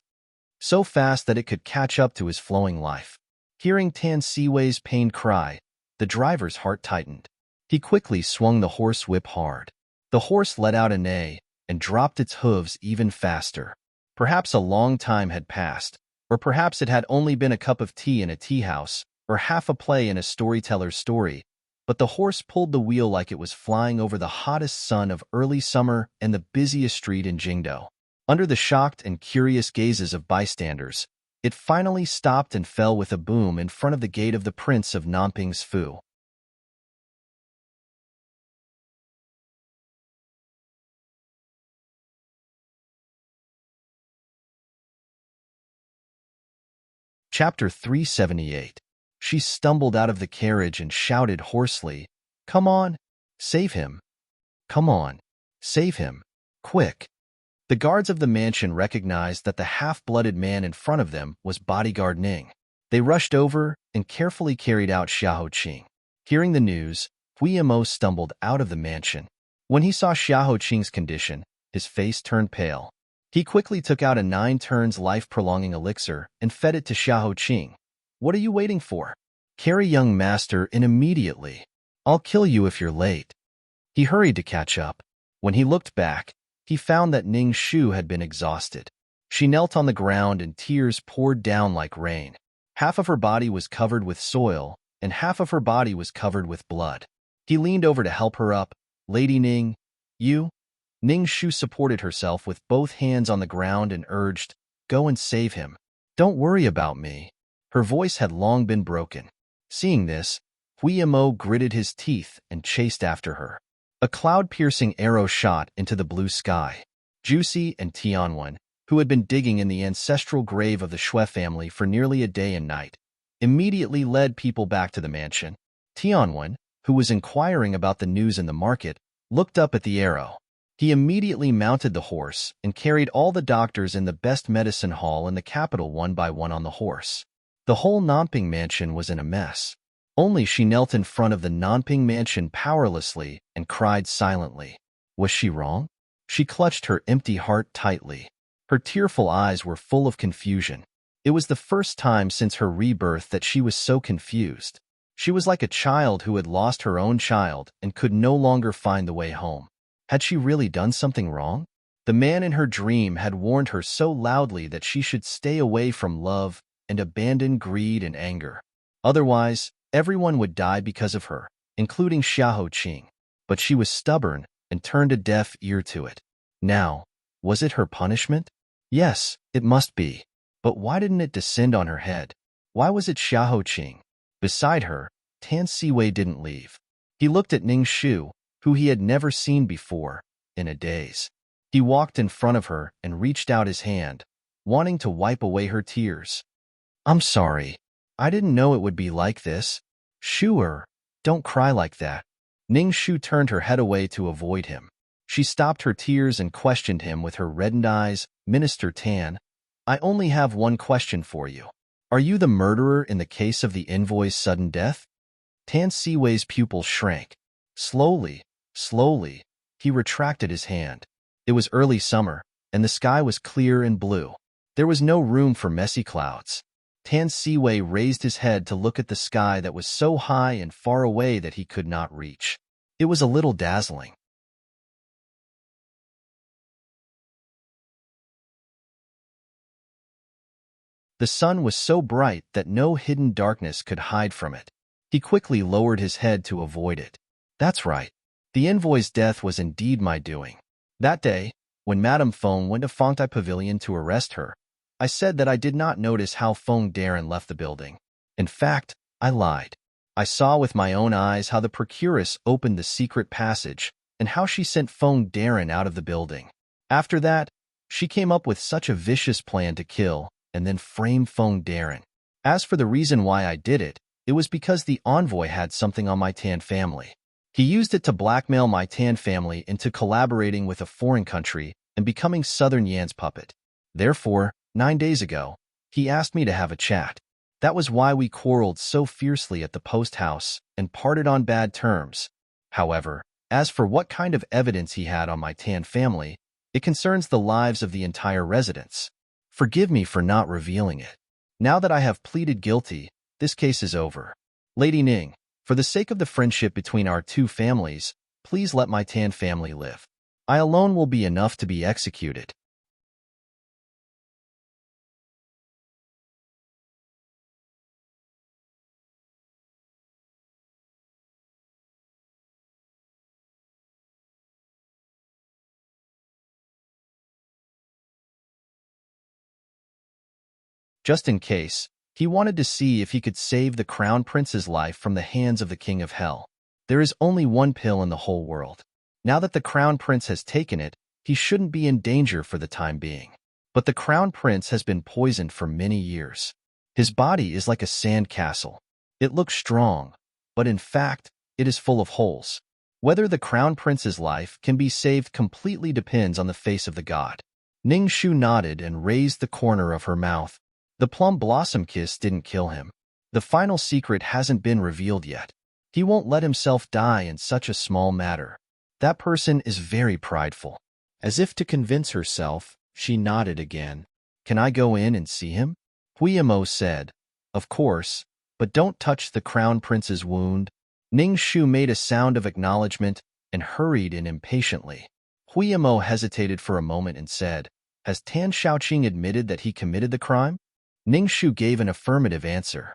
so fast that it could catch up to his flowing life. Hearing Tan Siwei's pained cry, the driver's heart tightened. He quickly swung the horse whip hard. The horse let out a neigh and dropped its hooves even faster. Perhaps a long time had passed, or perhaps it had only been a cup of tea in a tea house, or half a play in a storyteller's story, but the horse pulled the wheel like it was flying over the hottest sun of early summer and the busiest street in Jingdo. Under the shocked and curious gazes of bystanders, it finally stopped and fell with a boom in front of the gate of the Prince of Nanping's Fu. Chapter 378. She stumbled out of the carriage and shouted hoarsely, "Come on! Save him! Come on! Save him! Quick!" The guards of the mansion recognized that the half-blooded man in front of them was bodyguard Ning. They rushed over and carefully carried out Xiahou Qing. Hearing the news, Hui Mo stumbled out of the mansion. When he saw Xiahou Qing's condition, his face turned pale. He quickly took out a 9 turns life-prolonging elixir and fed it to Xiahou Qing. "What are you waiting for? Carry young master in immediately. I'll kill you if you're late." He hurried to catch up. When he looked back, he found that Ning Shu had been exhausted. She knelt on the ground and tears poured down like rain. Half of her body was covered with soil, and half of her body was covered with blood. He leaned over to help her up. "Lady Ning, you?" Ning Shu supported herself with both hands on the ground and urged, "Go and save him. Don't worry about me." Her voice had long been broken. Seeing this, Hui Mo gritted his teeth and chased after her. A cloud-piercing arrow shot into the blue sky. Juicy and Tianwen, who had been digging in the ancestral grave of the Shui family for nearly a day and night, immediately led people back to the mansion. Tianwen, who was inquiring about the news in the market, looked up at the arrow. He immediately mounted the horse and carried all the doctors in the best medicine hall in the capital one by one on the horse. The whole Nanping mansion was in a mess. Only she knelt in front of the Nanping mansion powerlessly and cried silently. Was she wrong? She clutched her empty heart tightly. Her tearful eyes were full of confusion. It was the first time since her rebirth that she was so confused. She was like a child who had lost her own child and could no longer find the way home. Had she really done something wrong? The man in her dream had warned her so loudly that she should stay away from love and abandon greed and anger. Otherwise, everyone would die because of her, including Xiahou Qing. But she was stubborn and turned a deaf ear to it. Now, was it her punishment? Yes, it must be. But why didn't it descend on her head? Why was it Xiahou Qing? Beside her, Tan Siwei didn't leave. He looked at Ning Shu, who he had never seen before, in a daze. He walked in front of her and reached out his hand, wanting to wipe away her tears. "I'm sorry. I didn't know it would be like this. Shu'er, don't cry like that." Ning Shu turned her head away to avoid him. She stopped her tears and questioned him with her reddened eyes. "Minister Tan, I only have one question for you. Are you the murderer in the case of the envoy's sudden death?" Tan Siwei's pupils shrank. Slowly, he retracted his hand. It was early summer, and the sky was clear and blue. There was no room for messy clouds. Tan Siwei raised his head to look at the sky that was so high and far away that he could not reach. It was a little dazzling. The sun was so bright that no hidden darkness could hide from it. He quickly lowered his head to avoid it. That's right. The envoy's death was indeed my doing. That day, when Madame Feng went to Fengtai Pavilion to arrest her, I said that I did not notice how Feng Darren left the building. In fact, I lied. I saw with my own eyes how the procuress opened the secret passage and how she sent Feng Darren out of the building. After that, she came up with such a vicious plan to kill and then frame Feng Darren. As for the reason why I did it, it was because the envoy had something on my Tan family. He used it to blackmail my Tan family into collaborating with a foreign country and becoming Southern Yan's puppet. Therefore, 9 days ago, he asked me to have a chat. That was why we quarreled so fiercely at the post house and parted on bad terms. However, as for what kind of evidence he had on my Tan family, It concerns the lives of the entire residents. Forgive me for not revealing it. Now that I have pleaded guilty, this case is over. Lady Ning, for the sake of the friendship between our two families, please let my Tan family live. I alone will be enough to be executed. Just in case, he wanted to see if he could save the crown prince's life from the hands of the king of hell. There is only one pill in the whole world. Now that the crown prince has taken it, he shouldn't be in danger for the time being. But the crown prince has been poisoned for many years. His body is like a sand castle. It looks strong, but in fact, it is full of holes. Whether the crown prince's life can be saved completely depends on the face of the god. Ning Shu nodded and raised the corner of her mouth. The plum blossom kiss didn't kill him. The final secret hasn't been revealed yet. He won't let himself die in such a small matter. That person is very prideful. As if to convince herself, she nodded again. Can I go in and see him? Huiyamo said. Of course, but don't touch the crown prince's wound. Ning Shu made a sound of acknowledgement and hurried in impatiently. Huiyamo hesitated for a moment and said, Has Tan Shaoqing admitted that he committed the crime? Ning Shu gave an affirmative answer.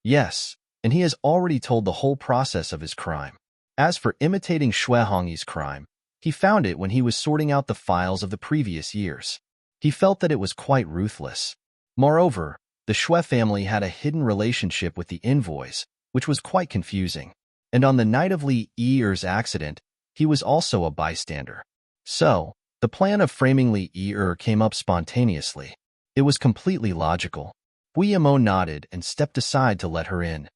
Yes, and he has already told the whole process of his crime. As for imitating Shui Hongyi's crime, he found it when he was sorting out the files of the previous years. He felt that it was quite ruthless. Moreover, the Shui family had a hidden relationship with the envoys, which was quite confusing. And on the night of Li Yi's accident, he was also a bystander. So, the plan of framing Li Yi came up spontaneously. It was completely logical. Huiyamo nodded and stepped aside to let her in.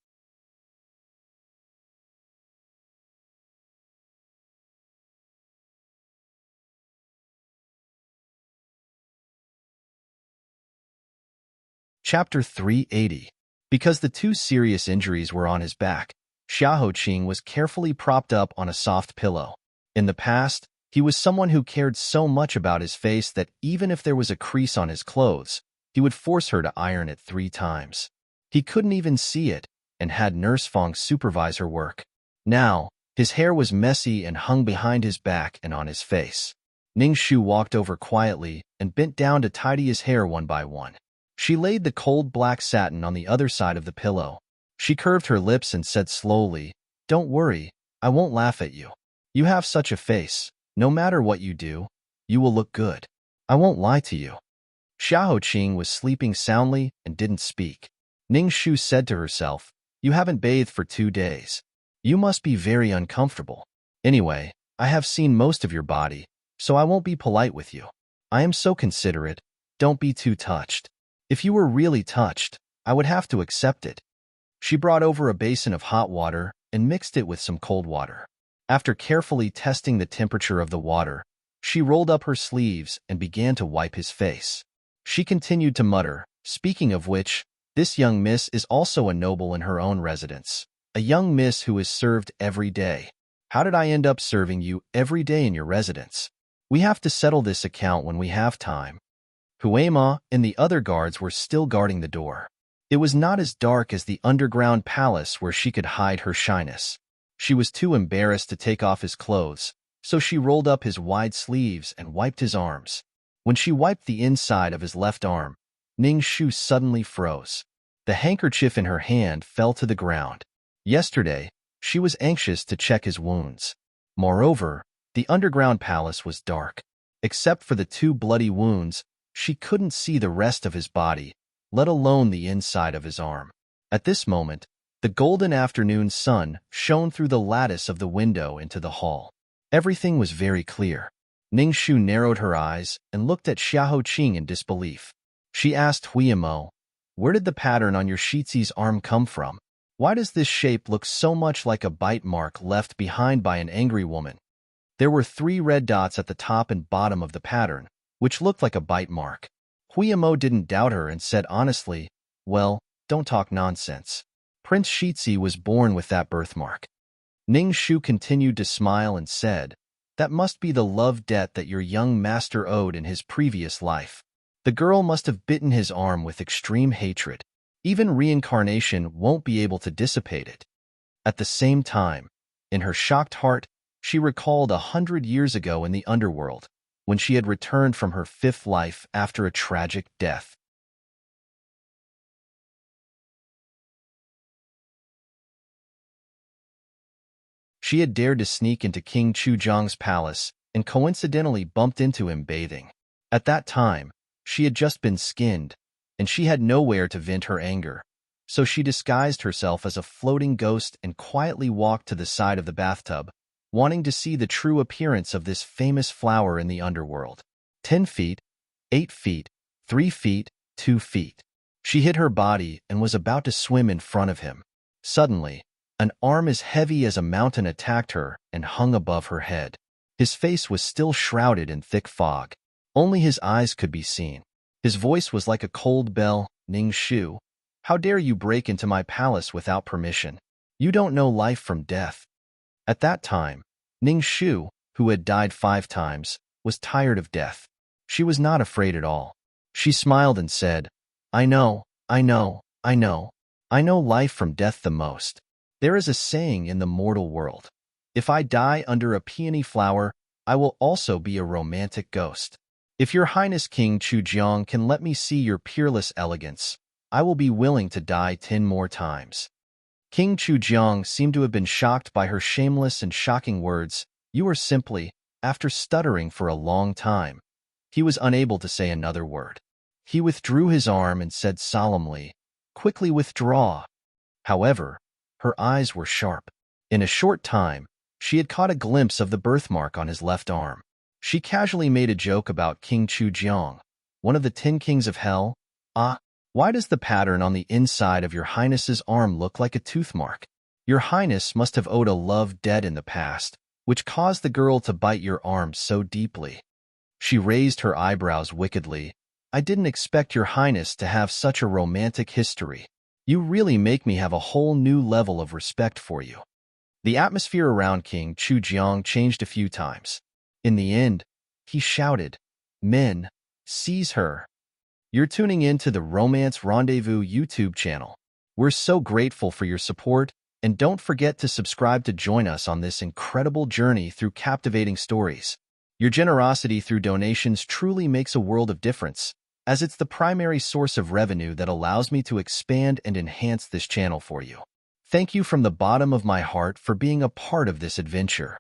Chapter 380. Because the two serious injuries were on his back, Xiaoqing was carefully propped up on a soft pillow. In the past, he was someone who cared so much about his face that even if there was a crease on his clothes, he would force her to iron it 3 times. He couldn't even see it, and had Nurse Fong supervise her work. Now, his hair was messy and hung behind his back and on his face. Ning Shu walked over quietly and bent down to tidy his hair one by one. She laid the cold black satin on the other side of the pillow. She curved her lips and said slowly, Don't worry, I won't laugh at you. You have such a face. No matter what you do, you will look good. I won't lie to you. Xiaoqing was sleeping soundly and didn't speak. Ning Shu said to herself, You haven't bathed for 2 days. You must be very uncomfortable. Anyway, I have seen most of your body, so I won't be polite with you. I am so considerate. Don't be too touched. If you were really touched, I would have to accept it. She brought over a basin of hot water and mixed it with some cold water. After carefully testing the temperature of the water, she rolled up her sleeves and began to wipe his face. She continued to mutter, Speaking of which, this young miss is also a noble in her own residence. A young miss who is served every day. How did I end up serving you every day in your residence? We have to settle this account when we have time. Huema and the other guards were still guarding the door. It was not as dark as the underground palace where she could hide her shyness. She was too embarrassed to take off his clothes, so she rolled up his wide sleeves and wiped his arms. When she wiped the inside of his left arm, Ning Shu suddenly froze. The handkerchief in her hand fell to the ground. Yesterday, she was anxious to check his wounds. Moreover, the underground palace was dark. Except for the 2 bloody wounds, she couldn't see the rest of his body, let alone the inside of his arm. At this moment, the golden afternoon sun shone through the lattice of the window into the hall. Everything was very clear. Ning Shu narrowed her eyes and looked at Xiaoqing in disbelief. She asked Huiyamo, Where did the pattern on your Shizi's arm come from? Why does this shape look so much like a bite mark left behind by an angry woman? There were 3 red dots at the top and bottom of the pattern, which looked like a bite mark. Huiyamo didn't doubt her and said honestly, Well, don't talk nonsense. Prince Shizi was born with that birthmark. Ning Shu continued to smile and said, That must be the love debt that your young master owed in his previous life. The girl must have bitten his arm with extreme hatred. Even reincarnation won't be able to dissipate it. At the same time, in her shocked heart, she recalled 100 years ago in the underworld, when she had returned from her fifth life after a tragic death. She had dared to sneak into King Chujiang's palace and coincidentally bumped into him bathing. At that time, she had just been skinned, and she had nowhere to vent her anger. So she disguised herself as a floating ghost and quietly walked to the side of the bathtub, wanting to see the true appearance of this famous flower in the underworld. 10 feet, 8 feet, 3 feet, 2 feet. She hid her body and was about to swim in front of him. Suddenly, an arm as heavy as a mountain attacked her and hung above her head. His face was still shrouded in thick fog. Only his eyes could be seen. His voice was like a cold bell. Ning Shu, how dare you break into my palace without permission? You don't know life from death. At that time, Ning Shu, who had died 5 times, was tired of death. She was not afraid at all. She smiled and said, I know life from death the most. There is a saying in the mortal world. If I die under a peony flower, I will also be a romantic ghost. If your Highness King Chujiang can let me see your peerless elegance, I will be willing to die 10 more times. King Chujiang seemed to have been shocked by her shameless and shocking words. You are simply, after stuttering for a long time. He was unable to say another word. He withdrew his arm and said solemnly, quickly withdraw. However, her eyes were sharp. In a short time, she had caught a glimpse of the birthmark on his left arm. She casually made a joke about King Chujiang, one of the 10 kings of hell. Why does the pattern on the inside of your highness's arm look like a tooth mark? Your highness must have owed a love debt in the past, which caused the girl to bite your arm so deeply. She raised her eyebrows wickedly. I didn't expect your highness to have such a romantic history. You really make me have a whole new level of respect for you. The atmosphere around King Chujiang changed a few times. In the end, he shouted, Men, seize her. You're tuning in to the Romance Rendezvous YouTube channel. We're so grateful for your support, and don't forget to subscribe to join us on this incredible journey through captivating stories. Your generosity through donations truly makes a world of difference, as it's the primary source of revenue that allows me to expand and enhance this channel for you. Thank you from the bottom of my heart for being a part of this adventure.